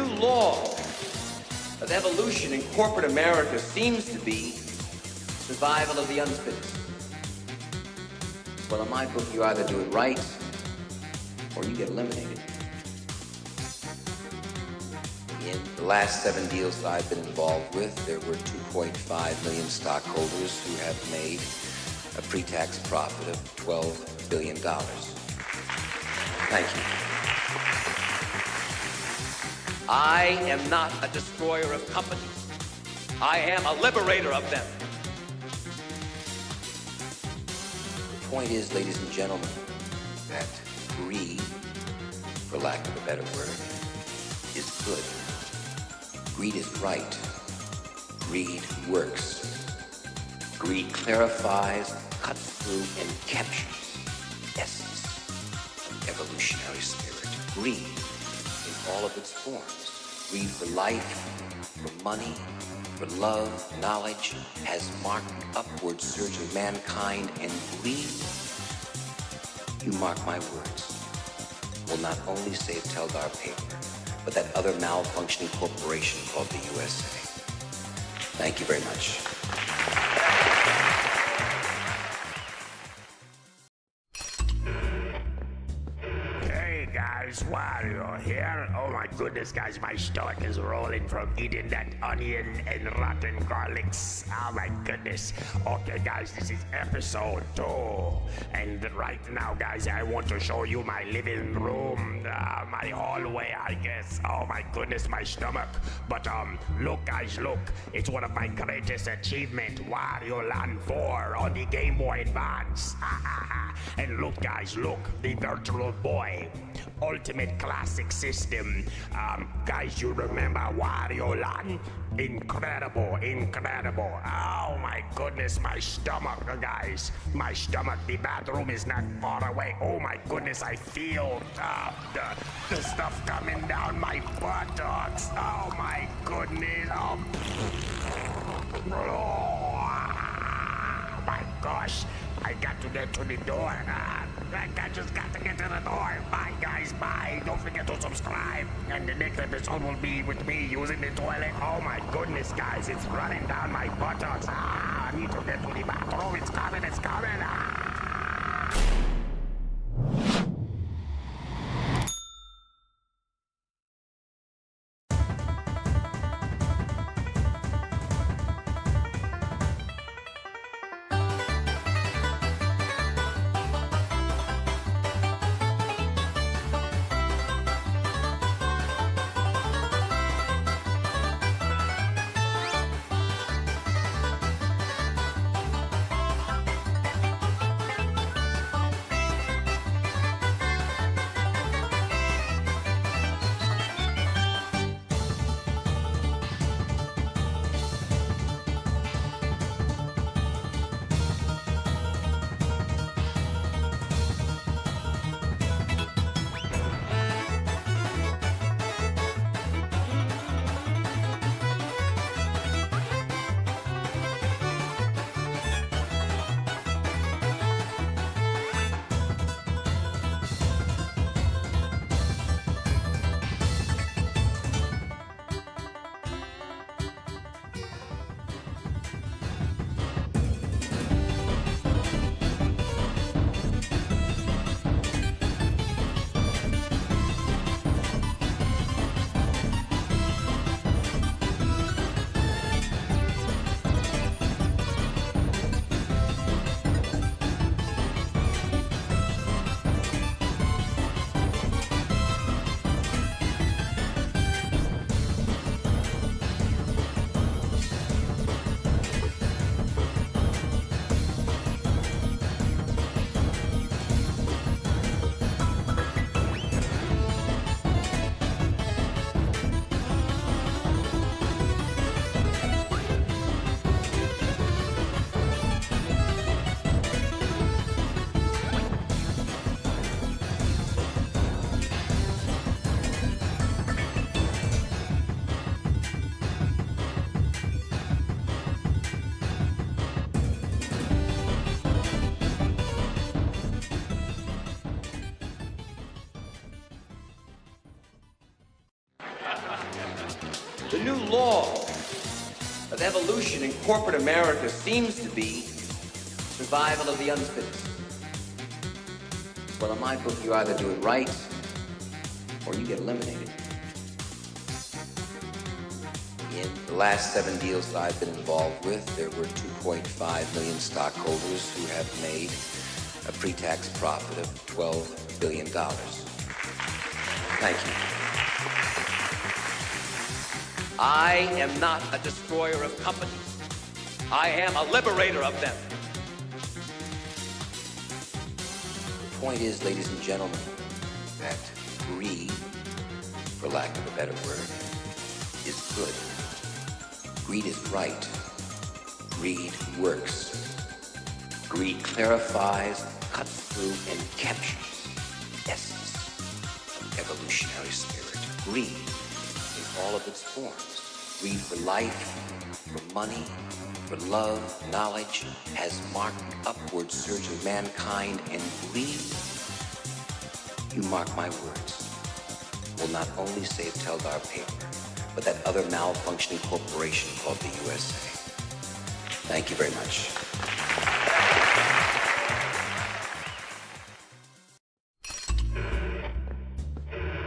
new law of evolution in corporate America seems to be survival of the unfittest. Well, in my book, you either do it right or you get eliminated. In the last 7 deals that I've been involved with, there were 2.5 million stockholders who have made a pre-tax profit of $12 billion. Thank you. I am not a destroyer of companies. I am a liberator of them. The point is, ladies and gentlemen, that greed, for lack of a better word, is good. Greed is right. Greed works. Greed clarifies, cuts through, and captures the essence of the evolutionary spirit. Greed in all of its forms. Greed for life, for money, for love, knowledge, has marked the upward surge of mankind, and greed, you mark my words, will not only save Teldar Paper, but that other malfunctioning corporation called the USA. Thank you very much. Hey guys, Wario here. Oh my goodness, guys, my stomach is rolling from eating that onion and rotten garlics. Oh my goodness. Okay, guys, this is episode 2. And right now, guys, I want to show you my living room, my hallway, I guess. Oh my goodness, my stomach. But look, guys, look. It's one of my greatest achievements, Wario Land 4 on the Game Boy Advance. And look, guys, look, the Virtual Boy. Ultimate classic system. Guys, you remember Wario Land? Incredible, incredible. Oh my goodness, my stomach, guys. My stomach, the bathroom is not far away. Oh my goodness, I feel the stuff coming down my buttocks. Oh my goodness. Oh my gosh. I got to get to the door. I just got to get to the door. Bye, guys. Bye. Don't forget to subscribe. And the next episode will be with me using the toilet. Oh, my goodness, guys. It's running down my buttocks. I need to get to the bathroom. It's coming. It's coming. new law of evolution in corporate America seems to be survival of the unfittest. Well, in my book, you either do it right or you get eliminated. In the last 7 deals that I've been involved with, there were 2.5 million stockholders who have made a pre-tax profit of $12 billion. Thank you. I am not a destroyer of companies. I am a liberator of them. The point is, ladies and gentlemen, that greed, for lack of a better word, is good. Greed is right. Greed works. Greed clarifies, cuts through, and captures the essence of evolutionary spirit. Greed in all of its forms. Greed for life, for money, for love, knowledge, has marked the upward surge of mankind, and greed, you mark my words, will not only save Teldar paper, but that other malfunctioning corporation called the USA. Thank you very much.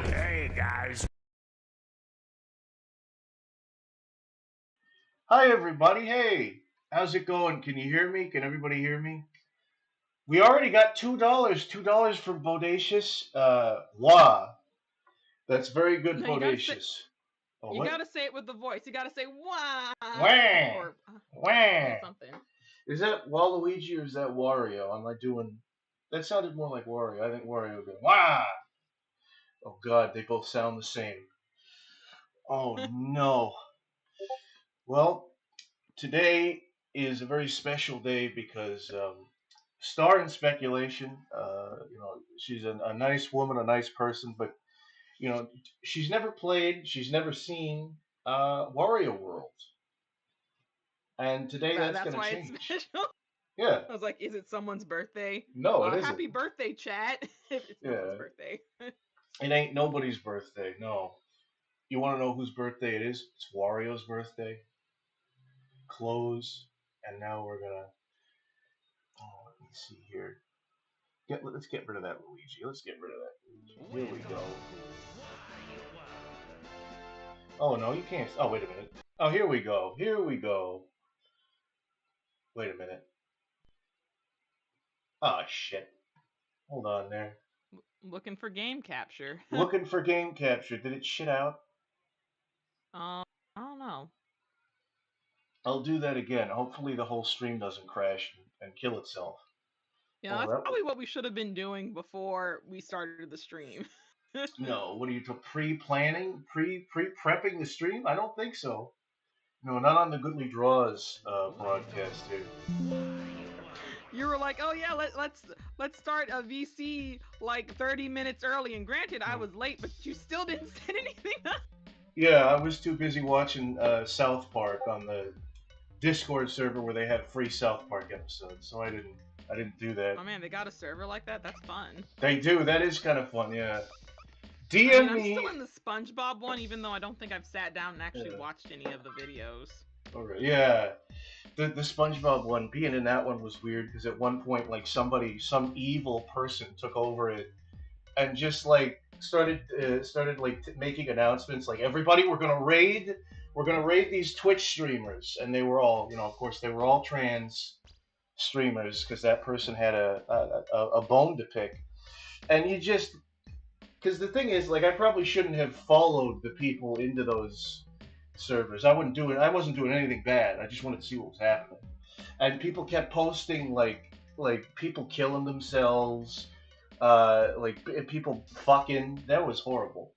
Hey guys. Hi everybody, hey! How's it going? Can you hear me? Can everybody hear me? We already got $2 from Bodacious. Wah. That's very good, No, Bodacious. Oh, you what? gotta say it with the voice. You gotta say wah Wah! or Wah! something. Is that Waluigi or is that Wario? Am I doing... That sounded more like Wario. I think Wario would go, wah! Oh god, they both sound the same. Oh no. Well, today is a very special day because Star in Speculation, she's a nice woman, a nice person, but she's never played, she's never seen Wario World, and today that's That's gonna why it's change. special. Yeah, I was like, is it someone's birthday? no, it isn't. Happy birthday, chat! If it's no one's Yeah, birthday. it ain't nobody's birthday. No, you want to know whose birthday it is? It's Wario's birthday. Close, and now we're gonna. Oh, let me see here. Let's get rid of that Luigi. Let's get rid of that Luigi. Here we go. Oh no, you can't. Oh wait a minute. Oh, here we go. Here we go. Wait a minute. Oh shit. Hold on there. Looking for game capture. Looking for game capture. Did it shit out? I don't know. I'll do that again. Hopefully the whole stream doesn't crash and kill itself. Yeah, Oh, that's that probably what we should have been doing before we started the stream. no. What are you pre-planning, pre-prepping the stream? I don't think so. No, not on the Goodly Draws broadcast here. You were like, oh yeah, let's start a VC like 30 minutes early. And granted, I was late, but you still didn't set anything up. Yeah, I was too busy watching South Park on the Discord server where they have free South Park episodes, so I didn't do that. Oh man, they got a server like that? That's fun. They do. That is kind of fun. Yeah. I'm me. still in the SpongeBob one, even though I don't think I've sat down and actually watched any of the videos. Okay. Yeah. The SpongeBob one, being in that one was weird because at one point, like some evil person took over it and just like started making announcements like everybody, we're gonna raid these Twitch streamers, and they were all, of course, they were all trans streamers because that person had a bone to pick, and you just because the thing is, like, I probably shouldn't have followed the people into those servers. I wasn't doing anything bad. I just wanted to see what was happening, and people kept posting like people killing themselves, like people fucking. That was horrible.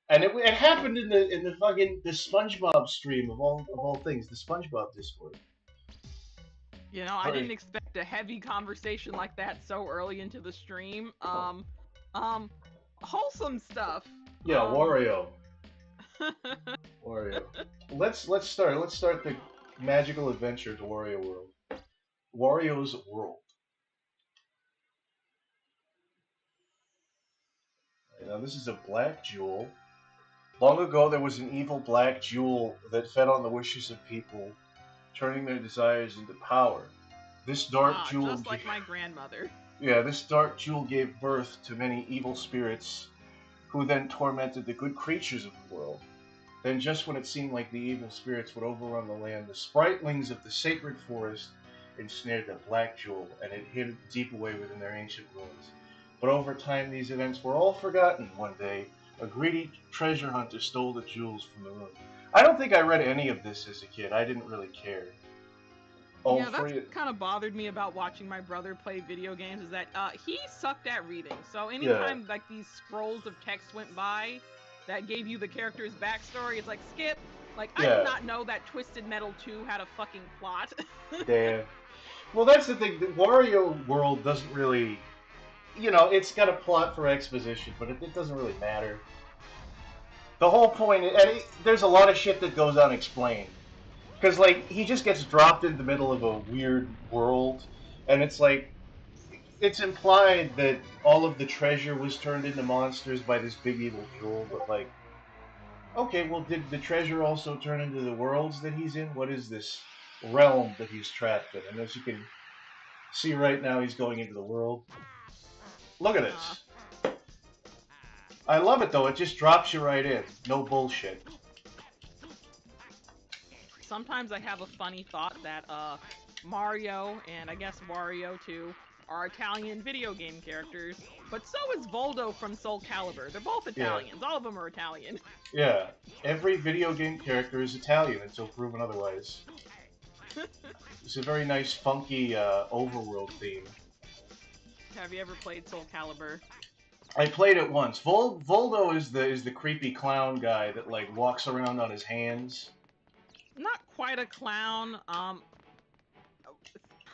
And it happened in the fucking the SpongeBob stream of all things, the SpongeBob Discord. I didn't expect a heavy conversation like that so early into the stream. Wholesome stuff. Yeah, Wario. Wario. Let's start the magical adventure to Wario World. Wario's World. Now this is a black jewel. Long ago, there was an evil black jewel that fed on the wishes of people, turning their desires into power. This dark jewel, just like my grandmother. yeah, this dark jewel gave birth to many evil spirits, who then tormented the good creatures of the world. Then, just when it seemed like the evil spirits would overrun the land, the spritlings of the sacred forest ensnared the black jewel, and it hid deep away within their ancient ruins. But over time, these events were all forgotten. One day, a greedy treasure hunter stole the jewels from the room. I don't think I read any of this as a kid. I didn't really care. Oh, yeah, that's kind of bothered me about watching my brother play video games, is that he sucked at reading. So anytime like these scrolls of text went by that gave you the character's backstory, it's like, skip. Like, I did not know that Twisted Metal 2 had a fucking plot. Damn. Well, that's the thing. The Wario World doesn't really... You know, it's got a plot for exposition, but it doesn't really matter. The whole point... there's a lot of shit that goes unexplained. Because, like, he just gets dropped in the middle of a weird world, and it's like... It's implied that all of the treasure was turned into monsters by this big evil jewel, but, like... Okay, well, did the treasure also turn into the worlds that he's in? What is this realm that he's trapped in? And as you can see right now, he's going into the world. Look at this. I love it, though. It just drops you right in. No bullshit. Sometimes I have a funny thought that Mario and I guess Wario too are Italian video game characters, but so is Voldo from Soul Calibur. They're both Italians. Yeah. All of them are Italian. Yeah, every video game character is Italian until proven otherwise. It's a very nice, funky overworld theme. Have you ever played Soul Calibur? I played it once. Voldo is the creepy clown guy that like walks around on his hands. Not quite a clown. I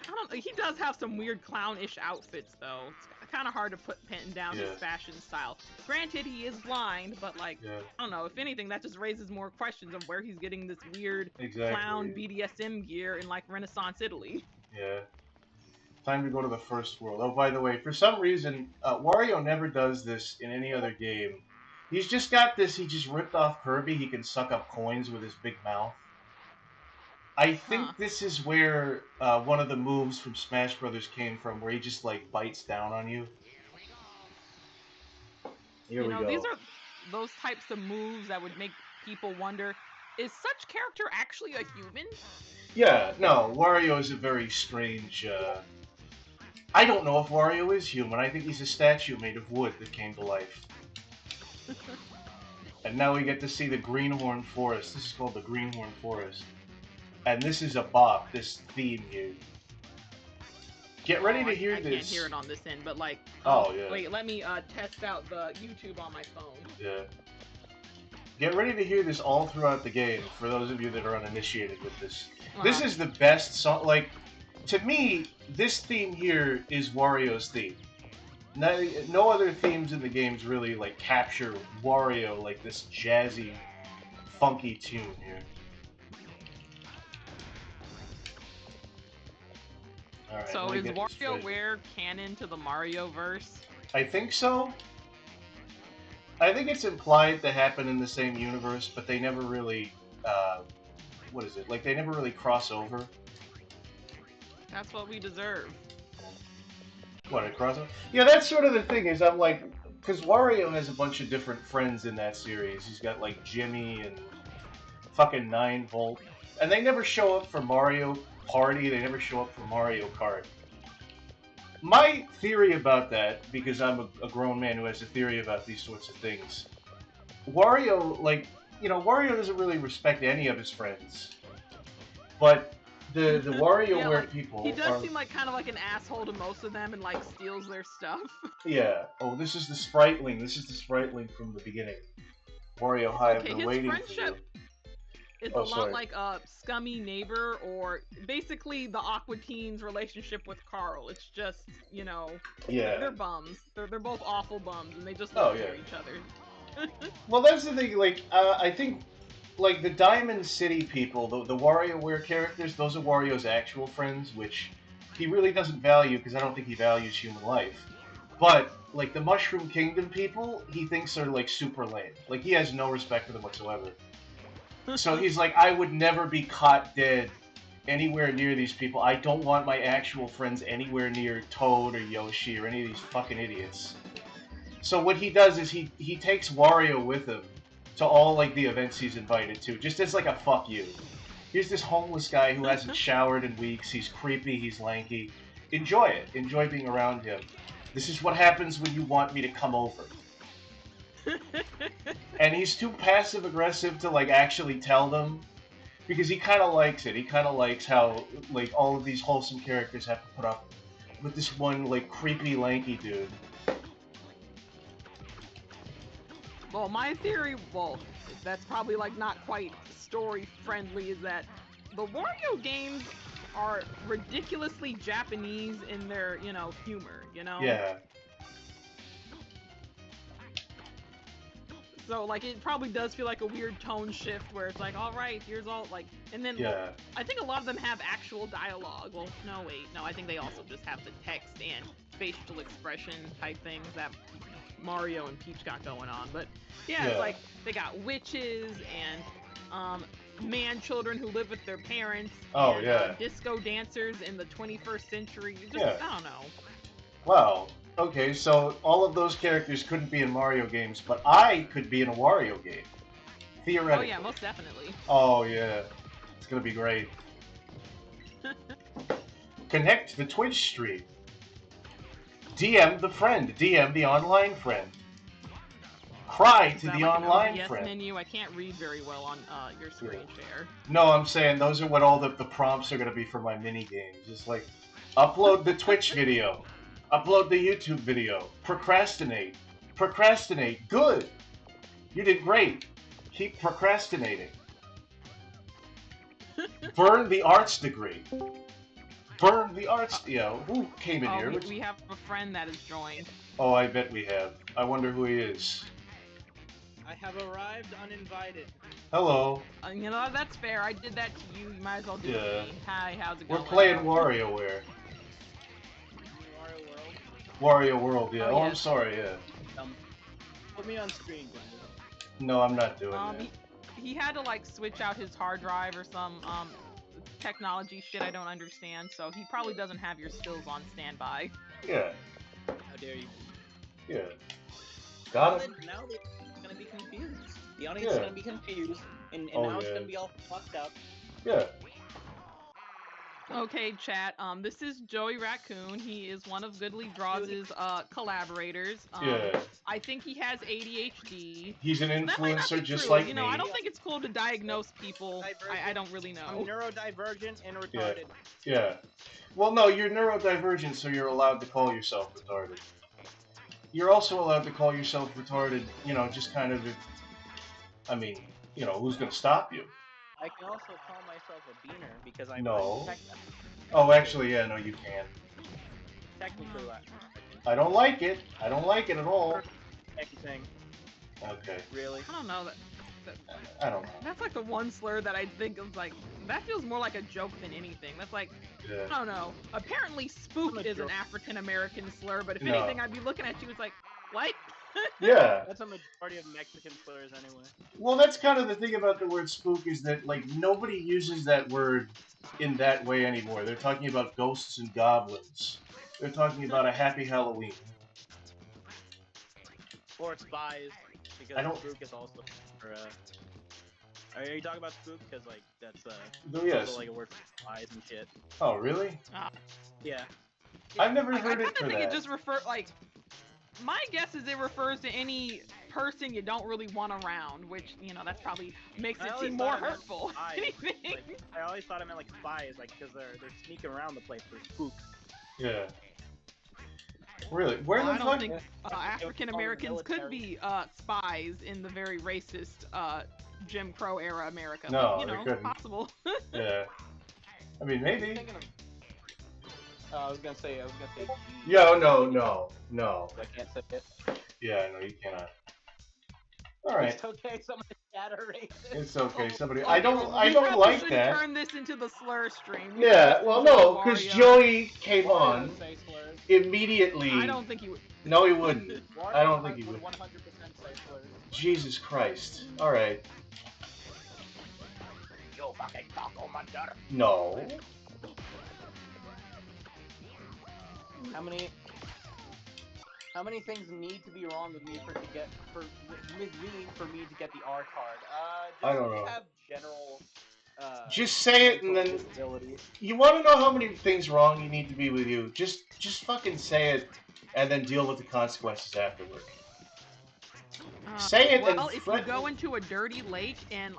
don't. He does have some weird clownish outfits, though. It's kind of hard to pin down his fashion style. Granted, he is blind, but like, I don't know. If anything, that just raises more questions of where he's getting this weird clown BDSM gear in like Renaissance Italy. Yeah. Time to go to the first world. Oh, by the way, for some reason, Wario never does this in any other game. He's just got this. He just ripped off Kirby. He can suck up coins with his big mouth. I think this is where one of the moves from Smash Brothers came from, where he just like bites down on you. Here we go. These are those types of moves that would make people wonder, is such character actually a human? Yeah, no, Wario is a very strange... I don't know if Wario is human. I think he's a statue made of wood that came to life. And now we get to see the Greenhorn Forest. This is called the Greenhorn Forest. And this is a bop, this theme here. Get ready to hear this. I can't hear it on this end, but like... yeah. Wait, let me test out the YouTube on my phone. Yeah. Get ready to hear this all throughout the game, for those of you that are uninitiated with this. This is the best song, like, to me, this theme here is Wario's theme. No other themes in the games really, like, capture Wario like this jazzy, funky tune here. Right, so is WarioWare canon to the Mario verse? I think so. I think it's implied to happen in the same universe, but they never really, what is it? Like, they never really cross over. That's what we deserve. What, a crossover? Yeah, that's sort of the thing, is I'm like, because Wario has a bunch of different friends in that series. He's got, like, Jimmy and fucking 9-Volt. And they never show up for Mario Party, they never show up for Mario Kart. My theory about that, because I'm a grown man who has a theory about these sorts of things, Wario, like, Wario doesn't really respect any of his friends. But the WarioWare people he does seem like kind of like an asshole to most of them and like steals their stuff. Yeah. Oh, this is the Spriteling. This is the Spriteling from the beginning. Wario High, I've been waiting for you. It's a lot like a scummy neighbor, or basically the Aqua Teen's relationship with Carl. It's just, they're bums. They're both awful bums, and they just love each other. Well, that's the thing. Like, I think, like the Diamond City people, the WarioWare characters, those are Wario's actual friends, which he really doesn't value because I don't think he values human life. But like the Mushroom Kingdom people, he thinks are like super lame. Like he has no respect for them whatsoever. So he's like, I would never be caught dead anywhere near these people. I don't want my actual friends anywhere near Toad or Yoshi or any of these fucking idiots. So what he does is he takes Wario with him to all like the events he's invited to, just as like a fuck you. Here's this homeless guy who hasn't showered in weeks. He's creepy. He's lanky. Enjoy it. Enjoy being around him. This is what happens when you want me to come over. And he's too passive aggressive to like actually tell them, because he kind of likes it. He kind of likes how like all of these wholesome characters have to put up with this one like creepy lanky dude. Well, my theory, that's probably like not quite story friendly, is that the Wario games are ridiculously Japanese in their, humor, Yeah. So, like, it probably does feel like a weird tone shift where it's like, all right, here's all, like, and then, Yeah. I think a lot of them have actual dialogue. Well, no, wait, no, I think they also just have the text and facial expression type things that Mario and Peach got going on. But, yeah, it's like, they got witches and, man-children who live with their parents. Oh, and, yeah. Disco dancers in the 21st century. Just, Yeah. I don't know. Wow. Okay, so all of those characters couldn't be in Mario games, but I could be in a Wario game. Theoretically. Oh, yeah, most definitely. Oh, yeah. It's gonna be great. Connect the Twitch stream. DM the friend. DM the online friend. Cry to the like online yes friend. Menu? I can't read very well on your screen share. No, I'm saying those are what all the prompts are gonna be for my mini games. It's like, upload the Twitch video. Upload the YouTube video. Procrastinate. Procrastinate. Good. You did great. Keep procrastinating. Burn the arts degree. Burn the arts. Who came in here? We have a friend that has joined. Oh, I bet we have. I wonder who he is. I have arrived uninvited. Hello. That's fair. I did that to you. You might as well do it to me. Hi, how's it going? We're playing WarioWare. Wario World, yeah. Oh, I'm sorry, yeah. Put me on screen, Glenn. No, I'm not doing that. He had to like switch out his hard drive or some technology shit I don't understand, so he probably doesn't have your skills on standby. Yeah. How dare you? Yeah. Got it. Now they're gonna be confused. The audience is gonna be confused, and now it's gonna be all fucked up. Yeah. Okay, chat. This is Joey Raccoon. He is one of Goodly Draws' collaborators. Yeah. I think he has ADHD. He's an influencer just true. like me. me. I don't think it's cool to diagnose people. I don't really know. I'm neurodivergent and retarded. Yeah. Well, no, you're neurodivergent, so you're allowed to call yourself retarded. You're also allowed to call yourself retarded, just kind of, who's going to stop you? I can also call myself a beaner because I'm No. Oh, actually, yeah, no, you can. Technically, I don't like it. I don't like it at all. Anything. Okay. Really? I don't know. I don't know. That's like the one slur that I think of like, that feels more like a joke than anything. That's like, I don't know. Apparently spook is an African American slur, but if anything, I'd be looking at you, it's like, what? Yeah. That's a majority of Mexican slurs anyway. Well, that's kind of the thing about the word spook is that, like, nobody uses that word in that way anymore. They're talking about ghosts and goblins. They're talking about a happy Halloween. Or spies, because spook is also for, are you talking about spook? Because, like, that's, also, like, a word for spies and shit. Oh, really? Yeah. I've never heard it for I think that. it just my guess is it refers to any person you don't really want around, which, that probably makes it seem more hurtful. I always thought it meant, like, spies, like, because they're sneaking around the place for spook. Yeah. Really? Where I don't think African Americans could be spies in the very racist Jim Crow era America. No, but, they couldn't. Possible. Yeah. I mean, maybe. I was gonna say G. Yo, no. I can't say it. Yeah, no, you cannot. Alright. It's okay, somebody shatter racist. It's okay, somebody. Okay, I don't like that. Turn this into the slur stream. Yeah, well, no, because Joey came on immediately. I don't think he would. No, he wouldn't. I don't think he would. 100% say slurs. Jesus Christ. Alright. You fucking taco muncher. No. How many things need to be wrong with me for me to get the R card? I don't know. Have general just say it and then disability. You want to know how many things wrong you need to be with you? Just fucking say it and then deal with the consequences afterward. Say it well, and if you go into a dirty lake and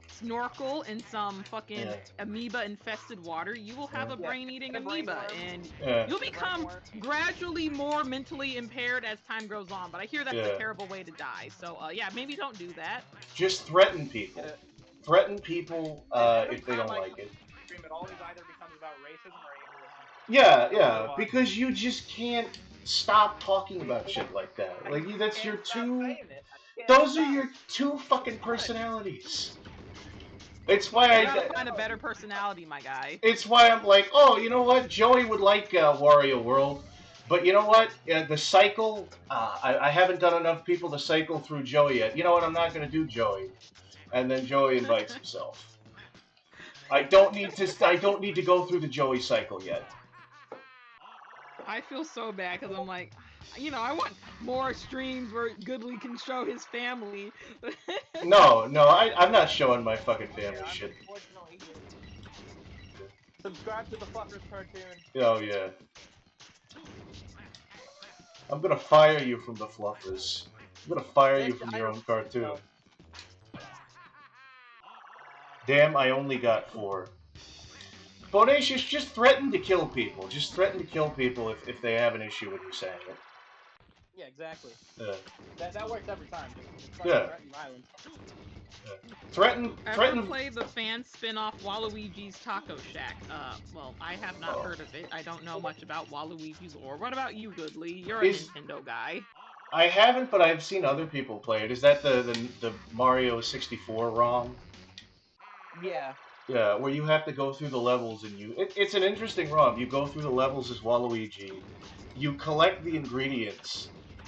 snorkel in some fucking amoeba-infested water, you will have a brain-eating amoeba, and you'll become gradually more mentally impaired as time goes on. But I hear that's a terrible way to die. So, yeah, maybe don't do that. Just threaten people. Threaten people if they don't like it. It always either becomes about racism or ableism. Yeah, because you just can't stop talking about shit like that. Like, that's your two... Those are your two fucking personalities. It's why I gotta find a better personality, my guy. It's why I'm like, oh, you know what? Joey would like Wario World, but you know what? The cycle, I haven't done enough people to cycle through Joey yet. You know what? I'm not gonna do Joey, and then Joey invites himself. I don't need to go through the Joey cycle yet. I feel so bad because I'm like, you know, I want more streams where Goodly can show his family. No, I'm not showing my fucking family shit. Subscribe to the Fuckers cartoon. Oh, yeah. I'm gonna fire you from the Fluffers. I'm gonna fire you from your own cartoon. Damn, I only got 4. Bodacious, just threaten to kill people. Just threaten to kill people if they have an issue with you saying it. Yeah, exactly. Yeah. That works every time. Just threaten violence. Yeah. Threaten. Ever play the fan spin-off Waluigi's Taco Shack? Well, I have not heard of it. I don't know much about Waluigi's lore. What about you, Goodly? You're a Nintendo guy. I haven't, but I've seen other people play it. Is that the Mario 64 ROM? Yeah. Yeah, where you have to go through the levels and it's an interesting ROM. You go through the levels as Waluigi, you collect the ingredients,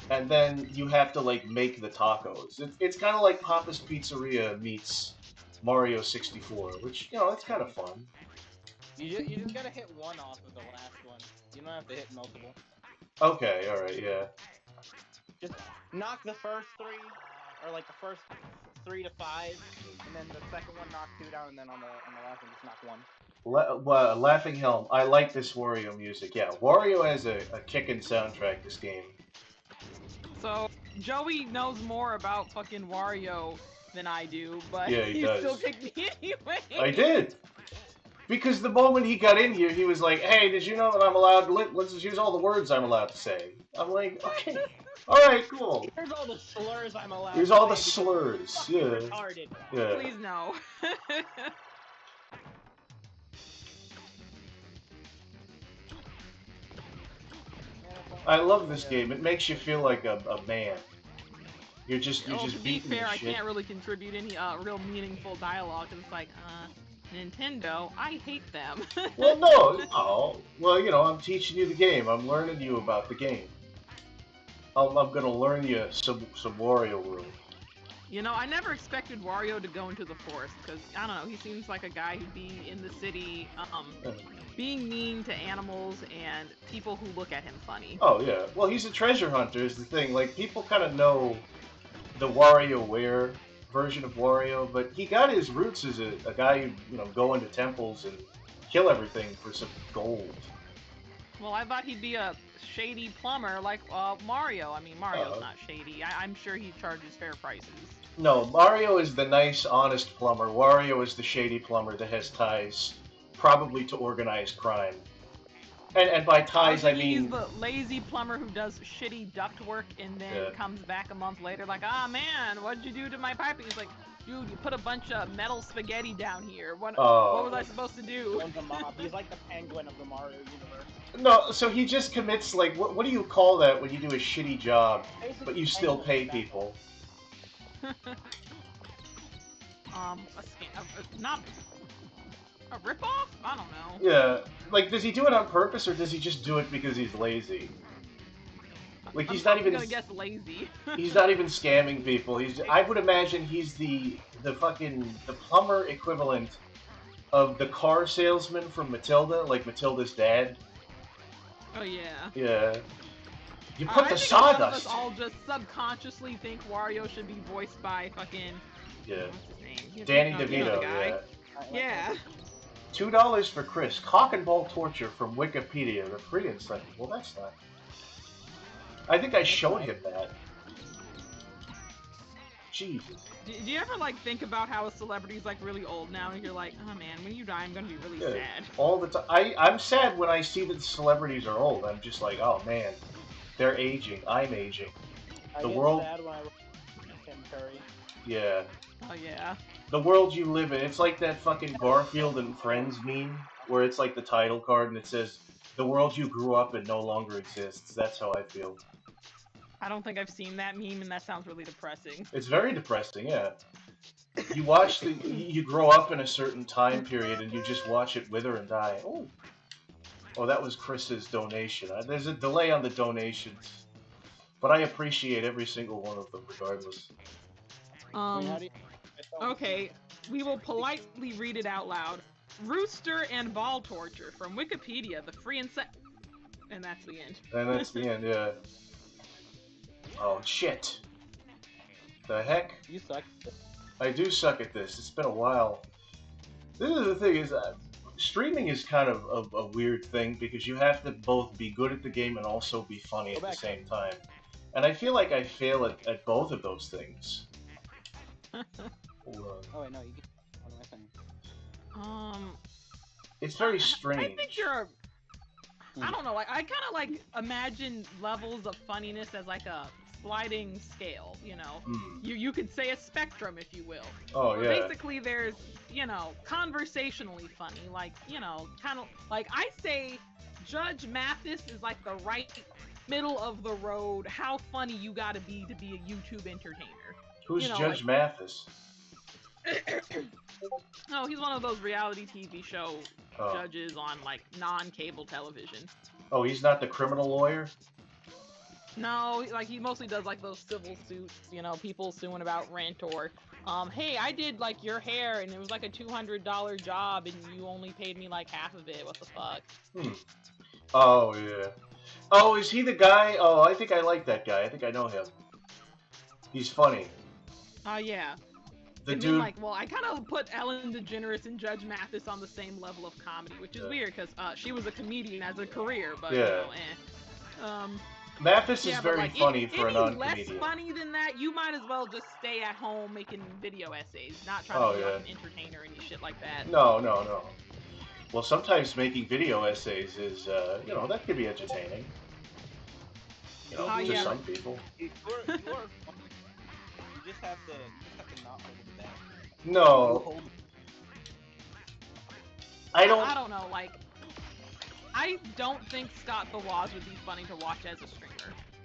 and then you have to like make the tacos. It's kind of like Papa's Pizzeria meets Mario 64, which, you know, it's kind of fun. You just gotta hit one off of the last one. You don't have to hit multiple. Okay, alright, yeah. Just knock the first 3, or like the first 3 to 5, and then the second one knock 2 down, and then on the last one just knock 1. Laughing Helm, I like this Wario music. Yeah, Wario has a kickin' soundtrack, this game. So, Joey knows more about fucking Wario than I do, but yeah, he does. Still picked me anyway. I did! Because the moment he got in here, he was like, hey, did you know that I'm allowed to... Let's just use all the words I'm allowed to say. I'm like, okay. Alright, cool. Here's all the slurs I'm allowed Here's all the slurs, yeah. Retarded. Yeah. Please no. I love this game. It makes you feel like a man. You're just beating the shit. To be fair, I can't really contribute any real meaningful dialogue. It's like, Nintendo, I hate them. Well, no. Well, you know, I'm teaching you the game. I'm learning you about the game. I'm gonna learn you some Wario World. You know, I never expected Wario to go into the forest, because, I don't know, he seems like a guy who'd be in the city, being mean to animals and people who look at him funny. Oh, yeah. Well, he's a treasure hunter is the thing. Like, people kind of know the WarioWare version of Wario, but he got his roots as a guy who, you know, go into temples and kill everything for some gold. Well, I thought he'd be a shady plumber like Mario. I mean, Mario's not shady. I'm sure he charges fair prices. No, Mario is the nice, honest plumber. Wario is the shady plumber that has ties, probably to organized crime. And by ties, I mean... He's the lazy plumber who does shitty ductwork and then comes back a month later like, ah, man, what'd you do to my piping? He's like, dude, you put a bunch of metal spaghetti down here. What was I supposed to do? He's like the penguin of the Mario universe. No, so he just commits, like, what do you call that when you do a shitty job, but you still pay people? Not a ripoff? I don't know. Yeah, like, does he do it on purpose, or does he just do it because he's lazy? Like I'm he's not probably even. gonna guess lazy. He's not even scamming people. I would imagine he's the plumber equivalent of the car salesman from Matilda, like Matilda's dad. Oh yeah. Yeah. You put I the think a lot of us sawdust. all just subconsciously think Wario should be voiced by fucking Yeah. what's his name? Danny You know the DeVito. guy. Yeah. Yeah. $2 for Chris. Cock and ball torture from Wikipedia. The free insight. Well, that's not. I think I showed him that. Jesus. Do you ever like think about how a celebrity's like really old now, and you're like, oh man, when you die, I'm gonna be really sad. All the time. I'm sad when I see that the celebrities are old. I'm just like, oh man, they're aging. I'm aging. I The get world. sad when I look at Tim Curry. Yeah. Oh yeah. The world you live in. It's like that fucking Garfield and Friends meme, where it's like the title card and it says, "The world you grew up in no longer exists." That's how I feel. I don't think I've seen that meme, and that sounds really depressing. It's very depressing, yeah. You watch you grow up in a certain time period and you just watch it wither and die. Oh, that was Chris's donation. There's a delay on the donations, but I appreciate every single one of them regardless. Okay, we will politely read it out loud. Rooster and ball torture from Wikipedia, the free and that's the end. And that's the end, yeah. Oh, shit. The heck? You suck. I do suck at this. It's been a while. This is the thing, is streaming is kind of a weird thing because you have to both be good at the game and also be funny at the same time. And I feel like I fail at both of those things. Oh wait, no, you get one of my things. It's very strange. I think you're I don't know, like I kind of like imagine levels of funniness as like a sliding scale, you know. You could say a spectrum, if you will. Oh yeah. Basically, there's conversationally funny, like kind of like I say, Judge Mathis is like the right middle of the road. How funny you gotta be to be a YouTube entertainer? Who's Judge Mathis? Oh, he's one of those reality TV show judges on like non-cable television. Oh, he's not the criminal lawyer? No, like he mostly does like those civil suits, people suing about rent or, hey, I did like your hair and it was like a $200 job and you only paid me like half of it. What the fuck? Oh yeah. Oh, is he the guy? Oh, I think I like that guy. I think I know him. He's funny. Yeah. The and dude. Then, like, well, I kind of put Ellen DeGeneres and Judge Mathis on the same level of comedy, which is weird because she was a comedian as a career, but Mathis is very funny for a less non-comedian. funny than that, you might as well just stay at home making video essays, not trying to be like an entertainer or any shit like that. No. Well, sometimes making video essays is, that could be entertaining. To some people. You just have to not hold it back. No. I don't know, like, I don't think Scott the Woz would be funny to watch as a streamer.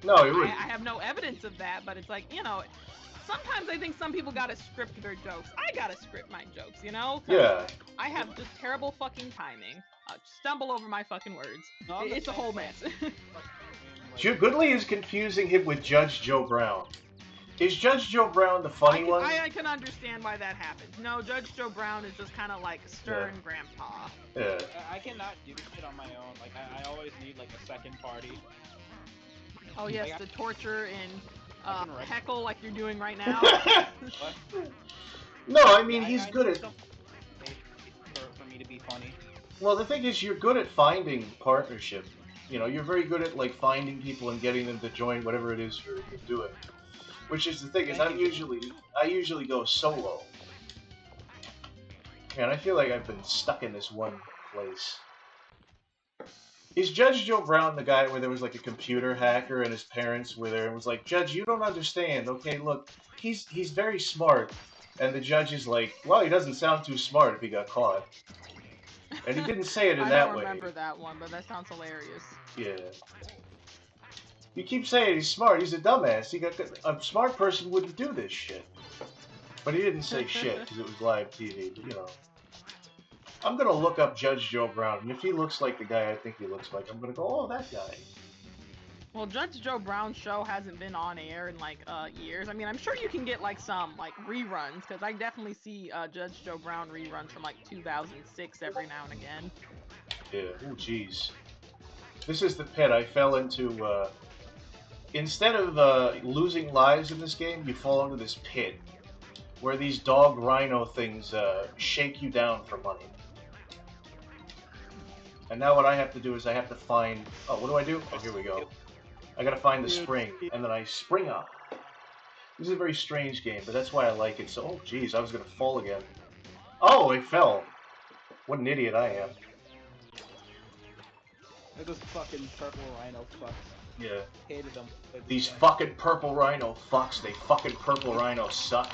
No, he wouldn't. I have no evidence of that, but it's like, sometimes I think some people gotta script their jokes. I gotta script my jokes, Yeah. I have just terrible fucking timing. Stumble over my fucking words. It's a whole mess. Goodley is confusing him with Judge Joe Brown. Is Judge Joe Brown the funny one? I can understand why that happens. No, Judge Joe Brown is just kind of like stern grandpa. Yeah. I cannot do shit on my own. Like, I always need, like, a second party. Oh, yes, like, to torture and heckle like you're doing right now. No, I mean, he's good at... For me to be funny. Well, the thing is, you're good at finding partnership. You're very good at, like, finding people and getting them to join whatever it is you're doing. Which is the thing, is I usually go solo. And I feel like I've been stuck in this one place. Is Judge Joe Brown the guy where there was like a computer hacker and his parents were there and was like, Judge, you don't understand. Okay, look, he's very smart. And the judge is like, well, he doesn't sound too smart if he got caught. And he didn't say it in that way. I don't remember that one, but that sounds hilarious. Yeah. You keep saying he's smart. He's a dumbass. A smart person wouldn't do this shit. But he didn't say shit because it was live TV. But, I'm going to look up Judge Joe Brown. And if he looks like the guy I think he looks like, I'm going to go, oh, that guy. Well, Judge Joe Brown's show hasn't been on air in like years. I mean, I'm sure you can get like some like reruns because I definitely see Judge Joe Brown reruns from like 2006 every now and again. Yeah. Oh, jeez. This is the pit I fell into. Instead of losing lives in this game, you fall into this pit where these dog rhino things shake you down for money. And now what I have to do is I have to find... Oh, what do I do? Oh, here we go. I gotta find the spring, and then I spring up. This is a very strange game, but that's why I like it. So, oh, jeez, I was gonna fall again. Oh, I fell. What an idiot I am. Look at those fucking purple rhino fucks. Yeah. Hated them. These fucking purple rhino fucks, they fucking purple rhino suck.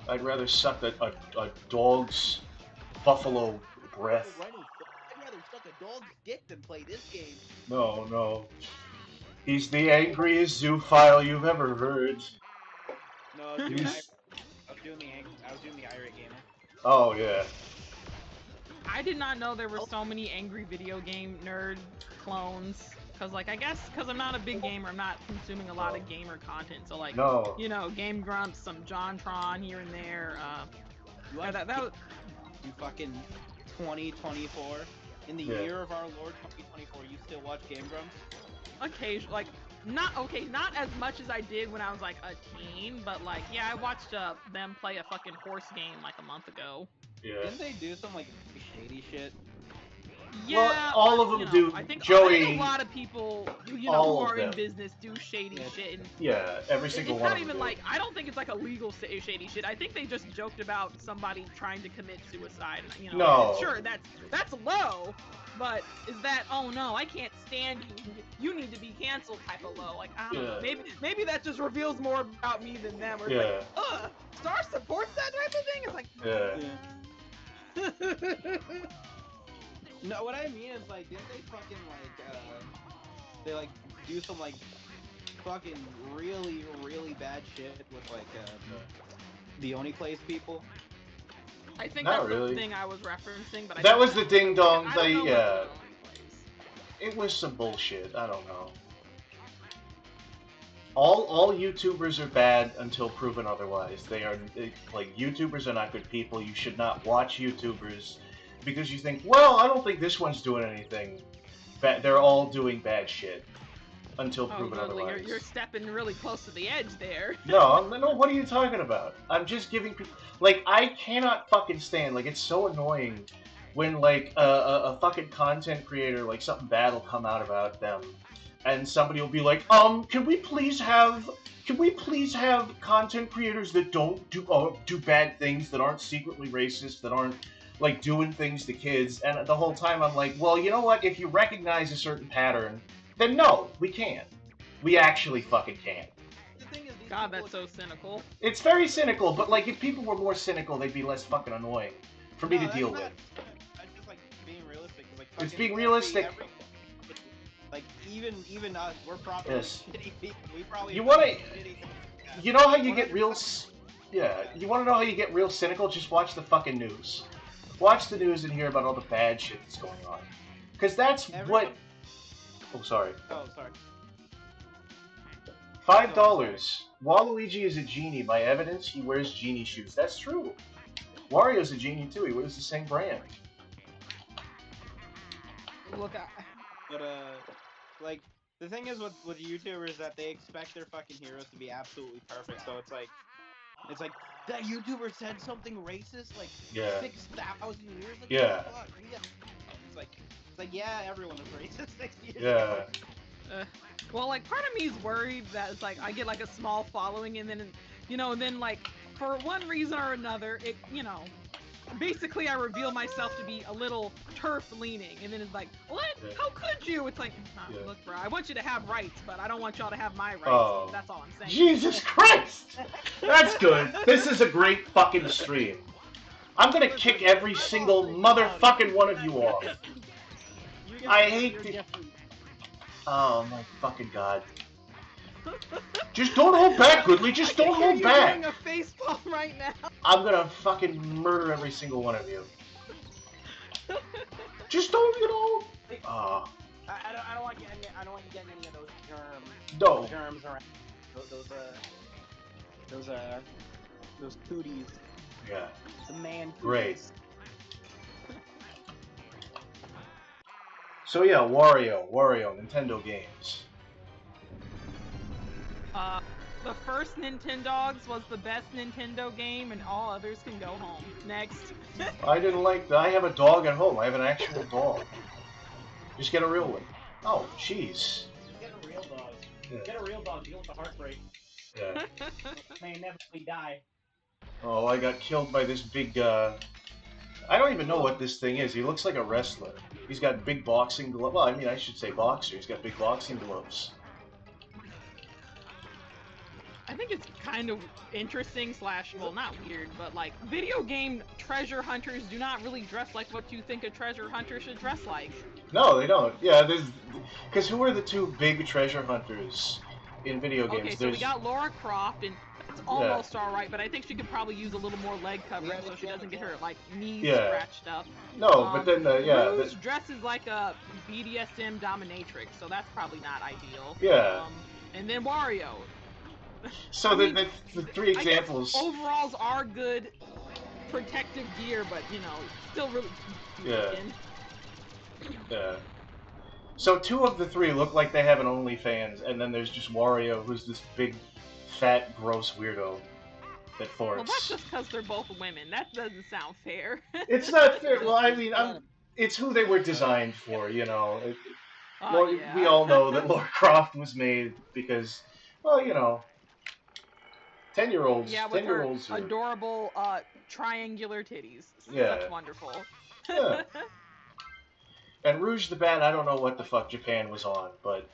I'd rather suck a dog's buffalo breath. I'd rather suck a dog's dick than play this game. No, no. He's the angriest zoophile you've ever heard. No, I was doing the irate gamer. Oh, yeah. I did not know there were so many angry video game nerd clones. Cause like I guess because I'm not a big gamer, I'm not consuming a lot of gamer content. So like you know, Game Grumps, some JonTron here and there. That was you fucking 2024 in the year of our Lord 2024. You still watch Game Grumps? Occasionally, like not as much as I did when I was like a teen, but like yeah, I watched them play a fucking horse game like a month ago. Yeah. Didn't they do some like shady shit? Yeah, well, all of them do. I think Joey, a lot of people, who are in business, do shady shit. And yeah, every single one. It's not even like I don't think it's like illegal shady shit. I think they just joked about somebody trying to commit suicide. You know, no, sure, that's low, but is that oh no, I can't stand you. You need to be canceled type of low. Like I don't know, maybe that just reveals more about me than them. Or it's like, Star supports that type of thing. It's like, No, what I mean is like, didn't they fucking like, they like do some like fucking really, really bad shit with like the Oni Plays people? I think that's the thing I was referencing, but that was the ding dong. It was some bullshit. I don't know. All YouTubers are bad until proven otherwise. Like YouTubers are not good people. You should not watch YouTubers. Because you think, well, I don't think this one's doing anything bad. They're all doing bad shit until proven otherwise. You're stepping really close to the edge there. No, what are you talking about? I'm just giving people... Like, I cannot fucking stand... Like, it's so annoying when, like, a fucking content creator, like, something bad will come out about them, and somebody will be like, can we please have content creators that don't do bad things, that aren't secretly racist, that aren't like doing things to kids? And the whole time I'm like, well, you know what? If you recognize a certain pattern, then no, we can't. We actually fucking can't. The thing is, God, that's so cynical. It's very cynical, but like if people were more cynical, they'd be less fucking annoying for me to deal with. That's just like being realistic. Like, it's being realistic. Like even us, we're probably shitty people. We probably. You wanna? You know how you get real? Yeah. You want to know how you get real cynical? Just watch the fucking news. Watch the news and hear about all the bad shit that's going on. Because that's what... Oh, sorry. Oh, sorry. $5. Waluigi is a genie. By evidence, he wears genie shoes. That's true. Wario's a genie, too. He wears the same brand. Look, but, like, the thing is with YouTubers that they expect their fucking heroes to be absolutely perfect, so it's like, that YouTuber said something racist like 6,000 years ago. Yeah. Fuck, yeah. It's like yeah, everyone was racist 6 years ago. Well, like part of me is worried that it's like I get like a small following and then like for one reason or another, it basically I reveal myself to be a little turf leaning, and then it's like, what? How could you? It's like, look, bro, I want you to have rights, but I don't want y'all to have my rights. Oh. That's all I'm saying. Jesus Christ! That's good. This is a great fucking stream. I'm gonna kick every single motherfucking one of you off. I hate the... Oh my fucking god. Just don't hold back, Goodly. Just don't hold back. Doing a facepalm right now. I'm gonna fucking murder every single one of you. Just don't, I don't want getting I don't want you getting any of those germs. No. Germs around those cooties. Yeah. The man Great. cooties. So yeah, Wario, Nintendo games. The first Nintendogs was the best Nintendo game, and all others can go home. Next. I didn't like that. I have a dog at home. I have an actual dog. Just get a real one. Oh, jeez. Get a real dog. Yeah. Get a real dog. Deal with the heartbreak. Yeah. May inevitably die. Oh, I got killed by this big, I don't even know what this thing is. He looks like a wrestler. He's got big boxing gloves. Well, I mean, I should say boxer. He's got big boxing gloves. I think it's kind of interesting / well, not weird, but like video game treasure hunters do not really dress like what you think a treasure hunter should dress like. No, they don't. Yeah, because who are the two big treasure hunters in video games? Okay, so we got Lara Croft, and that's almost alright, but I think she could probably use a little more leg covering so she doesn't get her like knees scratched up. No, but then Rouge dresses like a BDSM dominatrix, so that's probably not ideal. Yeah. And then Wario. So the three examples. Overalls are good protective gear, but you know, still really. Yeah. Yeah. So two of the three look like they have an OnlyFans, and then there's just Wario, who's this big, fat, gross weirdo that farts. Well, that's just because they're both women. That doesn't sound fair. It's not fair. Well, I mean, it's who they were designed for, you know. Yeah. We all know that Lara Croft was made because, well, you know, 10-year-olds. Yeah, with 10-year-olds her adorable triangular titties. Yeah. Such wonderful. Yeah. And Rouge the Bat, I don't know what the fuck Japan was on, but,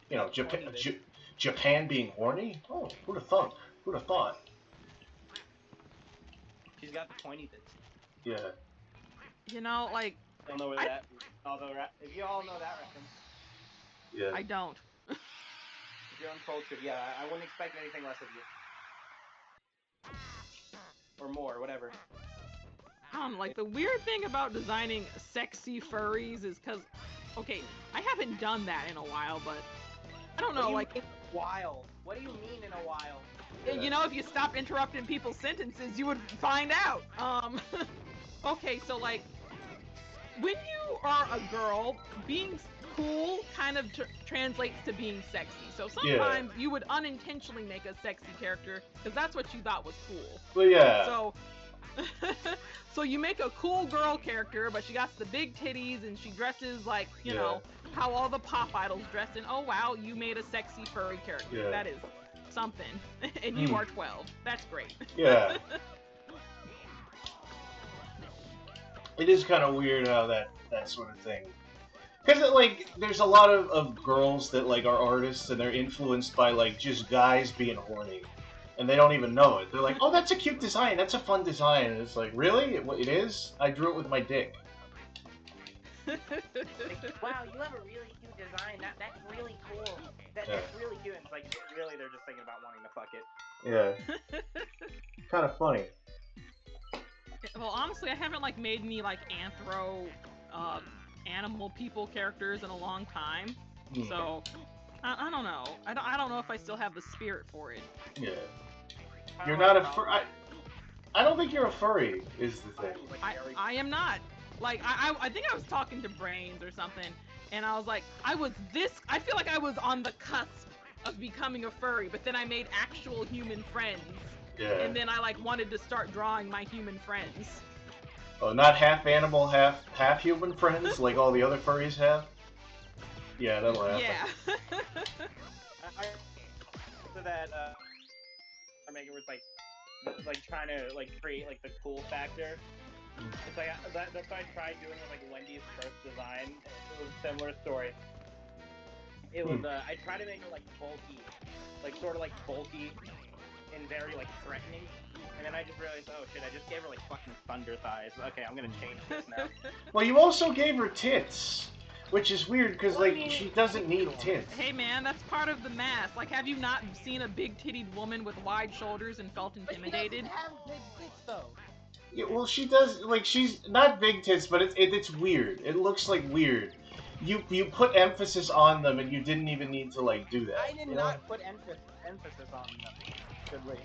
you know, Japan being horny? Oh, who'd have thunk? Who'd have thought? She's got the pointy bits. Yeah. You know, like. I don't know where that. Although, if you all know that reference. Yeah. I don't. If you're uncultured, yeah, I wouldn't expect anything less of you. Or more, whatever. Like, the weird thing about designing sexy furries is because, okay, I haven't done that in a while, but I don't know, like... In a while? What do you mean in a while? You know, if you stop interrupting people's sentences, you would find out. Okay, so, like, when you are a girl, being cool kind of translates to being sexy. So sometimes you would unintentionally make a sexy character because that's what you thought was cool. Well, yeah. So, so you make a cool girl character, but she got the big titties and she dresses like, you know, how all the pop idols dress. And oh wow, you made a sexy furry character. Yeah. That is something. And you are 12. That's great. Yeah. It is kind of weird how that sort of thing. Because, like, there's a lot of girls that, like, are artists and they're influenced by, like, just guys being horny. And they don't even know it. They're like, oh, that's a cute design. That's a fun design. And it's like, really? It is? I drew it with my dick. Like, wow, you have a really cute design. That's really cool. That's really cute. And it's like, really, they're just thinking about wanting to fuck it. Yeah. Kind of funny. Well, honestly, I haven't, like, made any, like, animal people characters in a long time. So, I don't know. I don't know if I still have the spirit for it. Yeah. You're not a furry. I don't think you're a furry, is the thing. I am not. Like, I think I was talking to Brains or something, and I was like, I feel like I was on the cusp of becoming a furry, but then I made actual human friends. Yeah. And then I, like, wanted to start drawing my human friends. Oh, not half animal, half human friends, like all the other furries have? Yeah, that'll happen. Yeah. So that, I make it where it's like trying to, like, create, like, the cool factor. It's like, that's what I tried doing with, like, Wendy's first design. It was a similar story. It was, I tried to make her, like, bulky. Like, sort of, like, bulky and very, like, threatening. And then I just realized, oh shit, I just gave her, like, fucking thunder thighs. Okay, I'm gonna change this now. Well, you also gave her tits. Which is weird, because, like, she doesn't need tits. Hey, man, that's part of the mask. Like, have you not seen a big-tittied woman with wide shoulders and felt intimidated? But she doesn't have big tits, though. Yeah, well, she does, like, she's not big tits, but it's weird. It looks, like, weird. you put emphasis on them, and you didn't even need to like do that. I did you not know? put emphasis on them. Goodly.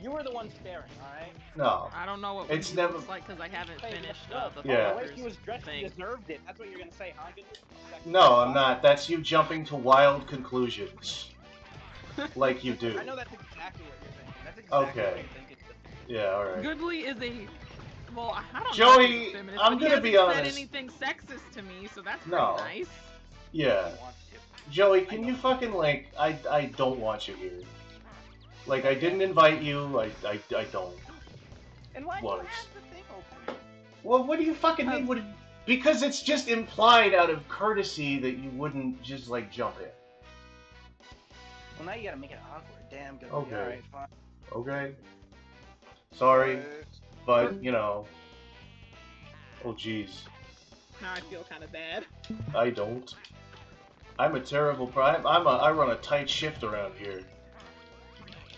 You were the one staring, alright? No, I don't know what it's Wimpy never. looks like because I haven't Hey, finished look, the Yeah. the way he Foster's was dressed, he thing. deserved it. That's what you're gonna say, huh? Goodly? No, I'm not. That's you jumping to wild conclusions, like you do. I know that's exactly what you're thinking. That's exactly Okay. what you're thinking. Yeah. All right. Goodly is a well, I don't know if Joey, he's a feminist, I'm but he gonna hasn't be said honest. anything sexist to me, so that's No. pretty nice. Yeah. He wants to. Joey, can you fucking like? I don't want you here. Like I didn't invite you. I don't. And why do Was. you have the thing open? Well, what do you fucking mean? What? Because it's just implied out of courtesy that you wouldn't just like jump in. Well, now you gotta make it awkward. Damn, Goodly. Okay. Alright, fine. Okay. Sorry, but you know. Oh jeez. Now I feel kind of bad. I don't. I'm a terrible. I run a tight shift around here.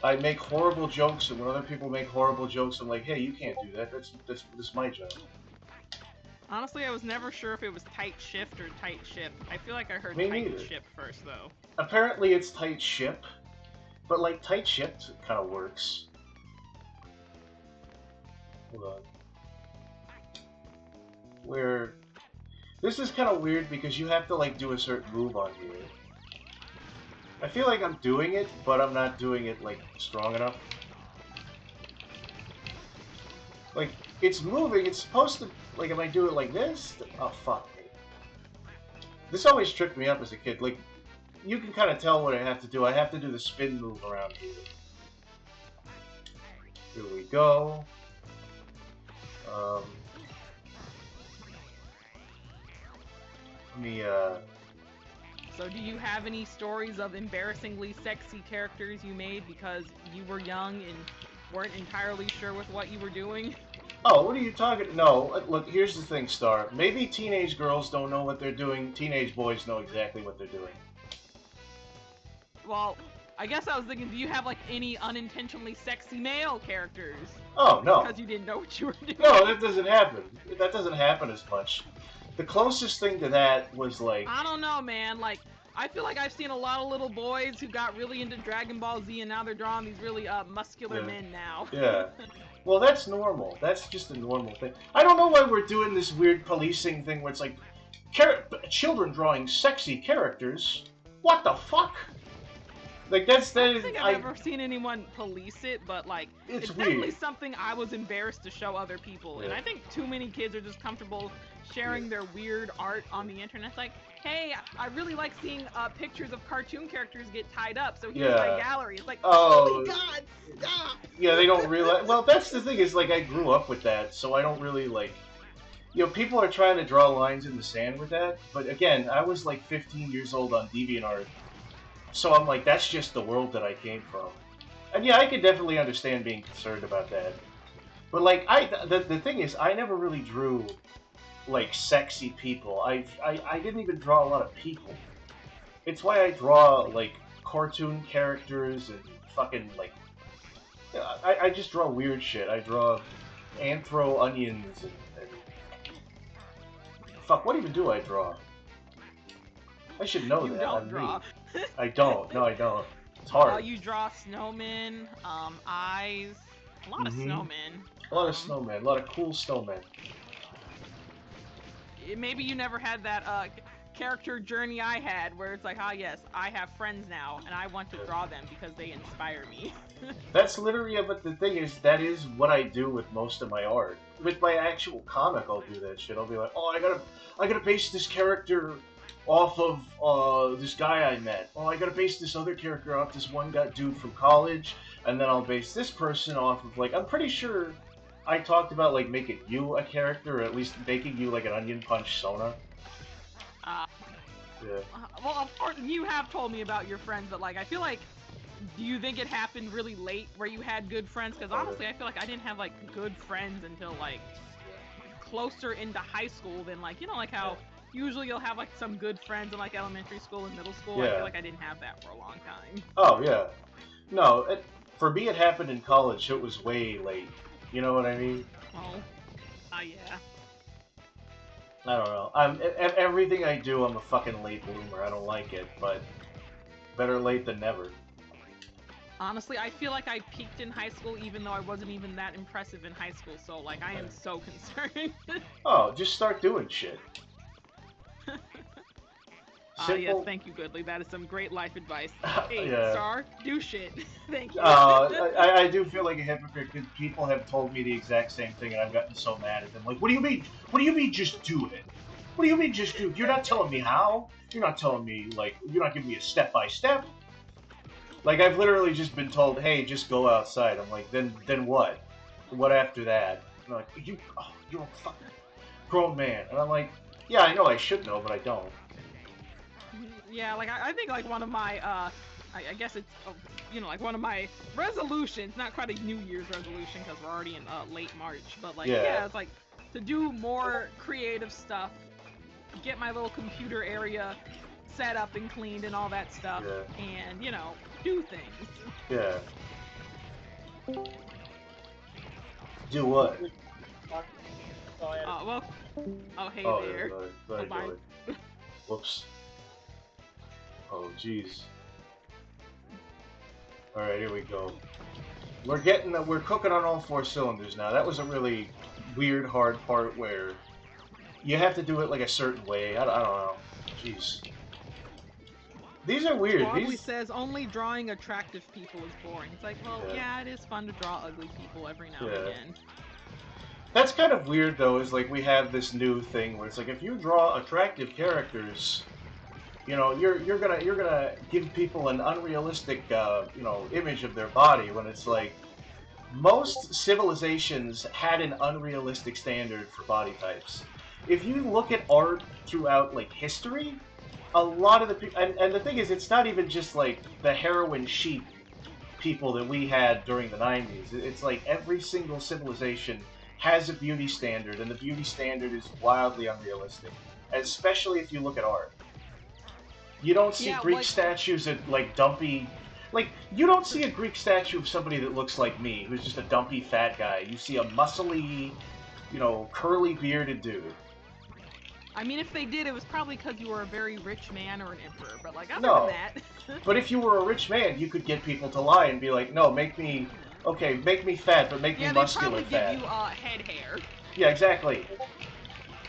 I make horrible jokes, and when other people make horrible jokes, I'm like, hey, you can't do that. That's my job. Honestly, I was never sure if it was tight shift or tight ship. I feel like I heard Me tight neither. ship first, though. Apparently, it's tight ship, but like tight ship kind of works. Hold on. Where this is kind of weird because you have to like do a certain move on here. I feel like I'm doing it, but I'm not doing it like strong enough. Like it's moving. It's supposed to like if I do it like this. Oh fuck me. This always tripped me up as a kid. Like you can kind of tell what I have to do. I have to do the spin move around here. Here we go. Let me So do you have any stories of embarrassingly sexy characters you made because you were young and weren't entirely sure with what you were doing? Oh, what are you talking? No, look, here's the thing, Star. Maybe teenage girls don't know what they're doing. Teenage boys know exactly what they're doing. Well, I guess I was thinking, do you have like any unintentionally sexy male characters? Oh, no. Because you didn't know what you were doing. No, that doesn't happen. That doesn't happen as much. The closest thing to that was like... I don't know, man. Like, I feel like I've seen a lot of little boys who got really into Dragon Ball Z and now they're drawing these really muscular men now. Yeah. Well, that's normal. That's just a normal thing. I don't know why we're doing this weird policing thing where it's like, children drawing sexy characters? What the fuck? Like, I don't think I've ever seen anyone police it, but like, it's definitely weird. something I was embarrassed to show other people. And I think too many kids are just comfortable sharing their weird art on the internet. It's like, hey, I really like seeing pictures of cartoon characters get tied up, so here's my gallery. It's like, oh my god, stop! Yeah, they don't realize. Well, that's the thing is, like, I grew up with that, so I don't really, like... You know, people are trying to draw lines in the sand with that, but again, I was like 15 years old on DeviantArt. So I'm like, that's just the world that I came from. And yeah, I could definitely understand being concerned about that. But like, the thing is, I never really drew, like, sexy people. I didn't even draw a lot of people. It's why I draw, like, cartoon characters and fucking, like... I just draw weird shit. I draw anthro onions and... Fuck, what even do I draw? I should know that. You don't draw. I don't. No, I don't. It's hard. You draw snowmen, eyes, a lot of snowmen. A lot of snowmen. A lot of cool snowmen. Maybe you never had that character journey I had, where it's like, ah, yes, I have friends now, and I want to draw them because they inspire me. That's literally, but the thing is, that is what I do with most of my art. With my actual comic, I'll do that shit. I'll be like, oh, I gotta base this character off of this guy I met. Oh, I gotta base this other character off this one dude from college, and then I'll base this person off of, like, I'm pretty sure I talked about, like, making you a character, or at least making you, like, an Onion Punch Sona. Yeah. Well, of course, you have told me about your friends, but, like, I feel like, do you think it happened really late where you had good friends? Because honestly, I feel like I didn't have, like, good friends until, like, closer into high school than, like, you know, like how... Usually you'll have, like, some good friends in, like, elementary school and middle school. Yeah. I feel like I didn't have that for a long time. Oh, yeah. No, for me it happened in college, so it was way late. You know what I mean? Oh. Yeah. I don't know. Everything I do, I'm a fucking late bloomer. I don't like it, but better late than never. Honestly, I feel like I peaked in high school even though I wasn't even that impressive in high school, so like I am so concerned. Oh, just start doing shit. Yes, Simple. thank you, Goodly. That is some great life advice. Hey, Yeah. Star, do shit. Thank you. I do feel like a hypocrite because people have told me the exact same thing, and I've gotten so mad at them. Like, what do you mean? What do you mean just do it? What do you mean just do it? You're not telling me how. You're not telling me, like, you're not giving me a step by step. Like, I've literally just been told, hey, just go outside. I'm like, then what? What after that? I'm like, you're a fucking grown man. And I'm like, yeah, I know I should know, but I don't. Yeah, like I think like one of my I guess it's like one of my resolutions, not quite a New Year's resolution because we're already in late March, but like yeah, it's like to do more creative stuff, get my little computer area set up and cleaned and all that stuff, and do things. Yeah. Do what? Well, oh hey there. Go ahead. Whoops. Oh jeez. All right, here we go. We're cooking on all four cylinders now. That was a really weird, hard part where you have to do it like a certain way. I don't know. Jeez. These are weird. Squabbly says only drawing attractive people is boring. It's like, well, yeah, it is fun to draw ugly people every now and again. That's kind of weird, though, is like we have this new thing where it's like if you draw attractive characters, you're gonna give people an unrealistic image of their body when it's like most civilizations had an unrealistic standard for body types. If you look at art throughout like history, a lot of the people, and the thing is, it's not even just like the heroin chic people that we had during the 90s. It's like every single civilization has a beauty standard, and the beauty standard is wildly unrealistic, especially if you look at art. You don't see Greek statues of like dumpy. Like, you don't see a Greek statue of somebody that looks like me, who's just a dumpy fat guy. You see a muscly, curly bearded dude. I mean, if they did, it was probably because you were a very rich man or an emperor. But like, other than that. But if you were a rich man, you could get people to lie and be like, no, make me fat, but make me muscular fat. Yeah, they probably give you head hair. Yeah, exactly.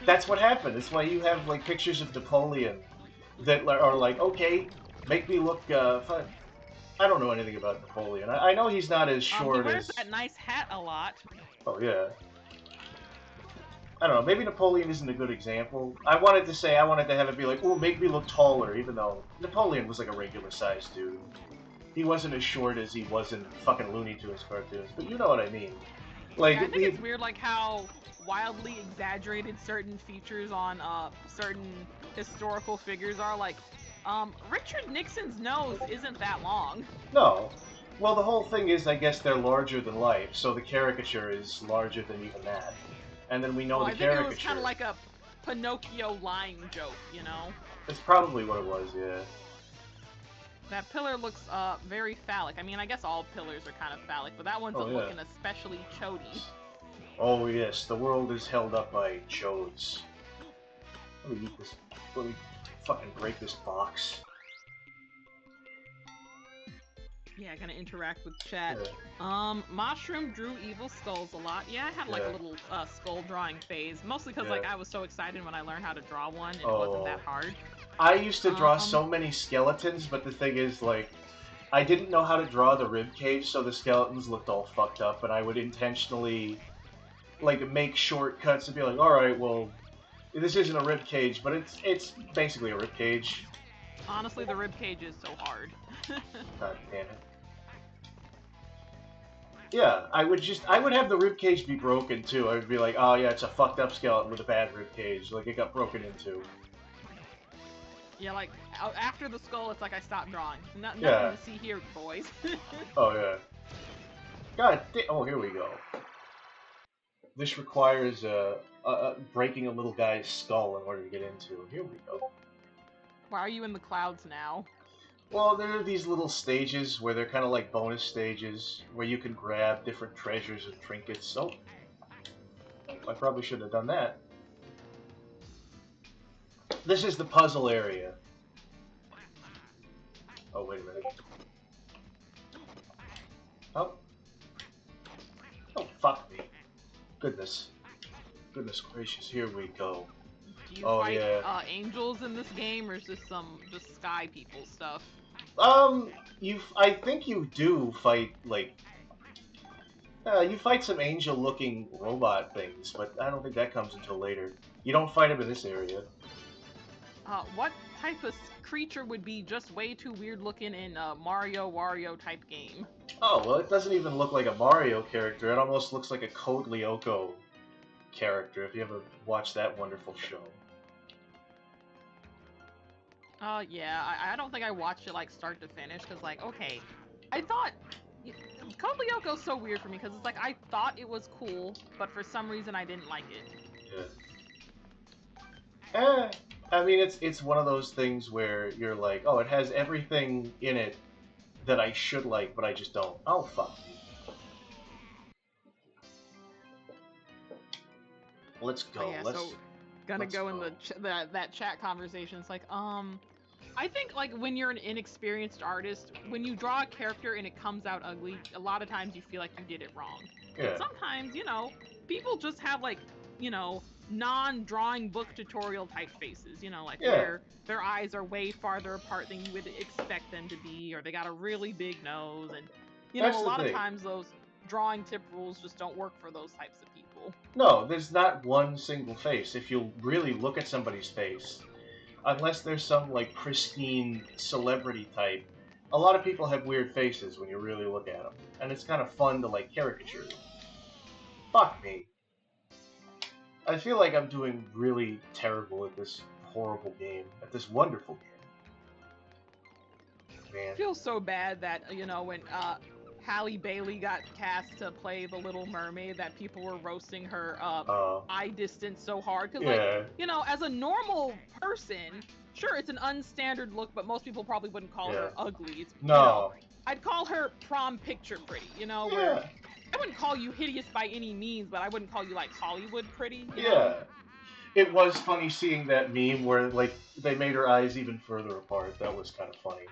That's what happened. That's why you have like pictures of Napoleon that are like, okay, make me look fun. I don't know anything about Napoleon. I know he's not as short he wears that nice hat a lot. Oh, yeah. I don't know. Maybe Napoleon isn't a good example. I wanted to have it be like, ooh, make me look taller, even though Napoleon was like a regular sized dude. He wasn't as short as he was in fucking Looney Tunes cartoons, but you know what I mean. Like, yeah, I think it's weird, like, how wildly exaggerated certain features on certain historical figures are. Like, Richard Nixon's nose isn't that long. No. Well, the whole thing is, I guess they're larger than life, so the caricature is larger than even that. And then we know the caricature. I think it was kind of like a Pinocchio lying joke, It's probably what it was, yeah. That pillar looks very phallic. I mean, I guess all pillars are kind of phallic, but that one's looking especially chody. Oh yes, the world is held up by chodes. Let me eat this. Let me fucking break this box. Yeah, gonna interact with chat. Yeah. Mushroom drew evil skulls a lot. Yeah, I had like a little skull drawing phase, mostly because like I was so excited when I learned how to draw one. It wasn't that hard. I used to draw so many skeletons, but the thing is, like, I didn't know how to draw the rib cage, so the skeletons looked all fucked up, and I would intentionally, like, make shortcuts and be like, alright, well, this isn't a rib cage, but it's basically a rib cage. Honestly, the rib cage is so hard. God damn it. Yeah, I would have the rib cage be broken, too. I would be like, oh yeah, it's a fucked up skeleton with a bad rib cage, like, it got broken into. Yeah, like, after the skull, it's like I stopped drawing. Nothing to see here, boys. Oh, yeah. God damn. Oh, here we go. This requires breaking a little guy's skull in order to get into. Here we go. Why are you in the clouds now? Well, there are these little stages where they're kind of like bonus stages where you can grab different treasures and trinkets. Oh, I probably shouldn't have done that. This is the puzzle area. Oh, wait a minute. Oh. Oh, fuck me. Goodness. Goodness gracious, here we go. Do you fight angels in this game, or is this some just sky people stuff? I think you do fight, like, you fight some angel-looking robot things, but I don't think that comes until later. You don't fight them in this area. What type of creature would be just way too weird looking in a Wario type game? Oh, well, it doesn't even look like a Mario character. It almost looks like a Code Lyoko character, if you ever watched that wonderful show. Yeah, I don't think I watched it, like, start to finish, because, like, okay, I thought... Code Lyoko's so weird for me, because it's like, I thought it was cool, but for some reason I didn't like it. Yeah. I mean, it's one of those things where you're like, oh, it has everything in it that I should like, but I just don't. Oh, fuck. Let's go. Yeah, so gonna go in that chat conversation. It's like, I think, like, when you're an inexperienced artist, when you draw a character and it comes out ugly, a lot of times you feel like you did it wrong. Yeah. But sometimes, you know, people just have, like, you know, non-drawing book tutorial type faces, you know, like where their eyes are way farther apart than you would expect them to be, or they got a really big nose, and, you know, a lot of times those drawing tip rules just don't work for those types of people. No, there's not one single face. If you really look at somebody's face, unless there's some, like, pristine celebrity type, a lot of people have weird faces when you really look at them. And it's kind of fun to, like, caricature them. Fuck me. I feel like I'm doing really terrible at this horrible game, at this wonderful game. Man. I feel so bad that, you know, when Halle Bailey got cast to play the Little Mermaid, that people were roasting her eye distance so hard. Because, like, you know, as a normal person, sure, it's an unstandard look, but most people probably wouldn't call her ugly. It's, no. You know, I'd call her prom picture pretty, you know, where I wouldn't call you hideous by any means, but I wouldn't call you, like, Hollywood pretty, you know? It was funny seeing that meme where, like, they made her eyes even further apart. That was kind of funny.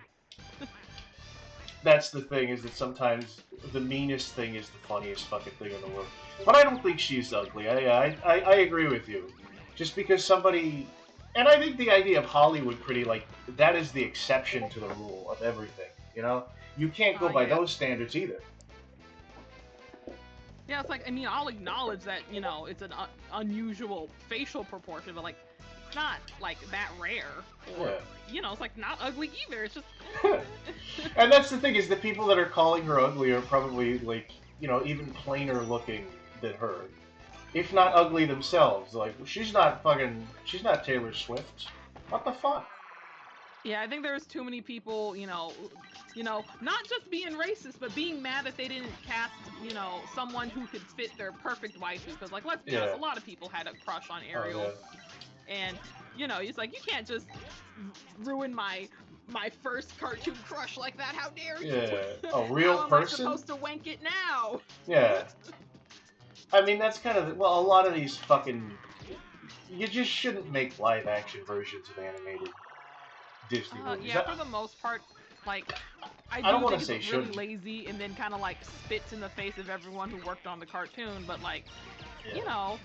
That's the thing, is that sometimes the meanest thing is the funniest fucking thing in the world. But I don't think she's ugly. I agree with you. Just because somebody... And I think the idea of Hollywood pretty, like, that is the exception to the rule of everything, you know? You can't go by those standards either. Yeah, it's like, I mean, I'll acknowledge that, you know, it's an unusual facial proportion, but, like, it's not, like, that rare. Or, you know, it's, like, not ugly either. It's just... And that's the thing, is the people that are calling her ugly are probably, like, you know, even plainer looking than her. If not ugly themselves. Like, she's not Taylor Swift. What the fuck? Yeah, I think there's too many people, you know, not just being racist, but being mad that they didn't cast, you know, someone who could fit their perfect waifu. Because, like, let's be honest, a lot of people had a crush on Ariel. And, you know, it's like, you can't just ruin my first cartoon crush like that. How dare you? Yeah, a real How am person? I supposed to wank it now? Yeah. I mean, that's kind of... Well, a lot of these fucking... You just shouldn't make live-action versions of animated Disney movies. Yeah, for the most part, like, I don't want think to say it's really shouldn't. lazy and then kind of, like, spits in the face of everyone who worked on the cartoon, but, like, you know,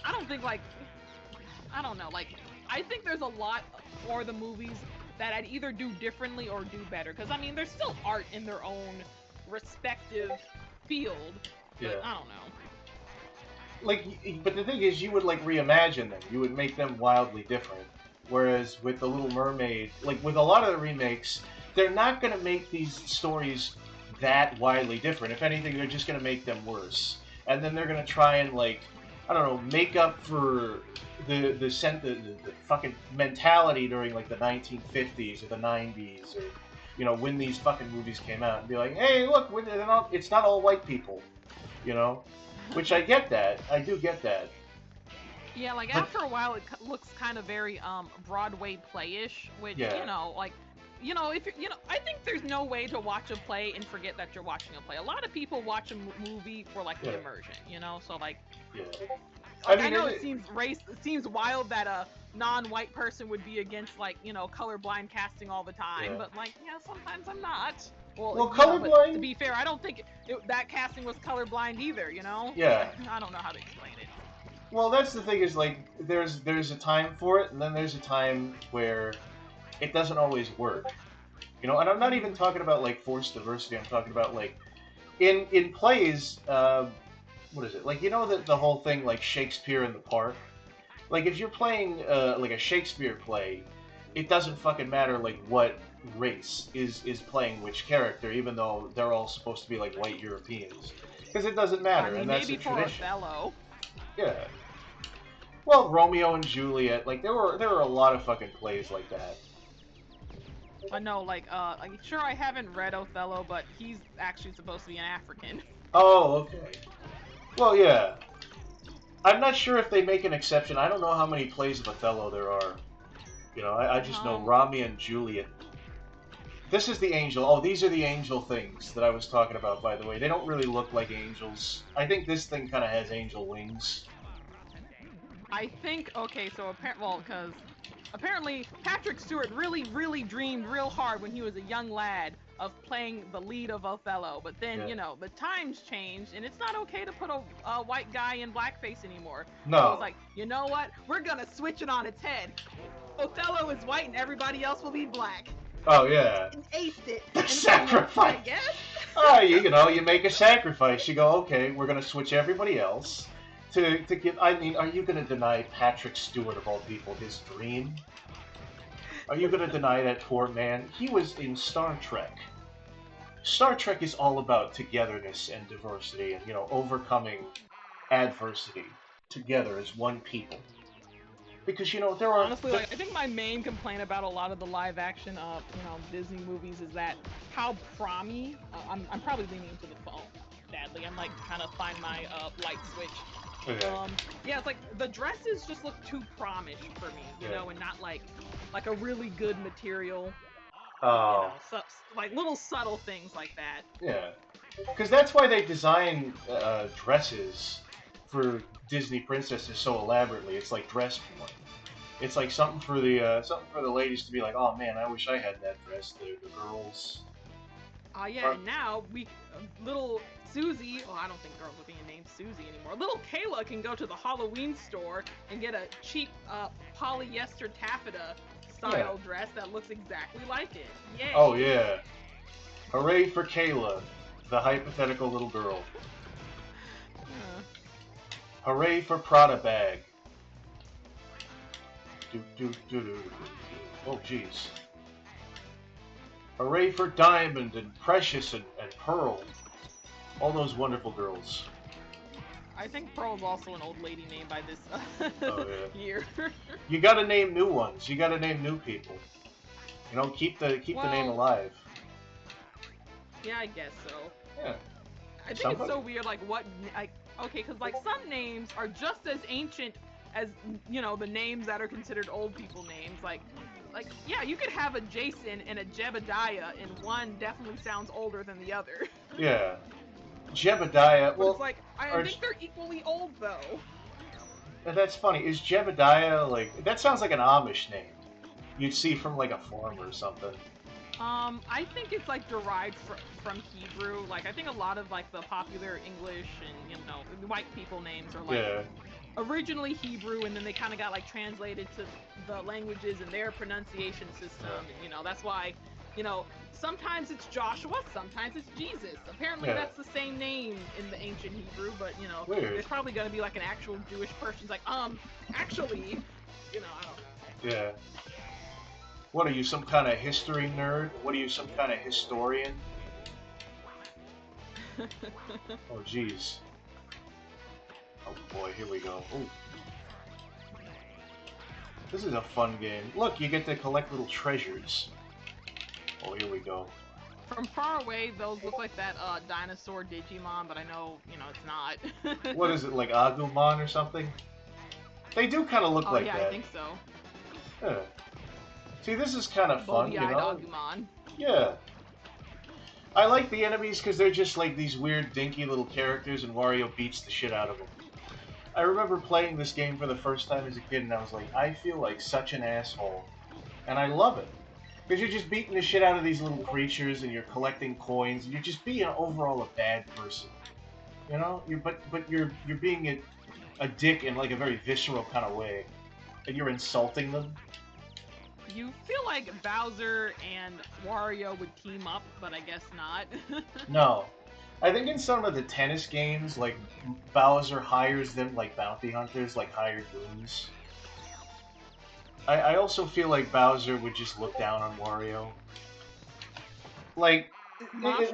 I don't think, like, I don't know, like, I think there's a lot for the movies that I'd either do differently or do better, because, I mean, they're still art in their own respective field, but I don't know. Like, but the thing is, you would, like, reimagine them. You would make them wildly different. Whereas with The Little Mermaid, like, with a lot of the remakes, they're not going to make these stories that widely different. If anything, they're just going to make them worse. And then they're going to try and, like, I don't know, make up for the fucking mentality during, like, the 1950s or the 90s, or, you know, when these fucking movies came out, and be like, hey, look, it's not all white people, you know? Which I get that. I do get that. Yeah, like, after a while, it looks kind of very Broadway play-ish, which, you know, like, you know, if you're, you know, I think there's no way to watch a play and forget that you're watching a play. A lot of people watch a movie for, like, the immersion, you know, so, like, I know it seems wild that non-white person would be against like, you know, colorblind casting all the time, Yeah. but like, yeah, sometimes I'm not. Well, Well, you know, but colorblind. to be fair, I don't think that casting was colorblind either. You know? Yeah. I don't know how to explain it. Well, that's the thing is like there's a time for it, and then there's a time where it doesn't always work. You know, and I'm not even talking about like forced diversity. I'm talking about like in plays. What is it? Like you know the whole thing like Shakespeare in the Park. Like if you're playing like a Shakespeare play, it doesn't fucking matter like what race is playing which character, even though they're all supposed to be like white Europeans, because it doesn't matter, I mean, and that's maybe a for tradition. Othello. Yeah. Well, Romeo and Juliet, like there were a lot of fucking plays like that. I know, like, sure, I haven't read Othello, but he's actually supposed to be an African. Oh, okay. Well, yeah. I'm not sure if they make an exception. I don't know how many plays of Othello there are. You know, I just know Romeo and Juliet. This is the angel. Oh, these are the angel things that I was talking about, by the way. They don't really look like angels. I think this thing kind of has angel wings. I think, okay, so because apparently Patrick Stewart really, really dreamed real hard when he was a young lad of playing the lead of Othello, but then, you know, the times changed, and it's not okay to put a white guy in blackface anymore. No. So it's like, you know what? We're gonna switch it on its head. Othello is white and everybody else will be black. Oh, yeah. And aced it. The sacrifice! I guess. Oh, you know, you make a sacrifice. You go, okay, we're gonna switch everybody else to get. I mean, are you gonna deny Patrick Stewart of all people his dream? Are you gonna deny that poor man? He was in Star Trek. Star Trek is all about togetherness and diversity, and you know, overcoming adversity together as one people. Because you know there are honestly, like I think my main complaint about a lot of the live action, you know, Disney movies is that how prommy. I'm probably leaning into the phone badly. I'm like kind of find my light switch. Okay. Yeah, it's like the dresses just look too promish for me, you know, and not like a really good material. Oh. You know, so, like little subtle things like that. Yeah, because that's why they design dresses for Disney princesses so elaborately. It's like dress porn. It's like something for the ladies to be like, oh man, I wish I had that dress. The girls. Yeah, and now little Susie, well, I don't think girls are being named Susie anymore. Little Kayla can go to the Halloween store and get a cheap polyester taffeta style dress that looks exactly like it. Yay! Oh yeah! Hooray for Kayla, the hypothetical little girl. Hooray for Prada bag. Oh jeez. Hooray for Diamond and Precious and Pearl. All those wonderful girls. I think Pearl's also an old lady name by this year. You gotta name new ones. You gotta name new people. You know, keep the name alive. Yeah, I guess so. Yeah. I think it's so weird, like okay, because like some names are just as ancient as, you know, the names that are considered old people names. Like yeah, you could have a Jason and a Jebediah, and one definitely sounds older than the other. Yeah. Jebediah. Well, it's like I think they're equally old though. That's funny. Is Jebediah like that? Sounds like an Amish name you'd see from like a farm or something. I think it's like derived from Hebrew. Like I think a lot of like the popular English and, you know, white people names are like originally Hebrew, and then they kind of got like translated to the languages and their pronunciation system. And, you know, that's why, you know, sometimes it's Joshua, sometimes it's Jesus. Apparently that's the same name in the ancient Hebrew, but, you know, there's probably going to be like an actual Jewish person who's like, actually, you know, I don't know. Yeah. What are you, some kind of history nerd? What are you, some kind of historian? Oh, jeez. Oh boy, here we go. Ooh. This is a fun game. Look, you get to collect little treasures. Oh, here we go. From far away, those look like that dinosaur Digimon, but I know, you know, it's not. What is it, like Agumon or something? They do kind of look like that. Oh yeah, I think so. Yeah. See, this is kind of fun, you know? Agumon. Yeah. I like the enemies because they're just like these weird, dinky little characters, and Wario beats the shit out of them. I remember playing this game for the first time as a kid, and I was like, I feel like such an asshole, and I love it because you're just beating the shit out of these little creatures, and you're collecting coins, and you're just being overall a bad person. You know, but you're being a dick in like a very visceral kind of way, and you're insulting them. You feel like Bowser and Wario would team up, but I guess not. No. I think in some of the tennis games, like, Bowser hires them like bounty hunters, like hired goons. I also feel like Bowser would just look down on Wario. Like, Mosh.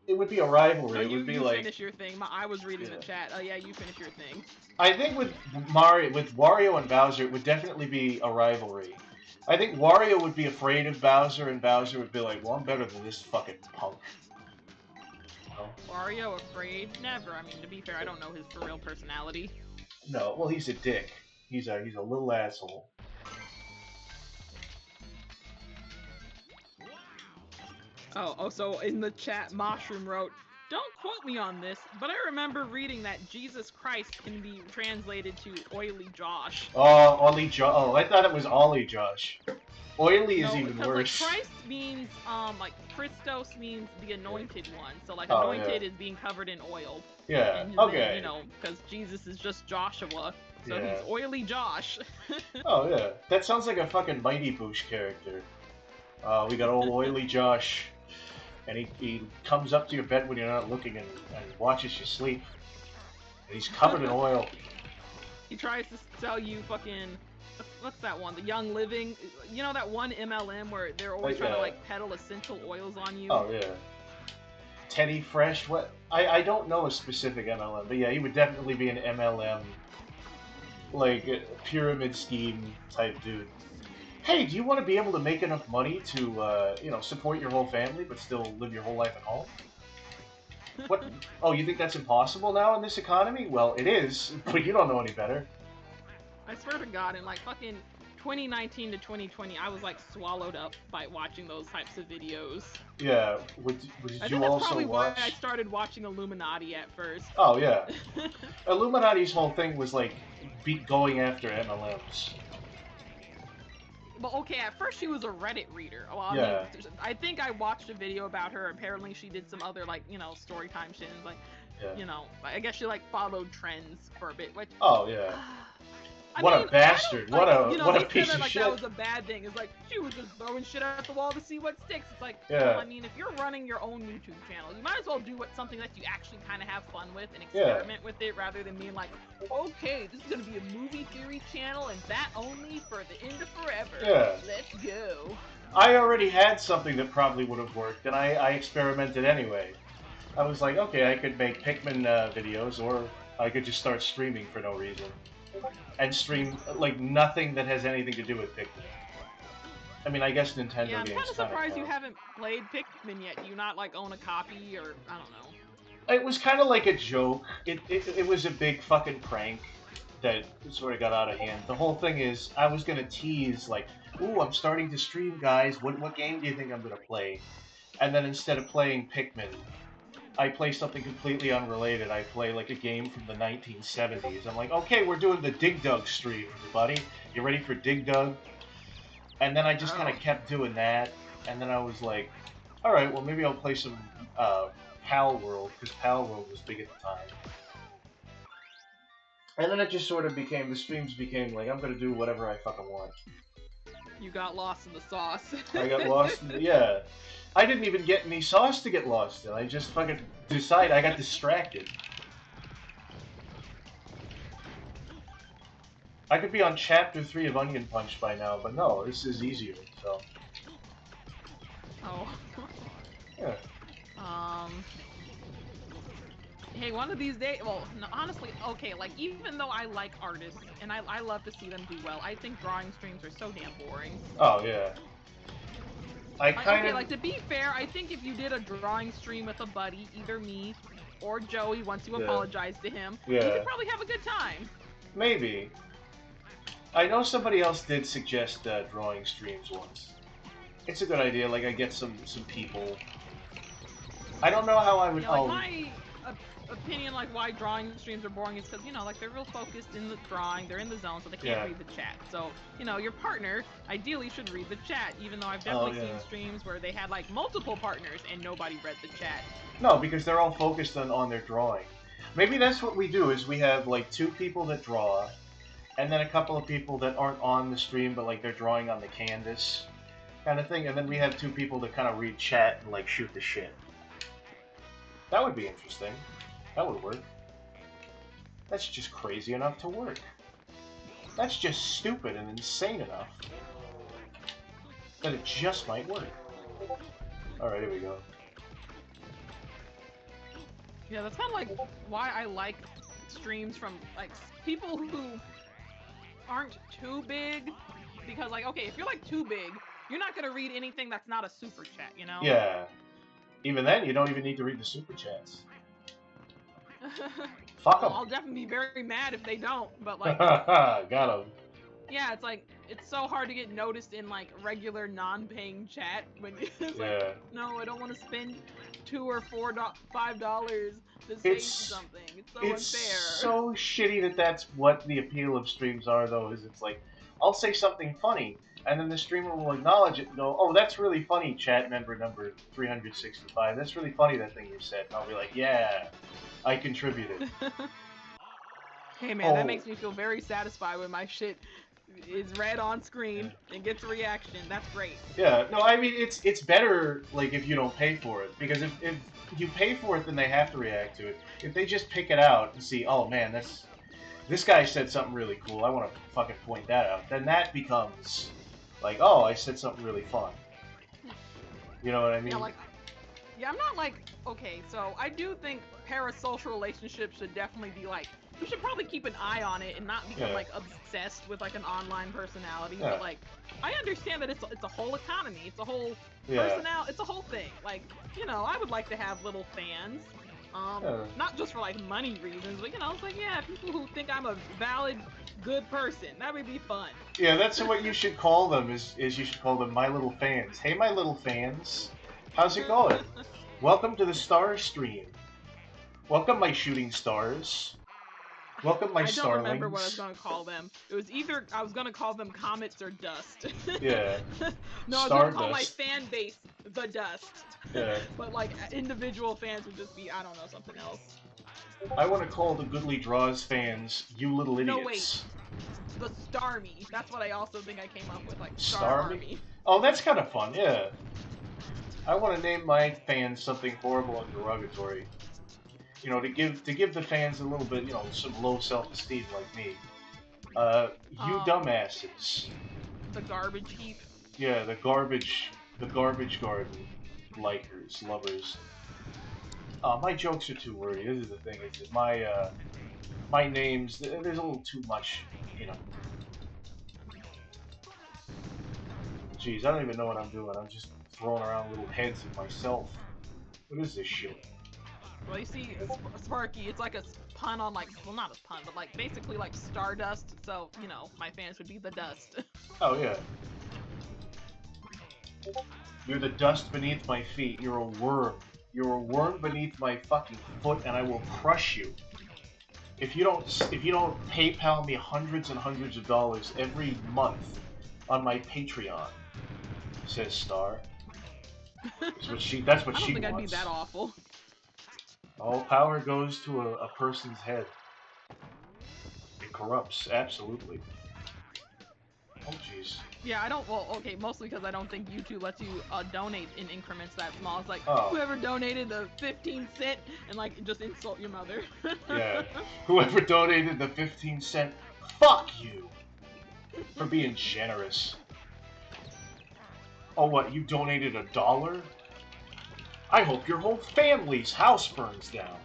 it would be a rivalry. No, It would be you like, finish your thing. I was reading yeah. the chat. Oh yeah, you finish your thing. I think with Wario and Bowser, it would definitely be a rivalry. I think Wario would be afraid of Bowser, and Bowser would be like, "Well, I'm better than this fucking punk." You know? Wario afraid? Never. I mean, to be fair, I don't know his for real personality. No, well, he's a dick. He's a little asshole. Oh, so in the chat, Mushroom wrote, "Don't quote me on this, but I remember reading that Jesus Christ can be translated to oily Josh." Oh, Ollie Josh. Oh, I thought it was Ollie Josh. Oily is even because worse. like Christ means like Christos means the anointed one. So like Oh, anointed yeah. is being covered in oil. Yeah. And Okay. then, you know, because Jesus is just Joshua, so Yeah. he's oily Josh. Oh yeah, that sounds like a fucking Mighty Boosh character. We got old oily Josh, and he comes up to your bed when you're not looking and watches you sleep. And he's covered in oil. He tries to sell you fucking what's that one? The Young Living. You know that one MLM where they're always trying to like peddle essential oils on you. Oh yeah. Teddy Fresh. What? I don't know a specific MLM, but yeah, he would definitely be an MLM, like pyramid scheme type dude. Hey, do you want to be able to make enough money to, you know, support your whole family but still live your whole life at home? What? Oh, you think that's impossible now in this economy? Well, it is, but you don't know any better. I swear to God, in like fucking 2019 to 2020, I was like swallowed up by watching those types of videos. Yeah, did I you think that's also probably watch? why I started watching Illuminati at first. Oh yeah, Illuminati's whole thing was like going after MLMs. Well, okay, at first she was a Reddit reader. Well, I Yeah. mean, I think I watched a video about her. Apparently, she did some other, like, you know, story time shit. And, like, Yeah. you know, I guess she, like, followed trends for a bit. Which, Oh yeah. I What mean, a bastard! Like, What you know, a piece said that, of like, shit! that was a bad thing. It's like she was just throwing shit at the wall to see what sticks. It's like, Yeah. well, I mean, if you're running your own YouTube channel, you might as well do something that you actually kind of have fun with and experiment with it, rather than being like, okay, this is gonna be a movie theory channel and that only for the end of forever. Yeah. Let's go. I already had something that probably would have worked, and I experimented anyway. I was like, okay, I could make Pikmin videos, or I could just start streaming for no reason. And stream, like, nothing that has anything to do with Pikmin. I mean, I guess Nintendo Yeah, I'm games kind of surprised you count. haven't played Pikmin yet. Do you not, like, own a copy, or, I don't know. It was kind of like a joke. It was a big fucking prank that sort of got out of hand. The whole thing is, I was gonna tease, like, ooh, I'm starting to stream, guys. What game do you think I'm gonna play? And then instead of playing Pikmin, I play something completely unrelated. I play like a game from the 1970s. I'm like, okay, we're doing the Dig Dug stream, everybody. You ready for Dig Dug? And then I just kind of kept doing that. And then I was like, all right, well, maybe I'll play some Pal World, because Pal World was big at the time. And then it just sort of became, the streams became like, I'm going to do whatever I fucking want. You got lost in the sauce. I got lost in the, yeah. I didn't even get any sauce to get lost in. I just fucking decided, I got distracted. I could be on chapter 3 of Onion Punch by now, but no, this is easier, so. Oh. Yeah. Hey, one of these days, well, no, honestly, okay, like, even though I like artists, and I love to see them do well, I think drawing streams are so damn boring. Oh, yeah. Okay, like, to be fair, I think if you did a drawing stream with a buddy, either me or Joey, once you apologize to him, you could probably have a good time. Maybe. I know somebody else did suggest drawing streams once. It's a good idea, like, I get some people. I don't know how I would... Yeah, like opinion, like why drawing streams are boring is because, you know, like they're real focused in the drawing, they're in the zone, so they can't read the chat. So, you know, your partner ideally should read the chat, even though I've definitely seen streams where they had like multiple partners and nobody read the chat. No, because they're all focused on their drawing. Maybe that's what we do, is we have like 2 people that draw, and then a couple of people that aren't on the stream, but like they're drawing on the canvas kind of thing, and then we have 2 people that kind of read chat and like shoot the shit. That would be interesting. That would work. That's just crazy enough to work. That's just stupid and insane enough that it just might work. Alright, here we go. Yeah, that's kind of like why I like streams from like people who aren't too big, because like, okay, if you're like too big, you're not gonna read anything that's not a super chat, you know? Yeah. Even then, you don't even need to read the super chats. Fuck them. I'll definitely be very mad if they don't, but like... Got them. Yeah, it's like, it's so hard to get noticed in like regular non-paying chat when it's like, no, I don't want to spend $2 or $5 to say something. It's so unfair. It's so shitty that that's what the appeal of streams are, though, is it's like, I'll say something funny, and then the streamer will acknowledge it and go, oh, that's really funny, chat member number 365. That's really funny, that thing you said. And I'll be like, yeah, I contributed. Hey man, that makes me feel very satisfied when my shit is read on screen and gets a reaction. That's great. Yeah, no, I mean, it's better, like, if you don't pay for it. Because if you pay for it, then they have to react to it. If they just pick it out and see, oh man, this guy said something really cool, I want to fucking point that out, then that becomes, like, oh, I said something really fun. You know what I mean? Yeah, I'm not like, okay, so I do think parasocial relationships should definitely be like, you should probably keep an eye on it and not become like obsessed with like an online personality. But like, I understand that it's a whole economy, it's a whole it's a whole thing. Like, you know, I would like to have little fans, not just for like money reasons, but you know, it's like, yeah, people who think I'm a valid, good person. That would be fun. Yeah, that's what you should call them. Is you should call them my little fans. Hey, my little fans, how's it going? Welcome to the Star stream. Welcome, my shooting stars. Welcome, my starlings. I don't remember what I was going to call them. It was either I was going to call them comets or dust. Yeah. No, I was going to call my fan base the dust. Yeah. But like individual fans would just be, I don't know, something else. I want to call the Goodly Draws fans you little idiots. No, wait. The Starmy. That's what I also think I came up with, like Star Army. Oh, that's kind of fun, yeah. I want to name my fans something horrible and derogatory. You know, to give the fans a little bit, you know, some low self-esteem like me. You dumbasses. The garbage heap. Yeah, the garbage garden likers, lovers. My jokes are too wordy. This is the thing. Is that my names, there's a little too much, you know. Jeez, I don't even know what I'm doing. I'm just throwing around little heads of myself. What is this shit? Well, you see, Sparky, it's like a pun on, like, well, not a pun, but, like, basically, like, Stardust, so, you know, my fans would be the dust. Oh, yeah. You're the dust beneath my feet. You're a worm. You're a worm beneath my fucking foot, and I will crush you. If you don't PayPal me hundreds and hundreds of dollars every month on my Patreon, says Star. That's what she wants. I don't think I'd be that awful. All power goes to a person's head. It corrupts, absolutely. Oh, jeez. Yeah, I don't, well, okay, mostly because I don't think YouTube lets you donate in increments that small. It's like, whoever donated the 15 cent and, like, just insult your mother. Yeah. Whoever donated the 15 cent, fuck you! For being generous. Oh, what, you donated $1? I hope your whole family's house burns down.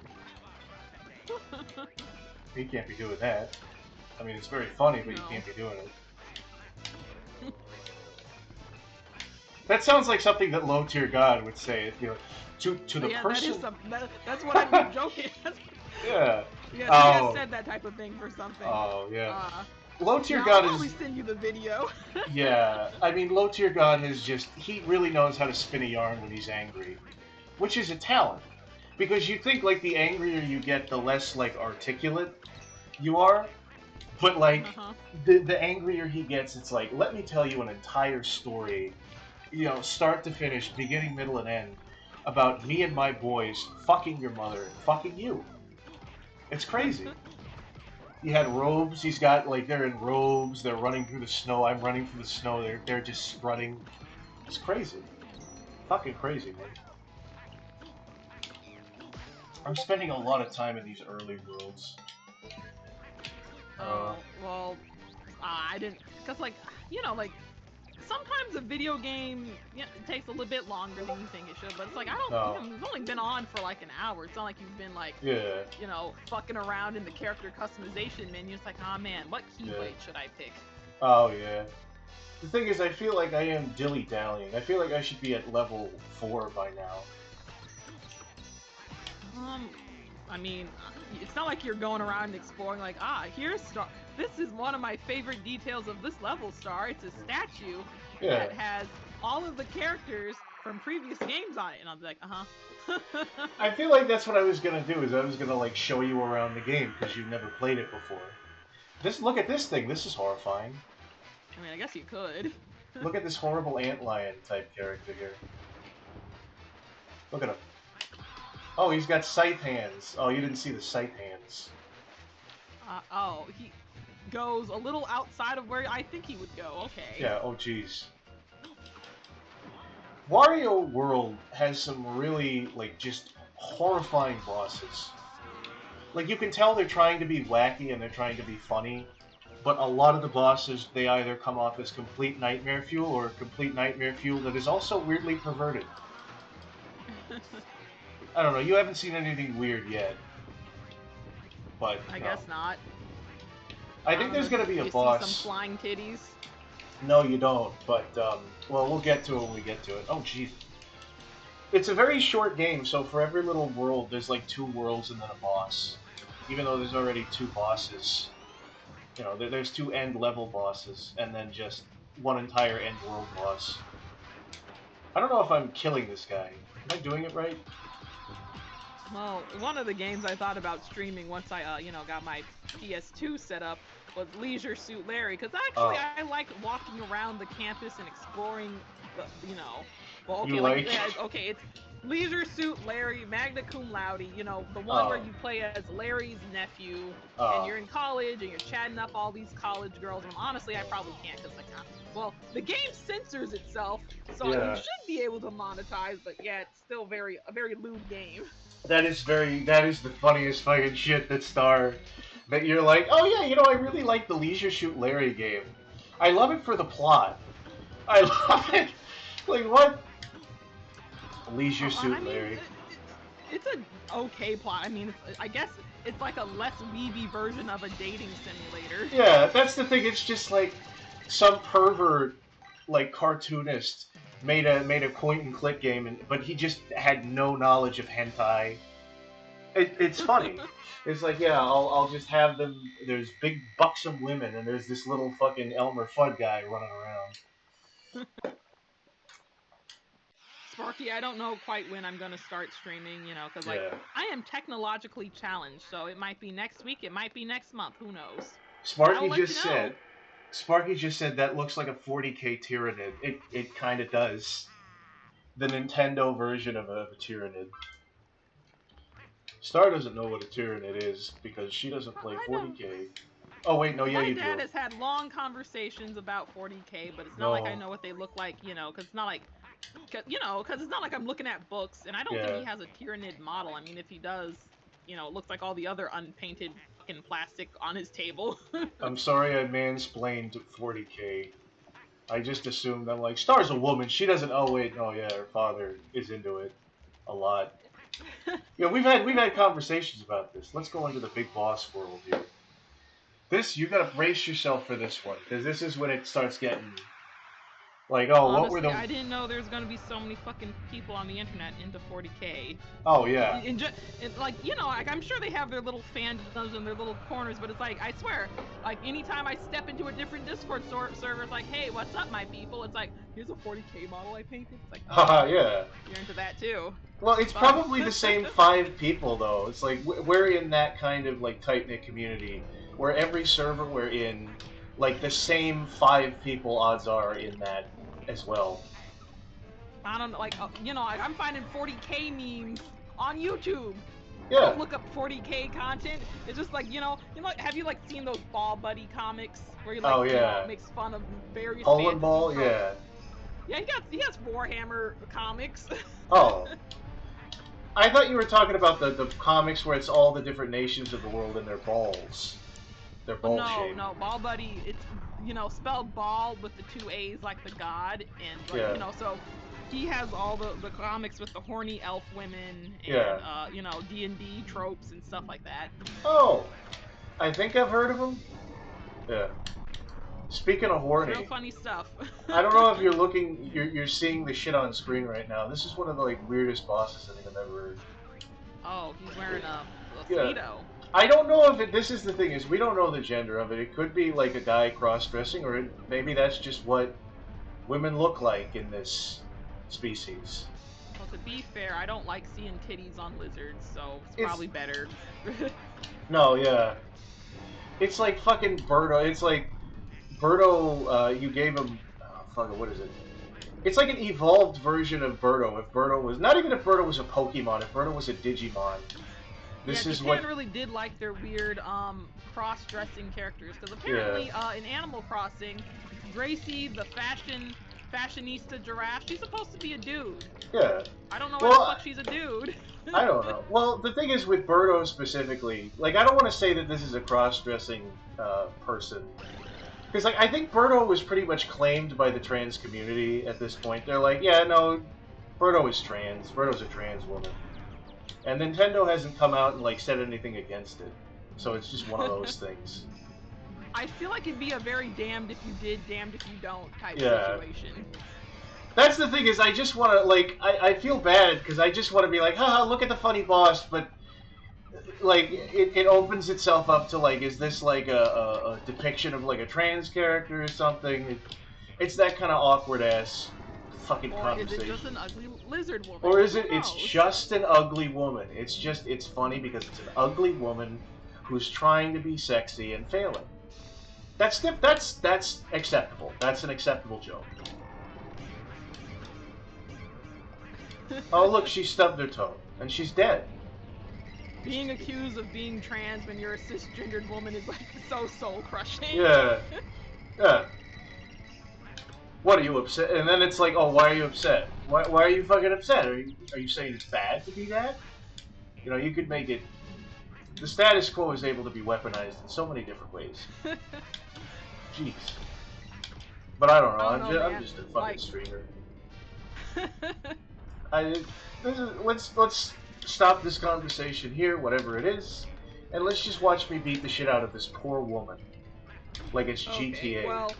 You can't be doing that. I mean, it's very funny, but you can't be doing it. That sounds like something that Low Tier God would say. You know, to the person. That's what I'm joking. Yeah. Yeah, he has said that type of thing for something. Oh yeah. Low Tier God I'll probably send you the video. Yeah, I mean, Low Tier God has he really knows how to spin a yarn when he's angry. Which is a talent. Because you think like the angrier you get, the less like articulate you are. But like Uh-huh. the angrier he gets, it's like, let me tell you an entire story, start to finish, beginning, middle, and end, about me and my boys fucking your mother and fucking you. It's crazy. He had robes. He's got like they're in robes. They're running through the snow. I'm running through the snow. They're just strutting. It's crazy. Fucking crazy, man. I'm spending a lot of time in these early worlds. Oh, well, I didn't, because, like, like, sometimes a video game takes a little bit longer than you think it should, but it's like, I don't, No. You've only been on for, like, an hour. It's not like you've been, like, Yeah. fucking around in the character customization menu. It's like, oh, man, what keyblade should I pick? Oh, yeah. The thing is, I feel like I am dilly-dallying. I feel like I should be at level 4 by now. I mean, it's not like you're going around and exploring like, here's Star. This is one of my favorite details of this level, Star. It's a statue that has all of the characters from previous games on it. And I'll be like, I feel like that's what I was gonna do, is I was gonna, like, show you around the game, because you've never played it before. Look at this thing. This is horrifying. I mean, I guess you could. Look at this horrible antlion type character here. Look at him. Oh, he's got scythe hands. Oh, you didn't see the scythe hands. He goes a little outside of where I think he would go. Okay. Yeah, oh jeez. Wario World has some really, like, just horrifying bosses. Like, you can tell they're trying to be wacky and they're trying to be funny, but a lot of the bosses, they either come off as complete nightmare fuel or complete nightmare fuel that is also weirdly perverted. I don't know, you haven't seen anything weird yet. But I guess not. I think there's gonna be a boss. See some flying titties? No, you don't, but, well, we'll get to it when we get to it. Oh, jeez. It's a very short game, so for every little world, there's like 2 worlds and then a boss. Even though there's already 2 bosses. There's 2 end-level bosses, and then just 1 entire end-world boss. I don't know if I'm killing this guy. Am I doing it right? Well, one of the games I thought about streaming once I, got my PS2 set up was Leisure Suit Larry, because actually I like walking around the campus and exploring, well, okay, okay, it's Leisure Suit Larry, magna cum laude, the one where you play as Larry's nephew, and you're in college, and you're chatting up all these college girls, and honestly, I probably can't, because, well, the game censors itself, so you should be able to monetize, but yeah, it's still a very lewd game. That is the funniest fucking shit that you're like, oh yeah, I really like the Leisure Suit Larry game. I love it for the plot. I love it. Like, what? Leisure Suit Larry. It's an okay plot. I mean, I guess it's like a less weeby version of a dating simulator. Yeah, that's the thing. It's just like some pervert, like, cartoonist made a point-and-click game, but he just had no knowledge of hentai. It's funny. It's like, yeah, I'll just have them. There's big buxom women, and there's this little fucking Elmer Fudd guy running around. Sparky, I don't know quite when I'm gonna start streaming, because I am technologically challenged, so it might be next week, it might be next month, who knows? Sparky just said that looks like a 40k Tyranid. It kind of does. The Nintendo version of a Tyranid. Star doesn't know what a Tyranid is because she doesn't play 40k. Oh wait, no, yeah, you do. My dad has had long conversations about 40k, but it's not like I know what they look like, because it's not like, because it's not like I'm looking at books, and I don't think he has a Tyranid model. I mean, if he does, it looks like all the other unpainted fucking plastic on his table. I'm sorry I mansplained 40k. I just assumed I'm like, Star's a woman. She doesn't. Oh wait, no, yeah, her father is into it a lot. We've had conversations about this. Let's go into the big boss world here. You gotta brace yourself for this one, because this is when it starts getting Like, oh, Honestly, what were the... I didn't know there's gonna be so many fucking people on the internet into 40K. Oh, yeah. Like, you know, like, I'm sure they have their little fandoms and their little corners, but it's like, I swear, like, anytime I step into a different Discord server, it's like, hey, what's up, my people? It's like, here's a 40K model I painted. It's like, Haha, oh, yeah. you're into that too. Well, it's Fun. probably the same 5 people, though. It's like, we're in that kind of, like, tight-knit community, where every server we're in, like, the same 5 people, odds are, in that as well. I don't know, like, you know, I'm finding 40K memes on YouTube. Yeah. Don't look up 40K content. It's just like, you know, have you like seen those Ball Buddy comics where he like, Oh, you yeah. know, makes fun of various Poland Ball, tropes? yeah. Yeah, he has Warhammer comics. Oh. I thought you were talking about the comics where it's all the different nations of the world and their balls. Their ball shape. No, Ball Buddy, it's, you know, spelled ball with the 2 A's like the god, and like, Yeah. you know, so he has all the comics with the horny elf women and, Yeah. you know, D&D tropes and stuff like that. Oh, I think I've heard of them. Yeah. Speaking of horny, Real funny stuff. I don't know if you're looking, you're seeing the shit on screen right now. This is one of the like weirdest bosses I think I've ever heard. Oh, he's wearing a Yeah. Speedo. I don't know if it. This is the thing is we don't know the gender of it. It could be like a guy cross-dressing, or maybe that's just what women look like in this species. Well, to be fair, I don't like seeing titties on lizards, so it's It's- probably better. No, yeah. It's like fucking Birdo. It's like Birdo. You gave him. Oh, fuck it. What is it? It's like an evolved version of Birdo. If Birdo was not even if Birdo was a Pokemon, if Birdo was a Digimon. This yeah, is Japan what. really did like their weird cross-dressing characters, because apparently in Animal Crossing, Gracie, the fashionista giraffe, she's supposed to be a dude. Yeah. I don't know why the fuck she's a dude. I don't know. Well, the thing is with Birdo specifically, like I don't want to say that this is a cross-dressing person, because like I think Birdo was pretty much claimed by the trans community at this point. They're like, yeah, no, Birdo is trans. Birdo's a trans woman, and Nintendo hasn't come out and like said anything against it. So it's just one of those things. I feel like it'd be a very damned if you did, damned if you don't type Yeah. situation. That's the thing is I just want to like I feel bad because I just want to be like, haha, look at the funny boss, but like it opens itself up to like, is this like a depiction of like a trans character or something? It's that kind of awkward ass fucking Or conversation. is it just an ugly lizard woman? Or is Who it? It's knows? just an ugly woman. It's funny because it's an ugly woman who's trying to be sexy and failing. That's acceptable. That's an acceptable joke. Oh look, she stubbed her toe and she's dead. Being accused of being trans when you're a cisgendered woman is like so soul crushing. Yeah. Yeah. What are you upset? And then it's like, oh, why are you upset? Why are you fucking upset? Are you saying it's bad to be that? You know, you could make it. The status quo is able to be weaponized in so many different ways. Jeez. But I don't know. I don't know, I'm man. just a fucking Like- streamer. Let's stop this conversation here, whatever it is, and let's just watch me beat the shit out of this poor woman, like it's Okay, GTA. well,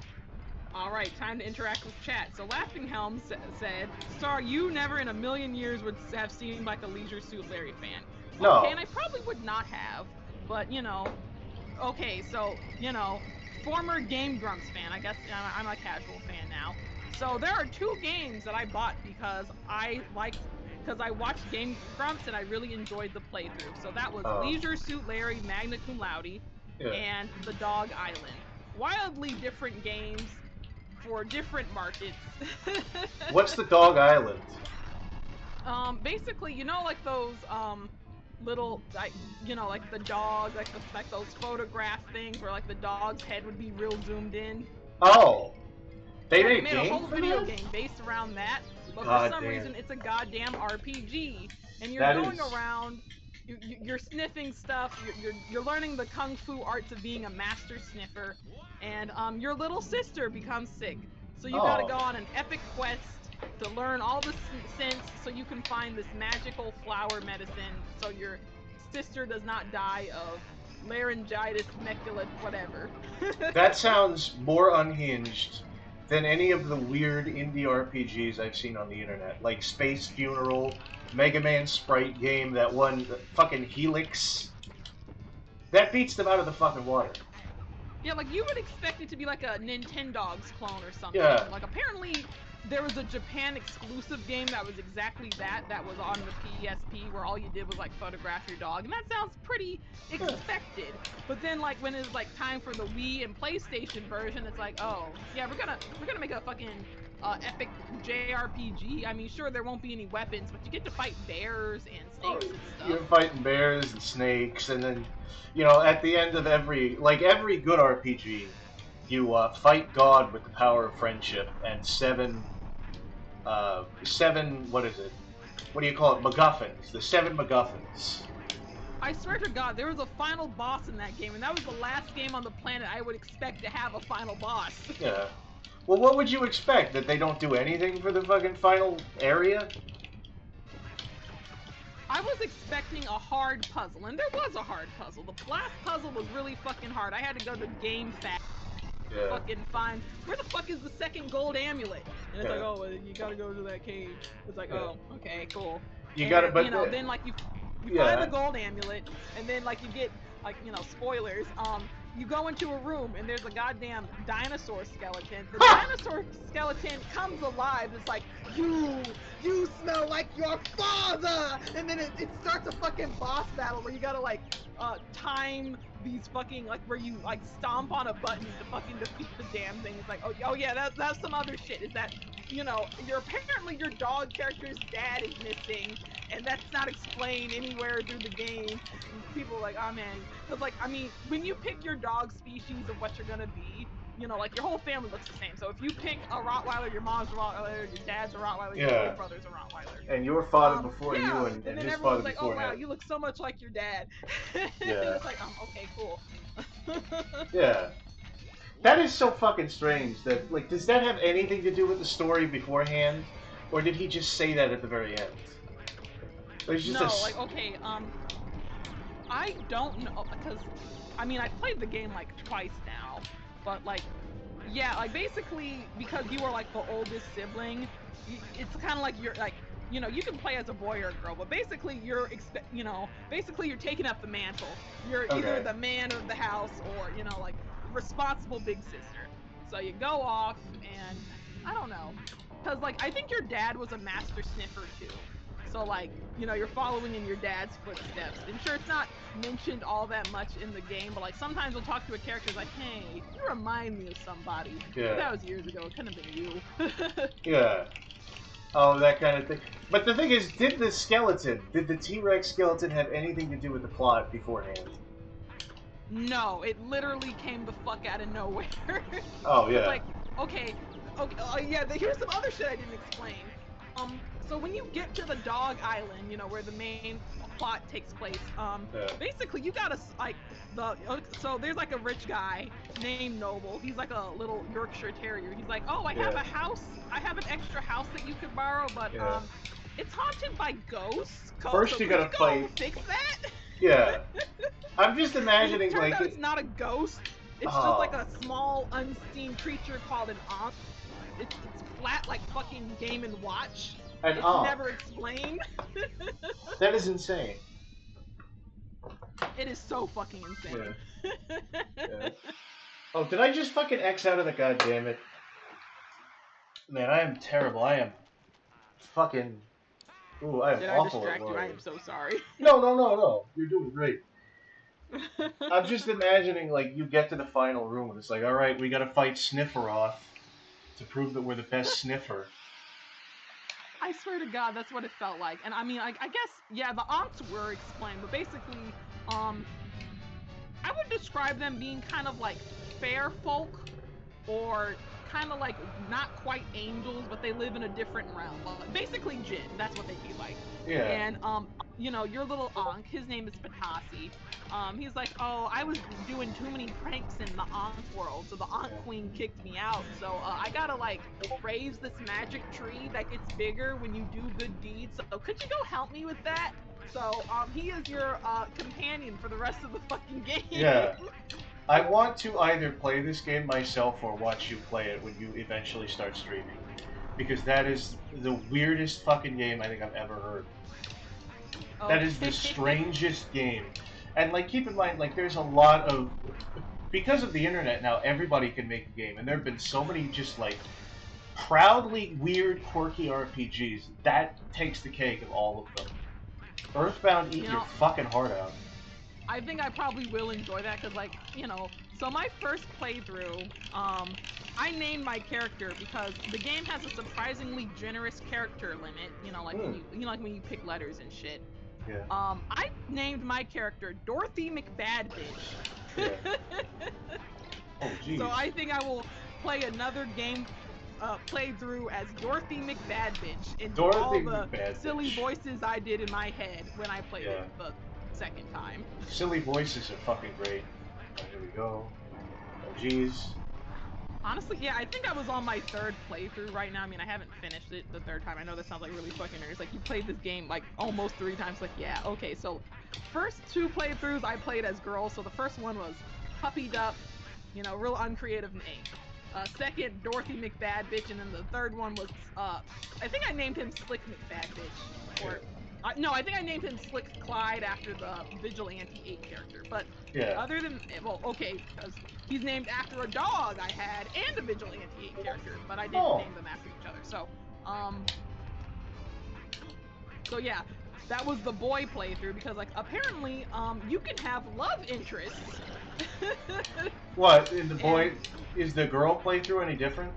alright, time to interact with chat. So Laughing Helm said, Star, you never in a million years would have seemed like a Leisure Suit Larry fan. No. Okay, and I probably would not have, but, you know, okay, so, you know, former Game Grumps fan, I guess I'm a casual fan now. So there are 2 games that I bought because I watched Game Grumps and I really enjoyed the playthrough. So that was Leisure Suit Larry Magna Cum Laude and The Dog Island. Wildly different games for different markets. What's the Dog Island? Basically, you know, like those little, like, you know, like the dog, like those photograph things where like the dog's head would be real zoomed in. Oh, they Yeah, made they a made game a whole for video that? game based around that, but for God some damn. reason it's a goddamn RPG, and you're That going is- around, you're sniffing stuff, you're learning the kung fu arts of being a master sniffer, and your little sister becomes sick, so you gotta Oh. go on an epic quest to learn all the scents so you can find this magical flower medicine so your sister does not die of laryngitis, mecula, whatever. That sounds more unhinged than any of the weird indie RPGs I've seen on the internet, like Space Funeral, Mega Man Sprite game, that one fucking Helix. That beats them out of the fucking water. Yeah, like you would expect it to be like a Nintendogs clone or something. Yeah. Like apparently there was a Japan exclusive game that was exactly that was on the PSP where all you did was like photograph your dog, and that sounds pretty expected. But then like when it's like time for the Wii and PlayStation version, it's like, oh yeah, we're gonna make a fucking epic JRPG. I mean, sure there won't be any weapons, but you get to fight bears and snakes and stuff. You're fighting bears and snakes, and then, at the end of every good RPG, you fight God with the power of friendship and seven, what is it? What do you call it? MacGuffins. The 7 MacGuffins. I swear to God, there was a final boss in that game, and that was the last game on the planet I would expect to have a final boss. Yeah. Well, what would you expect? That they don't do anything for the fucking final area? I was expecting a hard puzzle, and there was a hard puzzle. The last puzzle was really fucking hard. I had to go to GameFAQ to fucking find, where the fuck is the second gold amulet? And it's like, oh, well, you gotta go to that cave. It's like, oh, okay, cool. You gotta, but then like you find the gold amulet, and then like you get, like, spoilers, you go into a room and there's a goddamn dinosaur skeleton. The dinosaur skeleton comes alive. It's like, you smell like your father! And then it starts a fucking boss battle where you gotta like time these fucking, like, where you like stomp on a button to fucking defeat the damn thing. It's like, oh yeah, that's some other shit. Is that, apparently your dog character's dad is missing, and that's not explained anywhere through the game. And people are like, oh man, because like, I mean, when you pick your dog species of what you're gonna be, like your whole family looks the same. So if you pick a Rottweiler, your mom's a Rottweiler, your dad's a Rottweiler, your little brother's a Rottweiler. And your father before you, and then his everyone's father like, before oh wow, him. you look so much like your dad. Yeah. It's like, okay, cool. Yeah. That is so fucking strange. That, like, does that have anything to do with the story beforehand, or did he just say that at the very end? Okay, I don't know, because, I mean, I've played the game like twice now, but like, yeah, like basically because you are like the oldest sibling, it's kind of like you're like, you can play as a boy or a girl, but basically you're taking up the mantle. You're either the man of the house or, like, responsible big sister. So you go off and, I don't know, because like, I think your dad was a master sniffer too. So like, you're following in your dad's footsteps. And sure, it's not mentioned all that much in the game, but like sometimes we'll talk to a character like, hey, you remind me of somebody. Yeah. But that was years ago. It couldn't have been you. Yeah. Oh, that kind of thing. But the thing is, did the T-Rex skeleton have anything to do with the plot beforehand? No, it literally came the fuck out of nowhere. Oh, yeah. It's like, okay, yeah, here's some other shit I didn't explain. So when you get to the dog island, where the main plot takes place, basically you gotta, like, so there's like a rich guy named Noble. He's like a little Yorkshire Terrier. He's like, oh, I have a house, I have an extra house that you could borrow, but, it's haunted by ghosts. First you gotta fight. Fix that? Yeah. I'm just imagining, it turns like... out it's not a ghost. It's just like a small, unseen creature called an Ankh. It's flat like fucking Game & Watch. It's never explained. That is insane. It is so fucking insane. Yeah. Oh, did I just fucking X out of the goddamn? Man, I am terrible. I am fucking... Ooh, I am Did awful. I distract you? I am so sorry. No. You're doing great. I'm just imagining, like, you get to the final room and it's like, alright, we gotta fight Sniffer off to prove that we're the best sniffer. I swear to God, that's what it felt like. And I mean, I guess, yeah, the Aunts were explained, but basically, I would describe them being kind of like fair folk, or kind of like not quite angels, but they live in a different realm. Basically Jinn, that's what they'd be like. Yeah. And, your little Ankh, his name is Patasi. He's like, oh, I was doing too many pranks in the Ankh world, so the Ankh Queen kicked me out. So I gotta like raise this magic tree that gets bigger when you do good deeds. So could you go help me with that? So he is your companion for the rest of the fucking game. Yeah. I want to either play this game myself or watch you play it when you eventually start streaming. Because that is the weirdest fucking game I think I've ever heard. That is the strangest game. And, like, keep in mind, like, there's a lot of... Because of the internet now, everybody can make a game. And there have been so many just, like, proudly weird, quirky RPGs. That takes the cake of all of them. Earthbound, eat your fucking heart out. I think I probably will enjoy that because, like, you know, so my first playthrough, I named my character because the game has a surprisingly generous character limit. You know, like when you like when you pick letters and shit. Yeah. I named my character Dorothy McBadbitch. Yeah. Oh, jeez. So I think I will play another game playthrough as Dorothy McBadbitch and do all the silly voices I did in my head when I played it the second time. Silly voices are fucking great. Oh, here we go. Oh, jeez. Honestly, yeah, I think I was on my third playthrough right now. I mean, I haven't finished it the third time. I know that sounds like really fucking nerds. Like, you played this game, like, almost 3 times. Like, yeah, okay, so first 2 playthroughs I played as girls. So the first one was Puppy Dup, you know, real uncreative name. Second, Dorothy McBadbitch, and then the third one was, I think I named him Slick McBadbitch. Or, no, I think I named him Slick Clyde after the Vigilante 8 character. But other than, well, okay, because he's named after a dog I had and a Vigilante 8 character, but I didn't name them after each other. So, so yeah, that was the boy playthrough because, like, apparently, you can have love interests. What, in the boy, is the girl playthrough any different?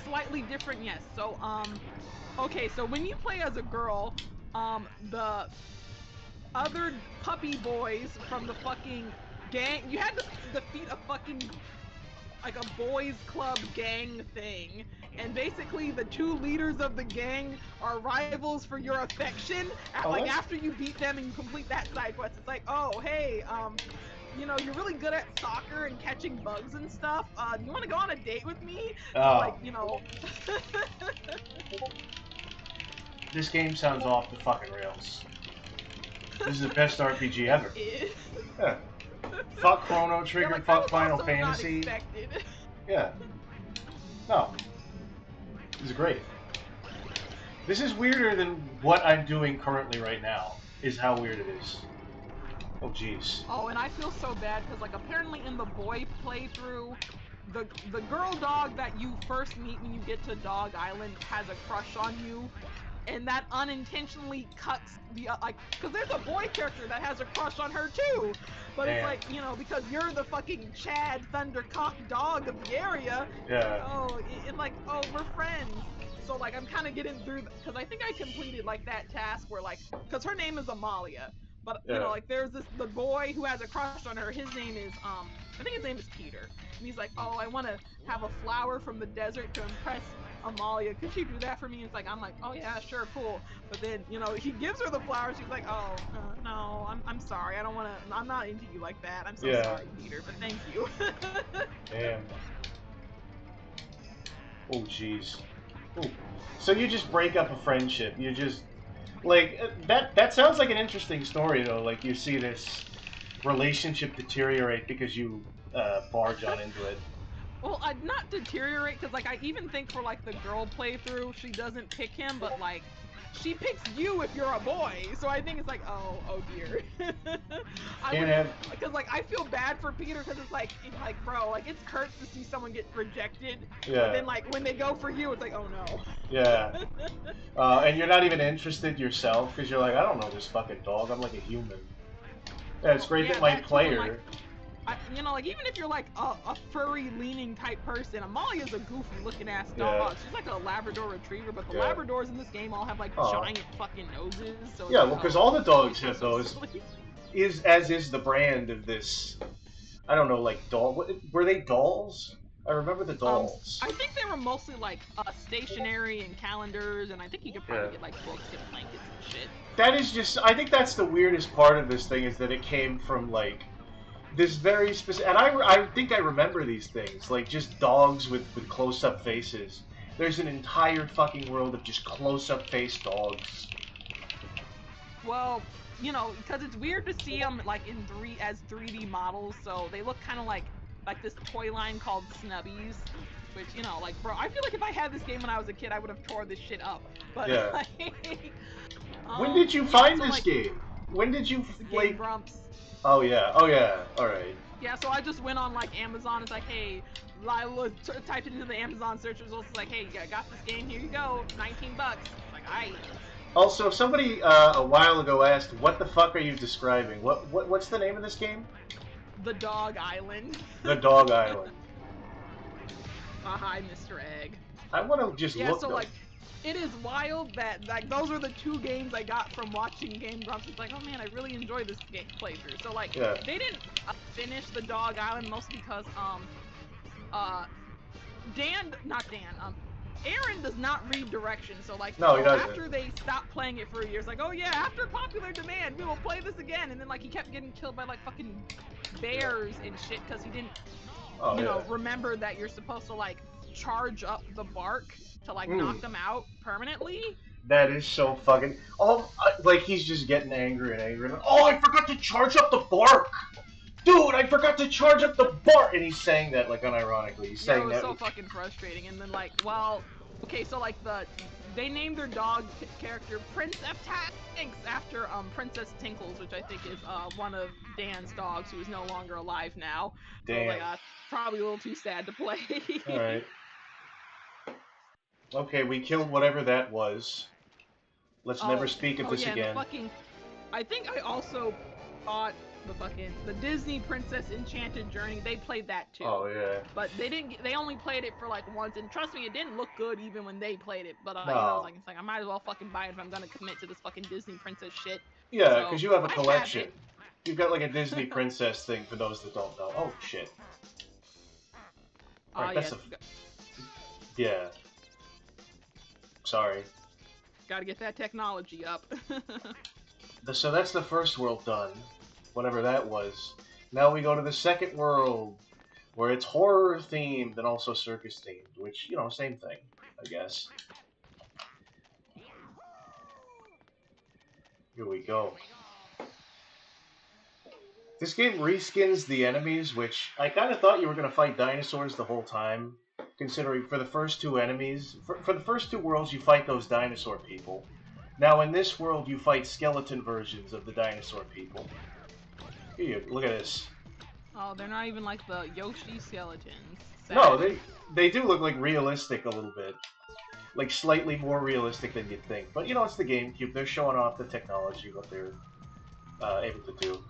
Slightly different, yes. So, okay, so when you play as a girl, the other puppy boys from the fucking gang, you had to defeat a fucking, like, a boys club gang thing, and basically the 2 leaders of the gang are rivals for your affection. After you beat them and you complete that side quest, it's like, oh, hey, you know, you're really good at soccer and catching bugs and stuff. Do you want to go on a date with me? So, like, you know. This game sounds off the fucking rails. This is the best RPG ever. Yeah. Fuck Chrono Trigger, like, fuck Final Fantasy. Yeah. No. This is great. This is weirder than what I'm doing currently right now, is how weird it is. Oh, jeez. Oh, and I feel so bad, because, like, apparently in the boy playthrough, the girl dog that you first meet when you get to Dog Island has a crush on you, and that unintentionally cuts the, like, because there's a boy character that has a crush on her, too! But it's like, you know, because you're the fucking Chad Thundercock dog of the area, oh, and like, oh, we're friends. So, like, I'm kind of getting through, because I think I completed, like, that task where, like, because her name is Amalia. But, you know, like, there's the boy who has a crush on her, his name is, I think his name is Peter. And he's like, oh, I want to have a flower from the desert to impress Amalia. Could you do that for me? And it's like, I'm like, oh yeah, sure, cool. But then, you know, he gives her the flower, she's like, oh, no, I'm sorry, I don't want to, I'm not into you like that. I'm so sorry, Peter, but thank you. Damn. Oh, jeez. So you just break up a friendship, you just... Like, that sounds like an interesting story, though. Like, you see this relationship deteriorate because you barge on into it. Well, not deteriorate, because, like, I even think for, like, the girl playthrough, she doesn't pick him, but, like, she picks you if you're a boy. So I think it's like, oh dear. Because, like, I feel bad for Peter, because it's like, bro, like, it's hurts to see someone get rejected. Yeah. But then, like, when they go for you, it's like, oh no. Yeah. And you're not even interested yourself, because you're like, I don't know this fucking dog, I'm like a human. Yeah, it's great that my player... you know, like, even if you're, like, a furry-leaning type person, Amalia's a goofy-looking ass dog. She's like a Labrador Retriever, but the Labradors in this game all have, like, giant fucking noses. So yeah, well, because all the dogs have those. As is the brand of this, I don't know, like, doll... Were they dolls? I remember the dolls. I think they were mostly, like, stationery and calendars, and I think you could probably get, like, books and blankets and shit. That is just... I think that's the weirdest part of this thing, is that it came from, like... This very specific, and I think I remember these things, like just dogs with close-up faces. There's an entire fucking world of just close-up face dogs. Well, you know, because it's weird to see them like in 3D models, so they look kind of like this toy line called Snubbies, which, you know, like, bro, I feel like if I had this game when I was a kid, I would have tore this shit up. But Yeah. like, When did you yeah, find so, this like, game? When did you Game like? Grumps. Oh yeah. Oh yeah. All right. Yeah, so I just went on like Amazon. It's like, hey, Lila typed it into the Amazon search results. It's like, hey, I got this game. Here you go, $19. It's like, aight. Also, somebody a while ago asked, "What the fuck are you describing? What's the name of this game?" The Dog Island. The Dog Island. Hi, Mr. Egg. I want to just Yeah, look. so like, it is wild that like those are the two games I got from watching Game Grumps. It's like, oh man, I really enjoy this game playthrough. So like, Yeah. they didn't finish the Dog Island mostly because Aaron does not read directions. So like, No, he doesn't. after they stopped playing it for a year, it's like, oh yeah, after popular demand, we will play this again. And then like he kept getting killed by like fucking bears and shit because he didn't, you know, remember that you're supposed to like charge up the bark to like knock them out permanently. That is so fucking. Oh, like he's just getting angry and angry. Oh, I forgot to charge up the bark, dude. I forgot to charge up the bark, and he's saying that like unironically. He's saying it was that. so fucking frustrating. And then like, well, okay, so like they named their dog character Princess Tanks after Princess Tinkles, which I think is one of Dan's dogs who is no longer alive now. Damn. So like, probably a little too sad to play. All right. Okay, we killed whatever that was. Let's never speak of this again. I think I also bought the Disney Princess Enchanted Journey. They played that too. Oh yeah. But they only played it for like once, and trust me, it didn't look good even when they played it. But no. you know, it's like I might as well fucking buy it if I'm gonna commit to this fucking Disney Princess shit. Yeah, because you have a I collection. have You've got like a Disney Princess thing for those that don't know. Oh shit. Alright, that's yeah. Sorry. Gotta get that technology up. So that's the first world done, whatever that was. Now we go to the second world, where it's horror themed and also circus themed, which, you know, same thing, I guess. Here we go. This game reskins the enemies, which I kind of thought you were going to fight dinosaurs the whole time, considering for the first two enemies, for the first two worlds you fight those dinosaur people. Now in this world you fight skeleton versions of the dinosaur people. Here, look at this. Oh, they're not even like the Yoshi skeletons. Sad. No, they do look like realistic a little bit. Like slightly more realistic than you'd think. But you know, it's the GameCube, they're showing off the technology, what they're able to do.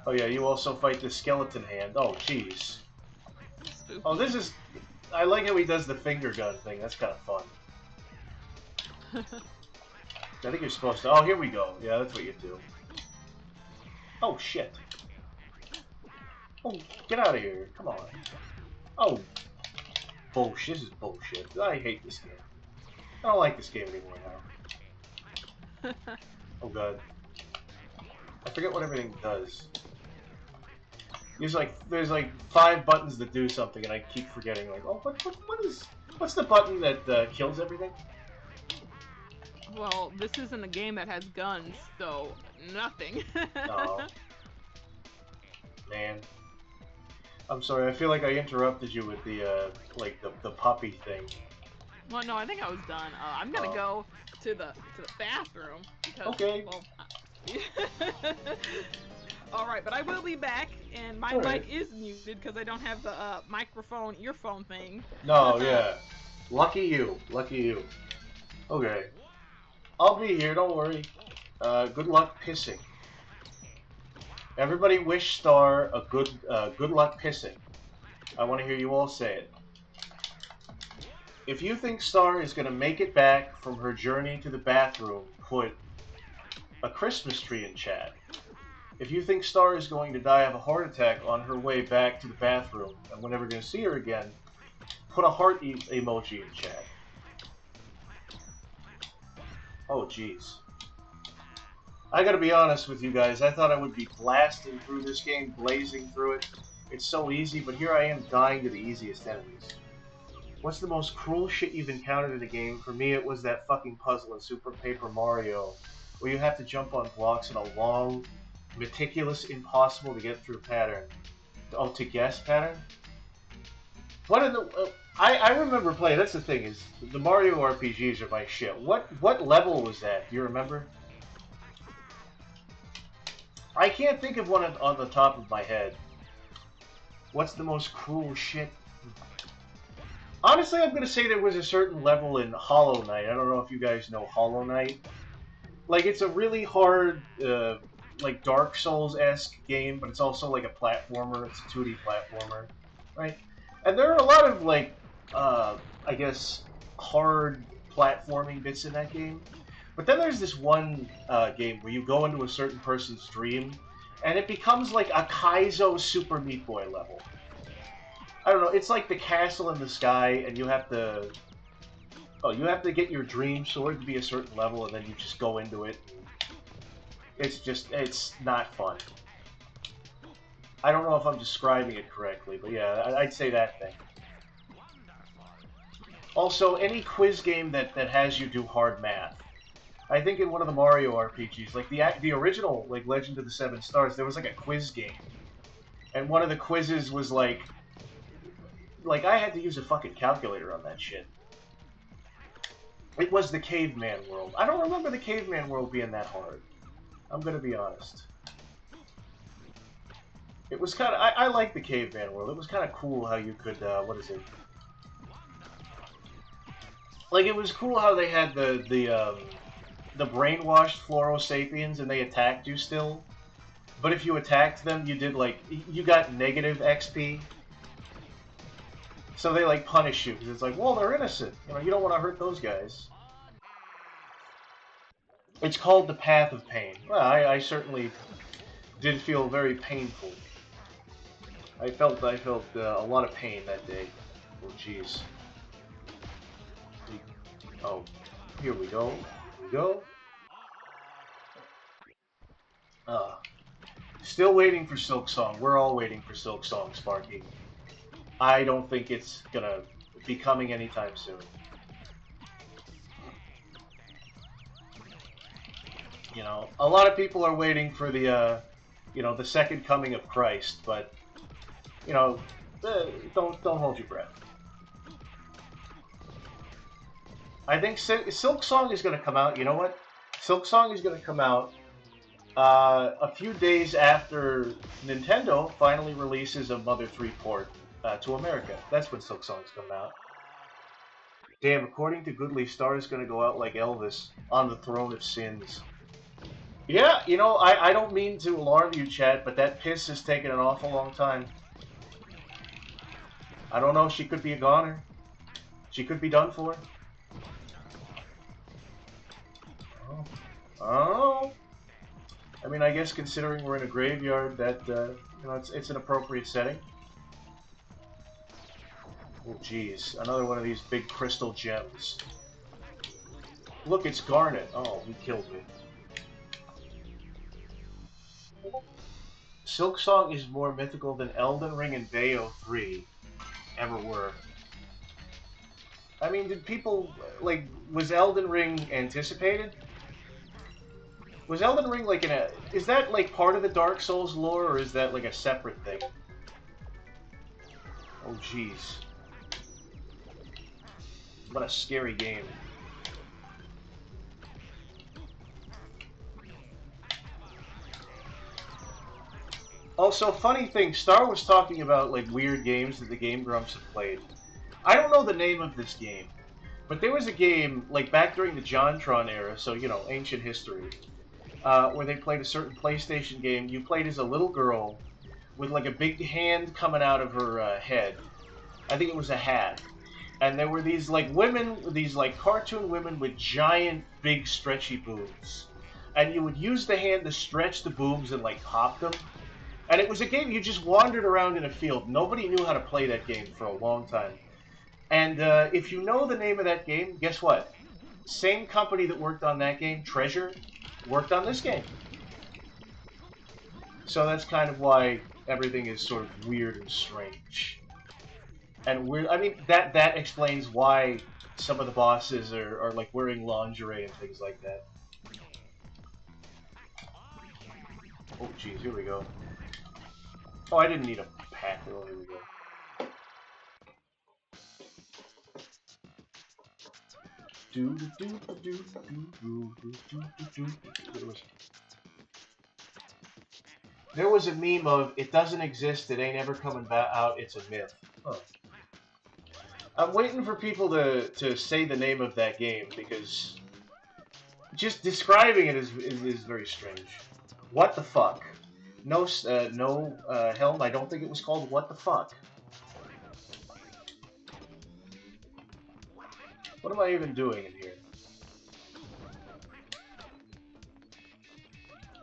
Oh yeah, you also fight the skeleton hand. Oh jeez. Oh, this is... I like how he does the finger gun thing. That's kind of fun. I think you're supposed to... Oh, here we go. Yeah, that's what you do. Oh, shit. Oh, get out of here. Come on. Oh. Bullshit. This is bullshit. I hate this game. I don't like this game anymore now. Oh, God. I forget what everything does. There's like 5 buttons that do something, and I keep forgetting. Like, oh, what's the button that kills everything? Well, this isn't a game that has guns, so nothing. Oh. Man. I'm sorry, I feel like I interrupted you with the, like, the puppy thing. Well, no, I think I was done. I'm gonna go to the bathroom. Because, okay. Well, alright, but I will be back, and my mic is muted because I don't have the earphone thing. No, yeah. Lucky you. Lucky you. Okay. I'll be here, don't worry. Good luck pissing. Everybody wish Star a good luck pissing. I want to hear you all say it. If you think Star is going to make it back from her journey to the bathroom, put a Christmas tree in chat. If you think Star is going to die of a heart attack on her way back to the bathroom, and we're never going to see her again, put a heart emoji in chat. Oh, jeez. I gotta be honest with you guys, I thought I would be blasting through this game, blazing through it. It's so easy, but here I am dying to the easiest enemies. What's the most cruel shit you've encountered in a game? For me, it was that fucking puzzle in Super Paper Mario, where you have to jump on blocks in a long, meticulous, impossible to get through pattern. Oh, to guess pattern? What in the... I remember playing... That's the thing, is the Mario RPGs are my shit. What level was that? Do you remember? I can't think of one on the top of my head. What's the most cruel shit? Honestly, I'm going to say there was a certain level in Hollow Knight. I don't know if you guys know Hollow Knight. Like, it's a really hard, like, Dark Souls-esque game, but it's also like a platformer. It's a 2D platformer, right? And there are a lot of, like, I guess, hard platforming bits in that game. But then there's this one game where you go into a certain person's dream, and it becomes like a Kaizo Super Meat Boy level. I don't know, it's like the castle in the sky, and you have to... Oh, you have to get your dream sword to be a certain level, and then you just go into it. It's not fun. I don't know if I'm describing it correctly, but yeah, I'd say that thing. Also, any quiz game that has you do hard math. I think in one of the Mario RPGs, like the original, like Legend of the Seven Stars, there was like a quiz game, and one of the quizzes was like I had to use a fucking calculator on that shit. It was the Caveman World. I don't remember the Caveman World being that hard. I'm gonna be honest. It was kind of... I like the Caveman World. It was kind of cool how you could, what is it? Like, it was cool how they had the brainwashed Floro Sapiens and they attacked you still. But if you attacked them, you did, like, you got negative XP. So they, like, punish you, because it's like, well, they're innocent. You know, you don't want to hurt those guys. It's called the Path of Pain. Well, I certainly did feel very painful. I felt a lot of pain that day. Oh, jeez. Oh, here we go. Here we go. Still waiting for Silk Song. We're all waiting for Silk Song, Sparky. I don't think it's gonna be coming anytime soon. You know, a lot of people are waiting for the, you know, the second coming of Christ, but, you know, don't hold your breath. I think Silk Song is going to come out. You know what? Silk Song is going to come out a few days after Nintendo finally releases a Mother 3 port to America. That's when Silk Song is coming out. Damn, according to Goodly, Star is going to go out like Elvis on the throne of sins. Yeah, you know, I don't mean to alarm you, chat, but that piss has taken an awful long time. I don't know, she could be a goner. She could be done for. Oh. I mean, I guess considering we're in a graveyard, that, you know, it's an appropriate setting. Oh, jeez. Another one of these big crystal gems. Look, it's Garnet. Oh, he killed me. Silk Song is more mythical than Elden Ring and Bayo 3 ever were. I mean, did people, like, was Elden Ring anticipated? Was Elden Ring, like, is that, like, part of the Dark Souls lore, or is that, like, a separate thing? Oh, jeez. What a scary game. Also, funny thing, Star was talking about, like, weird games that the Game Grumps have played. I don't know the name of this game, but there was a game, like, back during the JonTron era, so, you know, ancient history, where they played a certain PlayStation game. You played as a little girl with, like, a big hand coming out of her head. I think it was a hat. And there were these, like, women, these, like, cartoon women with giant, big, stretchy boobs. And you would use the hand to stretch the boobs and, like, pop them. And it was a game you just wandered around in a field. Nobody knew how to play that game for a long time. And if you know the name of that game, guess what? Same company that worked on that game, Treasure, worked on this game. So that's kind of why everything is sort of weird and strange. And weird. I mean, that explains why some of the bosses are like wearing lingerie and things like that. Oh, jeez, here we go. Oh, I didn't need a pack. Oh, here we go. There was a meme of, it doesn't exist, it ain't ever coming back out, it's a myth. Huh. I'm waiting for people to say the name of that game, because just describing it is very strange. What the fuck? No, Helm, I don't think it was called What the Fuck. What am I even doing in here?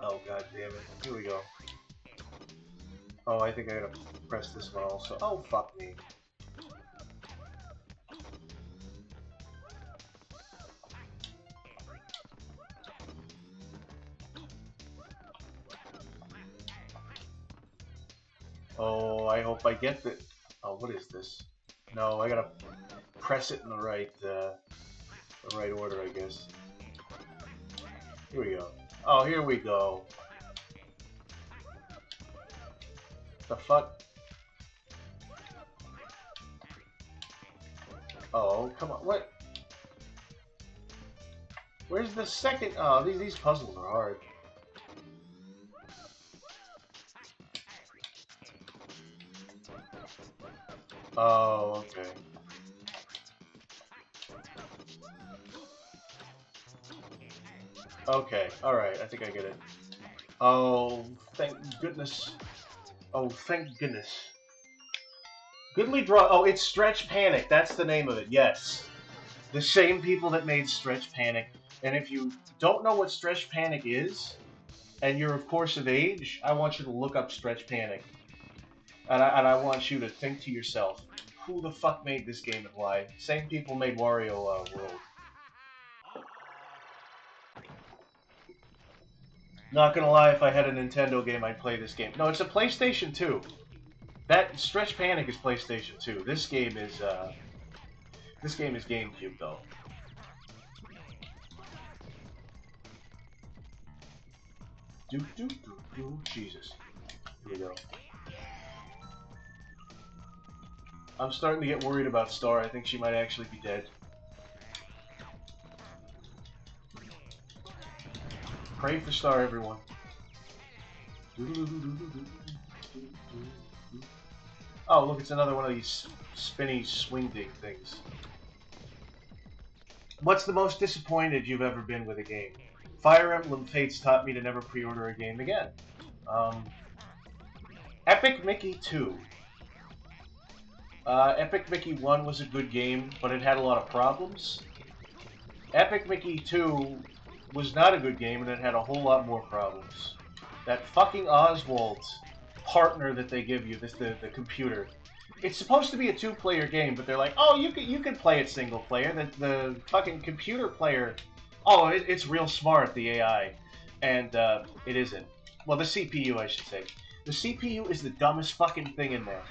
Oh, god damn it. Here we go. Oh, I think I gotta press this one also. Oh, fuck me. Oh, I hope I get the... Oh, what is this? No, I gotta press it in the right order, I guess. Here we go. Oh, here we go. The fuck? Oh, come on. What? Where's the second? Oh, these puzzles are hard. Oh, okay. Okay, alright, I think I get it. Oh, thank goodness. Oh, thank goodness. Goodly draw. Oh, it's Stretch Panic. That's the name of it. Yes. The same people that made Stretch Panic. And if you don't know what Stretch Panic is, and you're of course of age, I want you to look up Stretch Panic. And I want you to think to yourself, who the fuck made this game and why? Same people made Wario World. Not gonna lie, if I had a Nintendo game, I'd play this game. No, it's a PlayStation 2. That Stretch Panic is PlayStation 2. This game is GameCube though. Jesus. Here we go. I'm starting to get worried about Star. I think she might actually be dead. Pray for Star, everyone. Oh, look, it's another one of these spinny swing dig things. What's the most disappointed you've ever been with a game? Fire Emblem Fates taught me to never pre-order a game again. Epic Mickey 2. Epic Mickey 1 was a good game, but it had a lot of problems. Epic Mickey 2 was not a good game, and it had a whole lot more problems. That fucking Oswald partner that they give you, the computer. It's supposed to be a two-player game, but they're like, oh, you can play it single player. The fucking computer player, oh, it's real smart, the AI, and it isn't. Well, the CPU, I should say. The CPU is the dumbest fucking thing in there.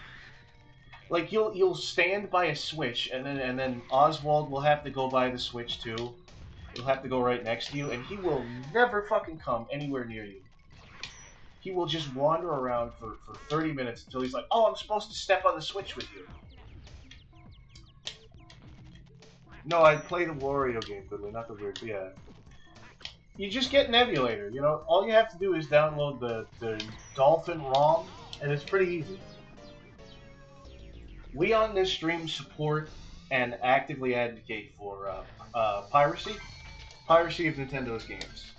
Like you'll stand by a switch, and then Oswald will have to go by the switch too. He'll have to go right next to you, and he will never fucking come anywhere near you. He will just wander around for 30 minutes until he's like, oh, I'm supposed to step on the switch with you. No, I'd play the Wario game, Goodly, not the weird, yeah. You just get an emulator, you know? All you have to do is download the Dolphin ROM, and it's pretty easy. We on this stream support and actively advocate for piracy. Piracy of Nintendo's games.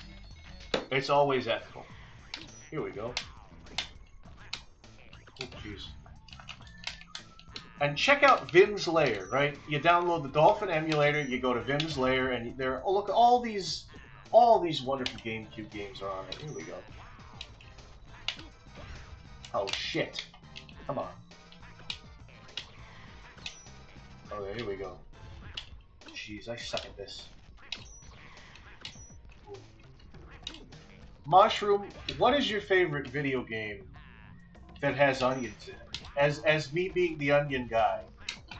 It's always ethical. Here we go. Oh, jeez. And check out Vim's Lair, right? You download the Dolphin emulator, you go to Vim's Lair, and there. Oh, look, all these wonderful GameCube games are on it. Here we go. Oh shit! Come on. Oh, here we go. Jeez, I suck at this. Mushroom, what is your favorite video game that has onions in it? As me being the onion guy,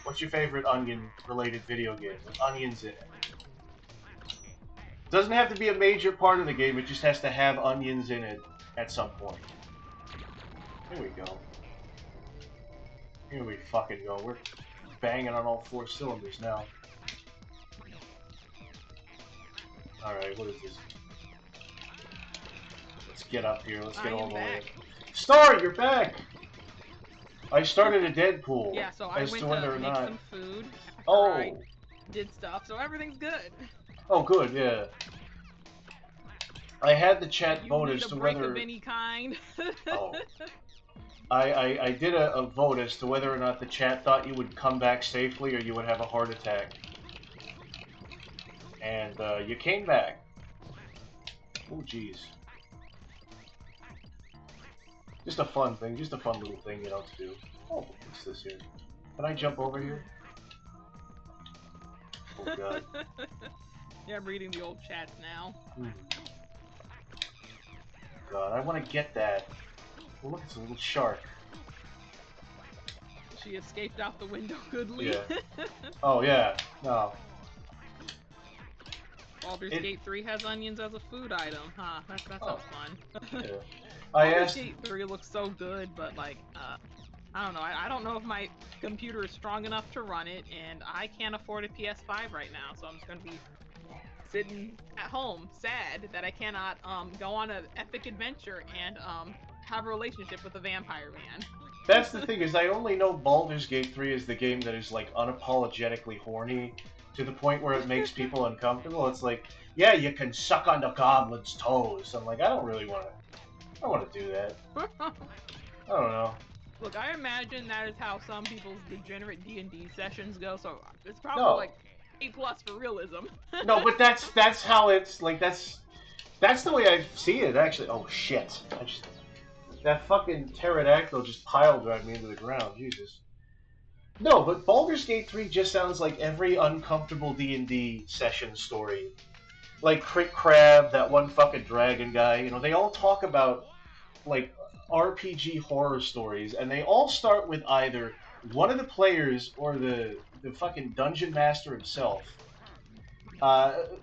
what's your favorite onion-related video game with onions in it? Doesn't have to be a major part of the game, it just has to have onions in it at some point. Here we go. Here we fucking go. We're banging on all 4 cylinders now. Alright, what is this? Let's get up here. Let's get all the way up. Star, you're back! I started a Deadpool. Yeah, so I as went to whether to or make not. some food. Oh. I did stuff, so everything's good. Oh, good, yeah. I had the chat You vote need as a to break whether. of any kind. Oh. I did a vote as to whether or not the chat thought you would come back safely or you would have a heart attack. And you came back. Oh, jeez. Just a fun thing, just a fun little thing, you know, to do. Oh, what's this here? Can I jump over here? Oh, God. Yeah, I'm reading the old chats now. God, I want to get that. Oh, look, it's a little shark. She escaped out the window goodly. Yeah. Oh, yeah. No. Baldur's Gate 3 has onions as a food item. Huh, that sounds fun. Yeah. Baldur's Gate 3 looks so good, but, like, I don't know. I don't know if my computer is strong enough to run it, and I can't afford a PS5 right now, so I'm just going to be sitting at home, sad that I cannot go on an epic adventure and have a relationship with a vampire man. That's the thing, is I only know Baldur's Gate 3 is the game that is, like, unapologetically horny to the point where it makes people uncomfortable. It's like, yeah, you can suck on the goblin's toes. I'm like, I don't really want to. I don't want to do that. I don't know. Look, I imagine that is how some people's degenerate D&D sessions go, so it's probably like A+ for realism. No, but that's how it's, like, that's the way I see it, actually. Oh, shit. That fucking pterodactyl just pile drive me into the ground. Jesus. No, but Baldur's Gate 3 just sounds like every uncomfortable D&D session story. Like Crit Crab, that one fucking dragon guy, you know, they all talk about, like, RPG horror stories, and they all start with either one of the players or the fucking dungeon master himself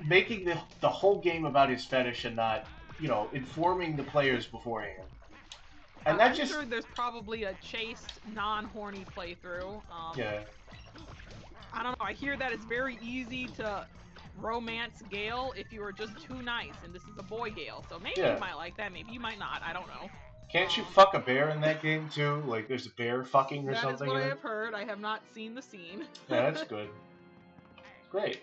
making the whole game about his fetish and not, you know, informing the players beforehand. And I'm sure there's probably a chaste, non-horny playthrough. Yeah. I don't know, I hear that it's very easy to romance Gale if you are just too nice, and this is a boy Gale, so maybe you might like that, maybe you might not, I don't know. Can't you fuck a bear in that game too? Like, there's a bear fucking or something? That is what I have heard. I have not seen the scene. Yeah, that's good. Great.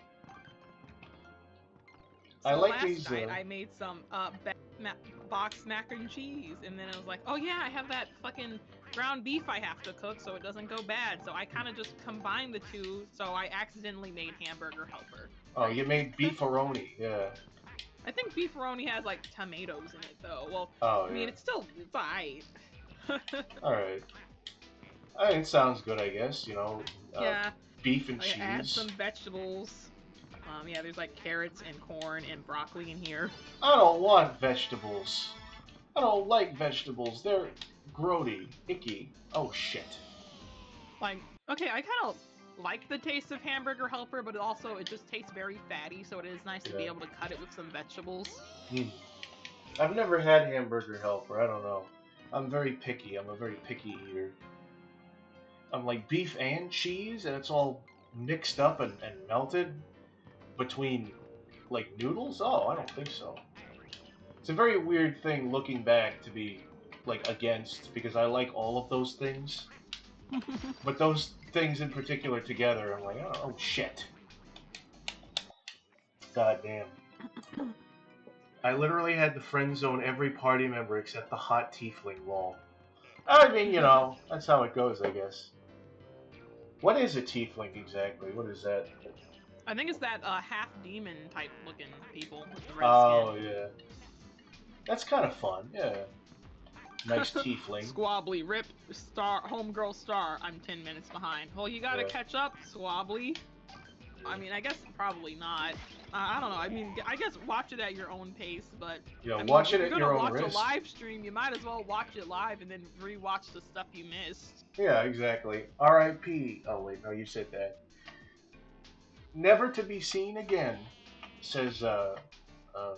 So I like last these. night I made some box mac and cheese, and then I was like, oh yeah, I have that fucking ground beef I have to cook so it doesn't go bad. So I kind of just combined the two, so I accidentally made hamburger helper. Oh, you made beefaroni, yeah. I think beefaroni has like tomatoes in it though. Well, I mean, it's alright. Alright. I mean, it sounds good, I guess, you know. Yeah. Beef and cheese. Add some vegetables. Yeah, there's like carrots and corn and broccoli in here. I don't want vegetables. I don't like vegetables. They're grody, icky. Oh, shit. Like, okay, I kind of like the taste of hamburger helper, but it just tastes very fatty, so it is nice to be able to cut it with some vegetables. I've never had hamburger helper. I don't know. I'm very picky. I'm a very picky eater. I'm like beef and cheese, and it's all mixed up and melted between, like, noodles? Oh, I don't think so. It's a very weird thing looking back to be, like, against, because I like all of those things. But those things in particular together, I'm like, oh shit. God damn. I literally had to friend zone every party member except the hot tiefling lol. I mean, you know, that's how it goes, I guess. What is a tiefling exactly? What is that? I think it's that half demon type looking people with the red skin. Oh, yeah. That's kind of fun, yeah. Nice tiefling. Squabbly, rip, star, homegirl star. I'm 10 minutes behind. Well, you gotta catch up, Squabbly. I mean, I guess probably not. I don't know. I mean, I guess watch it at your own pace, but yeah, I mean, watch it at your own risk. If you're gonna watch a live stream, you might as well watch it live and then rewatch the stuff you missed. Yeah, exactly. R.I.P. Oh wait, no, you said that. Never to be seen again, says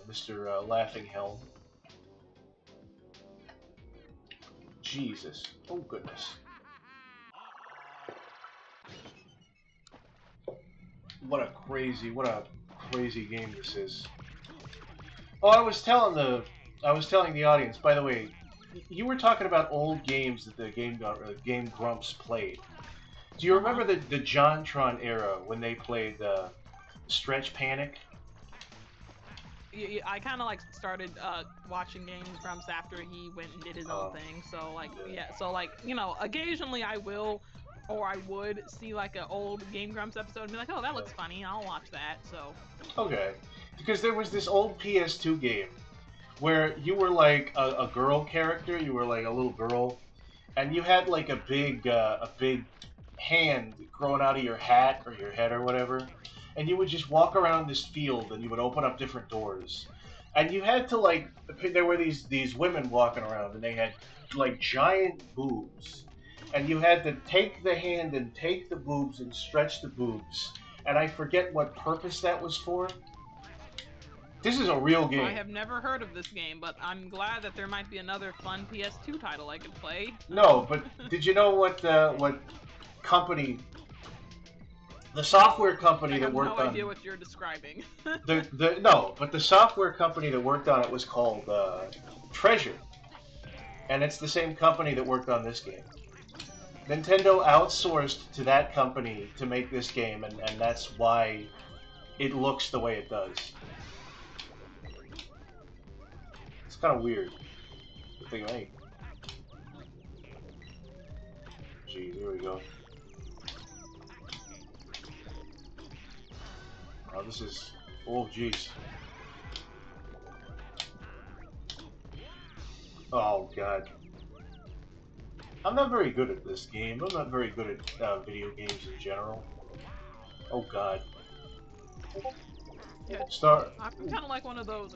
Mr. Laughing Helm. Jesus. Oh, goodness. What a crazy game this is. Oh, I was telling the audience, by the way, you were talking about old games that the Game Grumps played. Do you remember the JonTron era when they played Stretch Panic? I kind of like started watching Game Grumps after he went and did his own thing. So like so like occasionally I will or I would see like an old Game Grumps episode and be like, oh, that looks funny, I'll watch that. So okay, because there was this old PS2 game where you were like a girl character, you were like a little girl, and you had like a big hand growing out of your hat or your head or whatever, and you would just walk around this field and you would open up different doors, and you had to like there were these women walking around and they had like giant boobs, and you had to take the hand and take the boobs and stretch the boobs, and I forget what purpose that was for. This is a real game. I have never heard of this game, but I'm glad that there might be another fun PS2 title I could play. No, but did you know what company, the software company that worked on? I have no idea what you're describing. No, but the software company that worked on it was called Treasure, and it's the same company that worked on this game. Nintendo outsourced to that company to make this game, and that's why it looks the way it does. It's kind of weird. The thing, hey. Geez, here we go. Oh, this is... Oh, jeez. Oh, God. I'm not very good at this game. I'm not very good at video games in general. Oh, God. Yeah, Star... I'm kind of like one of those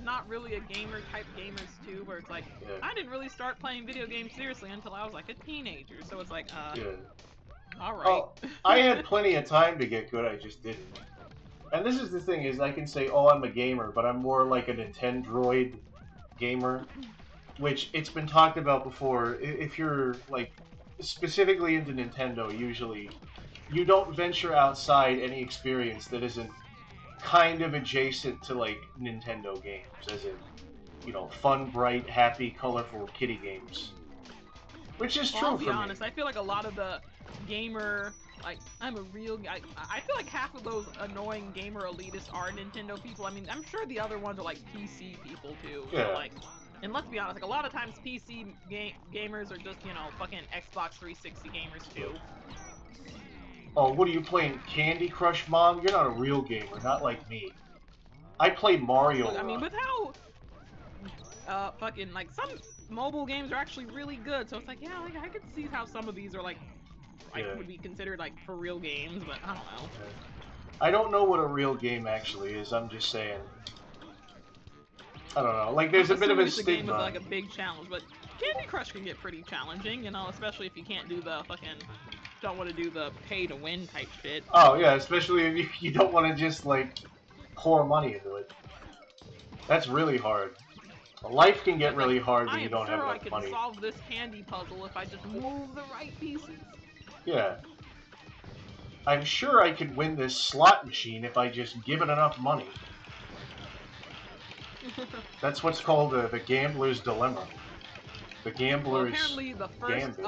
not really a gamer type gamers too, where it's like, I didn't really start playing video games seriously until I was like a teenager, so it's like, alright. Oh, I had plenty of time to get good, I just didn't. And this is the thing, is I can say, oh, I'm a gamer, but I'm more like a Nintendroid gamer, which it's been talked about before. If you're, like, specifically into Nintendo, usually, you don't venture outside any experience that isn't kind of adjacent to, like, Nintendo games, as in, you know, fun, bright, happy, colorful kitty games. Which is true I'll for be honest, me. I feel like a lot of the gamer, like, I'm a real guy. I feel like half of those annoying gamer elitists are Nintendo people. I mean, I'm sure the other ones are like PC people too. Yeah. So like, and let's be honest, like a lot of times PC gamers are just, fucking Xbox 360 gamers too. Oh, what are you playing? Candy Crush, Mom? You're not a real gamer, not like me. I play Mario. Look, I mean, with how fucking like some mobile games are actually really good, so it's like, yeah, like I could see how some of these are like would be considered like for real games, but I don't know. I don't know what a real game actually is. I'm just saying. I don't know. Like, there's a bit of a stigma. A game is like a big challenge, but Candy Crush can get pretty challenging, especially if you can't do the fucking don't want to do the pay to win type shit. Oh yeah, especially if you don't want to just like pour money into it. That's really hard. Life can get really hard when you don't have enough money. I can solve this candy puzzle if I just move the right pieces. Yeah. I'm sure I could win this slot machine if I just give it enough money. That's what's called the gambler's dilemma. The gambler's apparently the first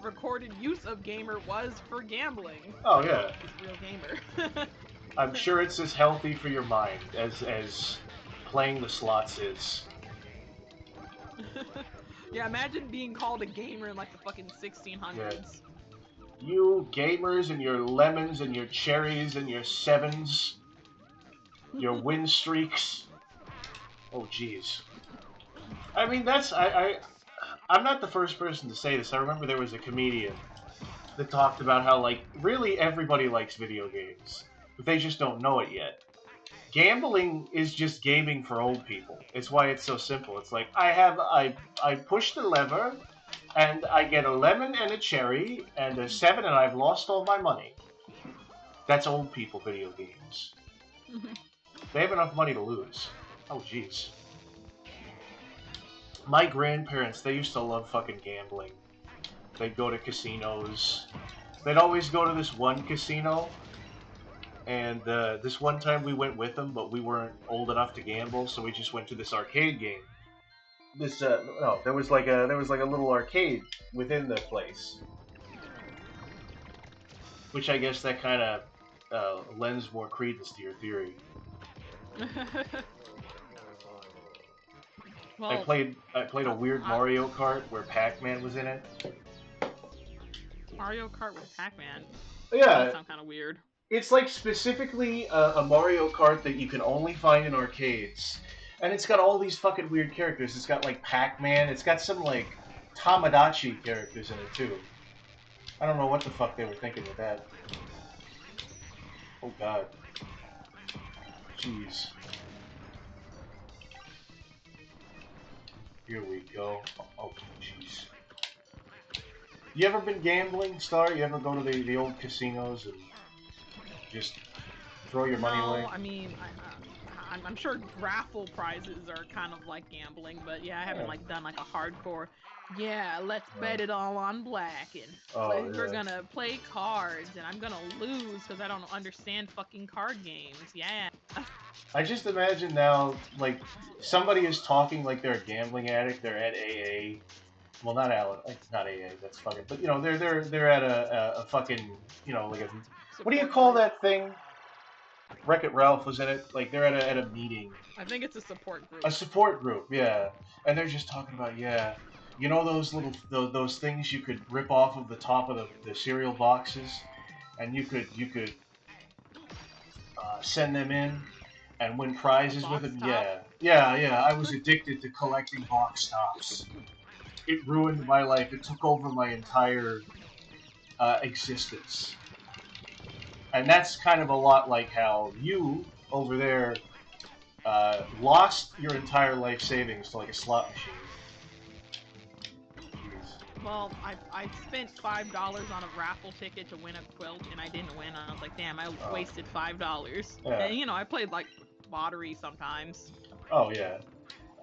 recorded use of gamer was for gambling. Oh yeah. Real gamer. I'm sure it's as healthy for your mind as playing the slots is. Yeah, imagine being called a gamer in like the fucking 1600s. Yeah. You gamers and your lemons and your cherries and your sevens, your win streaks. Oh jeez. I mean, I'm not the first person to say this. I remember there was a comedian that talked about how, like, really everybody likes video games, but they just don't know it yet. Gambling is just gaming for old people. It's why it's so simple. It's like, I push the lever, and I get a lemon and a cherry, and a 7, and I've lost all my money. That's old people video games. They have enough money to lose. Oh, jeez. My grandparents, they used to love fucking gambling. They'd go to casinos. They'd always go to this one casino, and this one time we went with them, but we weren't old enough to gamble, so we just went to this arcade game. This no, there was like a little arcade within the place, which I guess that kind of lends more credence to your theory. Well, I played a weird Mario Kart where Pac-Man was in it. Mario Kart with Pac-Man. Yeah, That sounds kind of weird. it's like specifically a Mario Kart that you can only find in arcades, and it's got all these fucking weird characters. It's got like Pac-Man. It's got some like Tamagotchi characters in it too. I don't know what the fuck they were thinking with that. Oh god. Jeez. Here we go. Oh jeez. You ever been gambling, Star? You ever go to the old casinos and just throw your money away? No, I mean, I'm sure raffle prizes are kind of like gambling, but yeah, I haven't like done like a hardcore. Yeah, let's bet it all on black, and we're gonna play cards, and I'm gonna lose because I don't understand fucking card games. Yeah. I just imagine now, like, somebody is talking like they're a gambling addict. They're at AA. Well, not not AA. That's fucking. But you know, they're at a fucking, you know, like a. What do you call that thing? Wreck-It Ralph was in it. Like they're at a meeting. I think it's a support group. A support group, yeah. And they're just talking about, yeah, you know those little those things you could rip off of the top of the cereal boxes, and you could send them in and win prizes with them. Yeah. I was addicted to collecting box tops. It ruined my life. It took over my entire existence. And that's kind of a lot like how you over there lost your entire life savings to like a slot machine. Jeez. Well, I spent $5 on a raffle ticket to win a quilt, and I didn't win. I was like, damn, I wasted $5. Yeah. And you know, I played like lottery sometimes. Oh yeah.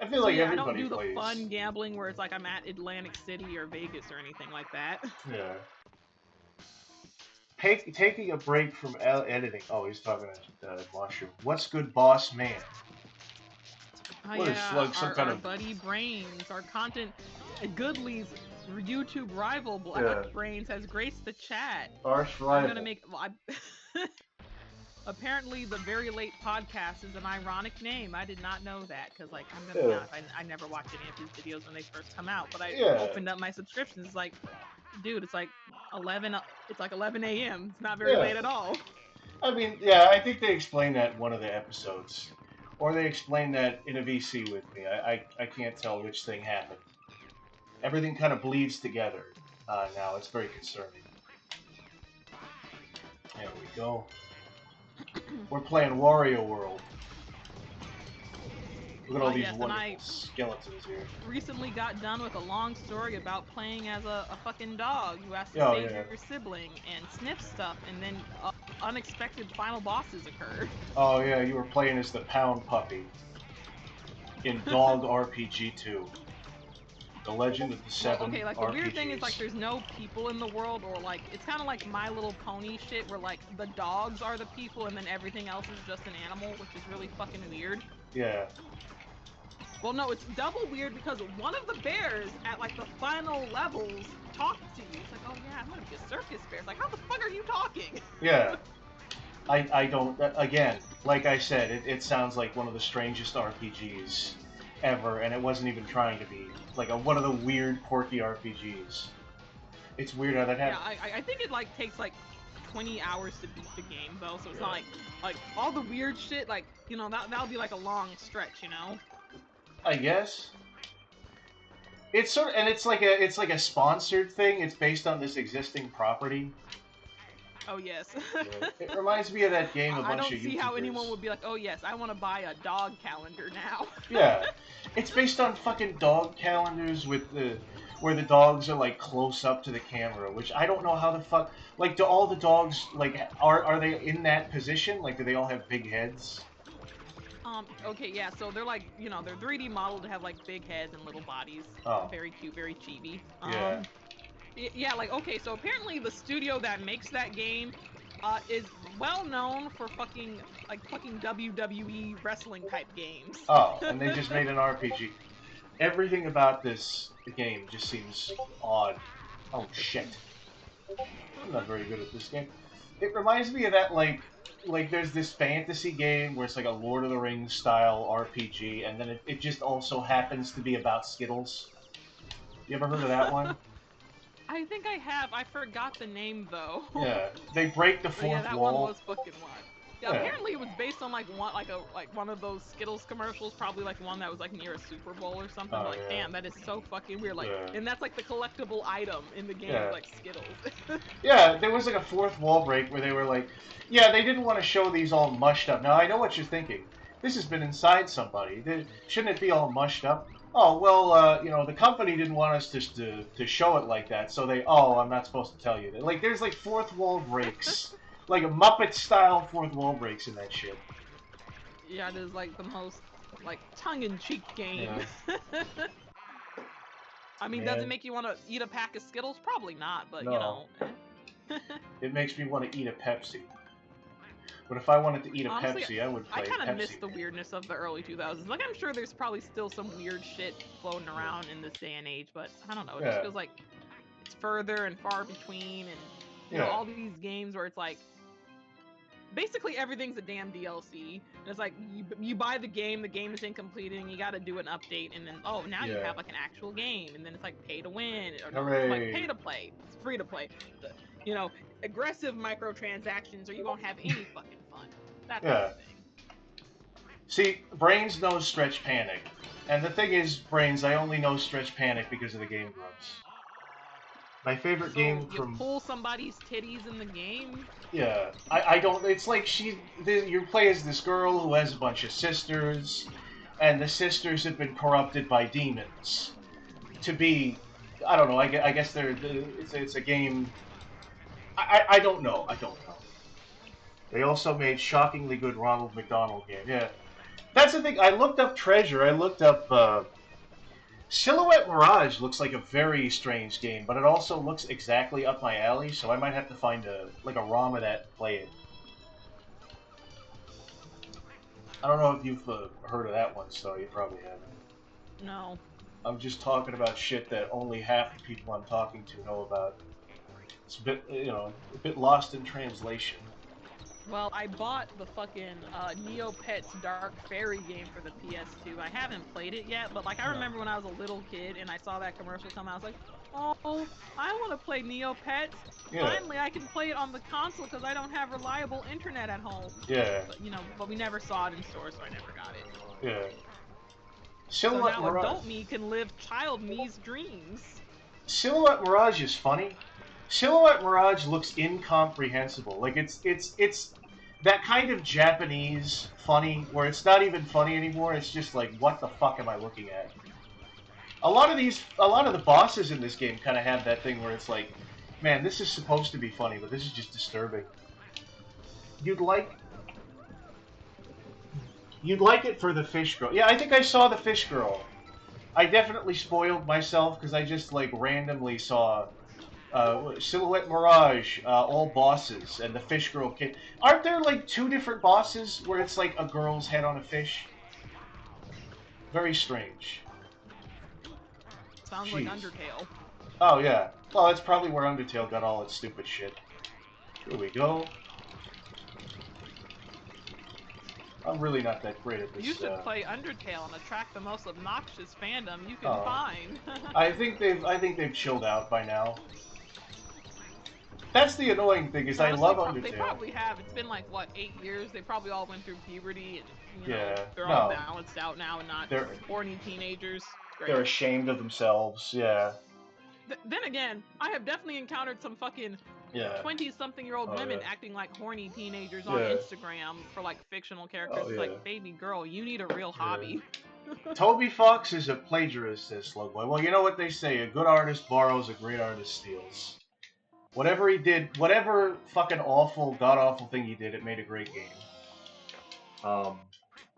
I feel like I everybody don't do plays. the fun gambling where it's like I'm at Atlantic City or Vegas or anything like that. Yeah. Taking a break from editing. Oh, he's talking to Mushroom. What's good, boss man? What is like some kind our of buddy Brains, our content Goodly's YouTube rival Black Brains has graced the chat. Arch rival. I'm gonna make. Apparently, the Very Late Podcast is an ironic name. I did not know that because, like, I'm gonna be honest, I never watched any of his videos when they first come out. But I opened up my subscriptions. It's like, dude, it's like 11. It's like 11 a.m. It's not very late at all. I mean, yeah, I think they explained that in one of the episodes, or they explained that in a VC with me. I can't tell which thing happened. Everything kind of bleeds together now. It's very concerning. There we go. We're playing Wario World. Look at all these wonderful skeletons here. Recently got done with a long story about playing as a fucking dog who has to save your sibling and sniff stuff, and then unexpected final bosses occur. Oh yeah, you were playing as the Pound Puppy in Dog RPG 2. The Legend of the Seven Okay, like the RPGs. weird thing is like there's no people in the world, or like it's kind of like My Little Pony shit where like the dogs are the people and then everything else is just an animal, which is really fucking weird. Yeah. Well, no, it's double weird because one of the bears at like the final levels talks to you. It's like, oh yeah, I'm gonna be a circus bear. It's like, how the fuck are you talking? Yeah. I don't, again, like I said, it sounds like one of the strangest RPGs ever, and it wasn't even trying to be. Like one of the weird, quirky RPGs. It's weird how that happens. Yeah, I think it like takes like 20 hours to beat the game though, so it's not like all the weird shit, like, you know, that'll be like a long stretch, you know? I guess. It's sort of, and it's like a sponsored thing. It's based on this existing property. Oh yes. It reminds me of that game a bunch of YouTubers. I don't see how anyone would be like, oh yes, I want to buy a dog calendar now. Yeah, it's based on fucking dog calendars with where the dogs are like close up to the camera, which I don't know how the fuck. Like, do all the dogs like are they in that position? Like, do they all have big heads? Okay, yeah, so they're like, they're 3D modeled to have like big heads and little bodies. Oh. Very cute, very chibi. Yeah. Yeah, like, okay, so apparently the studio that makes that game is well known for fucking WWE wrestling type games. Oh, and they just made an RPG. Everything about this game just seems odd. Oh shit. I'm not very good at this game. It reminds me of that like there's this fantasy game where it's like a Lord of the Rings style RPG, and then it just also happens to be about Skittles. You ever heard of that one? I think I have. I forgot the name though. Yeah, they break the But yeah, fourth that one wall. was fucking wild. Yeah, Yeah. apparently it was based on like one of those Skittles commercials, probably like one that was like near a Super Bowl or something. Oh, But like, yeah. damn, that is so fucking weird. Like, Yeah. and that's like the collectible item in the game Yeah. is like Skittles. Yeah, there was like a fourth wall break where they were like, yeah, they didn't want to show these all mushed up. Now, I know what you're thinking. This has been inside somebody. Shouldn't it be all mushed up? Oh, well, the company didn't want us to show it like that, so I'm not supposed to tell you that. Like, there's like fourth wall breaks. Like a Muppet-style fourth wall breaks in that shit. Yeah, it is like the most like tongue-in-cheek game. Yeah. I mean, does it Man. make you want to eat a pack of Skittles? Probably not, but No. It makes me want to eat a Pepsi. But if I wanted to eat a Honestly, Pepsi, I would play I kind of Pepsi. miss the weirdness of the early 2000s. Like, I'm sure there's probably still some weird shit floating around in this day and age, but I don't know. It just feels like it's further and far between, and you know, all these games where it's like basically everything's a damn DLC. And it's like you buy the game is incomplete, and you got to do an update, and then now you have like an actual game, and then it's like pay to win, or no, it's like pay to play, it's free to play. You know, aggressive microtransactions, or you won't have any fucking fun. That type of thing. See, Brains knows Stretch Panic, and the thing is, Brains, I only know Stretch Panic because of the Game Grumps. My favorite game you from pull somebody's titties in the game. Yeah, I don't. It's like you play as this girl who has a bunch of sisters, and the sisters have been corrupted by demons to be. I don't know. I guess it's a game. I don't know. I don't know. They also made shockingly good Ronald McDonald game. Yeah, that's the thing. I looked up Treasure. I looked up Silhouette Mirage. Looks like a very strange game, but it also looks exactly up my alley. So I might have to find a ROM of that and play it. I don't know if you've heard of that one, so you probably haven't. No. I'm just talking about shit that only half the people I'm talking to know about. It's a bit, a bit lost in translation. Well, I bought the fucking Neopets Dark Fairy game for the PS2. I haven't played it yet, but like I remember when I was a little kid and I saw that commercial come out, I was like, oh, I want to play Neopets. Yeah. Finally, I can play it on the console because I don't have reliable internet at home. Yeah. But we never saw it in store, so I never got it. Yeah. So now adult me can live child me's dreams. Silhouette Mirage is funny. Silhouette Mirage looks incomprehensible. Like it's that kind of Japanese funny where it's not even funny anymore. It's just like, what the fuck am I looking at? A lot of the bosses in this game kind of have that thing where it's like, man, this is supposed to be funny, but this is just disturbing. You'd like it for the fish girl. Yeah, I think I saw the fish girl. I definitely spoiled myself because I just like randomly saw Silhouette Mirage, all bosses, and the fish girl kid. Aren't there like two different bosses where it's like a girl's head on a fish? Very strange. Sounds like Undertale. Oh yeah. Well, that's probably where Undertale got all its stupid shit. Here we go. I'm really not that great at this. You should play Undertale and attract the most obnoxious fandom you can find. I think they've chilled out by now. That's the annoying thing is honestly, I love Undertale. They probably have. It's been like what, 8 years? They probably all went through puberty and they're all balanced out now and not horny teenagers. They're ashamed of themselves. Yeah. Then again, I have definitely encountered some fucking 20-something-year-old women acting like horny teenagers on Instagram for like fictional characters. It's like, baby girl, you need a real hobby. Toby Fox is a plagiarist, says Slugboy. Well, you know what they say: a good artist borrows, a great artist steals. Whatever he did, whatever fucking awful, god-awful thing he did, it made a great game.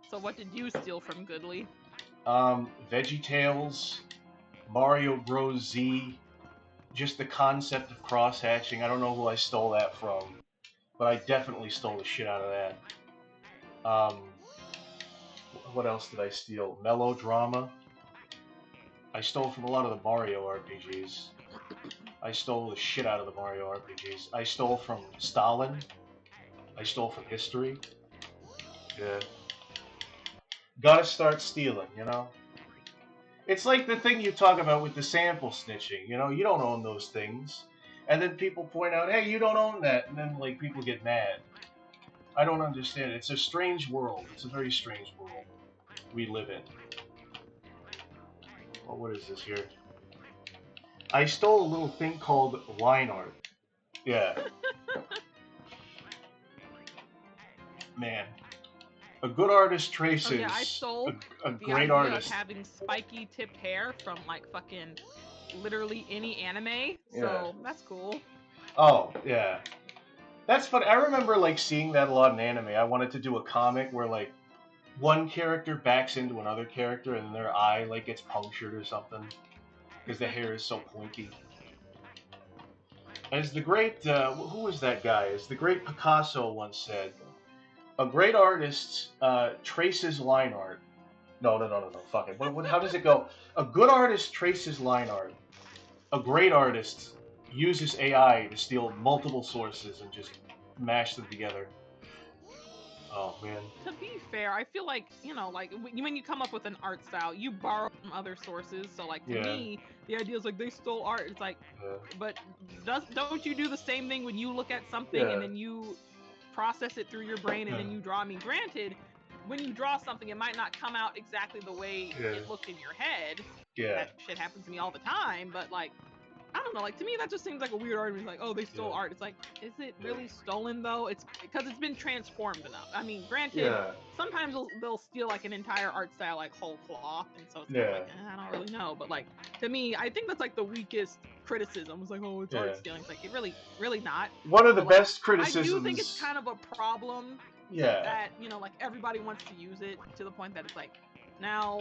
So what did you steal from Goodly? VeggieTales, Mario Bros. Z, just the concept of cross-hatching. I don't know who I stole that from, but I definitely stole the shit out of that. What else did I steal? Melodrama. I stole from a lot of the Mario RPGs. I stole the shit out of the Mario RPGs. I stole from Stalin. I stole from history. Yeah. Gotta start stealing, you know? It's like the thing you talk about with the sample snitching, you know? You don't own those things. And then people point out, hey, you don't own that. And then, like, people get mad. I don't understand. It's a strange world. It's a very strange world we live in. Well, what is this here? I stole a little thing called line art. Yeah. Man. A good artist traces So yeah, I stole a the great idea artist. of having spiky tipped hair from like fucking literally any anime. Yeah. So that's cool. Oh, yeah. That's funny. I remember like seeing that a lot in anime. I wanted to do a comic where like one character backs into another character and their eye like gets punctured or something because the hair is so pointy. As the great who was that guy? As the great Picasso once said, a great artist traces line art. No. Fuck it. How does it go? A good artist traces line art. A great artist uses AI to steal multiple sources and just mash them together. Oh man. To be fair, I feel like, you know, like when you come up with an art style, you borrow from other sources. So like to me, the idea is like they stole art. It's like, but don't you do the same thing when you look at something and then you process it through your brain and then you draw? I mean, granted, when you draw something, it might not come out exactly the way it looked in your head. Yeah. That shit happens to me all the time. But like, I don't know, like to me that just seems like a weird argument. Like, oh, they stole art. It's like, is it really stolen though? It's because it's been transformed enough. I mean, granted, sometimes they'll steal like an entire art style, like whole cloth, and so it's kind of like, I don't really know. But like to me, I think that's like the weakest criticism. It's like, oh, it's art stealing. It's like it really not. One of the but, best like, criticisms. I do think it's kind of a problem. That, you know, like everybody wants to use it to the point that it's like, now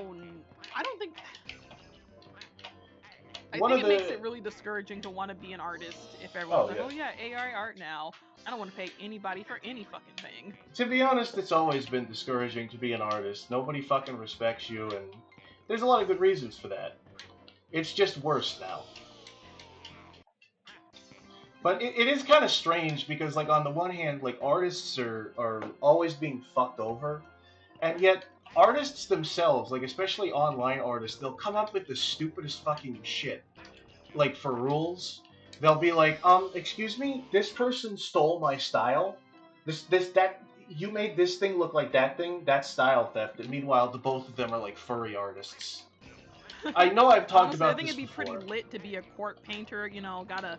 I don't think. I think it makes it really discouraging to want to be an artist if everyone's like, oh yeah, AI art now. I don't want to pay anybody for any fucking thing. To be honest, it's always been discouraging to be an artist. Nobody fucking respects you, and there's a lot of good reasons for that. It's just worse now. But it is kind of strange because, like, on the one hand, like, artists are always being fucked over, and yet artists themselves, like, especially online artists, they'll come up with the stupidest fucking shit. Like, for rules, they'll be like, excuse me, this person stole my style. That, you made this thing look like that thing, that's style theft. And meanwhile, the both of them are, like, furry artists. I know I've talked Honestly, about I think this it'd be before. pretty lit to be a court painter, you know, gotta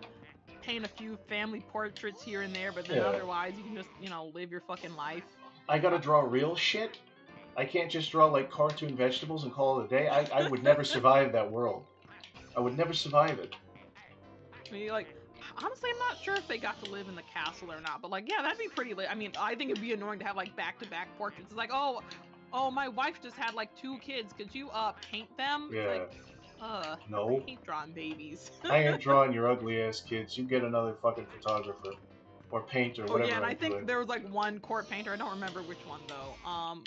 paint a few family portraits here and there, but then otherwise you can just, you know, live your fucking life. I gotta draw real shit? I can't just draw, like, cartoon vegetables and call it a day? I would never survive that world. I would never survive it. I mean, like, honestly, I'm not sure if they got to live in the castle or not, but, like, yeah, that'd be pretty lit. I mean, I think it'd be annoying to have, like, back-to-back portraits. It's like, oh, my wife just had, like, 2 kids. Could you, paint them? Yeah. It's like, no. I hate drawing babies. I ain't drawing your ugly-ass kids. You get another fucking photographer. Or painter, whatever. Oh, yeah, and I think there was, like, one court painter. I don't remember which one, though.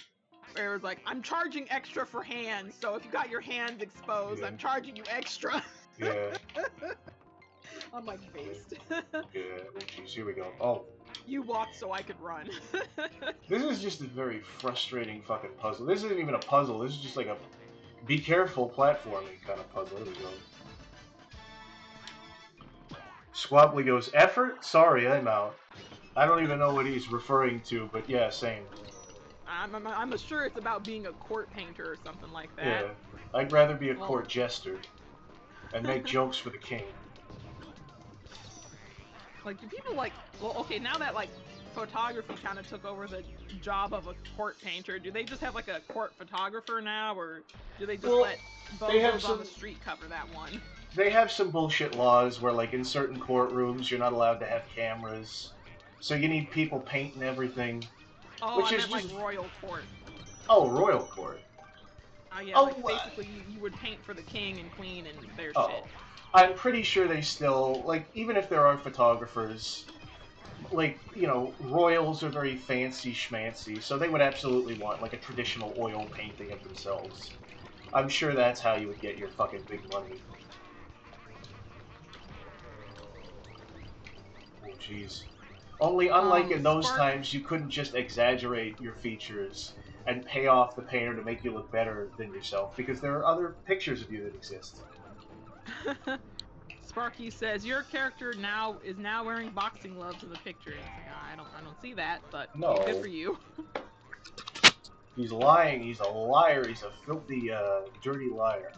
Where it was like, I'm charging extra for hands, so if you got your hands exposed, I'm charging you extra. Yeah. I'm like, based. Yeah, oh jeez, here we go. Oh. You walked so I could run. This is just a very frustrating fucking puzzle. This isn't even a puzzle, this is just like a be careful platforming kind of puzzle. There we go. Squabbly goes, effort? Sorry, I'm out. I don't even know what he's referring to, but yeah, same. I'm sure it's about being a court painter or something like that. Yeah, I'd rather be a court jester and make jokes for the king. Like, do people like, well, okay, now that like photography kind of took over the job of a court painter, do they just have like a court photographer now, or do they just let bozos on the street cover that one? They have some bullshit laws where, like, in certain courtrooms, you're not allowed to have cameras, so you need people painting everything. Oh, which is like royal court. Oh, Royal Court. Yeah, Oh, like basically you would paint for the king and queen and their oh. shit. I'm pretty sure they still, like, even if there are photographers, like, you know, royals are very fancy schmancy, so they would absolutely want, like, a traditional oil painting of themselves. I'm sure that's how you would get your fucking big money. Oh, jeez. Only, unlike in those Spark. times, you couldn't just exaggerate your features and pay off the painter to make you look better than yourself, because there are other pictures of you that exist. Sparky says your character is now wearing boxing gloves in the picture. And it's like I don't see that, but No. good for you. He's lying. He's a liar. He's a filthy, dirty liar.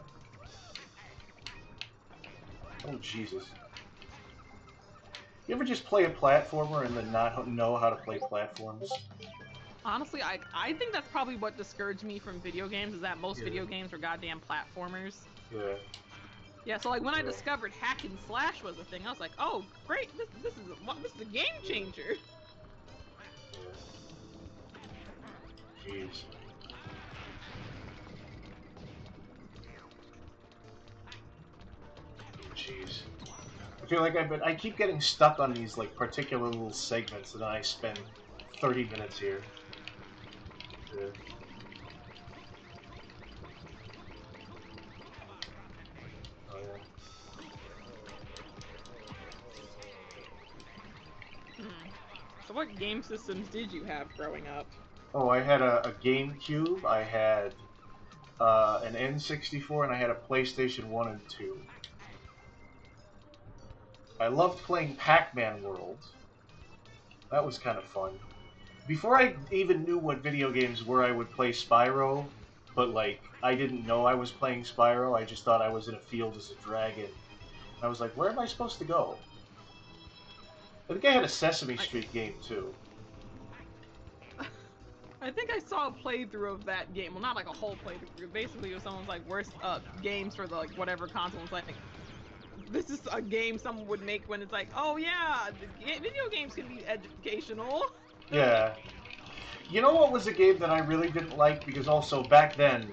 Oh, Jesus. You ever just play a platformer and then not know how to play platforms? Honestly, I think that's probably what discouraged me from video games, is that most Yeah. video games are goddamn platformers. Yeah. Yeah, so like when I discovered hack and slash was a thing, I was like, oh great, this is a game changer. Yeah. Jeez. Jeez. I feel like I keep getting stuck on these like particular little segments, and then I spend 30 minutes here. Yeah. Oh yeah. So what game systems did you have growing up? Oh, I had a GameCube. I had an N64, and I had a PlayStation 1 and 2. I loved playing Pac-Man World. That was kind of fun. Before I even knew what video games were, I would play Spyro, but like I didn't know I was playing Spyro. I just thought I was in a field as a dragon. I was like, where am I supposed to go? I think I had a Sesame Street game too. I think I saw a playthrough of that game. Well, not like a whole playthrough. Basically, it was someone's like worst games for the like whatever console. It's like this is a game someone would make when it's like, oh yeah, video games can be educational. Yeah. You know what was a game that I really didn't like, because also back then,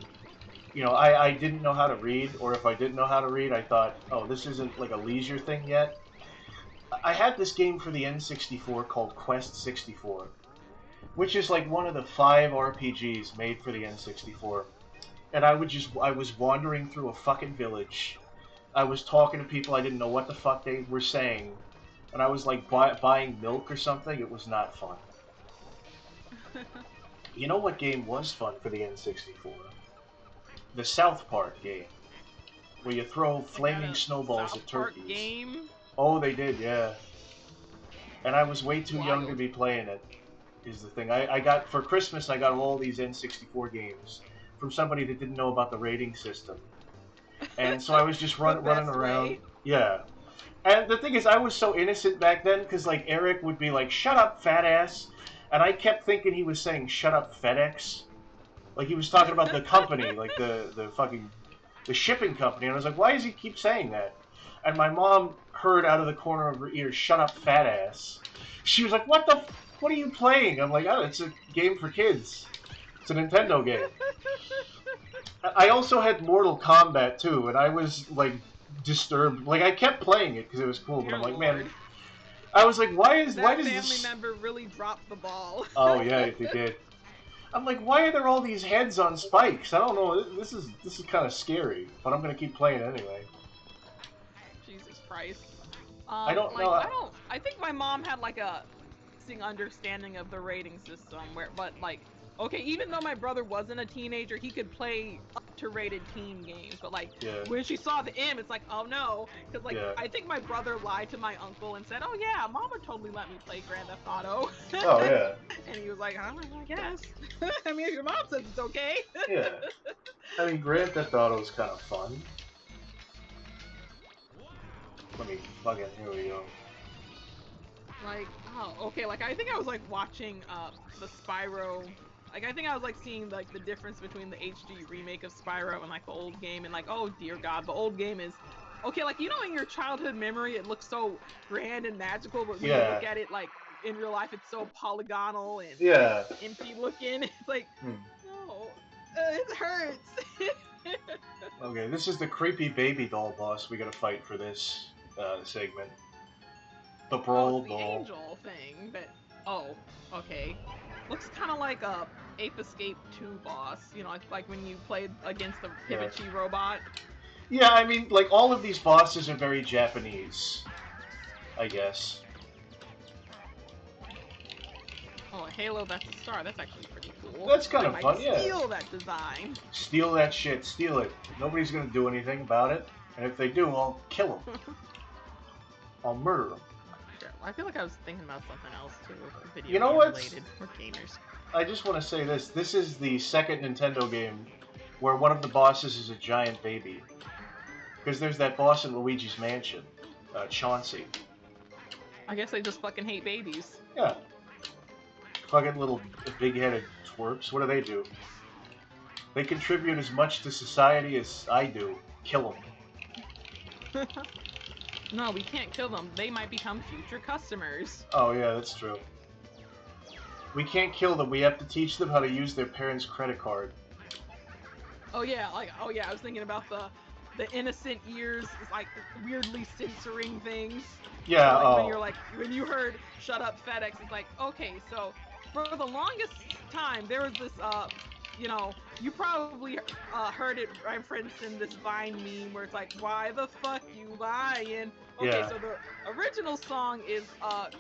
you know, I didn't know how to read, or if I didn't know how to read, I thought, oh, this isn't like a leisure thing yet. I had this game for the N64 called Quest 64, which is like one of the 5 RPGs made for the N64. And I was wandering through a fucking village. I was talking to people, I didn't know what the fuck they were saying. And I was like buying milk or something. It was not fun. You know what game was fun for the N64? The South Park game, where you throw They had flaming a snowballs South at Park turkeys. game. Oh, they did, yeah. And I was way too young to Wild. be playing it, is the thing. I got, for Christmas, I got all these N64 games from somebody that didn't know about the rating system. And so I was just The running best around. way. Yeah. And the thing is, I was so innocent back then, because, like, Eric would be like, shut up, fat ass. And I kept thinking he was saying, shut up, FedEx. Like, he was talking about the company, like, the fucking, the shipping company. And I was like, why does he keep saying that? And my mom heard out of the corner of her ear, shut up, fat ass. She was like, what are you playing? I'm like, oh, it's a game for kids. It's a Nintendo game. I also had Mortal Kombat too, and I was like disturbed. Like I kept playing it because it was cool, but Dear I'm like, man, Lord. I was like, why That does family this? member really dropped the ball. Oh yeah, they did. I'm like, why are there all these heads on spikes? I don't know. This is kind of scary, but I'm gonna keep playing anyway. Jesus Christ. I don't know. I think my mom had like a understanding of the rating system but like, okay, even though my brother wasn't a teenager, he could play up to rated teen games, but like Yeah. when she saw the M, it's like, oh no, because like Yeah. I think my brother lied to my uncle and said, oh yeah, mama totally let me play Grand Theft Auto. Oh yeah. And he was like, I guess. I mean, if your mom says it's okay. Yeah. I mean, Grand Theft Auto is kind of fun. Let me plug in. Here we go. Like, oh, okay, like I think I was like watching the Spyro, like I think I was like seeing like the difference between the HD remake of Spyro and like the old game, and like, oh dear God, the old game is okay, like, you know, in your childhood memory it looks so grand and magical, but when you look at it like in real life it's so polygonal and Yeah. empty looking. It's like, no. It hurts. Okay, this is the creepy baby doll boss we gotta fight for this segment. The Oh, Brawl it's the doll. angel thing, but oh, okay. Looks kind of like a Ape Escape 2 boss. You know, like when you played against the Hibichi robot. Yeah, I mean, like, all of these bosses are very Japanese, I guess. Oh, Halo, that's a star. That's actually pretty cool. That's kind of fun, yeah. Steal that design. Steal that shit, steal it. Nobody's gonna do anything about it, and if they do, I'll kill them. I'll murder them. Yeah, I feel like I was thinking about something else too, video You know game what? related for gamers. I just want to say this. This is the second Nintendo game where one of the bosses is a giant baby. Because there's that boss in Luigi's Mansion, Chauncey. I guess they just fucking hate babies. Yeah. Fucking little big-headed twerps. What do they do? They contribute as much to society as I do. Kill them. No, we can't kill them. They might become future customers. Oh yeah, that's true. We can't kill them. We have to teach them how to use their parents' credit card. Oh yeah, I was thinking about the innocent ears, like weirdly censoring things. Yeah. So, like, when you heard "Shut Up, FedEx," it's like, okay, so for the longest time there was this you know, you probably heard it referenced in this Vine meme where it's like, why the fuck you lying? Okay, Yeah. so the original song is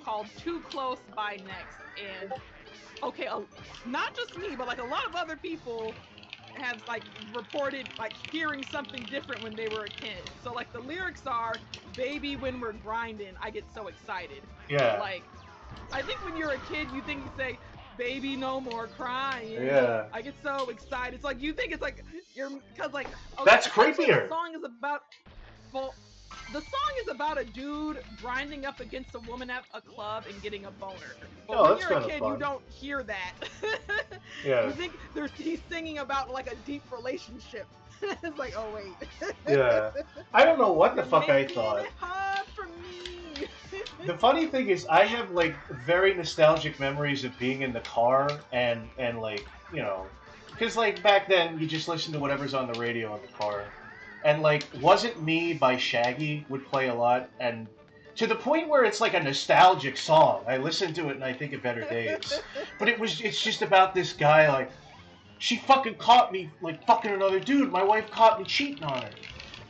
called Too Close by Next, and okay, not just me, but like a lot of other people have like reported like hearing something different when they were a kid. So like the lyrics are, baby, when we're grinding, I get so excited. Yeah. Like, I think when you're a kid, you think you say, baby, no more crying. Yeah. I get so excited. It's like, you think it's like, cause like, okay, That's essentially creepier. The song is about, well, the song is about a dude grinding up against a woman at a club and getting a boner. But Oh, when that's you're a kinda kid, fun. you don't hear that. Yeah. You think he's singing about like a deep relationship. It's like, oh wait. Yeah. I don't know what the You're fuck I making thought. it hard for me. The funny thing is, I have like very nostalgic memories of being in the car and like, you know, because like back then you just listen to whatever's on the radio in the car, and like "Wasn't Me" by Shaggy would play a lot, and to the point where it's like a nostalgic song. I listen to it and I think of better days. But it's just about this guy like, she fucking caught me like fucking another dude. My wife caught me cheating on her.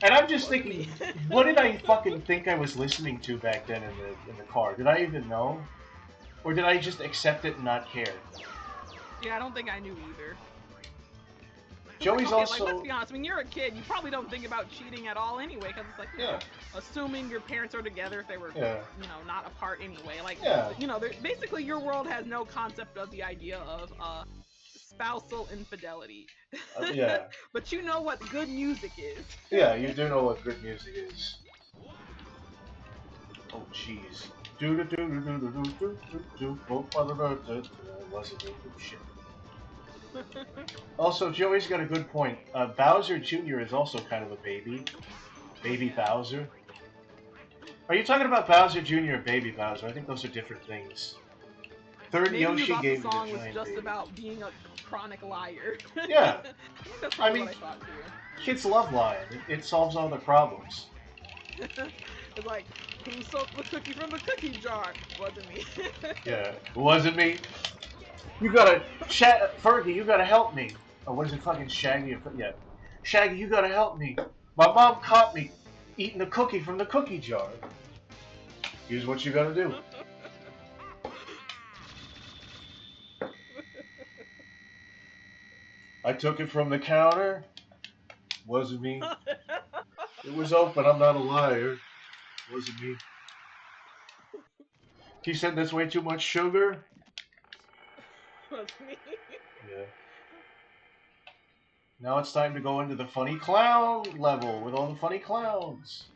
And I'm just thinking, what did I fucking think I was listening to back then in the car? Did I even know? Or did I just accept it and not care? Yeah, I don't think I knew either. Joey's okay, also... like, let's be honest, when you're a kid, you probably don't think about cheating at all anyway, because it's like, you know, assuming your parents are together if they were, you know, not apart anyway. Like, you know, basically your world has no concept of the idea of spousal infidelity. Yeah. But you know what good music is. Yeah, you do know what good music is. Oh, jeez. Shit. Also, Joey's got a good point. Bowser Jr. is also kind of a baby. Baby Bowser. Are you talking about Bowser Jr. or Baby Bowser? I think those are different things. Third Maybe Yoshi you thought game the song is a was giant just baby. about being a chronic liar. Yeah. That's I probably mean, what I thought too. kids love lying. It solves all their problems. It's like, who soaked the cookie from the cookie jar? Wasn't me. Yeah, it wasn't me. You gotta, Fergie, you gotta help me. Oh, what is it, fucking Shaggy? Yeah, Shaggy, you gotta help me. My mom caught me eating a cookie from the cookie jar. Here's what you gotta do. I took it from the counter. Wasn't me. It was open. I'm not a liar. Wasn't me. He said that's way too much sugar. Was me. Yeah. Now it's time to go into the funny clown level with all the funny clowns.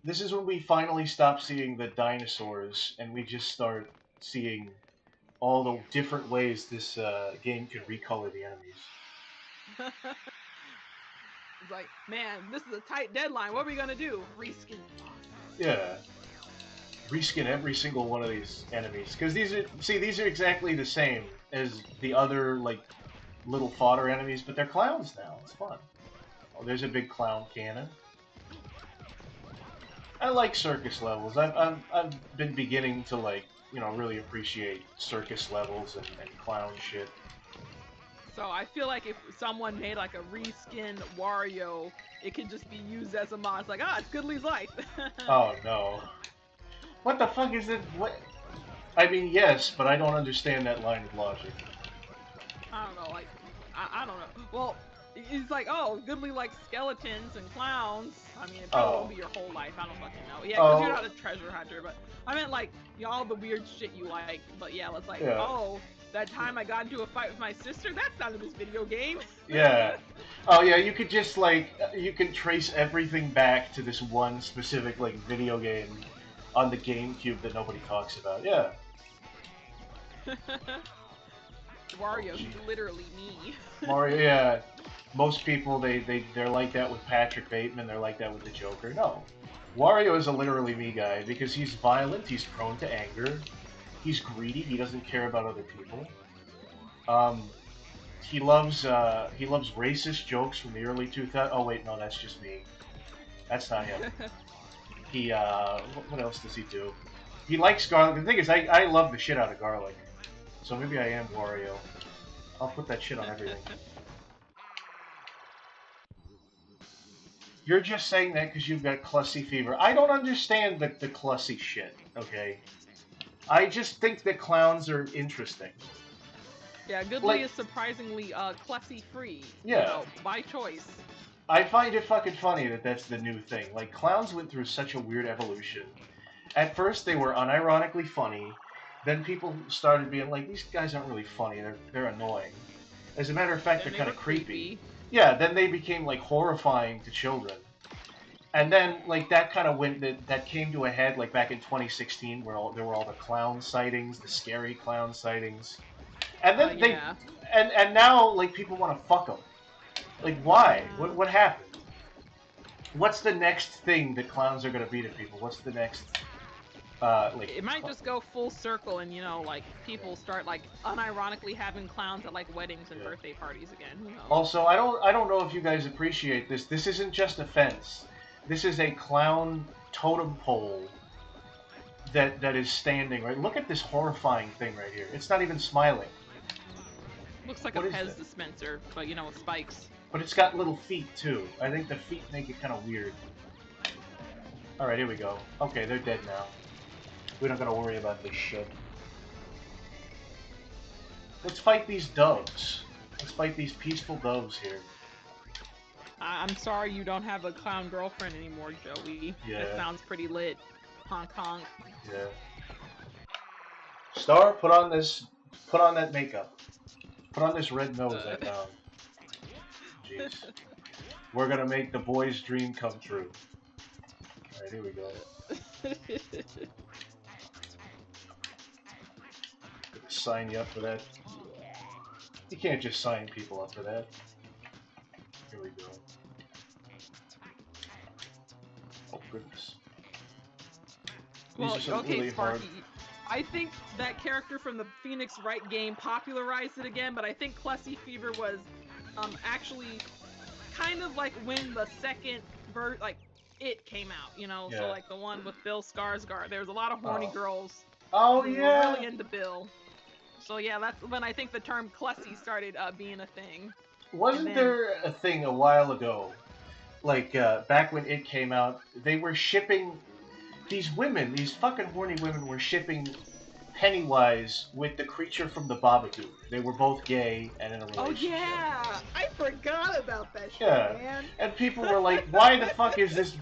This is when we finally stop seeing the dinosaurs and we just start seeing all the different ways this game can recolor the enemies. It's like, man, this is a tight deadline. What are we gonna do? Reskin. Yeah. Reskin every single one of these enemies. Because these are exactly the same as the other, like, little fodder enemies, but they're clowns now. It's fun. Oh, there's a big clown cannon. I like circus levels. I've been beginning to like, you know, really appreciate circus levels and clown shit. So I feel like if someone made like a reskinned Wario, it could just be used as a mod. It's like, ah, it's Goodley's life. Oh no. What the fuck is it? What? I mean, yes, but I don't understand that line of logic. I don't know, like, I don't know. Well, it's like, oh, Goodley likes skeletons and clowns. I mean, it probably won't be your whole life. I don't fucking know. Yeah, because you're not a treasure hunter, but I meant like, you know, all the weird shit you like. But yeah, it's like, oh, that time I got into a fight with my sister, that's not in this video game. Yeah. Oh yeah, you could just like, you can trace everything back to this one specific like video game on the GameCube that nobody talks about. Yeah. Wario, he's literally me. Mario, yeah. Most people they're like that with Patrick Bateman. They're like that with the Joker. No, Wario is a literally me guy because he's violent. He's prone to anger. He's greedy. He doesn't care about other people. He loves racist jokes from the early 2000s. Oh wait, no, that's just me. That's not him. He what else does he do? He likes garlic. The thing is, I love the shit out of garlic. So maybe I am Wario. I'll put that shit on everything. You're just saying that because you've got Clussy fever. I don't understand the Clussy shit, okay? I just think that clowns are interesting. Yeah, Goodley is surprisingly Clussy free. Yeah. You know, by choice. I find it fucking funny that that's the new thing. Like, clowns went through such a weird evolution. At first, they were unironically funny. Then people started being like, these guys aren't really funny. They're annoying. As a matter of fact, they're kind of creepy. Yeah, then they became like horrifying to children. And then like that kind of went that came to a head like back in 2016 where there were all the clown sightings, the scary clown sightings. And then and now like people want to fuck them. Like why? What happened? What's the next thing that clowns are going to be to people? What's the next like, it might just go full circle and, you know, like, people start, like, unironically having clowns at, like, weddings and birthday parties again. Who knows? Also, I don't know if you guys appreciate this. This isn't just a fence. This is a clown totem pole that is standing, right? Look at this horrifying thing right here. It's not even smiling. Looks like a Pez dispenser, but, you know, with spikes. But it's got little feet, too. I think the feet make it kind of weird. Alright, here we go. Okay, they're dead now. We don't gotta worry about this shit. Let's fight these doves. Let's fight these peaceful doves here. I'm sorry you don't have a clown girlfriend anymore, Joey. Yeah. That sounds pretty lit. Honk honk. Yeah. Star, put on that makeup. Put on this red nose I found. Jeez. We're gonna make the boy's dream come true. Alright, here we go. Sign you up for that. You can't just sign people up for that. Here we go. Oh goodness. Well, okay, really Sparky. I think that character from the Phoenix Wright game popularized it again, but I think Clussy Fever was actually kind of like when the second It came out, you know? Yeah. So like the one with Bill Skarsgård. There was a lot of horny girls who were really into Bill. So yeah, that's when I think the term Clussy started being a thing. Wasn't there a thing a while ago, like back when it came out, they were shipping these women, these fucking horny women were shipping Pennywise with the creature from the Babadook. They were both gay and in a relationship. Oh yeah, I forgot about that shit, man. And people were like, why the fuck is this,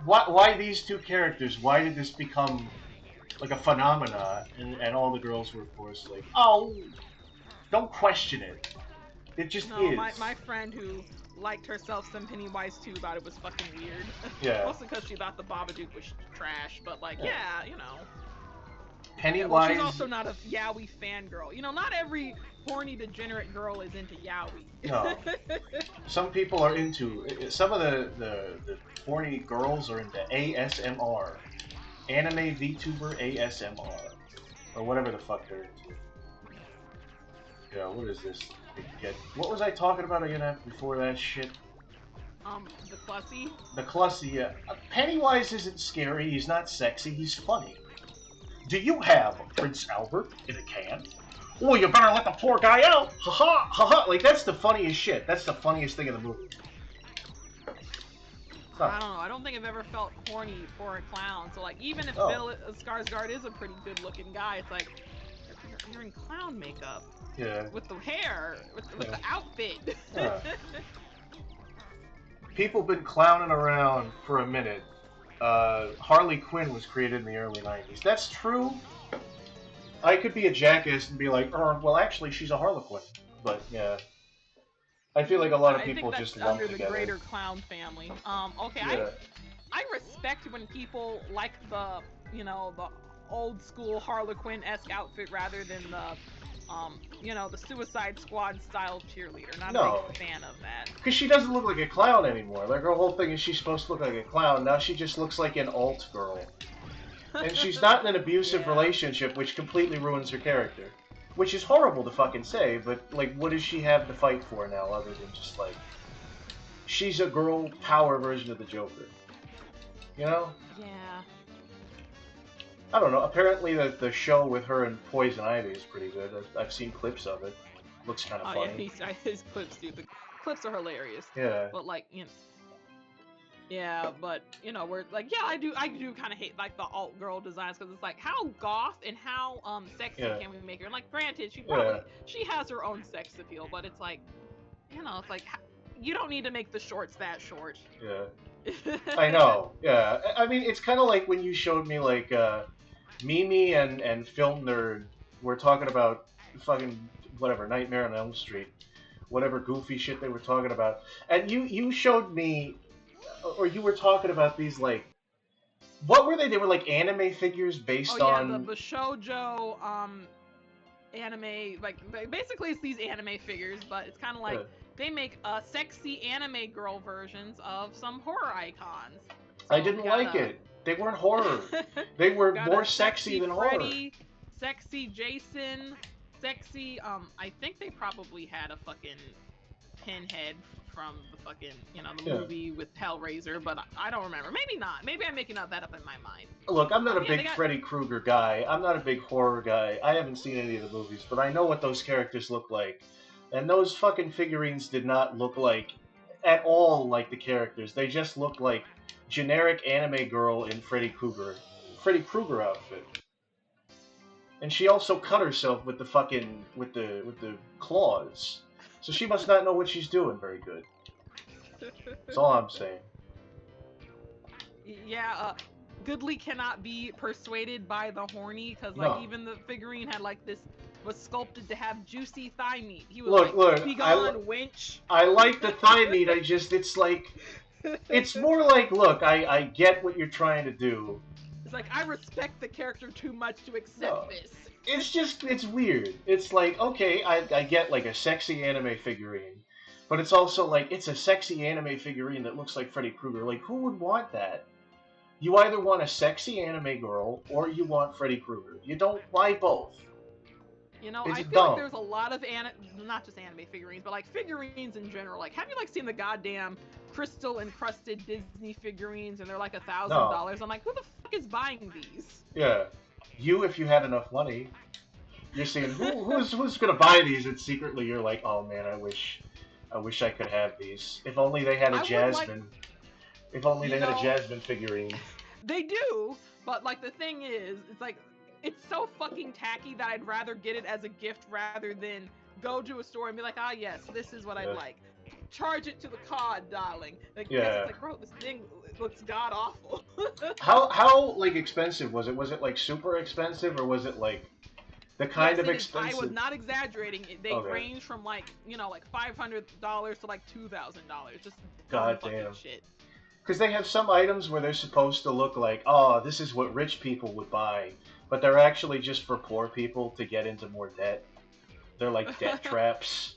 why these two characters? Why did this become like a phenomena? And all the girls were, of course, like, oh, don't question it. It just is. My friend who liked herself some Pennywise too thought it was fucking weird. Yeah. Mostly because she thought the Babadook was trash, but like, yeah, you know. Pennywise. Yeah, well, she's also not a yaoi fangirl. You know, not every horny degenerate girl is into yaoi. No. Some people are into, some of the horny girls are into ASMR. Anime VTuber ASMR. Or whatever the fuck they're into. Yeah, what is this? forget. What was I talking about again before that shit? The Clussy. The Clussy, yeah. Pennywise isn't scary, he's not sexy, he's funny. Do you have Prince Albert in a can? Oh, you better let the poor guy out! Ha ha! Ha ha! Like, that's the funniest shit. That's the funniest thing in the movie. Huh. I don't know. I don't think I've ever felt horny for a clown. So, like, even if Bill Skarsgård is a pretty good-looking guy, it's like, you're in clown makeup. Yeah. With the hair, with the outfit. People been clowning around for a minute. Harley Quinn was created in the early 90s. That's true. I could be a jackass and be like, well, actually, she's a Harlequin. But, yeah. I feel like a lot of people just lump under the together. greater clown family. Okay, Yeah. I respect when people like the, you know, the old school Harlequin-esque outfit rather than the, you know, the Suicide Squad style cheerleader. Not a big fan of that. Because she doesn't look like a clown anymore. Like, her whole thing is she's supposed to look like a clown. Now she just looks like an alt girl. And she's not in an abusive relationship, which completely ruins her character. Which is horrible to fucking say, but, like, what does she have to fight for now other than just, like... She's a girl power version of the Joker. You know? Yeah. I don't know. Apparently the show with her and Poison Ivy is pretty good. I've seen clips of it. Looks kind of funny. Yeah, his clips, dude. The clips are hilarious. Yeah. But, like, you know... Yeah, but, you know, we're like, yeah, I do kind of hate, like, the alt-girl designs, because it's like, how goth and how, sexy can we make her? And, like, granted, she has her own sex appeal, but it's like, you know, it's like, you don't need to make the shorts that short. Yeah. I know, yeah. I mean, it's kind of like when you showed me, like, Mimi and Film Nerd were talking about fucking, whatever, Nightmare on Elm Street, whatever goofy shit they were talking about, and you showed me... Or you were talking about these, like... What were they? They were, like, anime figures based on... the shoujo, anime... Like, basically it's these anime figures, but it's kind of like... They make, sexy anime girl versions of some horror icons. So I didn't like it. They weren't horror. They were more sexy than Freddy, horror. Sexy Jason, sexy... I think they probably had a fucking Pinhead from the fucking, you know, the movie with Hellraiser, but I don't remember. Maybe not. Maybe I'm making that up in my mind. Look, I'm not a big Freddy Krueger guy. I'm not a big horror guy. I haven't seen any of the movies, but I know what those characters look like. And those fucking figurines did not look like, at all like the characters. They just looked like generic anime girl in Freddy Krueger outfit. And she also cut herself with the fucking, with the claws. So she must not know what she's doing very good. That's all I'm saying. Yeah, Goodly cannot be persuaded by the horny, because, like, even the figurine had, like, this... was sculpted to have juicy thigh meat. He was like, be gone, winch. I like the thigh meat, it's like... It's more like, look, I get what you're trying to do. It's like, I respect the character too much to accept this. It's just, it's weird. It's like, okay, I get, like, a sexy anime figurine. But it's also like, it's a sexy anime figurine that looks like Freddy Krueger. Like, who would want that? You either want a sexy anime girl, or you want Freddy Krueger. You don't buy both. You know, I feel like there's a lot of not just anime figurines, but like figurines in general. Like, have you like seen the goddamn crystal encrusted Disney figurines, and they're like $1,000? No. I'm like, who the fuck is buying these? Yeah, you if you had enough money. You're saying who's gonna buy these, and secretly you're like, oh man, I wish I could have these. If only they had a Jasmine. If only they had a Jasmine figurine. They do, but like the thing is, it's like. It's so fucking tacky that I'd rather get it as a gift rather than go to a store and be like, ah, yes, this is what I'd like. Charge it to the card, darling. Like, it's like, bro, this thing looks god awful. How like expensive was it? Was it like super expensive, or was it like the kind of expensive? I was not exaggerating. They range from like, you know, like $500 to like $2,000. Just goddamn shit. Because they have some items where they're supposed to look like, oh, this is what rich people would buy. But they're actually just for poor people to get into more debt. They're like debt traps.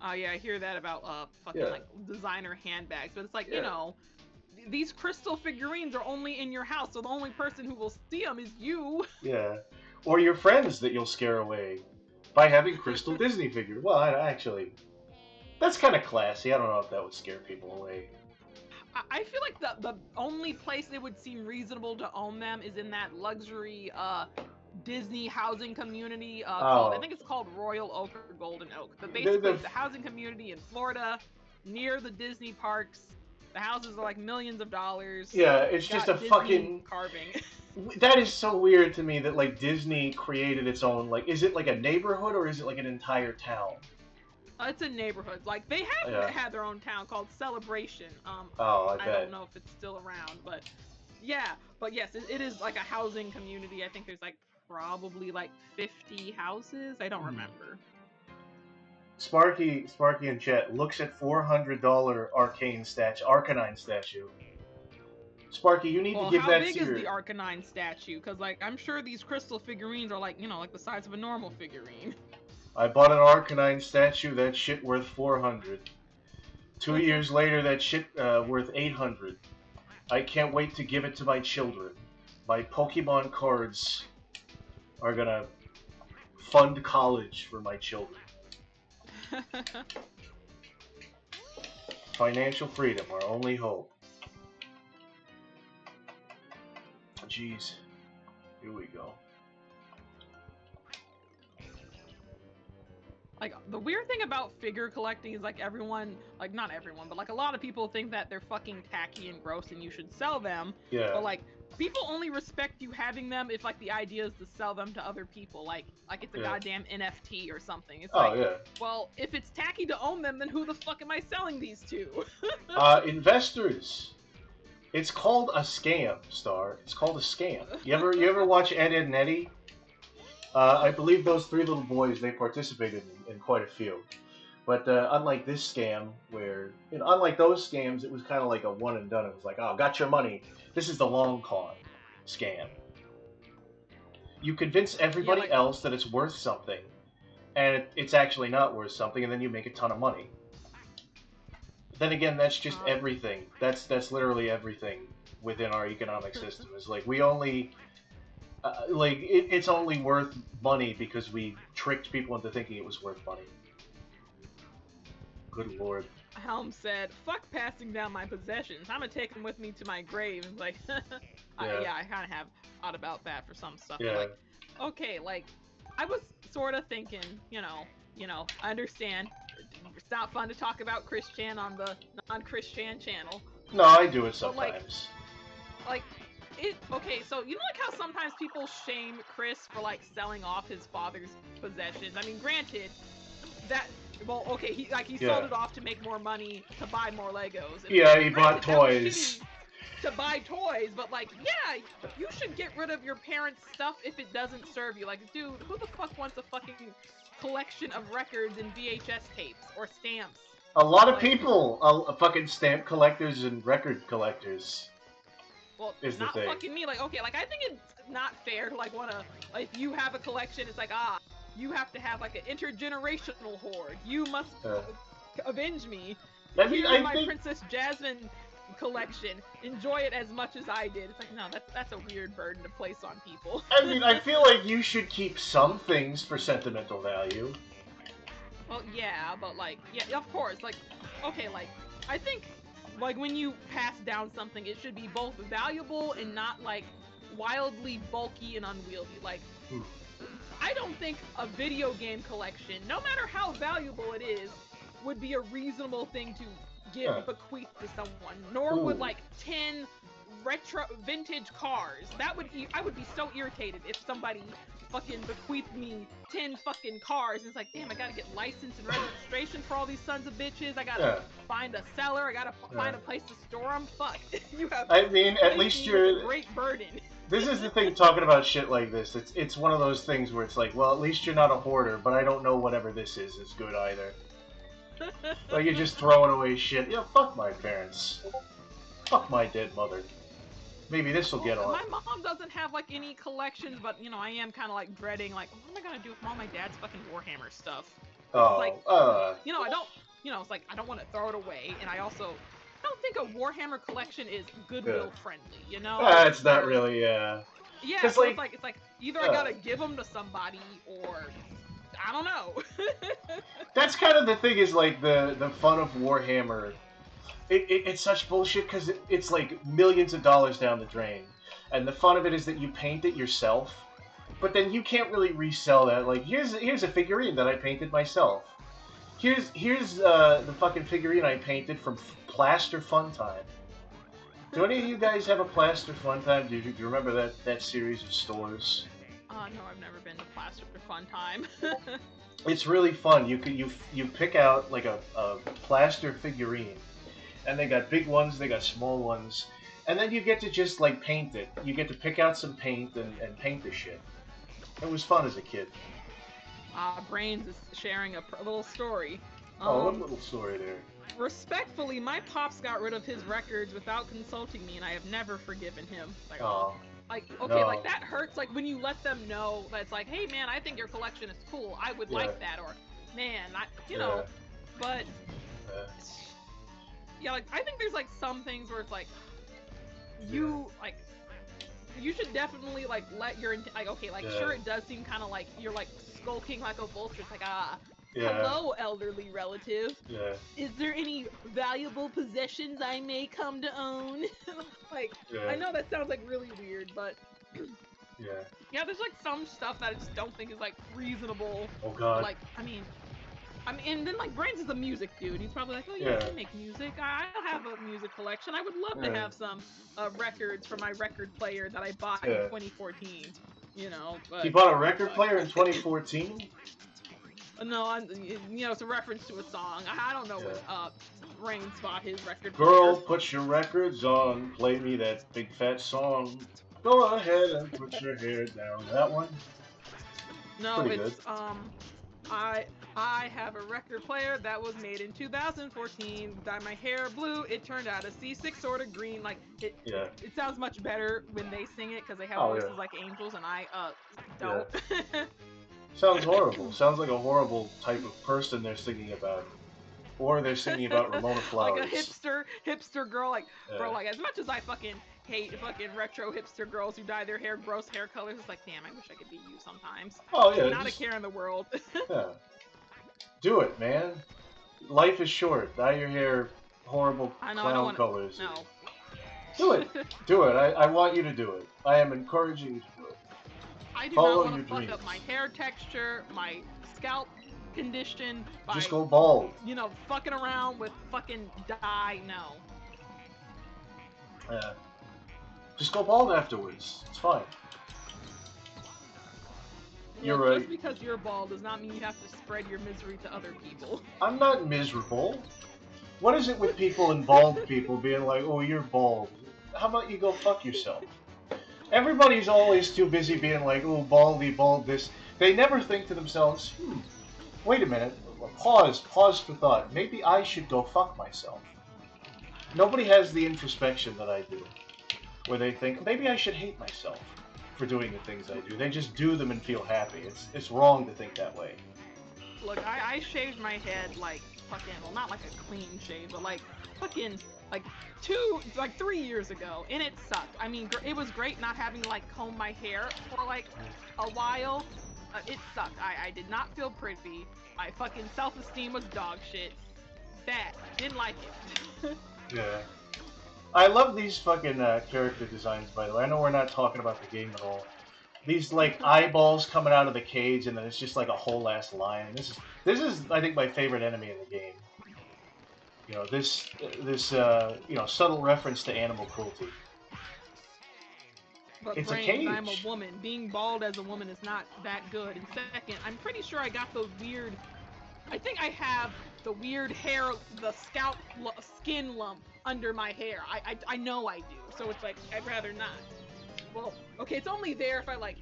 Oh yeah, I hear that about fucking like designer handbags. But it's like, you know, these crystal figurines are only in your house, so the only person who will see them is you. Yeah. Or your friends that you'll scare away. by having crystal Disney figures. Well, actually, that's kind of classy. I don't know if that would scare people away. I feel like the only place it would seem reasonable to own them is in that luxury Disney housing community called, I think it's called Royal Oak or Golden Oak. But basically, it's a housing community in Florida near the Disney parks. The houses are like millions of dollars. Yeah, it's just a Disney fucking carving. That is so weird to me that like Disney created its own, like, is it like a neighborhood or is it like an entire town? It's a neighborhood. Like they have had their own town called Celebration. I bet. I don't know if it's still around, but yeah. But yes, it is like a housing community. I think there's like probably like 50 houses. I don't remember. Sparky in chat looks at $400 Arcanine statue. Sparky, you need to give that to How big is the Arcanine statue? Because like I'm sure these crystal figurines are like like the size of a normal figurine. I bought an Arcanine statue. That shit worth 400. 2 years later, that shit worth 800. I can't wait to give it to my children. My Pokemon cards are gonna fund college for my children. Financial freedom, our only hope. Jeez. Here we go. Like, the weird thing about figure collecting is, like, everyone, like, not everyone, but, like, a lot of people think that they're fucking tacky and gross and you should sell them. Yeah. But, like, people only respect you having them if, like, the idea is to sell them to other people. Like it's a goddamn NFT or something. It's well, if it's tacky to own them, then who the fuck am I selling these to? Investors. It's called a scam, Star. It's called a scam. You ever watch Ed, Edd n Eddy? I believe those three little boys, they participated in quite a few. But unlike this scam, where, unlike those scams, it was kind of like a one and done. It was like, oh, got your money. This is the long con scam. You convince everybody else that it's worth something, and it's actually not worth something, and then you make a ton of money. Then again, that's just everything. That's literally everything within our economic system. It's like we only... it's only worth money because we tricked people into thinking it was worth money. Good lord. Helm said, fuck passing down my possessions. I'm gonna take them with me to my grave. And like, I kind of have thought about that for some stuff. Yeah. Like, okay, like, I was sort of thinking, I understand. It's not fun to talk about Chris Chan on the non-Chris-Chan channel. No, I do it sometimes. Okay, so you know like how sometimes people shame Chris for like selling off his father's possessions? I mean, granted, he sold it off to make more money to buy more Legos. And he bought toys. To buy toys, but like, yeah, you should get rid of your parents' stuff if it doesn't serve you. Like, dude, who the fuck wants a fucking collection of records and VHS tapes or stamps? A lot of people, fucking stamp collectors and record collectors. Well, it's not fucking me. Like, okay, like, I think it's not fair to, like, if you have a collection, it's like, you have to have, like, an intergenerational hoard. You must avenge me. I think my Princess Jasmine collection. Enjoy it as much as I did. It's like, no, that's a weird burden to place on people. I mean, I feel like you should keep some things for sentimental value. Well, yeah, but, like, yeah, of course. Like, okay, like, I think... Like, when you pass down something, it should be both valuable and not, like, wildly bulky and unwieldy. Like, I don't think a video game collection, no matter how valuable it is, would be a reasonable thing to bequeath to someone. Nor would, like, 10 retro vintage cars. I would be so irritated if somebody fucking bequeathed me 10 fucking cars. And it's like, damn, I gotta get license and registration for all these sons of bitches. I gotta find a seller. I gotta find a place to store them. Fuck. I mean, at least you're a great burden. This is the thing, talking about shit like this. It's one of those things where it's like, well, at least you're not a hoarder, but I don't know whatever this is good either. Like, you're just throwing away shit. Yeah, fuck my parents. Fuck my dead mother. Maybe this will get on. My mom doesn't have, like, any collections, but, I am kind of, like, dreading, like, what am I gonna do with all my dad's fucking Warhammer stuff? I don't, it's like, I don't want to throw it away, and I don't think a Warhammer collection is Goodwill friendly, It's not really, Yeah, so it's like, either I gotta give them to somebody, or, I don't don't know. That's kind of the thing, is like the fun of Warhammer. It's such bullshit because it's like millions of dollars down the drain, and the fun of it is that you paint it yourself, but then you can't really resell that. Like, here's a figurine that I painted myself. Here's the fucking figurine I painted from Plaster Fun Time. Do any of you guys have a Plaster Fun Time? Do you remember that series of stores? No, I've never been to Plaster for Fun Time. It's really fun. You pick out like a plaster figurine, and they got big ones, they got small ones, and then you get to just like paint it. You get to pick out some paint and paint the shit. It was fun as a kid. Brains is sharing a little story. What little story there? Respectfully, my pops got rid of his records without consulting me, and I have never forgiven him. Like, okay, no. like that hurts. Like when you let them know that's like, hey man, I think your collection is cool. I would like that, or man, you know. But like I think there's like some things where it's like you should definitely like let your like sure, it does seem kind of like you're like skulking like a vulture. It's like hello, elderly relative. Yeah. Is there any valuable possessions I may come to own? Like, I know that sounds like really weird, but yeah, there's like some stuff that I just don't think is like reasonable. Oh God. Like, I mean, and then like Brains is a music dude. He's probably like, oh yeah, I make music. I have a music collection. I would love to have some records for my record player that I bought in 2014. You know. But, he bought a record player in 2014. No, it's a reference to a song. I don't know what Brains bought his record Girl, player. put your records on. Play me that big fat song. Go ahead and put your hair down. That one? No, pretty it's good. I have a record player that was made in 2014. Dyed my hair blue. It turned out a C6 sort of green. Like it sounds much better when they sing it because they have voices like angels, and I don't. Yeah. Sounds horrible. Sounds like a horrible type of person they're singing about. Or they're singing about Ramona Flowers. Like a hipster girl. Like, bro, like, as much as I fucking hate fucking retro hipster girls who dye their hair gross hair colors, it's like, damn, I wish I could be you sometimes. Oh, yeah. Not a care in the world. Yeah. Do it, man. Life is short. Dye your hair horrible clown colors. No. Do it. Do it. I want you to do it. I am encouraging you to do it. I do not want to fuck up my hair texture, my scalp condition by just go bald. You know, fucking around with fucking dye. No. Yeah. Just go bald afterwards. It's fine. You're right. Just because you're bald does not mean you have to spread your misery to other people. I'm not miserable. What is it with people and bald people being like, oh, you're bald? How about you go fuck yourself? Everybody's always too busy being like, oh, baldy, bald this. They never think to themselves, wait a minute, pause for thought. Maybe I should go fuck myself. Nobody has the introspection that I do, where they think, maybe I should hate myself for doing the things I do. They just do them and feel happy. It's wrong to think that way. Look, I shaved my head like fucking, well, not like a clean shave, but like fucking like 3 years ago, and it sucked. I mean, it was great not having to like comb my hair for like a while. It sucked. I did not feel pretty. My fucking self-esteem was dog shit. Bad. Didn't like it. Yeah. I love these fucking character designs, by the way. I know we're not talking about the game at all. These like eyeballs coming out of the cage, and then it's just like a whole ass line. This is I think my favorite enemy in the game. You know, this subtle reference to animal cruelty. But it's Brains, a cage. I'm a woman. Being bald as a woman is not that good. And second, I'm pretty sure I got those weird. I think I have the weird hair, the scalp skin lump under my hair. I know I do. So it's like I'd rather not. Well, okay, it's only there if I like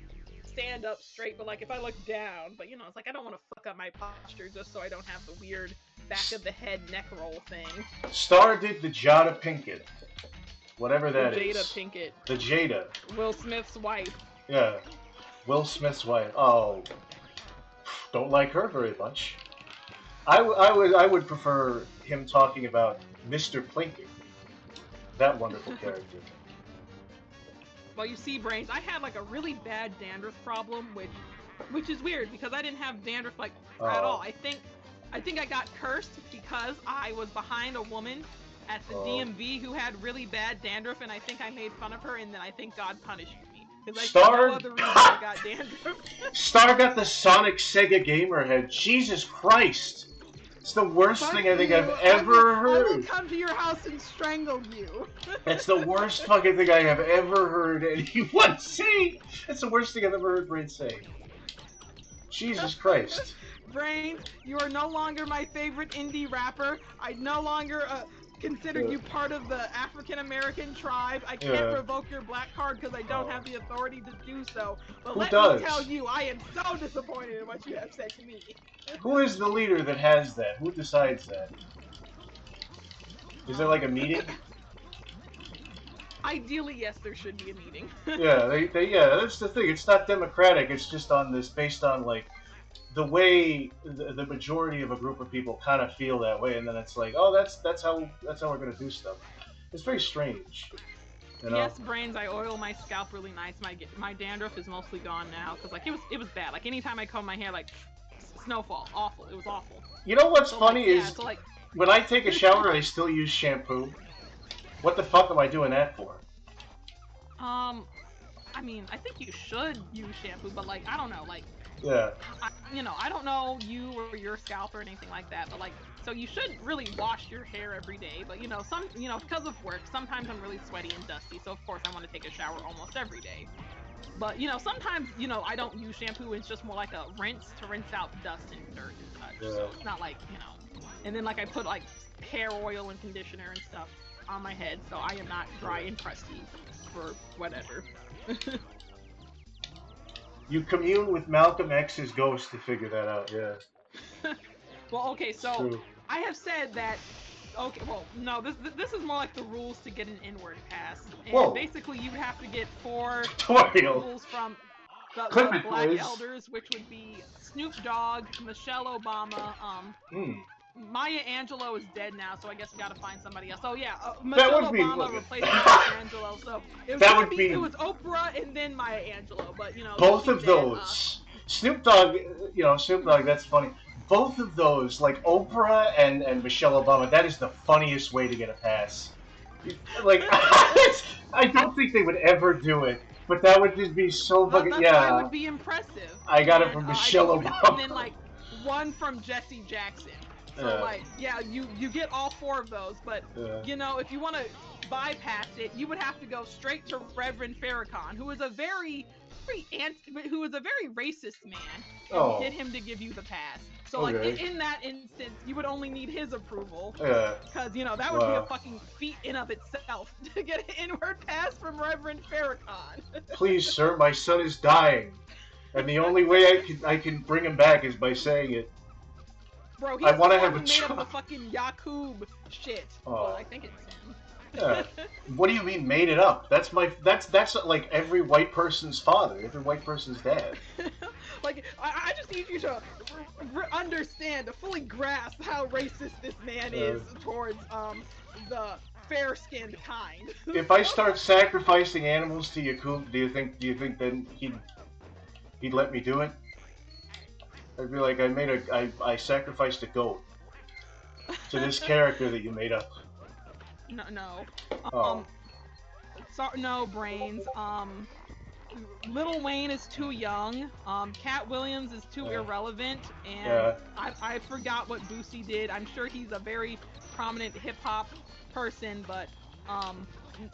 stand up straight, but like if I look down, but you know, it's like I don't want to fuck up my posture just so I don't have the weird back of the head neck roll thing. Star did the Jada Pinkett. Whatever that is. Jada Pinkett. The Jada. Will Smith's wife. Yeah. Will Smith's wife. Oh. Don't like her very much. I would prefer him talking about Mr. Plinkett. That wonderful character. Well, you see, Brains, I had like a really bad dandruff problem, which which is weird because I didn't have dandruff like at all. I think I got cursed because I was behind a woman at the DMV who had really bad dandruff, and I think I made fun of her, and then I think God punished me because I see no other reason I got dandruff. Star got the Sonic Sega gamer head. Jesus Christ! It's the worst thing I think I've ever heard. I will come to your house and strangle you. That's the worst fucking thing I have ever heard anyone say. That's the worst thing I've ever heard Brain say. Jesus Christ. Brain, you are no longer my favorite indie rapper. I no longer consider you part of the African American tribe. I can't revoke your black card because I don't have the authority to do so. But let me tell you, I am so disappointed in what you have said to me. Who is the leader that has that? Who decides that? Is there like a meeting? Ideally, yes, there should be a meeting. Yeah, that's the thing. It's not democratic. It's just on this, based on like the way the majority of a group of people kind of feel that way, and then it's like, oh, that's how we're gonna do stuff. It's very strange. You know? Yes, Brains. I oil my scalp really nice. My dandruff is mostly gone now because like it was bad. Like anytime I comb my hair, like snowfall, awful. It was awful. You know what's funny is when I take a shower, I still use shampoo. What the fuck am I doing that for? I mean, I think you should use shampoo, but like I don't know, like. Yeah. I don't know you or your scalp or anything like that, but like, so you should really wash your hair every day. But because of work, sometimes I'm really sweaty and dusty, so of course I want to take a shower almost every day. But sometimes I don't use shampoo. It's just more like a rinse to rinse out dust and dirt and such. Yeah. So it's not like and then like I put like hair oil and conditioner and stuff on my head, so I am not dry and crusty for whatever. You commune with Malcolm X's ghost to figure that out, yeah. Well, okay, so I have said that. Okay, well, no, this is more like the rules to get an inward pass. And basically, you would have to get 4 rules from the Black Elders, which would be Snoop Dogg, Michelle Obama, Maya Angelou is dead now, so I guess we gotta find somebody else. So yeah, Michelle Obama replaced Maya Angelou. So it was Oprah and then Maya Angelou, but both of those. Snoop Dogg, that's funny. Both of those, like Oprah and Michelle Obama, that is the funniest way to get a pass. Like, I don't think they would ever do it, but that would just be so fucking That would be impressive. I got it from Michelle Obama. And then like one from Jesse Jackson. So you get all 4 of those, but if you want to bypass it, you would have to go straight to Reverend Farrakhan, who is a very racist man, and get him to give you the pass. So like in that instance, you would only need his approval, because that would be a fucking feat in of itself to get an inward pass from Reverend Farrakhan. Please, sir, my son is dying, and the only way I can bring him back is by saying it. Bro, he's the one who made up the fucking Yakub shit. Well, I think it's him. Yeah. What do you mean made it up? That's like every white person's father, every white person's dad. Like I just need you to understand, to fully grasp how racist this man is towards the fair-skinned kind. If I start sacrificing animals to Yakub, do you think then he'd let me do it? I'd be like, I sacrificed a goat to this character that you made up. No. No, Brains. Lil Wayne is too young. Cat Williams is too irrelevant, and I forgot what Boosie did. I'm sure he's a very prominent hip hop person, but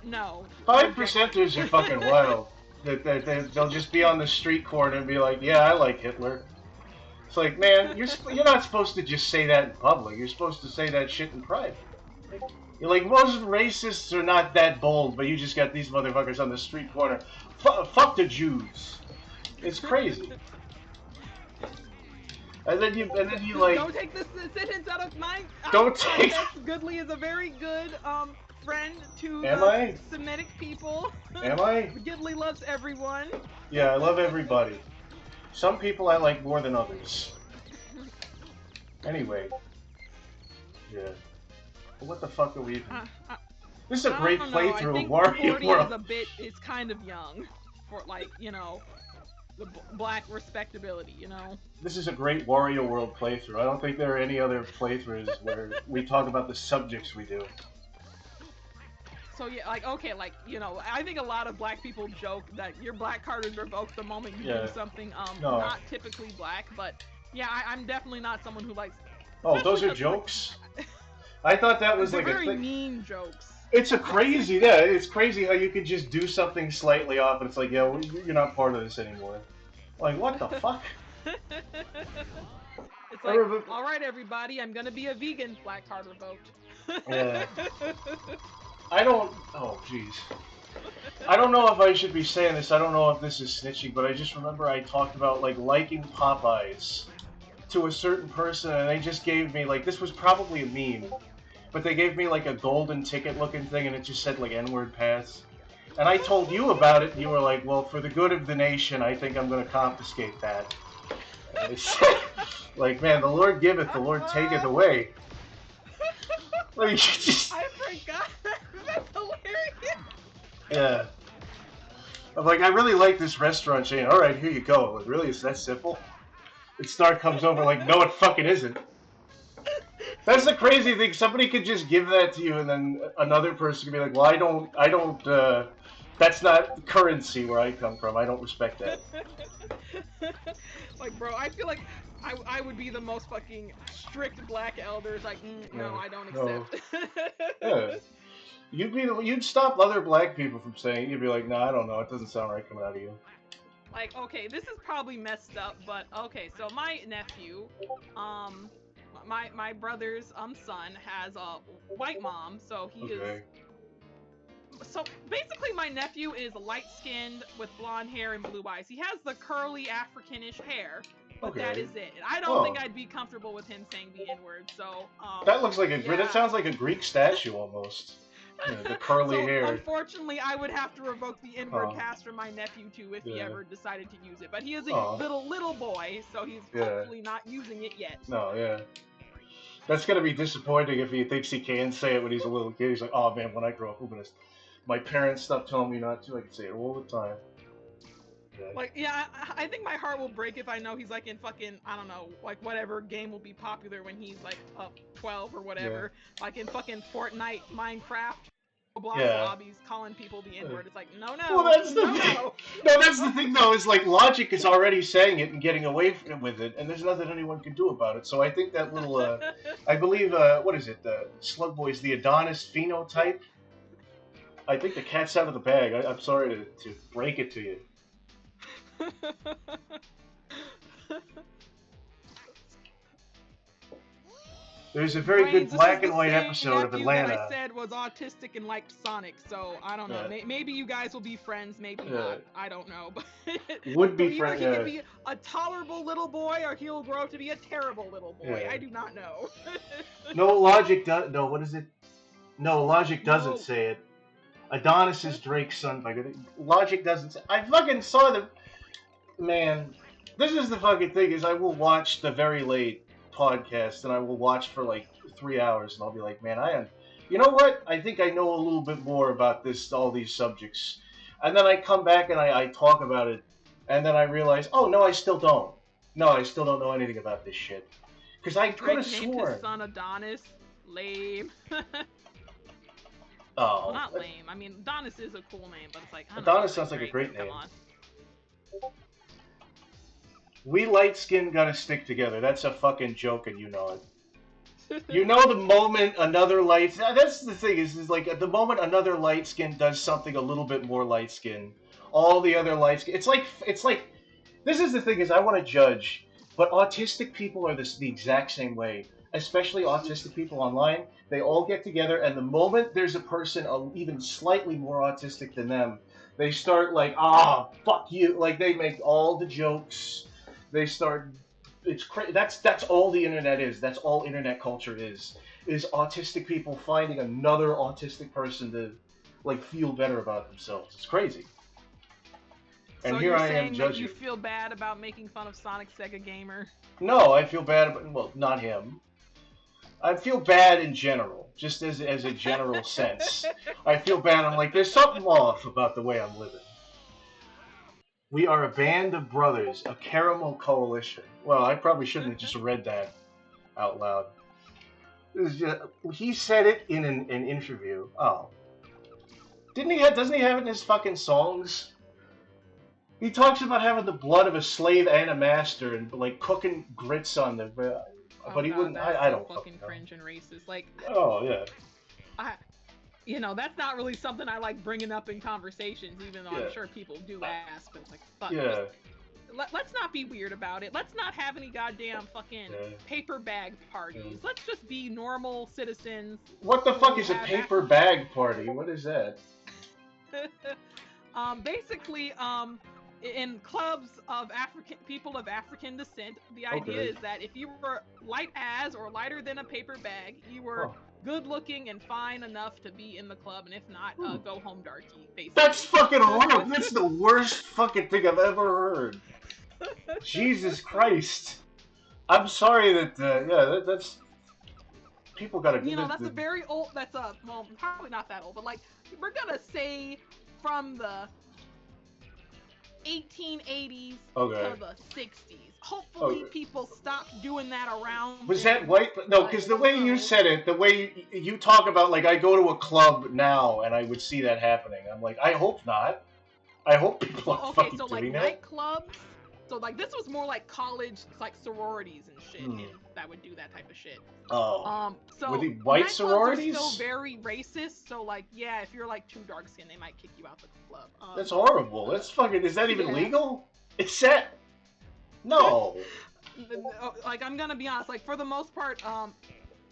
no. 5%ers are fucking wild. They'll just be on the street corner and be like, yeah, I like Hitler. It's like, man, you're not supposed to just say that in public. You're supposed to say that shit in private. You're like, most racists are not that bold, but you just got these motherfuckers on the street corner. Fuck the Jews. It's crazy. And then you like. Don't take this sentence out of mine. Don't take. Goodly is a very good friend to Semitic people. Am I? Goodly loves everyone. Yeah, I love everybody. Some people I like more than others. Anyway. Yeah. What the fuck are we even... This is a great playthrough of Wario World. Is kind of young for, like, the black respectability, you know. This is a great Wario World playthrough. I don't think there are any other playthroughs where we talk about the subjects we do. So yeah, like okay, like you know, I think a lot of black people joke that your black card is revoked the moment you do something No. not typically black, but yeah, I'm definitely not someone who likes. Oh, those are jokes. Like, I thought that was like very a thing. Mean jokes. It's a crazy, yeah. It's crazy how you could just do something slightly off, and it's like, yeah, well, you're not part of this anymore. Like, what the fuck? It's like, all right, everybody, I'm gonna be a vegan. Black card revoked. Yeah. I don't. Oh, jeez. I don't know if I should be saying this. I don't know if this is snitching, but I just remember I talked about like liking Popeyes to a certain person, and they just gave me like this was probably a meme, but they gave me like a golden ticket looking thing, and it just said like N-word pass. And I told you about it, and you were like, "Well, for the good of the nation, I think I'm going to confiscate that." And I said, like, man, the Lord giveth, the Lord taketh away. Like, just... I forgot. That's hilarious. Yeah. I'm like, I really like this restaurant chain. All right, here you go. Like, really, it's that simple? And Star comes over like, no, it fucking isn't. That's the crazy thing. Somebody could just give that to you, and then another person could be like, well, I don't, that's not currency where I come from. I don't respect that. Like, bro, I feel like I would be the most fucking strict black elders. Like, no, I don't accept. Yeah. You'd stop other black people from saying it. You'd be like, no, I don't know. It doesn't sound right coming out of you. Like, okay, this is probably messed up, but okay, so my nephew, my brother's son has a white mom, so he is. So basically, my nephew is light-skinned with blonde hair and blue eyes. He has the curly Africanish hair, but that is it. I don't think I'd be comfortable with him saying the N-word. So that looks like that sounds like a Greek statue almost. Yeah, the curly hair. Unfortunately, I would have to revoke the N-word pass for my nephew too if he ever decided to use it. But he is a little boy, so he's hopefully not using it yet. No, yeah. That's gonna be disappointing if he thinks he can say it when he's a little kid. He's like, oh man, when I grow up, I'm gonna. My parents stopped telling me not to. I can say it all the time. Yeah. Like, yeah, I think my heart will break if I know he's like in fucking, I don't know, like whatever game will be popular when he's like up 12 or whatever. Yeah. Like in fucking Fortnite, Minecraft, Roblox lobbies, calling people the N-word. It's like, no. Well, that's the thing. No, that's the thing though, is like Logic is already saying it and getting away with it, and there's nothing anyone can do about it. So I think that little, I believe, what is it, Slug Boy's the Adonis phenotype? I think the cat's out of the bag. I'm sorry to break it to you. There's a very good black and white episode of Atlanta. That I said was autistic and liked Sonic, so I don't know. Maybe you guys will be friends, maybe not. I don't know. Would be friends. He could be a tolerable little boy, or he'll grow up to be a terrible little boy. Yeah. I do not know. No, Logic does. No, what is it? No, Logic doesn't say it. Adonis is Drake's son. Logic doesn't say. I fucking saw the. Man, this is the fucking thing. Is I will watch the very late podcast, and I will watch for like 3 hours, and I'll be like, man, you know what? I think I know a little bit more about all these subjects. And then I come back and I talk about it, and then I realize, oh no, I still don't. No, I still don't know anything about this shit. Because I could have sworn. Named his son Adonis. Lame. Oh. Well, not lame. I mean, Adonis is a cool name, but it's like, I don't Adonis know, sounds like a great name. Come on. We light skin gotta stick together. That's a fucking joke, and you know it. You know the moment another light. That's the thing is like at the moment another light skin does something a little bit more light skin, all the other light skin. It's like this is the thing is I want to judge, but autistic people are the exact same way. Especially autistic people online, they all get together, and the moment there's a person even slightly more autistic than them, they start like, fuck you. Like, they make all the jokes. They start, it's crazy. That's all the internet is. That's all internet culture is autistic people finding another autistic person to, like, feel better about themselves. It's crazy. And so here I am judging. That you feel bad about making fun of Sonic Sega Gamer? No, I feel bad about, well, not him. I feel bad in general, just as a general sense. I feel bad. I'm like, there's something off about the way I'm living. We are a band of brothers, a caramel coalition. Well, I probably shouldn't have just read that out loud. He said it in an interview. Oh, didn't he? Doesn't he have it in his fucking songs? He talks about having the blood of a slave and a master, and like cooking grits on the. But he God, wouldn't. that's I so don't fucking know. cringe and racist. Like, Oh yeah. That's not really something I like bringing up in conversations, even though I'm sure people do ask. But it's like, fuck. Yeah. Let's not be weird about it. Let's not have any goddamn fucking paper bag parties. Let's just be normal citizens. What the fuck is a paper bag party? What is that? Basically, in clubs of people of African descent, the idea is that if you were light as or lighter than a paper bag, you were good looking and fine enough to be in the club, and if not, go home darky, basically. That's fucking horrible. That's the worst fucking thing I've ever heard. Jesus Christ. I'm sorry that, that's... People gotta... that's a very old... well, probably not that old, but, like, we're gonna say from the 1880s to the 60s. Hopefully people stop doing that around. Was that white? No, because the way you said it, the way you talk about, like, I go to a club now and I would see that happening. I'm like, I hope not. I hope people are fucking doing that. Okay, so, like, nightclubs... So, like, this was more like college, like, sororities and shit, and that would do that type of shit. Oh. So were they white sororities? Are still very racist, so, like, yeah, if you're, like, too dark-skinned, they might kick you out the club. That's horrible. That's fucking... Is that even legal? It's set... No. Like, I'm gonna be honest, like, for the most part,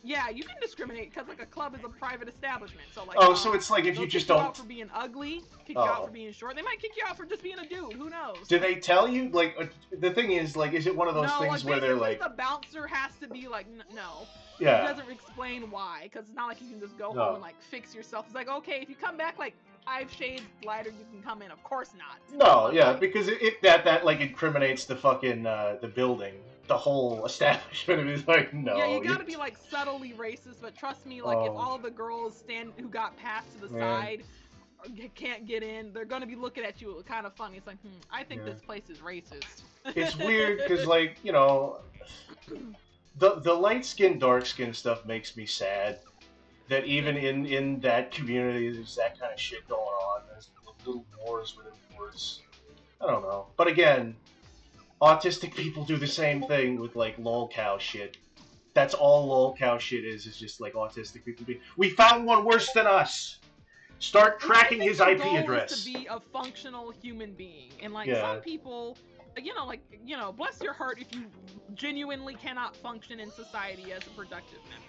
yeah, you can discriminate, because, like, a club is a private establishment, so, like... Oh, so it's like if you just don't... kick you out for being ugly, kick you out for being short, they might kick you out for just being a dude, who knows? Do they tell you? Like, the thing is, like, is it one of those things where they're like... the bouncer has to be like, no. Yeah. He doesn't explain why, because it's not like you can just go home and, like, fix yourself. It's like, okay, if you come back, like, 5 shades lighter, you can come in. Of course not. No, yeah, because that like, incriminates the fucking, the building. The whole establishment is like, no. Yeah, you gotta be, like, subtly racist, but trust me, like, if all the girls who got passed to the side can't get in, they're gonna be looking at you kind of funny. It's like, I think this place is racist. It's weird, because, like, the light-skin, dark-skin stuff makes me sad. That even in that community, there's that kind of shit going on. There's little wars within wars. I don't know. But again, autistic people do the same thing with, like, lolcow shit. That's all lolcow shit is just, like, autistic people being, we found one worse than us! Start tracking his IP address. Is to be a functional human being. And, like, some people... bless your heart if you genuinely cannot function in society as a productive member,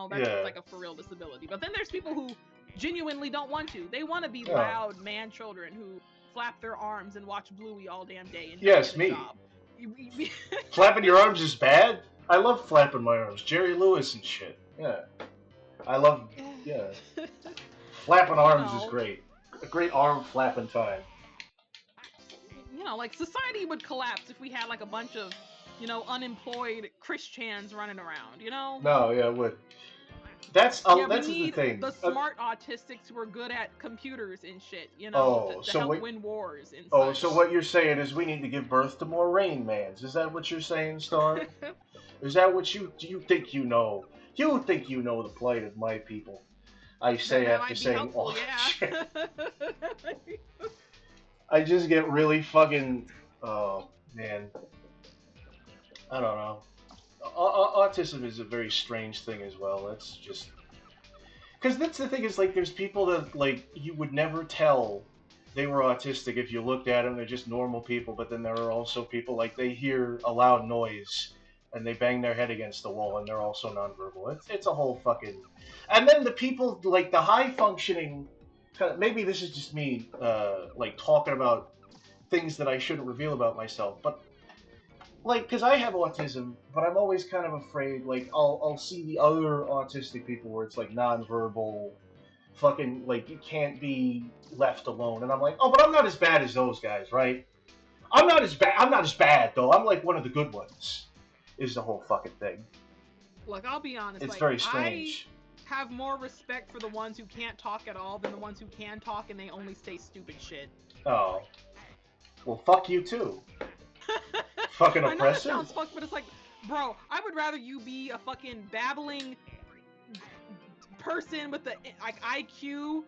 that's like a for real disability. But then there's people who genuinely don't want to. They want to be loud man children who flap their arms and watch Bluey all damn day and yes, me. Job. Flapping your arms is bad? I love flapping my arms. Jerry Lewis and shit. Yeah. I love, Flapping arms is great. A great arm flapping time. Like, society would collapse if we had, like, a bunch of, unemployed Christians running around, No, yeah, it would. That's the thing. The smart autistics who are good at computers and shit, to help win wars and such. So what you're saying is we need to give birth to more Rain Mans. Is that what you're saying, Star? Is that what you think you know? You think you know the plight of my people. I say after saying all shit. I just get really fucking... Oh, man. I don't know. Autism is a very strange thing as well. It's just... Because that's the thing, is, like, there's people that, like, you would never tell they were autistic if you looked at them. They're just normal people, but then there are also people, like, they hear a loud noise and they bang their head against the wall and they're also nonverbal. It's a whole fucking... And then the people, like, the high-functioning... Maybe this is just me, like, talking about things that I shouldn't reveal about myself, but, like, because I have autism, but I'm always kind of afraid, like, I'll see the other autistic people where it's, like, nonverbal, fucking, like, you can't be left alone, and I'm like, oh, but I'm not as bad as those guys, right? I'm not as bad, though. I'm, like, one of the good ones, is the whole fucking thing. Look, I'll be honest. It's very strange. Have more respect for the ones who can't talk at all than the ones who can talk and they only say stupid shit. Oh. Well, fuck you too. Fucking I know that oppressive. sounds fucked, but it's like, bro, I would rather you be a fucking babbling person with the like IQ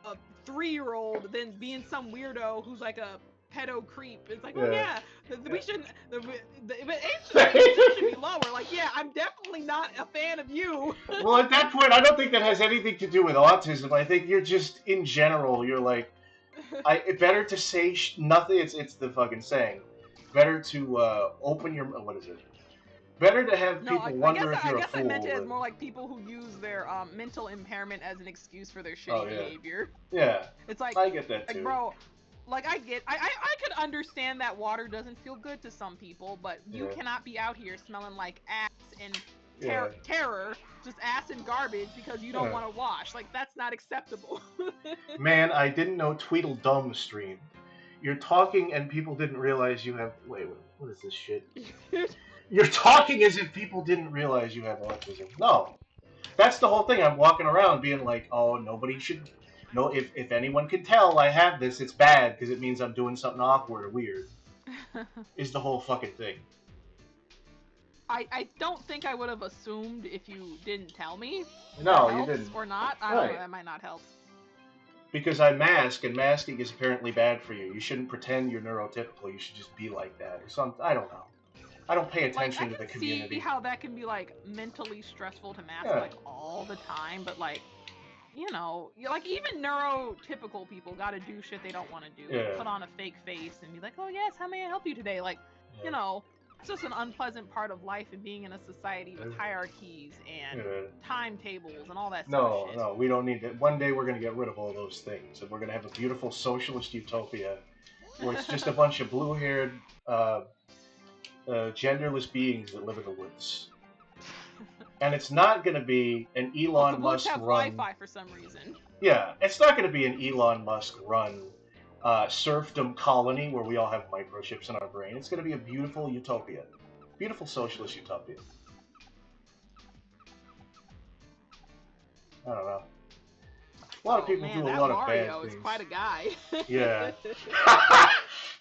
a 3-year-old than being some weirdo who's like a pedo creep. It's like, oh yeah, we shouldn't. The age should be lower. Like, yeah, I'm definitely not a fan of you. Well, at that point, I don't think that has anything to do with autism. I think you're just, in general, you're like, better to say nothing. It's the fucking saying. Better to open your. What is it? Better to have No, people I guess wonder if you're a I fool. meant it as more like people who use their mental impairment as an excuse for their shitty behavior. Yeah. It's like, I get that too. Like, bro, like I could understand that water doesn't feel good to some people, but you cannot be out here smelling like ass and terror, just ass and garbage because you don't want to wash. Like, that's not acceptable. Man, I didn't know Tweedledum streamed. You're talking and people didn't realize you have. Wait, what is this shit? You're talking as if people didn't realize you have autism. No. That's the whole thing. I'm walking around being like, oh, nobody should. No, if anyone can tell I have this, it's bad because it means I'm doing something awkward or weird. Is the whole fucking thing. I don't think I would have assumed if you didn't tell me. No, you didn't. Or not. I don't know. That might not help. Because I mask, and masking is apparently bad for you. You shouldn't pretend you're neurotypical. You should just be like that or something. I don't know. I don't pay attention to the community. I can see how that can be like mentally stressful to mask like all the time, but like, you know, like even neurotypical people gotta do shit they don't want to do. Yeah. Put on a fake face and be like, oh yes, how may I help you today? Like, you know, it's just an unpleasant part of life and being in a society with hierarchies and timetables and all that sort of shit. No, we don't need that. One day we're gonna get rid of all those things, and we're gonna have a beautiful socialist utopia where it's just a bunch of blue-haired, genderless beings that live in the woods. And it's not going to be an Elon Musk have run. Wi-Fi for some reason. Yeah, it's not going to be an Elon Musk run serfdom colony where we all have microchips in our brain. It's going to be a beautiful utopia, beautiful socialist utopia. I don't know. A lot of people do a lot of bad Wario things. Is quite a guy. Yeah.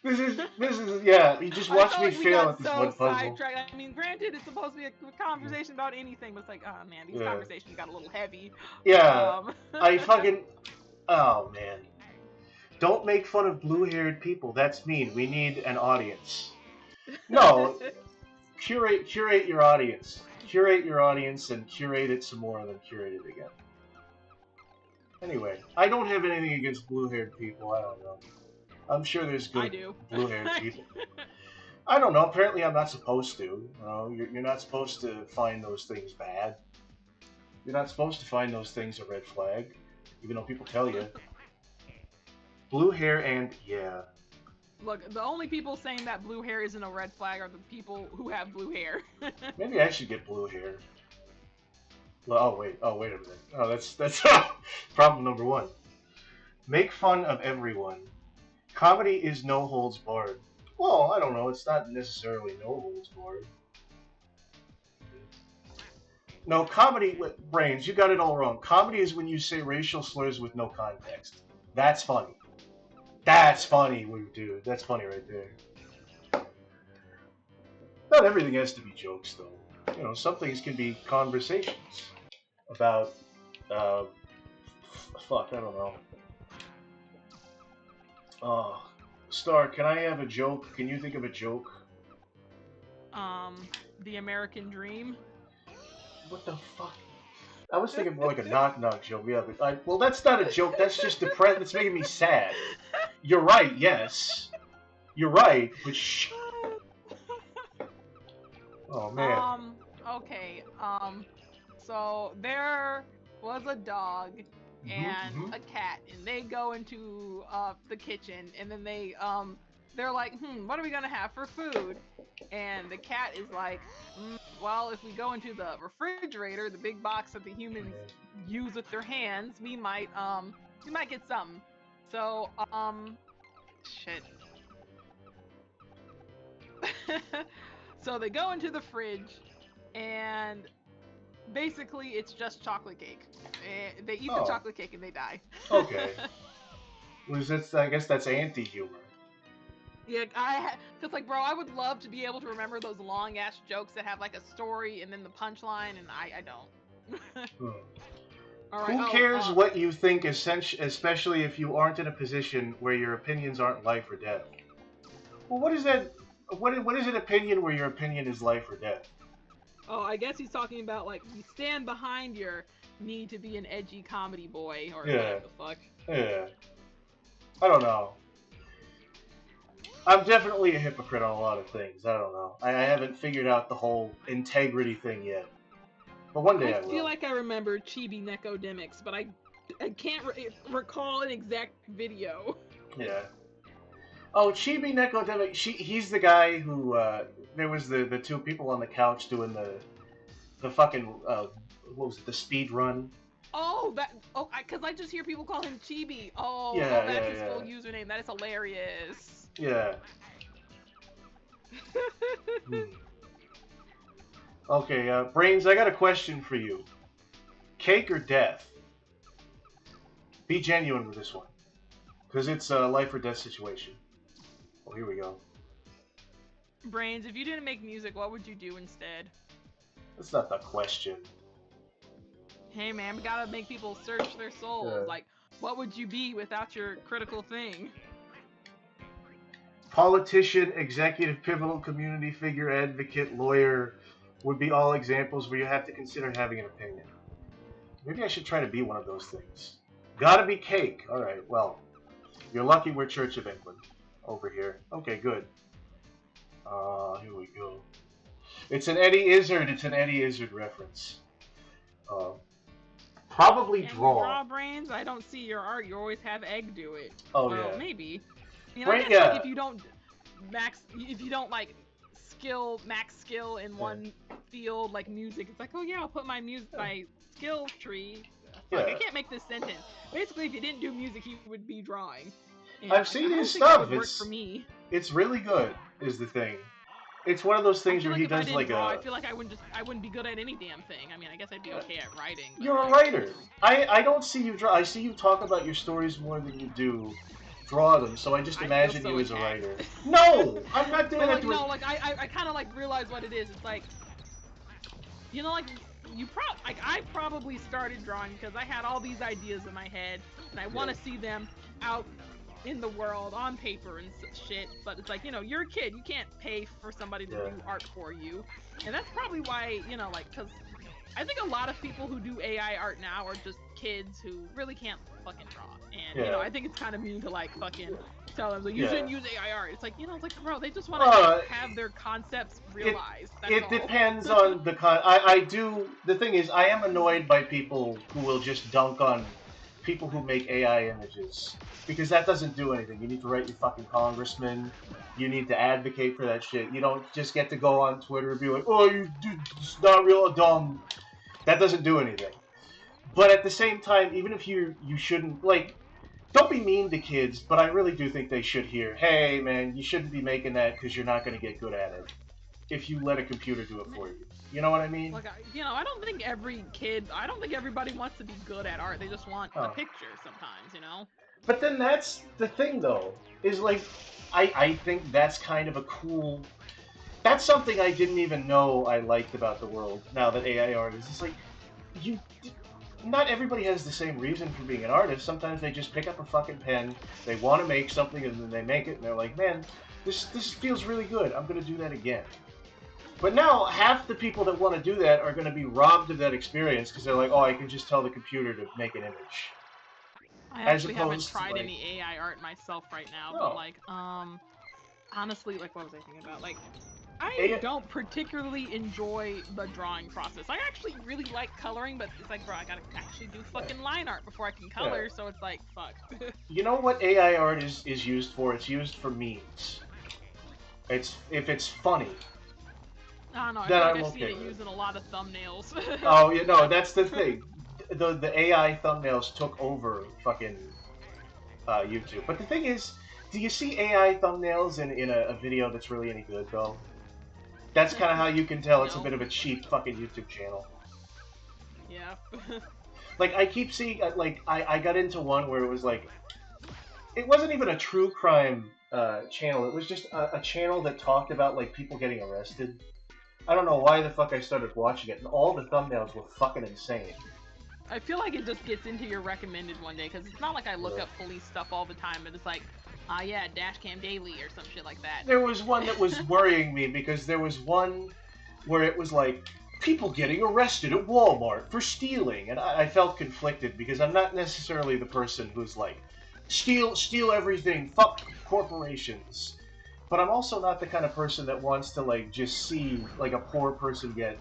This is yeah. You just watched me fail at this one puzzle. I mean, granted, it's supposed to be a conversation about anything, but it's like, oh man, these conversations got a little heavy. Yeah. I fucking. Oh man. Don't make fun of blue-haired people. That's mean. We need an audience. No. Curate your audience. Curate your audience and curate it some more, and then curate it again. Anyway, I don't have anything against blue-haired people. I don't know. I'm sure there's good blue-haired people. I don't know. Apparently, I'm not supposed to. You know, you're not supposed to find those things bad. You're not supposed to find those things a red flag, even though people tell you. Blue hair and Look, the only people saying that blue hair isn't a red flag are the people who have blue hair. Maybe I should get blue hair. Oh wait a minute. Oh, that's problem number one. Make fun of everyone. Comedy is no holds barred. Well, I don't know. It's not necessarily no holds barred. No, comedy, brains, you got it all wrong. Comedy is when you say racial slurs with no context. That's funny. That's funny, dude. That's funny right there. Not everything has to be jokes, though. You know, some things can be conversations about, fuck, I don't know. Star, can I have a joke? Can you think of a joke? The American Dream. What the fuck? I was thinking more like a knock-knock joke. Yeah, but well, that's not a joke. That's just depressed. That's making me sad. You're right, yes. You're right, but shh. Oh, man. Okay, so there was a dog and a cat, and they go into the kitchen, and then they're like, what are we gonna have for food? And the cat is like, well, if we go into the refrigerator, the big box that the humans use with their hands, we might get something. So, shit. So they go into the fridge, and basically it's just chocolate cake. They eat the chocolate cake and they die. Okay. I guess that's anti-humor. Yeah, cause like, bro, I would love to be able to remember those long ass jokes that have like a story and then the punchline, and I don't. Hmm. All right. Who cares what you think, especially if you aren't in a position where your opinions aren't life or death? Well, what is that? What is an opinion where your opinion is life or death? Oh, I guess he's talking about like you stand behind your need to be an edgy comedy boy or Yeah, whatever the fuck. yeah. I don't know. I'm definitely a hypocrite on a lot of things. I don't know. I haven't figured out the whole integrity thing yet. But one day I feel will. like I remember Chibi Necodemics, but I can't recall an exact video. Yeah. Oh, Chibi Necodemic. He's the guy who. There was the two people on the couch doing the fucking what was it? The speed run. Oh, because I just hear people call him Chibi. Yeah, that's yeah, his yeah. full username. That is hilarious. Yeah. Hmm. Okay, Brains. I got a question for you. Cake or death? Be genuine with this one, because it's a life or death situation. Oh, here we go. Brains, if you didn't make music, what would you do instead? That's not the question. Hey man, we gotta make people search their souls. Yeah. Like, what would you be without your critical thing? Politician, executive, pivotal, community figure, advocate, lawyer would be all examples where you have to consider having an opinion. Maybe I should try to be one of those things. Gotta be cake. Alright, well, you're lucky we're Church of England over here. Okay, good. Here we go. It's an Eddie Izzard. It's an Eddie Izzard reference. Probably Can you draw. draw Brains? I don't see your art. You always have Egg do it. Oh, well, yeah. maybe. I Right, guess yeah. like, if you don't like max skill in one field like music, it's like, oh yeah, I'll put my skill tree. Fuck, Yeah. I can't make this sentence. Basically, if you didn't do music, he would be drawing. And I've seen I his don't think that stuff. would work for me. It's really good, is the thing. It's one of those I things feel where like he if I does didn't like draw, a. I feel like I wouldn't be good at any damn thing. I mean, I guess I'd be okay at writing. But You're a like, writer. I don't see you draw. I see you talk about your stories more than you do draw them. So I just imagine so you as a attacked. writer. No, I'm not doing But that like, to no, like I kind of like realize what it is. It's like, like I probably started drawing because I had all these ideas in my head and I want to see them out in the world on paper and shit. But it's like, you're a kid, you can't pay for somebody to do art for you, and that's probably why, like, because I think a lot of people who do AI art now are just kids who really can't fucking draw, and I think it's kind of mean to like fucking tell them like, you shouldn't use AI art. It's like, it's like, bro, they just want to have their concepts realized. It depends on the I do. The thing is, I am annoyed by people who will just dunk on people who make AI images, because that doesn't do anything. You need to write your fucking congressman. You need to advocate for that shit. You don't just get to go on Twitter and be like, oh, it's not real dumb. That doesn't do anything. But at the same time, even if you shouldn't, like, don't be mean to kids, but I really do think they should hear, hey, man, you shouldn't be making that because you're not going to get good at it if you let a computer do it for you. You know what I mean? Like, I don't think everybody wants to be good at art. They just want a picture sometimes, But then that's the thing, though, is like, I think that's kind of a cool. That's something I didn't even know I liked about the world now that AI art is. It's like, not everybody has the same reason for being an artist. Sometimes they just pick up a fucking pen, they want to make something, and then they make it, and they're like, man, this feels really good. I'm going to do that again. But now, half the people that want to do that are going to be robbed of that experience because they're like, oh, I can just tell the computer to make an image. I actually haven't tried any AI art myself right now, but like, honestly, like, what was I thinking about? Like, I don't particularly enjoy the drawing process. I actually really like coloring, but it's like, bro, I gotta actually do fucking line art before I can color, so it's like, fuck. You know what AI art is used for? It's used for memes. If it's funny. I don't know, I feel like I've seen it used in a lot of thumbnails. Oh, yeah, no, that's the thing. The AI thumbnails took over fucking YouTube. But the thing is, do you see AI thumbnails in a video that's really any good, though? That's kind of how you can tell it's a bit of a cheap fucking YouTube channel. Yeah. Like, I keep seeing, like, I got into one where it was like, it wasn't even a true crime channel. It was just a channel that talked about like people getting arrested. I don't know why the fuck I started watching it, and all the thumbnails were fucking insane. I feel like it just gets into your recommended one day, because it's not like I look up police stuff all the time, but it's like, yeah, Dashcam Daily or some shit like that. There was one that was worrying me because there was one where it was like, people getting arrested at Walmart for stealing, and I felt conflicted because I'm not necessarily the person who's like, steal everything, fuck corporations. But I'm also not the kind of person that wants to like just see like a poor person get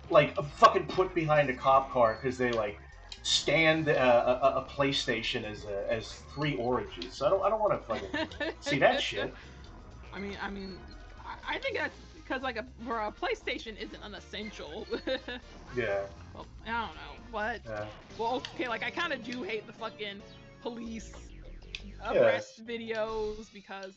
like fucking put behind a cop car because they like stand a PlayStation as 3 oranges. So I don't want to fucking see that shit. I mean, I think that's because like a PlayStation isn't an essential. Yeah. Well, I don't know, but well, okay, like I kind of do hate the fucking police arrest videos because,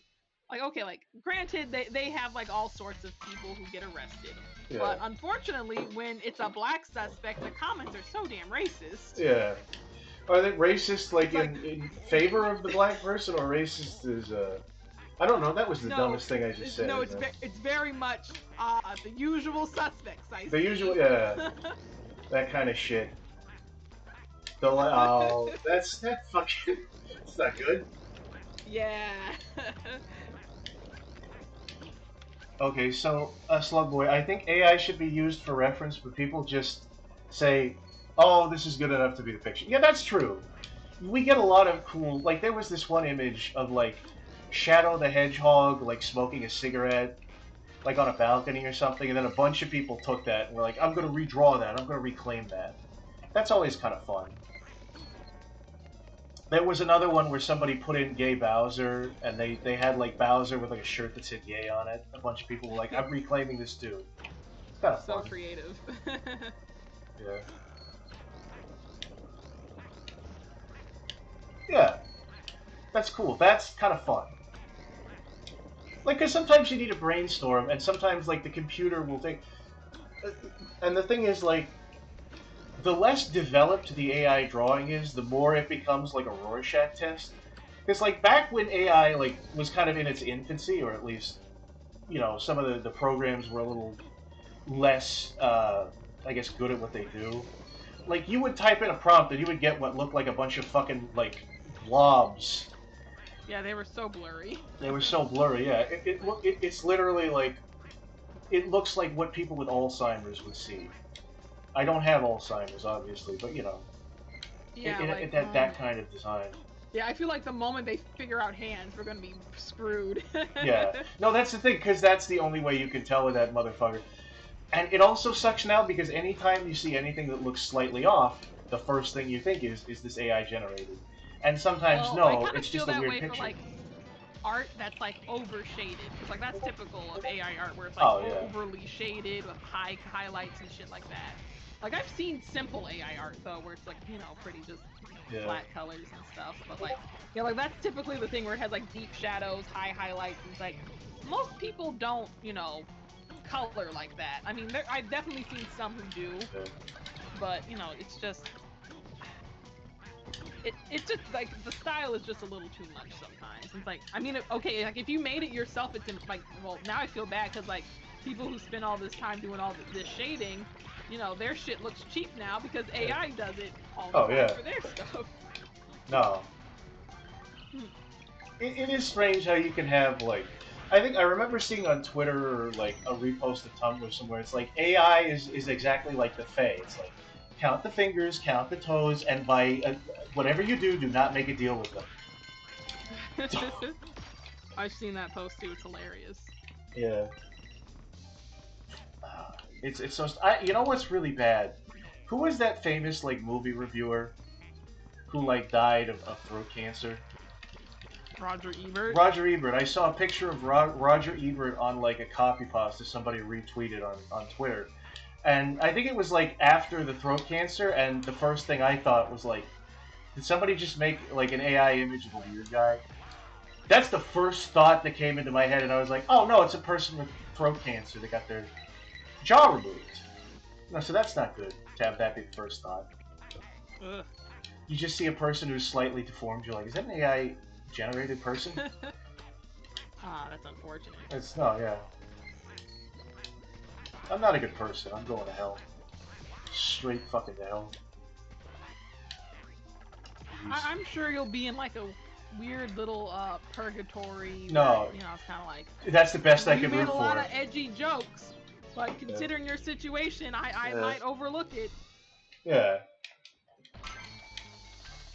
like, okay, like granted they have like all sorts of people who get arrested, but unfortunately when it's a black suspect, the comments are so damn racist. Yeah. Are they racist like in favor of the black person, or racist is I don't know. That was the dumbest thing I just said. No, it's very much the usual suspects. The usual, yeah, that kind of shit. Oh, that's fucking. It's not good. Yeah. Okay, so Slugboy, I think AI should be used for reference, but people just say, "Oh, this is good enough to be the fiction." Yeah, that's true. We get a lot of cool. Like there was this one image of like Shadow the Hedgehog like smoking a cigarette like on a balcony or something, and then a bunch of people took that and were like, I'm going to redraw that, I'm going to reclaim that. That's always kind of fun. There was another one where somebody put in gay Bowser, and they had like Bowser with like a shirt that said gay on it. A bunch of people were like, I'm reclaiming this dude. It's kind of fun. So creative. Yeah. Yeah. That's cool. That's kind of fun. Like, because sometimes you need to brainstorm, and sometimes, like, the computer will think... And the thing is, like, the less developed the AI drawing is, the more it becomes, like, a Rorschach test. Because, like, back when AI, like, was kind of in its infancy, or at least, you know, some of the programs were a little less, I guess, good at what they do. Like, you would type in a prompt, and you would get what looked like a bunch of fucking, like, blobs. Yeah, they were so blurry. They were so blurry, yeah. It's literally like, it looks like what people with Alzheimer's would see. I don't have Alzheimer's, obviously, but you know, yeah, that kind of design. Yeah, I feel like the moment they figure out hands, we're gonna be screwed. Yeah. No, that's the thing, because that's the only way you can tell with that motherfucker. And it also sucks now because anytime you see anything that looks slightly off, the first thing you think is this AI generated? And sometimes no, it's just a weird picture. For, like, art that's like over shaded, because like that's typical of AI art where it's like overly shaded with high highlights and shit like that. Like I've seen simple AI art though where it's like, you know, pretty just flat colors and stuff, but like like that's typically the thing where it has like deep shadows, high highlights, and it's like most people don't, you know, color like that. I mean, I've definitely seen some who do, but you know, it's just it's just like the style is just a little too much sometimes. It's like, I mean, okay, like if you made it yourself, it's like, well, now I feel bad because like people who spend all this time doing all this shading, you know, their shit looks cheap now because AI does it all the time for their stuff. No. It is strange how you can have like, I remember seeing on Twitter or like a repost of Tumblr somewhere. It's like AI is exactly like the Fae. It's like count the fingers, count the toes, and by whatever you do, do not make a deal with them. I've seen that post too. It's hilarious. Yeah. It's so. You know what's really bad? Who was that famous like movie reviewer who like died of throat cancer? Roger Ebert. Roger Ebert. I saw a picture of Roger Ebert on like a copy pasta somebody retweeted on Twitter. And I think it was like after the throat cancer, and the first thing I thought was like, did somebody just make like an AI image of a weird guy? That's the first thought that came into my head, and I was like, oh no, it's a person with throat cancer that got their jaw removed. No, so that's not good to have that be the first thought. Ugh. You just see a person who's slightly deformed, you're like, is that an AI generated person. Ah, that's unfortunate. It's no, yeah. I'm not a good person. I'm going to hell. Straight fucking to hell. I'm sure you'll be in like a weird little purgatory. No. Where, you know, it's kind of like that's the best I you can made root a for. lot of edgy jokes, but considering your situation, I might overlook it. Yeah.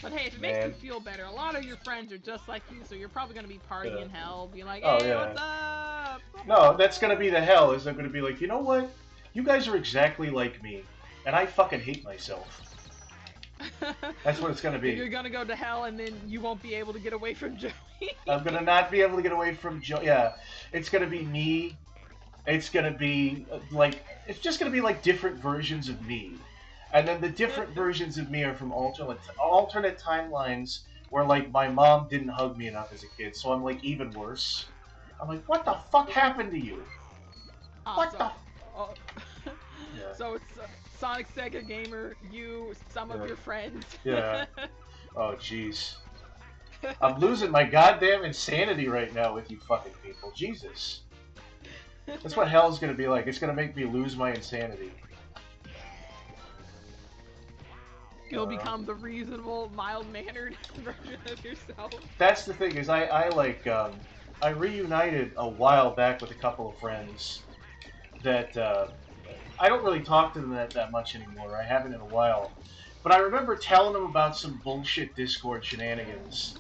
But hey, if it makes you feel better, a lot of your friends are just like you, so you're probably gonna be partying in hell, being like, "Hey, what's up?" No, that's gonna be the hell. Is I'm gonna be like, you know what? You guys are exactly like me, and I fucking hate myself. That's what it's gonna be. You're gonna go to hell, and then you won't be able to get away from Joey. I'm gonna not be able to get away from Joe. Yeah, it's gonna be me. It's gonna be like it's just gonna be like different versions of me, and then the different versions of me are from alternate timelines where like my mom didn't hug me enough as a kid, so I'm like even worse. I'm like, what the fuck happened to you? What the? Yeah. So it's Sonic Sega Gamer, you, some of your friends. Yeah. Oh jeez. I'm losing my goddamn insanity right now with you fucking people. Jesus. That's what hell's gonna be like. It's gonna make me lose my insanity. You'll become the reasonable, mild-mannered version of yourself. That's the thing, is I I reunited a while back with a couple of friends that I don't really talk to them that much anymore. I haven't in a while. But I remember telling them about some bullshit Discord shenanigans.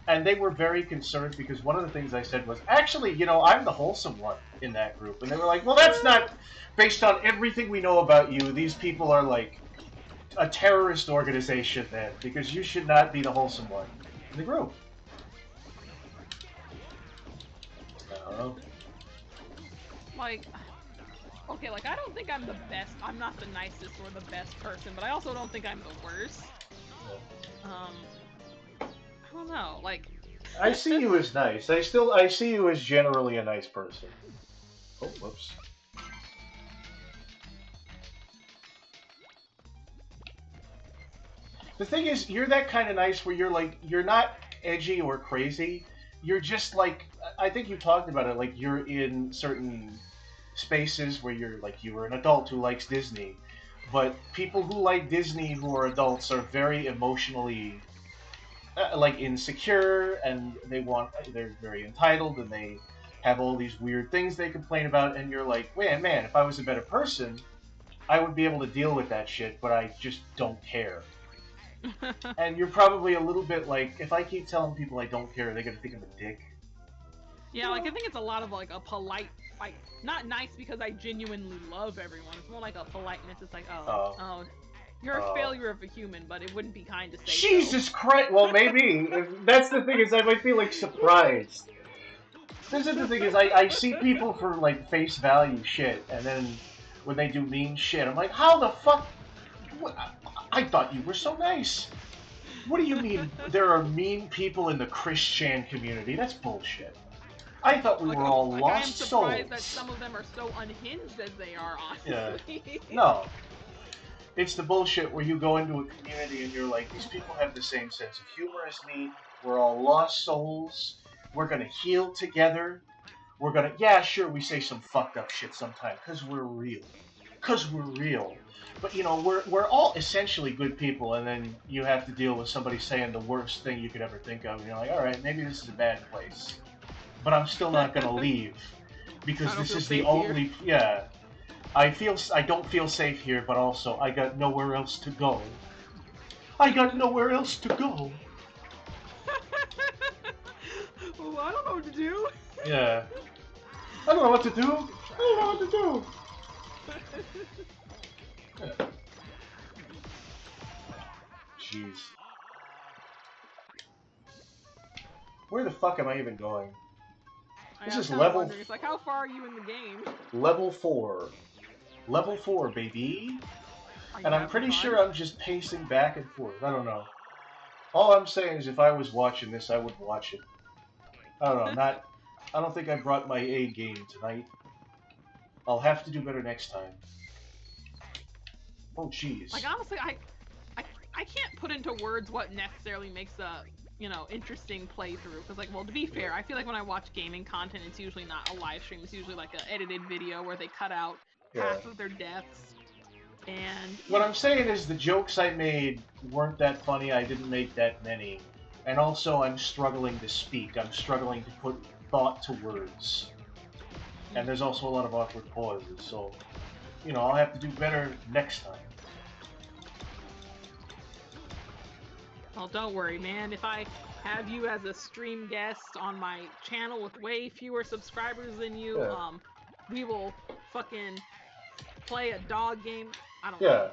And they were very concerned because one of the things I said was, actually, you know, I'm the wholesome one in that group. And they were like, well, that's not based on everything we know about you. These people are like a terrorist organization then, because you should not be the wholesome one in the group. I don't know. Like, okay, like, I don't think I'm the best. I'm not the nicest or the best person, but I also don't think I'm the worst. I don't know, like... I see you as nice. I see you as generally a nice person. Oh, whoops. The thing is, you're that kind of nice where you're like, you're not edgy or crazy. You're just like, I think you talked about it, like you're in certain spaces where you're like, you were an adult who likes Disney. But people who like Disney who are adults are very emotionally like insecure, and they're very entitled, and they have all these weird things they complain about, and you're like, man, if I was a better person, I would be able to deal with that shit, but I just don't care. And you're probably a little bit like, if I keep telling people I don't care, they're gonna think I'm a dick. Yeah, like, I think it's a lot of, like, a polite, like, not nice because I genuinely love everyone. It's more like a politeness. It's like, oh, you're a failure of a human, but it wouldn't be kind to say Jesus Christ! Well, maybe. That's the thing, is I might be, like, surprised. This is the thing, is I see people for, like, face value shit, and then when they do mean shit, I'm like, how the fuck? I thought you were so nice. What do you mean there are mean people in the Christian community? That's bullshit. I thought we were all lost souls. I am surprised that some of them are so unhinged as they are, honestly. Yeah. No. It's the bullshit where you go into a community and you're like, these people have the same sense of humor as me. We're all lost souls. We're gonna heal together. We're gonna, yeah, sure, we say some fucked up shit sometimes, because we're real. Because we're real. But, you know, we're all essentially good people, and then you have to deal with somebody saying the worst thing you could ever think of, and you're like, alright, maybe this is a bad place. But I'm still not gonna leave. Because this is the only, yeah. I don't feel safe here, but also I got nowhere else to go. I got nowhere else to go. Well, I don't know what to do. Yeah. I don't know what to do. I don't know what to do. Yeah. Jeez. Where the fuck am I even going? This is level... It's like, how far are you in the game? Level 4. Level 4, baby. And I'm pretty sure I'm just pacing back and forth. I don't know. All I'm saying is if I was watching this, I would watch it. I don't know, I don't think I brought my A game tonight. I'll have to do better next time. Oh, jeez. Like, honestly, I can't put into words what necessarily makes a you know, interesting playthrough. Because, like, well, to be fair, I feel like when I watch gaming content, it's usually not a live stream. It's usually like an edited video where they cut out half of their deaths. And what I'm saying is the jokes I made weren't that funny. I didn't make that many. And also, I'm struggling to speak. I'm struggling to put thought to words. And there's also a lot of awkward pauses. So, you know, I'll have to do better next time. Well, don't worry, man. If I have you as a stream guest on my channel with way fewer subscribers than you, we will fucking play a dog game. I don't know.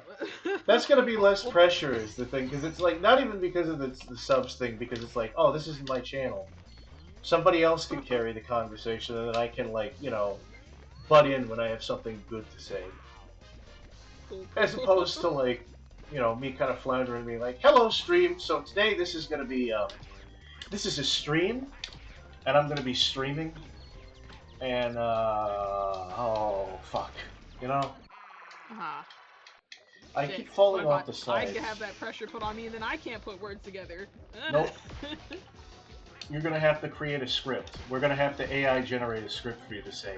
That's gonna be less pressure is the thing, because it's like, not even because of the subs thing, because it's like, oh, this isn't my channel. Somebody else can carry the conversation, and then I can, like, you know, butt in when I have something good to say. As opposed to, like, you know, me kind of floundering, being like, hello, stream. So today this is gonna be, this is a stream, and I'm gonna be streaming, and, oh, fuck. You know? I keep falling off the side. I have that pressure put on me, and then I can't put words together. Nope. You're gonna have to create a script. We're gonna have to AI generate a script for you to say.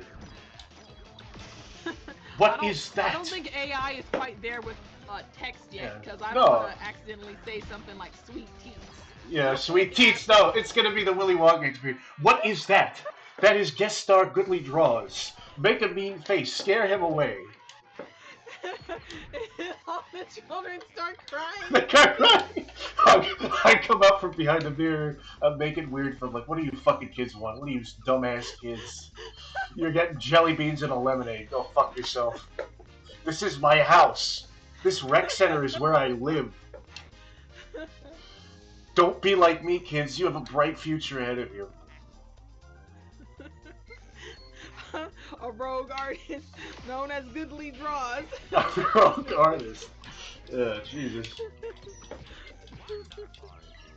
What is that? I don't think AI is quite there with text yet, because I don't want to accidentally say something like sweet teats. Yeah, sweet teats. No, it's gonna be the Willy Wonka experience. What is that? That is guest star Goodly Draws. Make a mean face. Scare him away. All the children start crying. They start crying. I come up from behind the mirror. I'm making weird for like, what do you fucking kids want? What are you dumbass kids? You're getting jelly beans and a lemonade. Go fuck yourself. This is my house. This rec center is where I live. Don't be like me, kids. You have a bright future ahead of you. A rogue artist known as Goodly Draws. A rogue artist. Yeah, Jesus.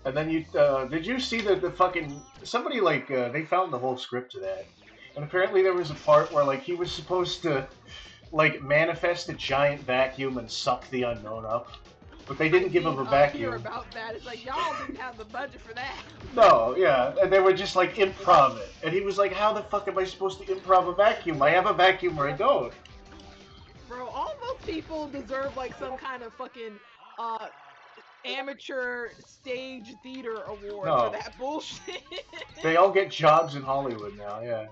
And then you, did you see the fucking, somebody like, they found the whole script to that. And apparently there was a part where like he was supposed to like manifest a giant vacuum and suck the unknown up. But they didn't give him a vacuum. Hear about that. It's like, y'all didn't have the budget for that. No, yeah, and they were just like, improv it. And he was like, how the fuck am I supposed to improv a vacuum? I have a vacuum or I don't. Bro, all those people deserve like some kind of fucking amateur stage theater award for that bullshit. They all get jobs in Hollywood now, yeah.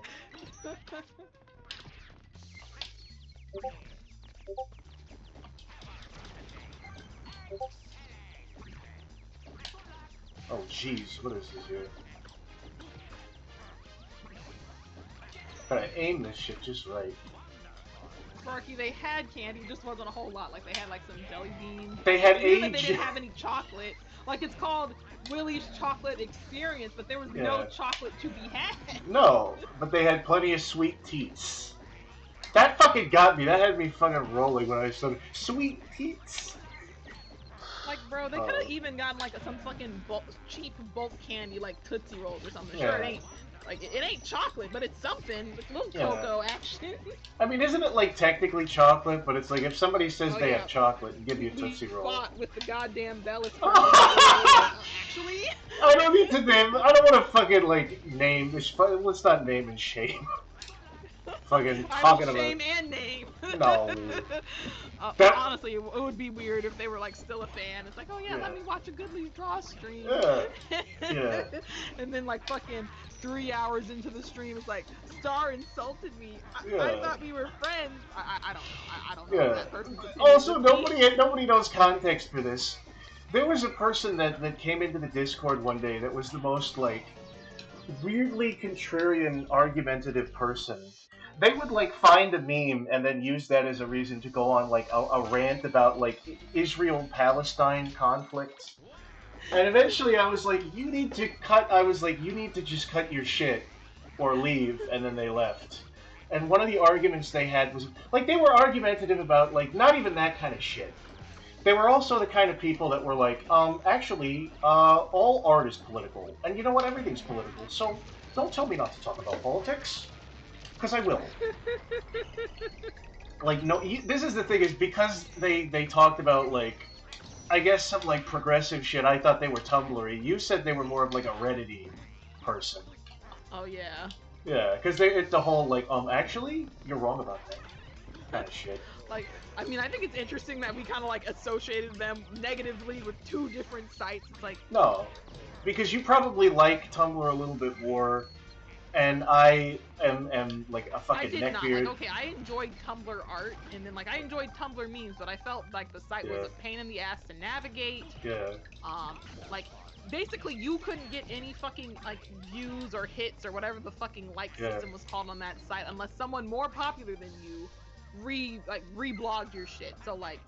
Oh jeez, what is this here? Gotta aim this shit just right. Sparky, they had candy, just wasn't a whole lot. Like they had like some jelly beans. They had they didn't have any chocolate. Like it's called Willy's Chocolate Experience, but there was no chocolate to be had. No, but they had plenty of sweet teats. That fucking got me. That had me fucking rolling when I said sweet teats. Like, bro, they could have even gotten like some fucking cheap bulk candy, like Tootsie Rolls or something. Sure, it ain't like it ain't chocolate, but it's something. It's a little cocoa action. I mean, isn't it like technically chocolate? But it's like if somebody says they have chocolate and give you a Tootsie Roll. Fought with the goddamn Bellis. Actually, I don't need to name. I don't want to fucking like name. Let's not name and shame. Fucking talking about shame and name. No. Honestly, it would be weird if they were like still a fan. It's like, oh yeah, let me watch a Goodly Draw stream. Yeah. And then like fucking 3 hours into the stream, it's like Star insulted me. I thought we were friends. I don't know. That person's opinion. Also, nobody knows context for this. There was a person that came into the Discord one day that was the most like weirdly contrarian, argumentative person. They would like find a meme and then use that as a reason to go on like a rant about like Israel-Palestine conflict. And eventually I was like, you need to just cut your shit or leave, and then they left. And one of the arguments they had was like they were argumentative about like not even that kind of shit. They were also the kind of people that were like, actually, all art is political. And you know what? Everything's political. So don't tell me not to talk about politics. Because I will. Like, no, this is the thing, is because they talked about, like, I guess some like progressive shit. I thought they were Tumblr-y. You said they were more of like a Reddit-y person. Oh yeah. Yeah, because it's the whole like, actually, you're wrong about that kind of shit. Like, I mean, I think it's interesting that we kind of like associated them negatively with two different sites. It's like No, because you probably like Tumblr a little bit more, and I am like a I fucking did not. neckbeard. Like, okay, I enjoyed Tumblr art, and then like I enjoyed Tumblr memes, but I felt like the site was a pain in the ass to navigate. Yeah. Like basically you couldn't get any fucking like views or hits or whatever the fucking like system was called on that site unless someone more popular than you reblogged your shit. So like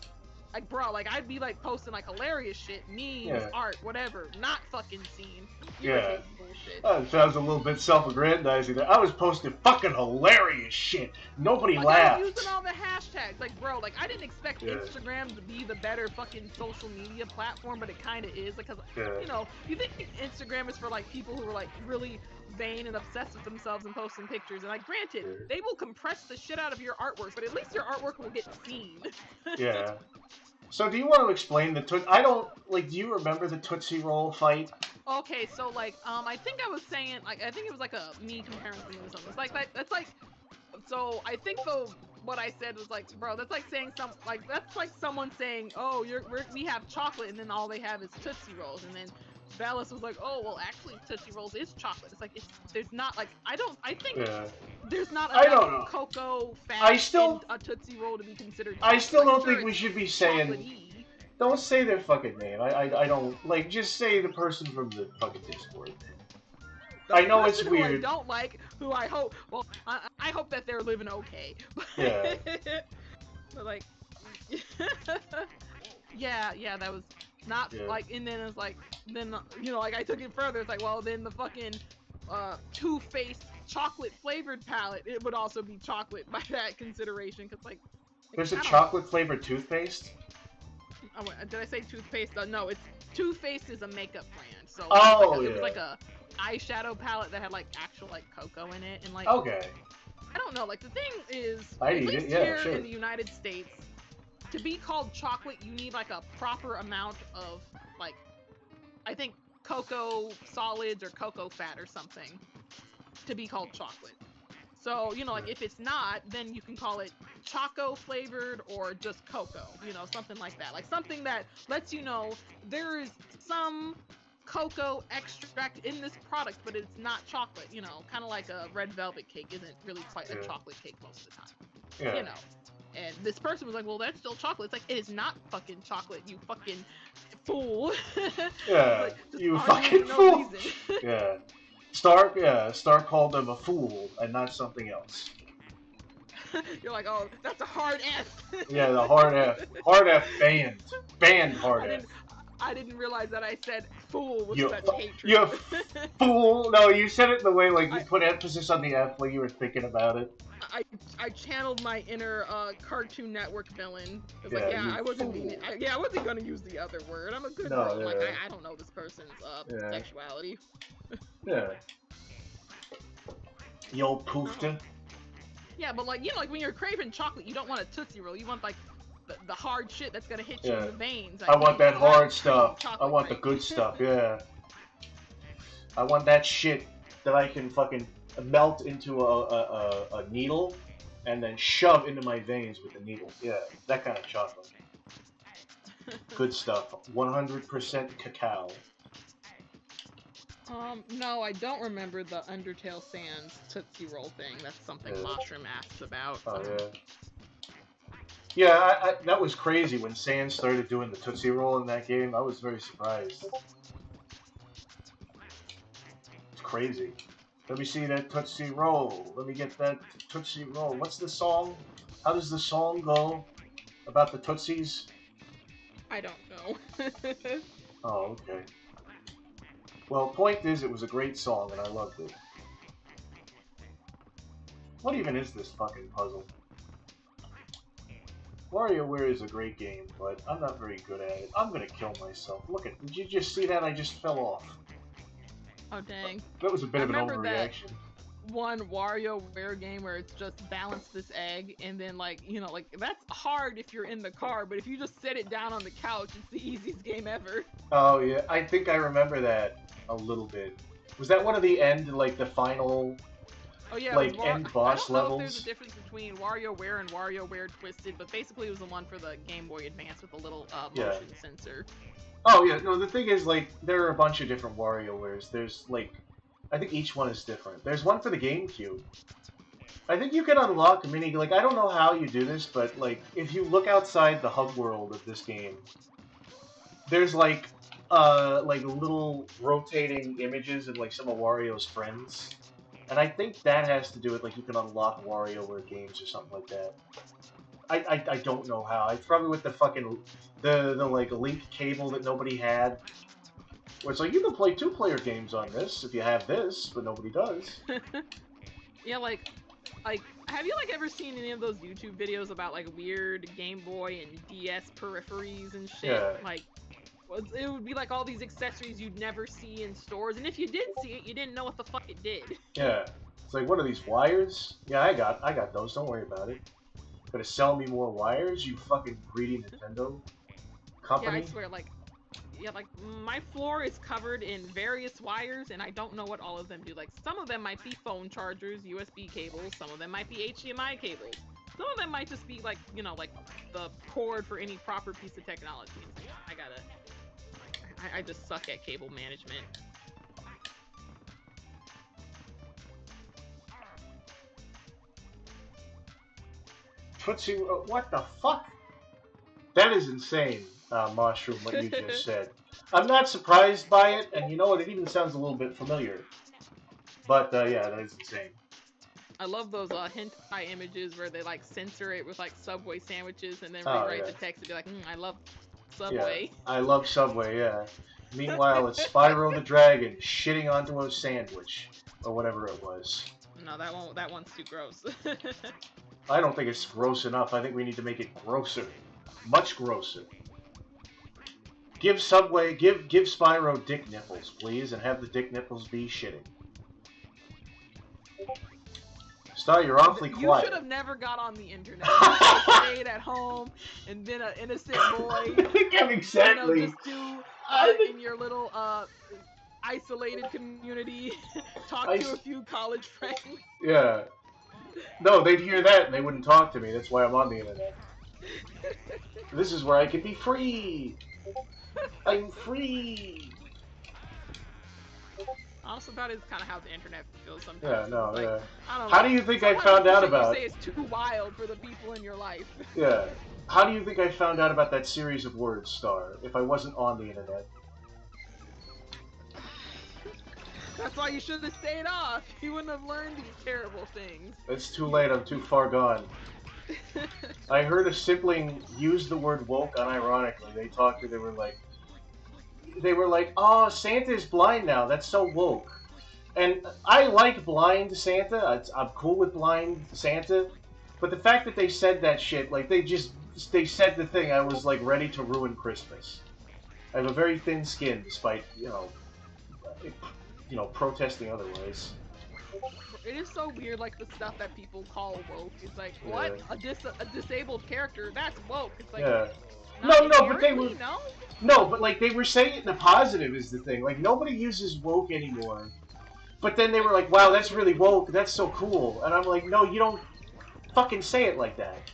bro, like I'd be like posting like hilarious shit, memes, art, whatever, not fucking seen. Irritating bullshit. That sounds a little bit self-aggrandizing there. I was posting fucking hilarious shit. Nobody like, laughed. I was using all the hashtags. Like, bro, like I didn't expect Instagram to be the better fucking social media platform, but it kind of is. Because, you know, you think Instagram is for like people who are like really vain and obsessed with themselves and posting pictures. And like, granted, they will compress the shit out of your artwork, but at least your artwork will get seen. Yeah. So do you want to explain the I don't, like, do you remember the Tootsie Roll fight? Okay, so, like, I think I was saying, like, I think it was, like, me comparing something to something. It's like, that's like, so, I think what I said was, like, bro, that's like saying that's like someone saying, oh, we have chocolate, and then all they have is Tootsie Rolls, and then Valis was like, oh, well, actually, Tootsie Rolls is chocolate. It's like, there's not, like, I think there's not enough cocoa fat in a Tootsie Roll to be considered chocolate. I still don't think we should be saying... Don't say their fucking name. I don't... Like, just say the person from the fucking Discord. I know it's weird. Who I don't like, who I hope... Well, I hope that they're living okay. Yeah. But, like... yeah, that was not, like... And then it's like... Then, you know, like, I took it further. It's like, well, then the fucking... Too-Faced chocolate-flavored palette, it would also be chocolate by that consideration, because, like... There's a chocolate-flavored toothpaste? Did I say toothpaste? No, it's Too-Faced is a makeup brand. So it was like a eyeshadow palette that had like actual like cocoa in it, and like I don't know. Like the thing is, at least here in the United States, to be called chocolate, you need like a proper amount of like, I think cocoa solids or cocoa fat or something to be called chocolate. So, you know, like, if it's not, then you can call it choco flavored or just cocoa, you know, something like that. Like, something that lets you know there is some cocoa extract in this product, but it's not chocolate, you know, kind of like a red velvet cake isn't really quite a chocolate cake most of the time, you know. And this person was like, well, that's still chocolate. It's like, it is not fucking chocolate, you fucking fool. Yeah, like, you fucking fool. Yeah. Star called him a fool and not something else. You're like, oh, that's a hard F. Yeah, the hard F. Hard F banned. Banned hard F. I didn't realize that I said fool with such hatred. You fool. No, you said it the way, like, you put emphasis on the F like you were thinking about it. I channeled my inner Cartoon Network villain. It's like, I wasn't gonna use the other word. I'm a good girl. Like, I don't know this person's sexuality. Yeah. Yo, poofta. Yeah, but like, you know, like when you're craving chocolate, you don't want a Tootsie Roll. You want like the hard shit that's gonna hit you in the veins. Like, I want that hard stuff. I want the good stuff. Yeah. I want that shit that I can fucking melt into a needle and then shove into my veins with the needle. Yeah, that kind of chocolate. Good stuff. 100% cacao. No, I don't remember the Undertale Sans Tootsie Roll thing. That's something Mushroom asks about. Oh, yeah, that was crazy when Sans started doing the Tootsie Roll in that game. I was very surprised. It's crazy. Let me see that Tootsie Roll. Let me get that Tootsie Roll. What's the song? How does the song go about the Tootsies? I don't know. Oh, okay. Well, point is, it was a great song, and I loved it. What even is this fucking puzzle? WarioWare is a great game, but I'm not very good at it. I'm gonna kill myself. Look at, did you just see that? I just fell off. Oh, dang. That was a bit of an overreaction. one WarioWare game where it's just balance this egg, and then like that's hard if you're in the car, but if you just set it down on the couch, it's the easiest game ever. Oh yeah, I think I remember that a little bit. Was that one of the the final, Oh yeah, like end boss I don't know levels? if there's a difference between WarioWare and WarioWare Twisted, but basically it was the one for the Game Boy Advance with a little motion sensor. Oh yeah, no. The thing is, like, there are a bunch of different WarioWares. There's like, I think each one is different. There's one for the GameCube. I think you can unlock mini. Like, I don't know how you do this, but like, if you look outside the hub world of this game, there's like little rotating images of like some of Wario's friends, and I think that has to do with like you can unlock WarioWare games or something like that. I don't know how. It's probably with the fucking the like link cable that nobody had. Where it's like you can play 2-player games on this if you have this, but nobody does. Yeah, like have you like ever seen any of those YouTube videos about like weird Game Boy and DS peripheries and shit? Yeah. Like it would be like all these accessories you'd never see in stores, and if you did see it, you didn't know what the fuck it did. Yeah. It's like, what are these wires? Yeah, I got those. Don't worry about it. Gonna sell me more wires, you fucking greedy Nintendo company? Yeah, I swear, like my floor is covered in various wires, and I don't know what all of them do. Like, some of them might be phone chargers, USB cables, some of them might be HDMI cables. Some of them might just be like, like the cord for any proper piece of technology. I just suck at cable management. Puts you. What the fuck? That is insane, Mushroom, what you just said. I'm not surprised by it, and you know what? It even sounds a little bit familiar. But, yeah, that is insane. I love those hentai images where they, like, censor it with, like, Subway sandwiches and then rewrite the text to be like, I love Subway. Yeah, I love Subway, yeah. Meanwhile, it's Spyro the Dragon shitting onto a sandwich, or whatever it was. No, that one's too gross. I don't think it's gross enough. I think we need to make it grosser. Much grosser. Give Spyro dick nipples, please, and have the dick nipples be shitting. Star, you're awfully quiet. You should have never got on the internet. You should have stayed at home and been an innocent boy. Exactly. Just do in your little isolated community. Talk to a few college friends. Yeah. No, they'd hear that and they wouldn't talk to me. That's why I'm on the internet. This is where I can be free. I'm free. Also, that is kind of how the internet feels sometimes. Yeah, no, like, yeah. I don't know. How do you think I found out about? You say it's too wild for the people in your life. Yeah. How do you think I found out about that series of words, Star, if I wasn't on the internet? That's why you should have stayed off. You wouldn't have learned these terrible things. It's too late. I'm too far gone. I heard a sibling use the word woke unironically. They were like, oh, Santa's blind now. That's so woke. And I like blind Santa. I'm cool with blind Santa. But the fact that they said that shit, like, they said the thing, I was, like, ready to ruin Christmas. I have a very thin skin, despite, protesting otherwise. It is so weird, like, the stuff that people call woke. It's like, what? A disabled character? That's woke. It's like, yeah. No, but they were... No, but, like, they were saying it in a positive is the thing. Like, nobody uses woke anymore. But then they were like, wow, that's really woke. That's so cool. And I'm like, no, you don't fucking say it like that.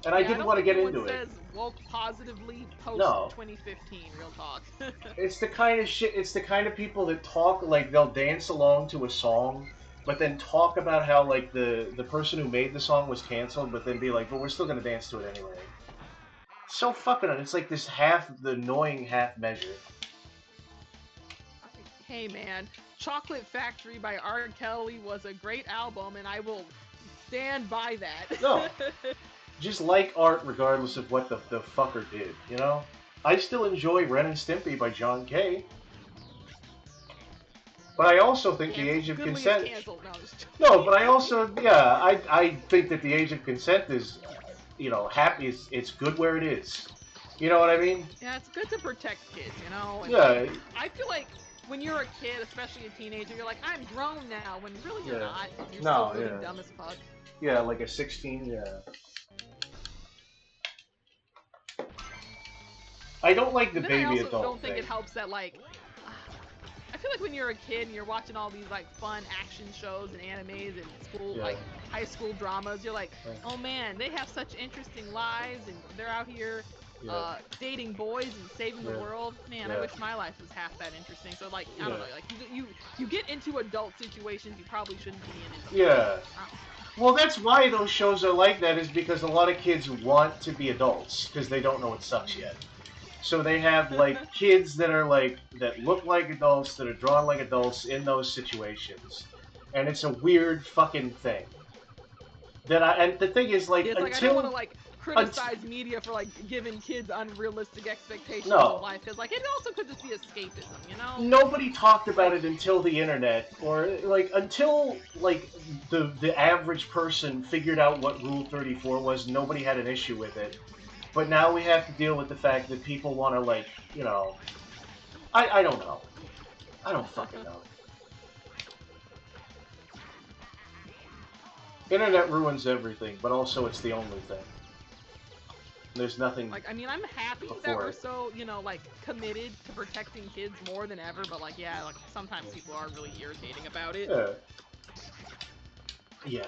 And I didn't want to get into it. Says woke positively post 2015, real talk. It's the kind of shit, it's the kind of people that talk, like, they'll dance along to a song, but then talk about how, like, the person who made the song was canceled, but then be like, but we're still gonna dance to it anyway. So fucking, it's like this the annoying half measure. Hey man, Chocolate Factory by R. Kelly was a great album, and I will stand by that. No. Just like art regardless of what the fucker did, you know? I still enjoy Ren and Stimpy by John Kay. But I also think the age of consent... No, but I also, I think that the age of consent is, happy. It's good where it is. You know what I mean? Yeah, it's good to protect kids, And yeah. I feel like when you're a kid, especially a teenager, you're like, I'm grown now, when really you're Yeah. not. You're No, still really yeah. dumb as fuck. Yeah, like a 16, yeah. I don't like the And then I baby also adult don't think thing. it helps that, like, I feel like when you're a kid and you're watching all these, like, fun action shows and animes and school, Yeah. like, high school dramas, you're like, oh man, they have such interesting lives and they're out here Yeah. dating boys and saving the Yeah. world. Man, I Yeah. wish my life was half that interesting. So, like, I don't Yeah. know, like, you get into adult situations you probably shouldn't be in sometimes. Yeah. Well, that's why those shows are like that, is because a lot of kids want to be adults because they don't know it sucks yet. So they have like kids that are like that look like adults, that are drawn like adults in those situations, and it's a weird fucking thing. And the thing is, like, It's like I don't want to like criticize media for like giving kids unrealistic expectations of life, because like it also could just be escapism, you know? Nobody talked about it until the internet, or like until like the average person figured out what Rule 34 was. Nobody had an issue with it, but now we have to deal with the fact that people want to, like, you know, I don't know, I don't fucking know. Internet ruins everything, but also it's the only thing. There's nothing. Like, I mean, I'm happy that we're so, you know, like, committed to protecting kids more than ever, but, like, yeah, like, sometimes people are really irritating about it. Yeah.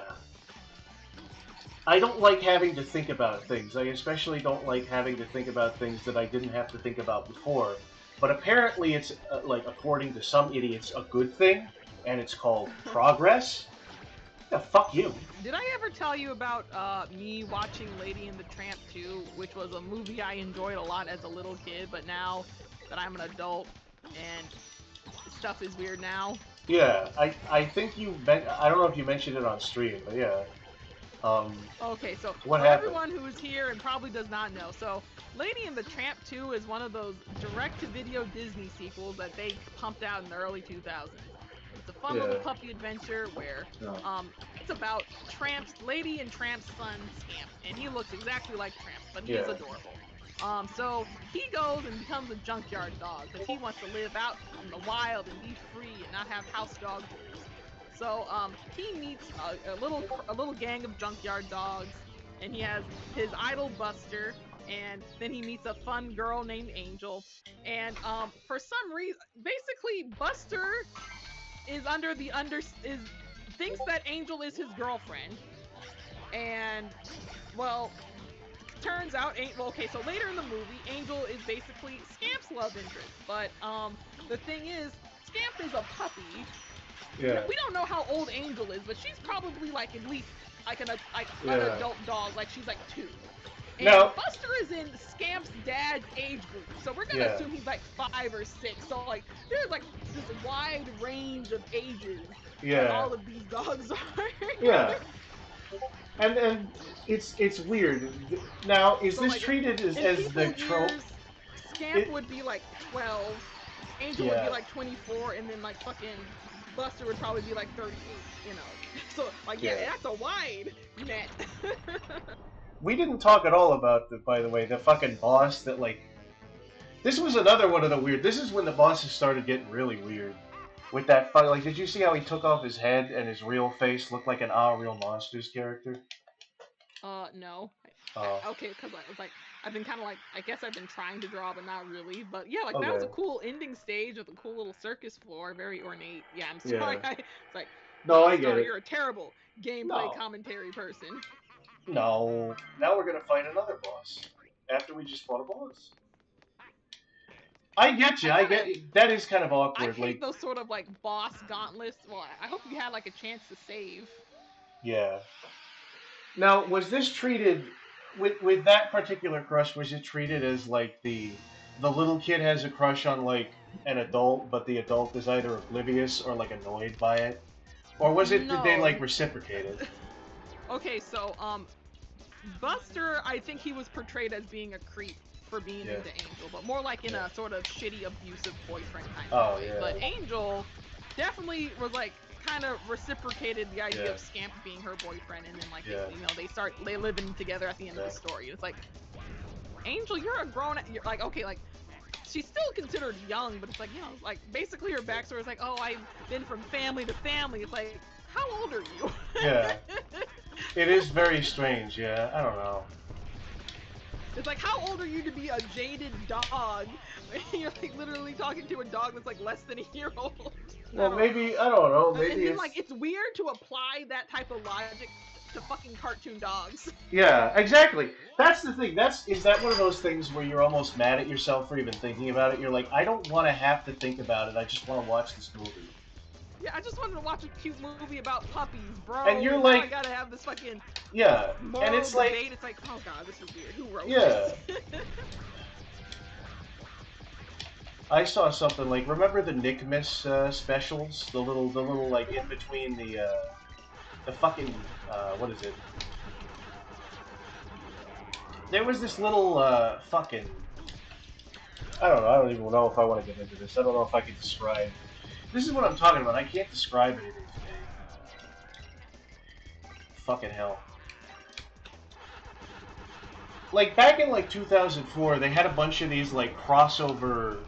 I don't like having to think about things. I especially don't like having to think about things that I didn't have to think about before. But apparently it's, like, according to some idiots, a good thing, and it's called progress. Yeah, fuck you. Did I ever tell you about me watching Lady and the Tramp 2, which was a movie I enjoyed a lot as a little kid, but now that I'm an adult and stuff is weird now? Yeah, I think I don't know if you mentioned it on stream, but yeah. Okay, so what for happened? everyone who is here and probably does not know, so Lady and the Tramp 2 is one of those direct-to-video Disney sequels that they pumped out in the early 2000s. It's a fun little puppy adventure where it's about Lady and Tramp's son, Scamp, and he looks exactly like Tramp, but he is adorable. So he goes and becomes a junkyard dog because he wants to live out in the wild and be free and not have house dog rules. So he meets a little gang of junkyard dogs, and he has his idol Buster, and then he meets a fun girl named Angel, and for some reason, basically Buster is thinks that Angel is his girlfriend, and well, turns out so later in the movie, Angel is basically Scamp's love interest, but the thing is, Scamp is a puppy. Yeah. We don't know how old Angel is, but she's probably like at least like an adult dog, like she's like 2. And Buster is in Scamp's dad's age group, so we're gonna assume he's like 5 or 6. So like there's like this wide range of ages that all of these dogs are. Yeah. And it's weird. Now, is so, this like, treated as the trope? Scamp would be like 12, Angel would be like 24, and then like fucking Buster would probably be like 38, you know. So like that's a wide net. We didn't talk at all about by the way, the fucking boss that, like, this was another one of the weird. This is when the bosses started getting really weird. With that fight, like, did you see how he took off his head and his real face looked like an Real Monsters character? No. Okay, because I was like, I've been kind of like, I guess I've been trying to draw, but not really. But yeah, like that was a cool ending stage with a cool little circus floor, very ornate. Yeah, I'm sorry. It's like, no, I get it. You're a terrible gameplay commentary person. No. Now we're gonna fight another boss after we just fought a boss. I get you. I get that is kind of awkward. I hate those sort of like boss gauntlets. Well, I hope you had like a chance to save. Yeah. Now, was this treated with that particular crush? Was it treated as like the little kid has a crush on like an adult, but the adult is either oblivious or like annoyed by it, or was it did they like reciprocate it? Okay, so Buster, I think he was portrayed as being a creep for being into Angel, but more like in a sort of shitty, abusive boyfriend kind of way. But Angel definitely was like kind of reciprocated the idea of Scamp being her boyfriend, and then like they living together at the end of the story. It's like, Angel, you're a grown, you're like, okay, like she's still considered young, but it's like, like basically her backstory is like, oh, I've been from family to family. It's like, how old are you? Yeah. It is very strange, yeah. I don't know. It's like, how old are you to be a jaded dog? You're like literally talking to a dog that's like less than a year old. Well, I don't know, maybe and then it's... like, it's weird to apply that type of logic to fucking cartoon dogs. Yeah, exactly. That's the thing. Is that one of those things where you're almost mad at yourself for even thinking about it? You're like, I don't want to have to think about it. I just want to watch this movie. Yeah, I just wanted to watch a cute movie about puppies, bro. And you're now like, I gotta have this fucking and it's debate. like, It's like, oh god, this is weird. Who wrote yeah. this? I saw something like, remember the Nick Miss specials? The little like in between the fucking what is it? There was this little fucking... I don't know. I don't even know if I want to get into this. I don't know if I can describe. This is what I'm talking about. I can't describe anything today. Fucking hell. Like, back in, like, 2004, they had a bunch of these, like, crossover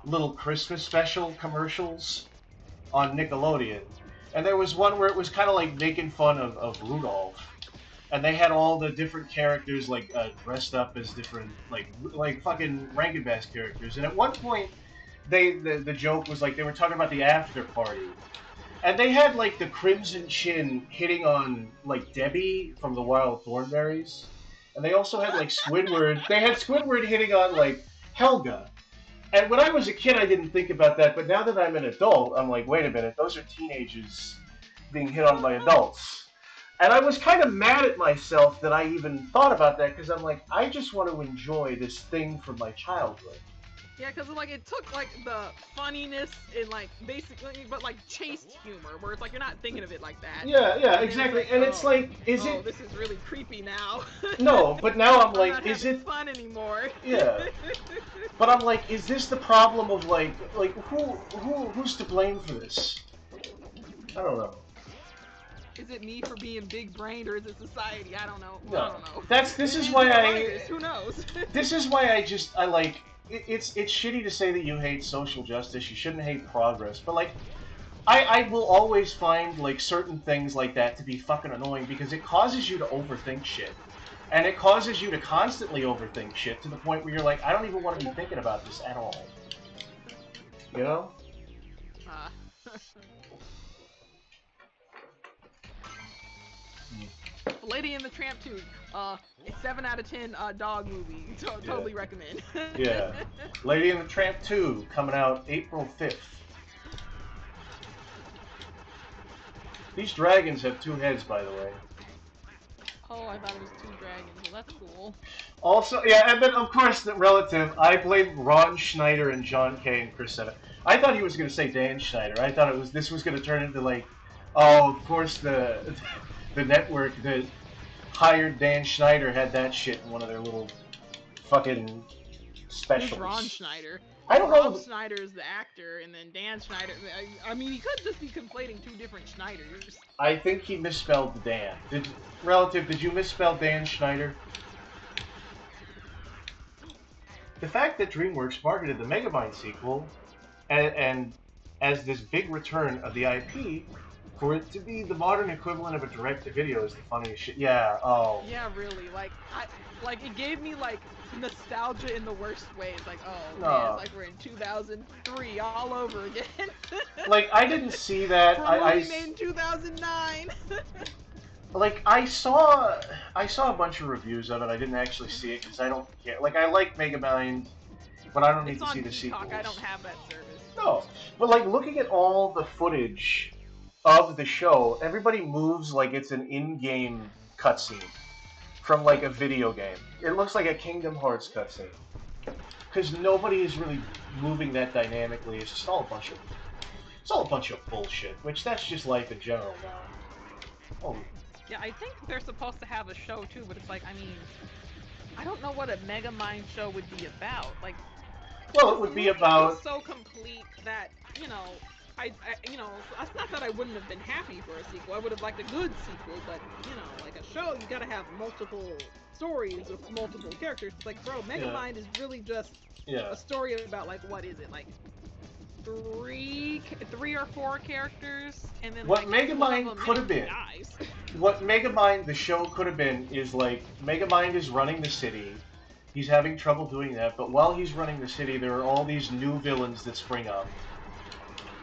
little Christmas special commercials on Nickelodeon. And there was one where it was kind of like making fun of Rudolph. And they had all the different characters, like, dressed up as different, like fucking Rankin Bass characters. And at one point, the joke was, like, they were talking about the after party. And they had, like, the Crimson Chin hitting on, like, Debbie from the Wild Thornberrys. And they also had, like, Squidward. They had Squidward hitting on, like, Helga. And when I was a kid, I didn't think about that. But now that I'm an adult, I'm like, wait a minute. Those are teenagers being hit on by adults. And I was kind of mad at myself that I even thought about that. Because I'm like, I just want to enjoy this thing from my childhood. Yeah, because like it took like the funniness and like basically, but like chaste humor, where it's like you're not thinking of it like that. Yeah, exactly. Like, and it's like, is it? This is really creepy now. No, but now I'm like, not is it fun anymore? Yeah. But I'm like, is this the problem of like who's to blame for this? I don't know. Is it me for being big brained, or is it society? I don't know. No. I don't know. This is why Who knows? This is why I like. It's shitty to say that you hate social justice. You shouldn't hate progress. But like, I will always find like certain things like that to be fucking annoying because it causes you to overthink shit. And it causes you to constantly overthink shit to the point where you're like, I don't even want to be thinking about this at all. You know? Lady and the Tramp 2, 7 out of 10 dog movie. Totally recommend. Yeah. Lady and the Tramp 2 coming out April 5th. These dragons have 2 heads, by the way. Oh, I thought it was 2 dragons. Well, that's cool. Also, yeah, and then of course the relative. I blame Ron Schneider and John Kay and Chris Sennett. I thought he was going to say Dan Schneider. I thought this was going to turn into like, oh, of course the network that hired Dan Schneider had that shit in one of their little fucking specials. Who's Ron Schneider? I don't know. Rob Schneider is the actor, and then Dan Schneider. I mean, he could just be conflating 2 different Schneiders. I think he misspelled Dan. Did you misspell Dan Schneider? The fact that DreamWorks marketed the Megamind sequel and as this big return of the IP, for it to be the modern equivalent of a direct-to-video is the funniest shit. Yeah, oh. Yeah, really. Like, it gave me, like, nostalgia in the worst ways. Like, oh, No. man, it's like we're in 2003 all over again. Like, I didn't see that. For a movie made in 2009. Like, I saw a bunch of reviews of it. I didn't actually see it because I don't care. Like, I like Megamind, but I don't need to see the sequels. I don't have that service. No, but like looking at all the footage of the show, everybody moves like it's an in-game cutscene from like a video game. It looks like a Kingdom Hearts cutscene because nobody is really moving that dynamically. It's all a bunch of bullshit. Which that's just life in general now. Oh. Yeah, I think they're supposed to have a show too, but it's like, I mean, I don't know what a Megamind show would be about. Like, well, it would be about so complete that, you know, you know, it's not that I wouldn't have been happy for a sequel. I would have liked a good sequel, but you know, like a show, you gotta have multiple stories with multiple characters. It's like, bro, Megamind is really just a story about like what is it like three or four characters, and then What like one of Megamind them could have been, dies. what Megamind the show could have been is like Megamind is running the city. He's having trouble doing that, but while he's running the city, there are all these new villains that spring up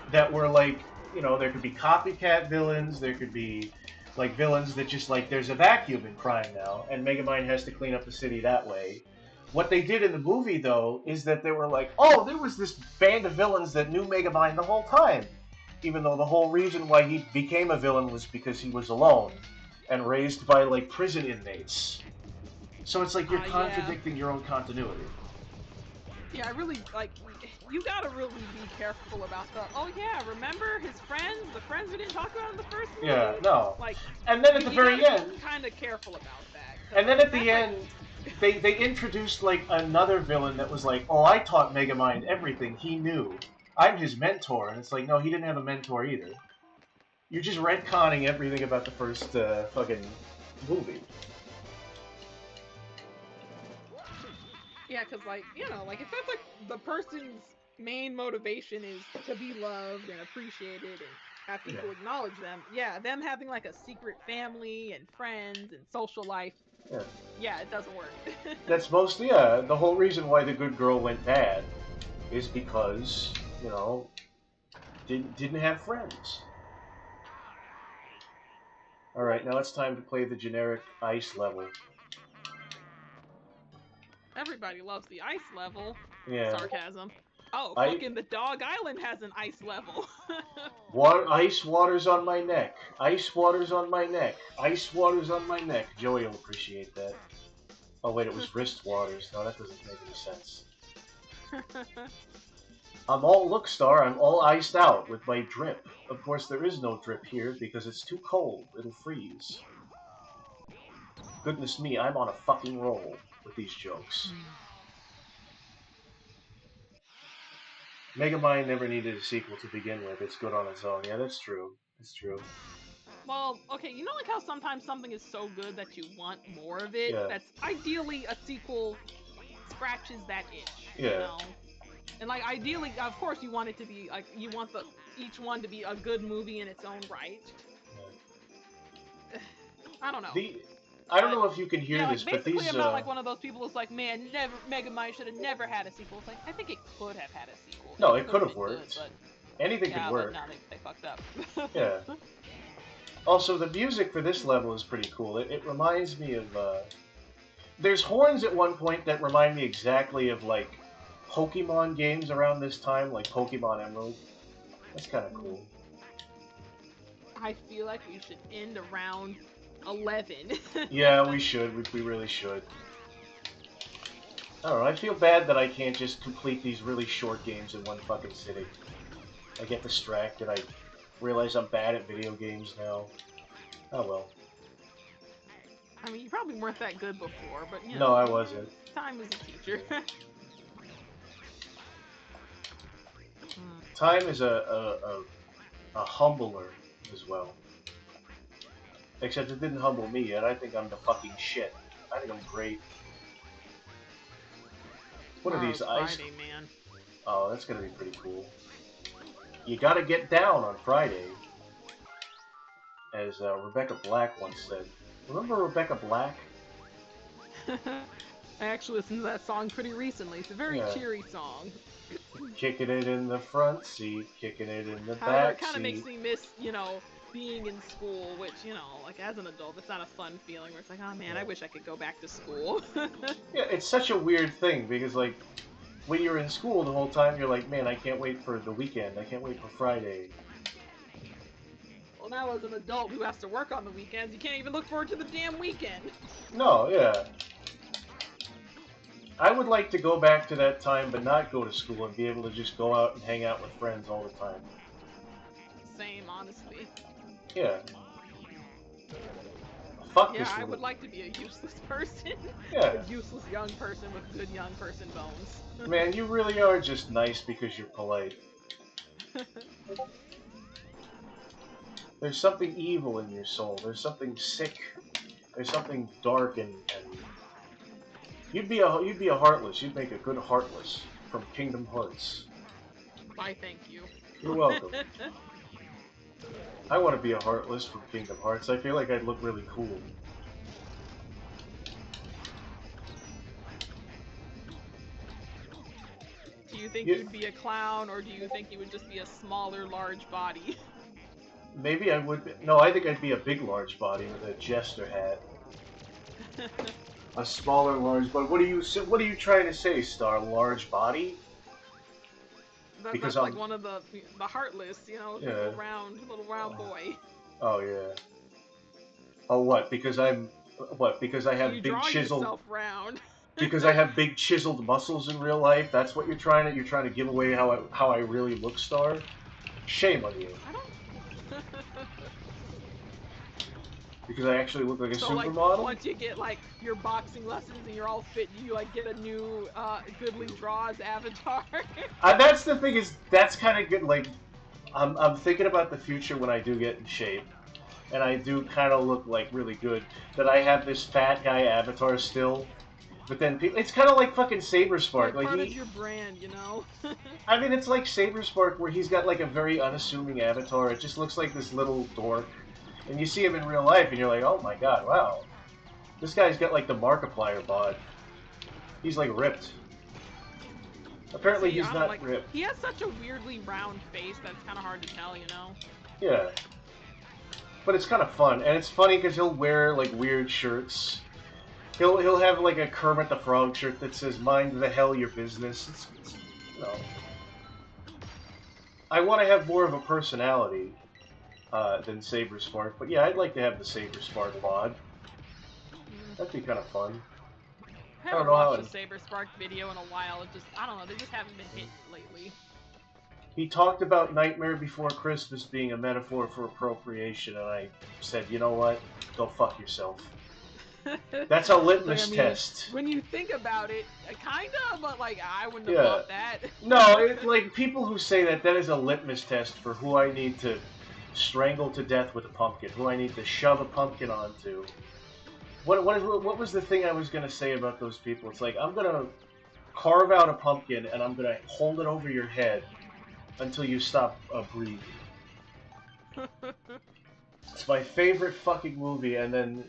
that were like, you know, there could be copycat villains, there could be like villains that just like there's a vacuum in crime now, and Megamind has to clean up the city that way. What they did in the movie though is that they were like, oh, there was this band of villains that knew Megamind the whole time, even though the whole reason why he became a villain was because he was alone and raised by like prison inmates. So it's like you're contradicting your own continuity. Yeah, I really like. You gotta really be careful about the. Oh yeah, remember his friends? The friends we didn't talk about in the first movie. Yeah, no. Like, and then at the very end, kind of careful about that. And then at the end, they introduced like another villain that was like, oh, I taught Megamind everything he knew. I'm his mentor, and it's like, no, he didn't have a mentor either. You're just retconning everything about the first fucking movie. Yeah, because, like, you know, like, if that's, like, the person's main motivation is to be loved and appreciated and have people acknowledge them, yeah, them having, like, a secret family and friends and social life, yeah it doesn't work. That's mostly, the whole reason why the good girl went bad is because, you know, didn't have friends. Alright, now it's time to play the generic ice level. Everybody loves the ice level. Yeah. Sarcasm. Oh, fucking the Dog Island has an ice level. Ice water's on my neck. Ice water's on my neck. Ice water's on my neck. Joey will appreciate that. Oh wait, it was wrist waters. No, that doesn't make any sense. Look, Star, I'm all iced out with my drip. Of course, there is no drip here because it's too cold. It'll freeze. Goodness me, I'm on a fucking roll with these jokes. Megamind never needed a sequel to begin with. It's good on its own. Yeah, that's true. That's true. Well, okay, you know like how sometimes something is so good that you want more of it? Yeah. That's ideally a sequel scratches that itch. Yeah. You know? And like ideally, of course you want it to be like you want each one to be a good movie in its own right. Yeah. I don't know. I don't know if you can hear this, like, but these... Basically, I'm not like one of those people who's like, man, Megamind should have never had a sequel. It's like, I think it could have had a sequel. No, it could have worked. Good, anything could work. But no, they fucked up. Yeah. Also, the music for this level is pretty cool. It reminds me of... There's horns at one point that remind me exactly of, like, Pokemon games around this time, like Pokemon Emerald. That's kind of cool. I feel like we should end around 11. Yeah, we should. We really should. I don't know. I feel bad that I can't just complete these really short games in one fucking sitting. I get distracted. I realize I'm bad at video games now. Oh well. I mean, you probably weren't that good before, but you know. No, I wasn't. Time is a teacher. Time is a humbler as well. Except it didn't humble me yet. I think I'm the fucking shit. I think I'm great. What are these ice? Friday, man. Oh, that's gonna be pretty cool. You gotta get down on Friday, as Rebecca Black once said. Remember Rebecca Black? I actually listened to that song pretty recently. It's a very cheery song. Kicking it in the front seat, kicking it in the However, back it kind seat. of makes me miss, you know, being in school, which, you know, like as an adult, it's not a fun feeling where it's like, oh man, I wish I could go back to school. Yeah, it's such a weird thing because, like, when you're in school the whole time, you're like, man, I can't wait for the weekend. I can't wait for Friday. Well, now as an adult who has to work on the weekends, you can't even look forward to the damn weekend. No, yeah. I would like to go back to that time but not go to school and be able to just go out and hang out with friends all the time. Same, honestly. Yeah. Fuck this. Yeah, I would like to be a useless person. Yeah. A useless young person with good young person bones. Man, you really are just nice because you're polite. There's something evil in your soul. There's something sick. There's something dark and you'd be a Heartless. You'd make a good Heartless from Kingdom Hearts. Why, thank you. You're welcome. I want to be a Heartless from Kingdom Hearts. I feel like I'd look really cool. Do you think you'd be a clown, or do you think you would just be a smaller, large body? Maybe I would be. No, I think I'd be a big, large body with a jester hat. A smaller, large body. What are you trying to say, Star? Large body? That's like one of the Heartless, you know, yeah. little round boy. Oh yeah. Oh what? Because I'm what? Because I have big chiseled. Yourself round. Because I have big chiseled muscles in real life. That's what you're trying to give away how I really look, Star. Shame on you. I don't. Because I actually look like a supermodel? Like, once you get, like, your boxing lessons and you're all fit, you, like, get a new, Goodly Draws avatar. That's the thing that's kind of good, like, I'm thinking about the future when I do get in shape, and I do kind of look, like, really good, that I have this fat guy avatar still, but then it's kind of like fucking Saberspark. Like, part of your brand, you know? I mean, it's like Saberspark, where he's got, like, a very unassuming avatar. It just looks like this little dork. And you see him in real life, and you're like, oh my god, wow. This guy's got, like, the Markiplier bod. He's, like, ripped. Apparently he's not ripped. He has such a weirdly round face that's kind of hard to tell, you know? Yeah. But it's kind of fun. And it's funny because he'll wear, like, weird shirts. He'll have, like, a Kermit the Frog shirt that says, mind the hell your business. It's you know. I want to have more of a personality. Than Saberspark, but yeah, I'd like to have the Saberspark bod. That'd be kind of fun. I haven't watched a Saberspark video in a while. I don't know, they just haven't been hit lately. He talked about Nightmare Before Christmas being a metaphor for appropriation, and I said, you know what? Go fuck yourself. That's a litmus test. When you think about it, kinda, but like, I wouldn't have thought that. No, like, people who say that is a litmus test for who I need to strangle to death with a pumpkin, who I need to shove a pumpkin onto. What was the thing I was going to say about those people? It's like, I'm going to carve out a pumpkin and I'm going to hold it over your head until you stop breathing. It's my favorite fucking movie, and then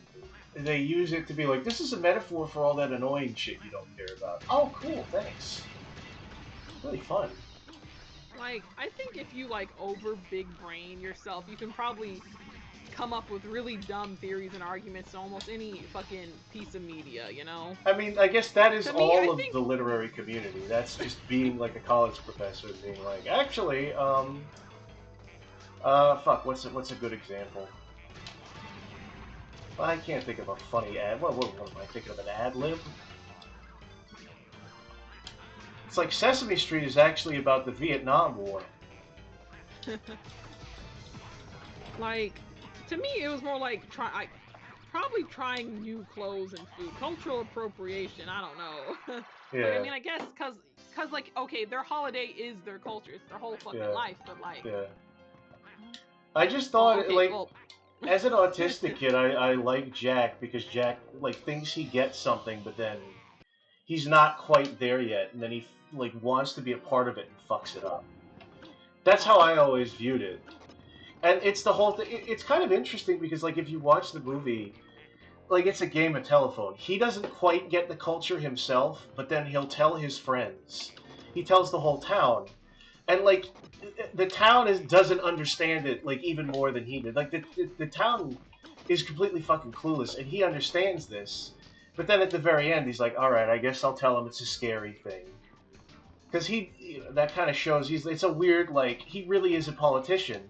they use it to be like, this is a metaphor for all that annoying shit you don't care about. Oh, cool, thanks. Really fun. Like, I think if you, like, over big brain yourself, you can probably come up with really dumb theories and arguments to almost any fucking piece of media, you know? I mean, I guess that is all of the literary community. That's just being, like, a college professor and being like, actually, fuck, what's a good example? I can't think of a funny ad. What am I thinking of, an ad-lib? It's like Sesame Street is actually about the Vietnam War. Like, to me, it was more like probably trying new clothes and food. Cultural appropriation, I don't know. Yeah. Like, I mean, I guess, cause like, okay, their holiday is their culture. It's their whole fucking life, but like... Yeah. I just thought, as an autistic kid, I like Jack because Jack, like, thinks he gets something, but then he's not quite there yet, and then he, like, wants to be a part of it and fucks it up. That's how I always viewed it. And it's the whole thing. It's kind of interesting because, like, if you watch the movie, like, it's a game of telephone. He doesn't quite get the culture himself, but then he'll tell his friends. He tells the whole town. And, like, the town doesn't understand it, like, even more than he did. Like, the town is completely fucking clueless, and he understands this. But then at the very end, he's like, alright, I guess I'll tell him it's a scary thing. Because that kind of shows, it's a weird, like, he really is a politician.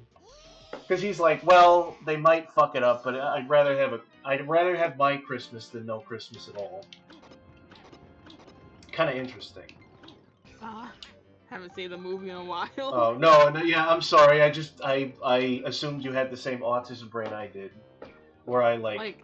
Because he's like, well, they might fuck it up, but I'd rather have my Christmas than no Christmas at all. Kind of interesting. Haven't seen the movie in a while. Oh, no, yeah, I'm sorry. I assumed you had the same autism brain I did. Where I, like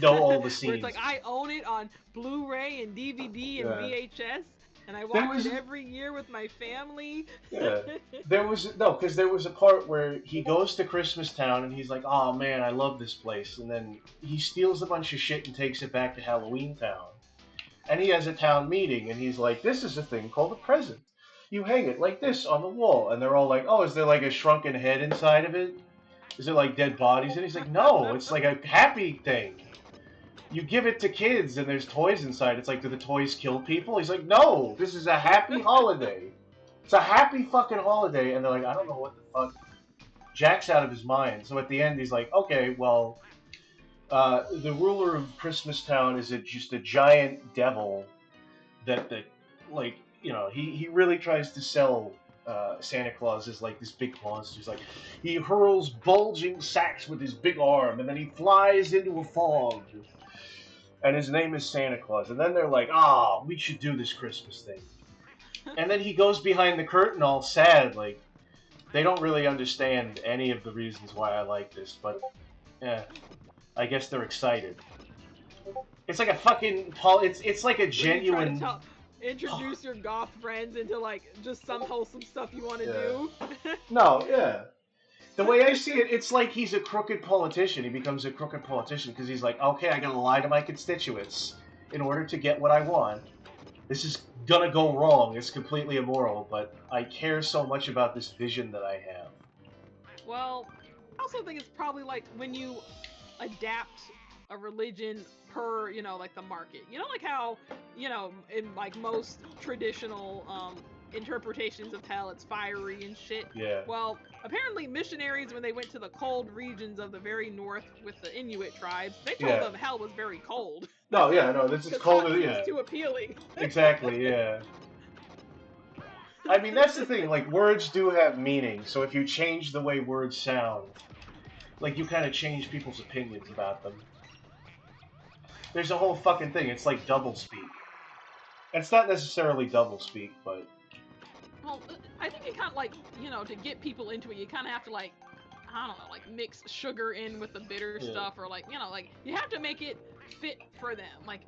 know all the scenes. Where it's like, I own it on Blu-ray and DVD and VHS. and I watch it every year with my family. Yeah. Because there was a part where he goes to Christmas Town and he's like, "Oh man, I love this place," and then he steals a bunch of shit and takes it back to Halloween Town, and he has a town meeting and he's like, "This is a thing called a present. You hang it like this on the wall," and they're all like, "Oh, is there like a shrunken head inside of it? Is it like dead bodies?" And he's like, "No, it's like a happy thing. You give it to kids and there's toys inside." It's like, do the toys kill people? He's like, "No, this is a happy holiday. It's a happy fucking holiday." And they're like, "I don't know what the fuck." Jack's out of his mind. So at the end, he's like, "Okay, well, the ruler of Christmas Town is just a giant devil that like, he really tries to sell Santa Claus as like this big monster. He's like, he hurls bulging sacks with his big arm, and then he flies into a fog, and his name is Santa Claus." And then they're like, "Ah, we should do this Christmas thing." And then he goes behind the curtain all sad, like, they don't really understand any of the reasons why I like this, but yeah, I guess they're excited. It's like a fucking it's like a genuine. Introduce your goth friends into like just some wholesome stuff you want to do. No, yeah. The way I see it, it's like he's a crooked politician. He becomes a crooked politician because he's like, "Okay, I gotta lie to my constituents in order to get what I want. This is gonna go wrong. It's completely immoral, but I care so much about this vision that I have." Well, I also think it's probably like when you adapt a religion per, like the market. Like how, in like most traditional interpretations of hell, it's fiery and shit. Yeah. Well, apparently missionaries, when they went to the cold regions of the very north with the Inuit tribes, they told them hell was very cold. No, yeah, no, this is colder. It's too appealing. Exactly, yeah. I mean, that's the thing. Like, words do have meaning. So if you change the way words sound, like, you kind of change people's opinions about them. There's a whole fucking thing. It's like doublespeak. It's not necessarily doublespeak, but... Well, I think you kind of like, to get people into it, you kind of have to like, I don't know, like mix sugar in with the bitter stuff, or like, like you have to make it fit for them. Like,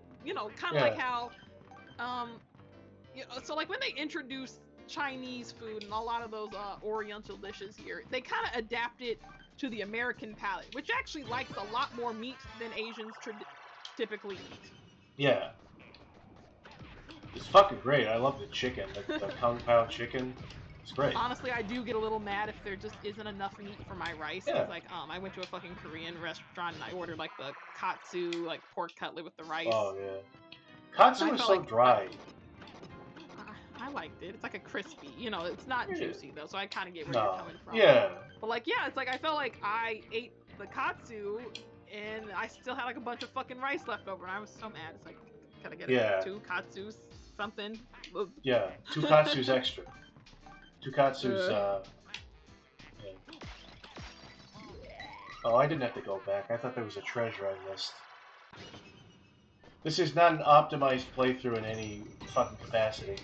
kind of like how, so like when they introduce Chinese food and a lot of those Oriental dishes here, they kind of adapt it to the American palate, which actually likes a lot more meat than Asians typically eat. Yeah. It's fucking great. I love the chicken, the Kung Pao chicken. It's great. Honestly, I do get a little mad if there just isn't enough meat for my rice. Yeah. It's like, I went to a fucking Korean restaurant and I ordered like the katsu, like pork cutlet with the rice. Oh yeah. Katsu is so like, dry. I liked it. It's like a crispy, it's not juicy though, so I kind of get where you're coming from. Yeah. But like, yeah, it's like I felt like I ate the katsu and I still had like a bunch of fucking rice left over, and I was so mad. It's like, can I get 2 katsus, something? Yeah, 2 katsus extra. 2 katsus. Yeah. Oh, I didn't have to go back. I thought there was a treasure I missed. This is not an optimized playthrough in any fucking capacity.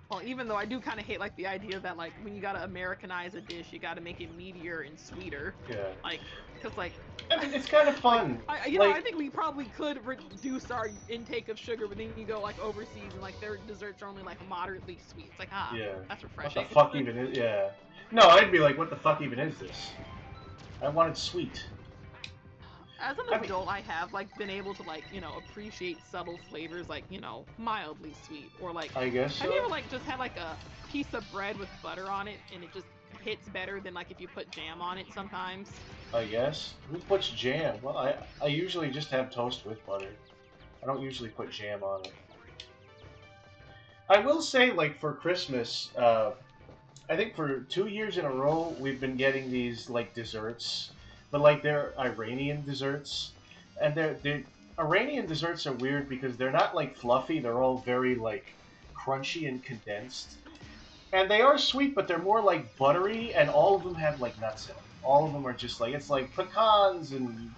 Well, even though I do kind of hate like the idea that like when you gotta Americanize a dish, you gotta make it meatier and sweeter. Yeah. Like, cause like. I mean, it's kind of fun. I think we probably could reduce our intake of sugar, but then you go like overseas and like their desserts are only like moderately sweet. It's like, that's refreshing. What the fuck even is? Yeah. No, I'd be like, what the fuck even is this? I wanted sweet. As an adult, I have like been able to like appreciate subtle flavors like mildly sweet, or like I guess so. Have you ever like just had like a piece of bread with butter on it and it just hits better than like if you put jam on it sometimes? I guess. Who puts jam? Well, I usually just have toast with butter. I don't usually put jam on it. I will say, like, for Christmas, I think for 2 years in a row we've been getting these like desserts. But like they're Iranian desserts, and the Iranian desserts are weird because they're not like fluffy. They're all very like crunchy and condensed, and they are sweet, but they're more like buttery. And all of them have like nuts in them. All of them are just like, it's like pecans and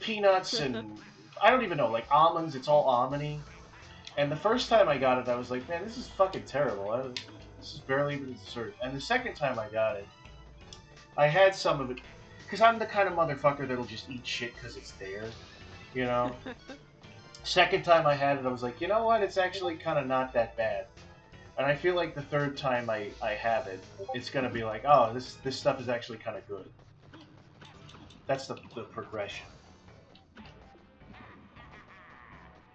peanuts and I don't even know, like almonds. It's all almondy. And the first time I got it, I was like, man, this is fucking terrible. This is barely even a dessert. And the second time I got it, I had some of it. Because I'm the kind of motherfucker that'll just eat shit because it's there, Second time I had it, I was like, you know what? It's actually kind of not that bad. And I feel like the third time I have it, it's gonna be like, oh, this stuff is actually kind of good. That's the progression.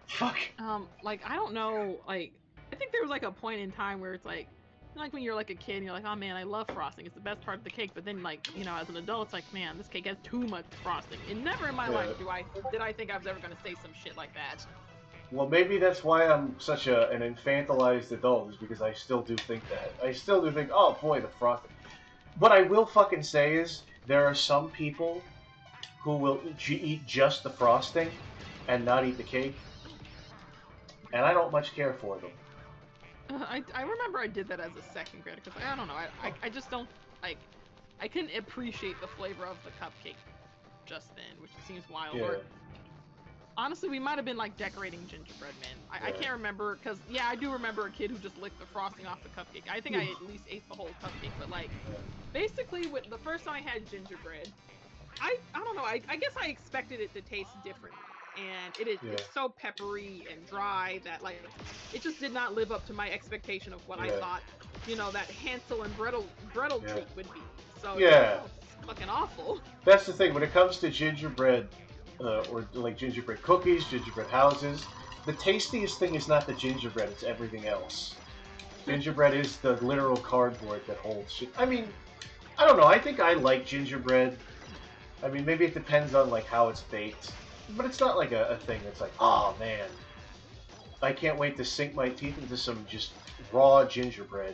Fuck. Like I don't know, like I think there was like a point in time where it's like when you're like a kid and you're like, oh man, I love frosting. It's the best part of the cake. But then like, you know, as an adult, it's like, man, this cake has too much frosting. And never in my life did I think I was ever gonna say some shit like that. Well, maybe that's why I'm such an infantilized adult, is because I still do think that. I still do think, oh boy, the frosting. What I will fucking say is, there are some people who will eat just the frosting and not eat the cake, and I don't much care for them. I remember I did that as a second grader because I don't know, I just don't like, I couldn't appreciate the flavor of the cupcake just then, which seems wild. Yeah. Or honestly, we might have been like decorating gingerbread men. I can't remember because yeah, I do remember a kid who just licked the frosting off the cupcake. I think I at least ate the whole cupcake, but like basically with the first time I had gingerbread, I don't know. I guess I expected it to taste differently, and it's so peppery and dry that like it just did not live up to my expectation of what I thought, you know, that Hansel and Gretel treat would be. So yeah, it's fucking awful. That's the thing when it comes to gingerbread, or like gingerbread cookies, gingerbread houses. The tastiest thing is not the gingerbread; it's everything else. Gingerbread is the literal cardboard that holds shit. I mean, I don't know. I think I like gingerbread. I mean, maybe it depends on like how it's baked, but it's not like a thing that's like, oh man, I can't wait to sink my teeth into some just raw gingerbread.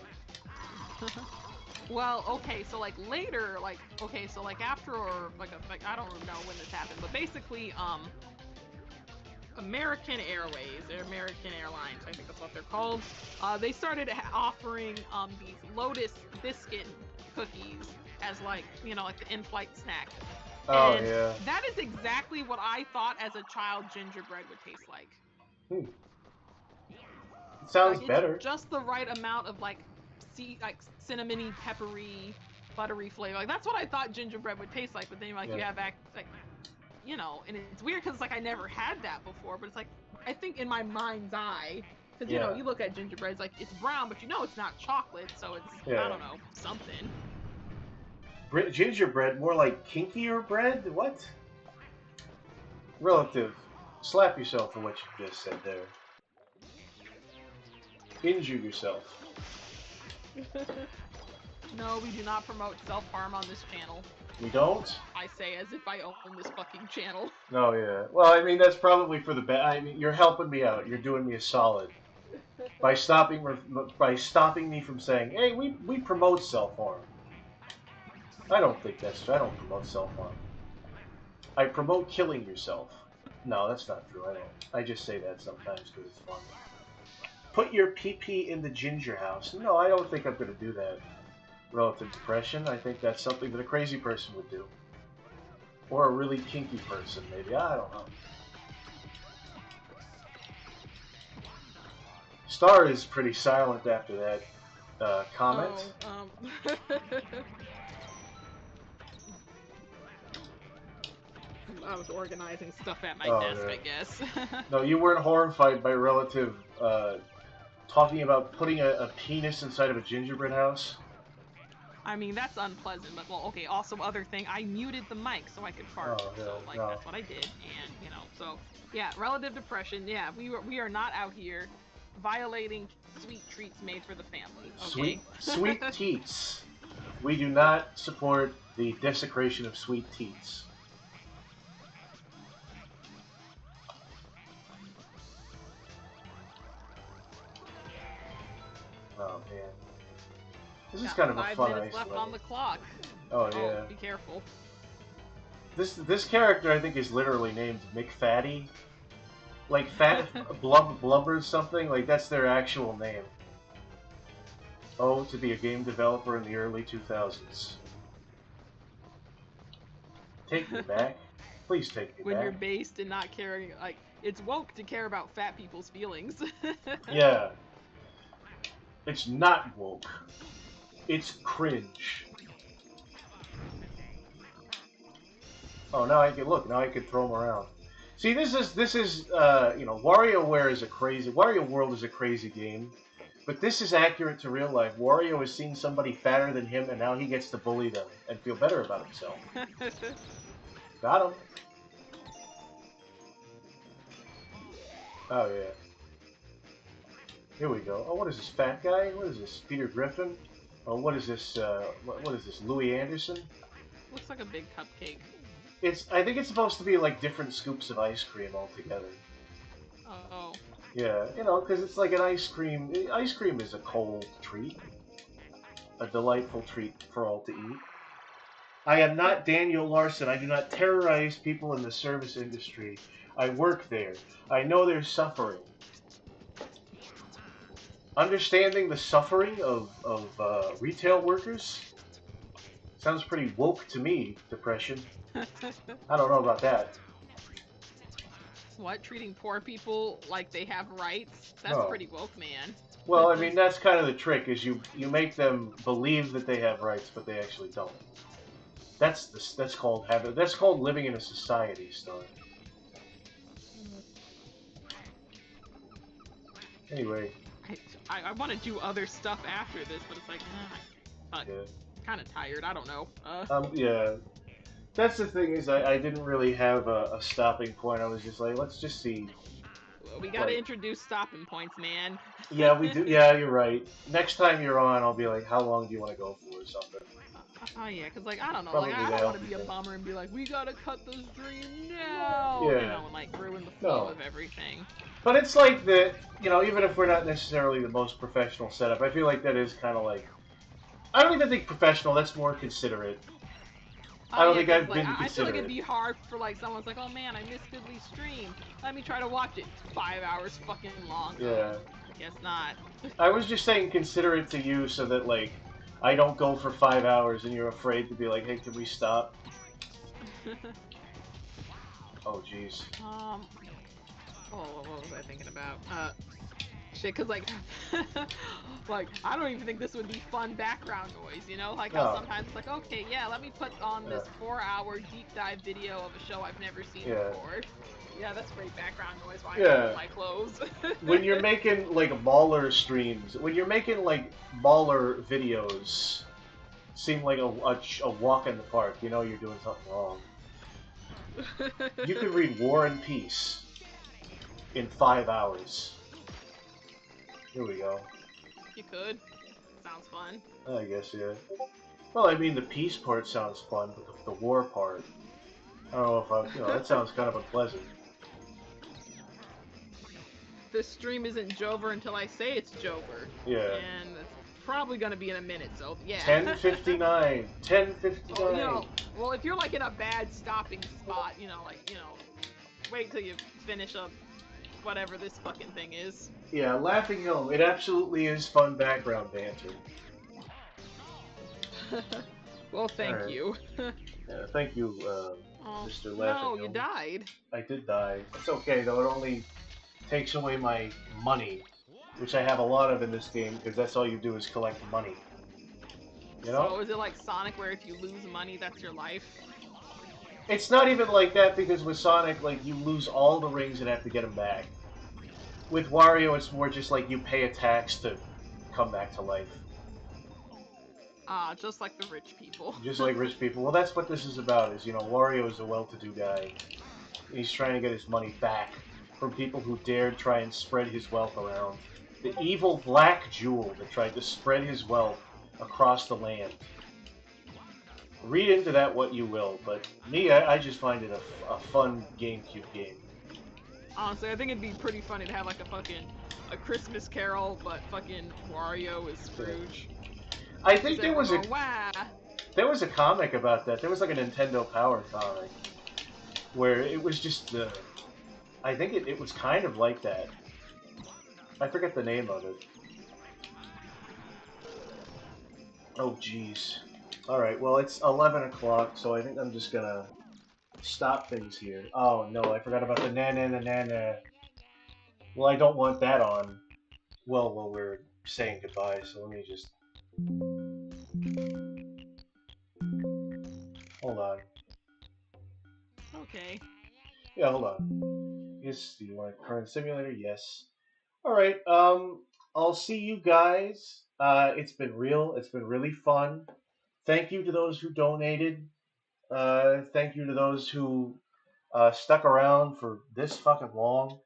Well, okay, so like later, like okay, so like after or like I don't know when this happened, but basically, American Airways or American Airlines, I think that's what they're called. They started offering these Lotus biscuit cookies as like, you know, like the in-flight snack. Oh And yeah. that is exactly what I thought as a child gingerbread would taste like. It sounds Like better. it's just the right amount of like cinnamony, peppery, buttery flavor. Like that's what I thought gingerbread would taste like. But then like you have like, you know, and it's weird because like I never had that before. But it's like I think in my mind's eye, because you know you look at gingerbread, it's like it's brown, but you know it's not chocolate, so it's I don't know, something. Gingerbread, more like kinkier bread? What? Relative, slap yourself for what you just said there. Injure yourself. No, we do not promote self-harm on this channel. We don't? I say as if I own this fucking channel. No, yeah. Well, I mean, that's probably for the best. I mean, you're helping me out. You're doing me a solid. By stopping me from saying, hey, we promote self-harm. I don't promote self-harm. I promote killing yourself. No, that's not true. I don't. I just say that sometimes because it's fun. Put your pee-pee in the ginger house. No, I don't think I'm going to do that. Relative depression, I think that's something that a crazy person would do. Or a really kinky person, maybe. I don't know. Star is pretty silent after that comment. I was organizing stuff at my desk, I guess. No, you weren't horrified by Relative talking about putting a penis inside of a gingerbread house? I mean, that's unpleasant, but well, okay, also other thing, I muted the mic so I could fart, so like that's what I did, and you know, so yeah, relative depression, yeah, we are not out here violating sweet treats made for the family, okay? Sweet teats. We do not support the desecration of sweet teats. Oh man. This is kind of a fun 5 minutes ice left level. on the clock. Oh yeah. Oh, be careful. This character I think is literally named McFatty. Like Fat Blubber something, like that's their actual name. Oh, to be a game developer in the early 2000s. Take me back. Please take me back. When you're based and not caring, like, it's woke to care about fat people's feelings. Yeah. It's not woke. It's cringe. Oh, now I can look. Now I can throw them around. See, this is you know, Wario World is a crazy game, but this is accurate to real life. Wario has seen somebody fatter than him, and now he gets to bully them and feel better about himself. Got him. Oh yeah. Here we go. Oh, what is this fat guy? What is this? Peter Griffin? Oh, what is this? What is this? Louis Anderson? Looks like a big cupcake. I think it's supposed to be like different scoops of ice cream all together. Oh. Yeah, you know, because it's like an ice cream. Ice cream is a cold treat, a delightful treat for all to eat. I am not Daniel Larson. I do not terrorize people in the service industry. I work there. I know their suffering. Understanding the suffering of retail workers sounds pretty woke to me, Depression. I don't know about that. What? Treating poor people like they have rights? That's No. pretty woke, man. Well, I mean, that's kind of the trick, is you make them believe that they have rights, but they actually don't. That's called that's called living in a society, Star. Anyway. I want to do other stuff after this, but it's like, Yeah. kind of tired. I don't know. Yeah. That's the thing, is I didn't really have a stopping point. I was just like, let's just see. We gotta introduce stopping points, man. Yeah, we do. Yeah, you're right. Next time you're on, I'll be like, how long do you want to go for or something? Oh yeah, because like I don't know, Probably like I don't want to be a bummer and be like, we gotta cut this dream now, yeah. you know, and like ruin the flow of everything. But it's like that, you know, even if we're not necessarily the most professional setup, I feel like that is kind of like, I don't even think professional. That's more considerate. I don't think I've been considerate. I feel like it'd be hard for like someone's like, oh man, I missed Goodly's stream. Let me try to watch it. 5 hours fucking long. Yeah. Guess not. I was just saying considerate to you so that like I don't go for 5 hours and you're afraid to be like, hey, can we stop? Oh jeez. What was I thinking about? Shit, cause like, like I don't even think this would be fun background noise, you know? Like how sometimes it's like, okay, yeah, let me put on this 4-hour deep dive video of a show I've never seen before. Yeah, that's great background noise while I'm in my clothes. When you're making like baller streams, when you're making like baller videos, seem like a walk in the park. You know you're doing something wrong. You could read War and Peace in 5 hours. Here we go. You could. Sounds fun. I guess, yeah. Well, I mean, the peace part sounds fun, but the war part, I don't know if I, you know, that sounds kind of unpleasant. This stream isn't Jover until I say it's Jover. Yeah. And it's probably gonna be in a minute, so yeah. 10:59. 10:59. Oh, you know, well, if you're like in a bad stopping spot, you know, like, you know, wait till you finish up whatever this fucking thing is. Yeah, Laughing Hill. It absolutely is fun background banter. Well, thank you. Yeah, thank you, Mr. Laughing Hill. No, you died. I did die. It's okay, though. It only takes away my money, which I have a lot of in this game, because that's all you do is collect money. You know? So is it like Sonic, where if you lose money, that's your life? It's not even like that, because with Sonic, like, you lose all the rings and have to get them back. With Wario, it's more just like you pay a tax to come back to life. Just like the rich people. Just like rich people. Well, that's what this is about, is, you know, Wario is a well-to-do guy. He's trying to get his money back from people who dared try and spread his wealth around. The evil Black Jewel that tried to spread his wealth across the land. Read into that what you will, but me, I just find it a fun GameCube game. Honestly, I think it'd be pretty funny to have like a Christmas Carol, but fucking Wario is Scrooge. I think there was a comic about that. There was like a Nintendo Power comic where it was just I think it was kind of like that. I forget the name of it. Oh jeez. All right. Well, it's 11 o'clock, so I think I'm just gonna stop things here. Oh no, I forgot about the na. Well, I don't want that on. Well, while we're saying goodbye, so let me just hold on. Okay. Yeah, hold on. Yes, do you want a current simulator? Yes. All right. I'll see you guys. It's been real. It's been really fun. Thank you to those who donated. Thank you to those who stuck around for this fucking long.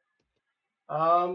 Um,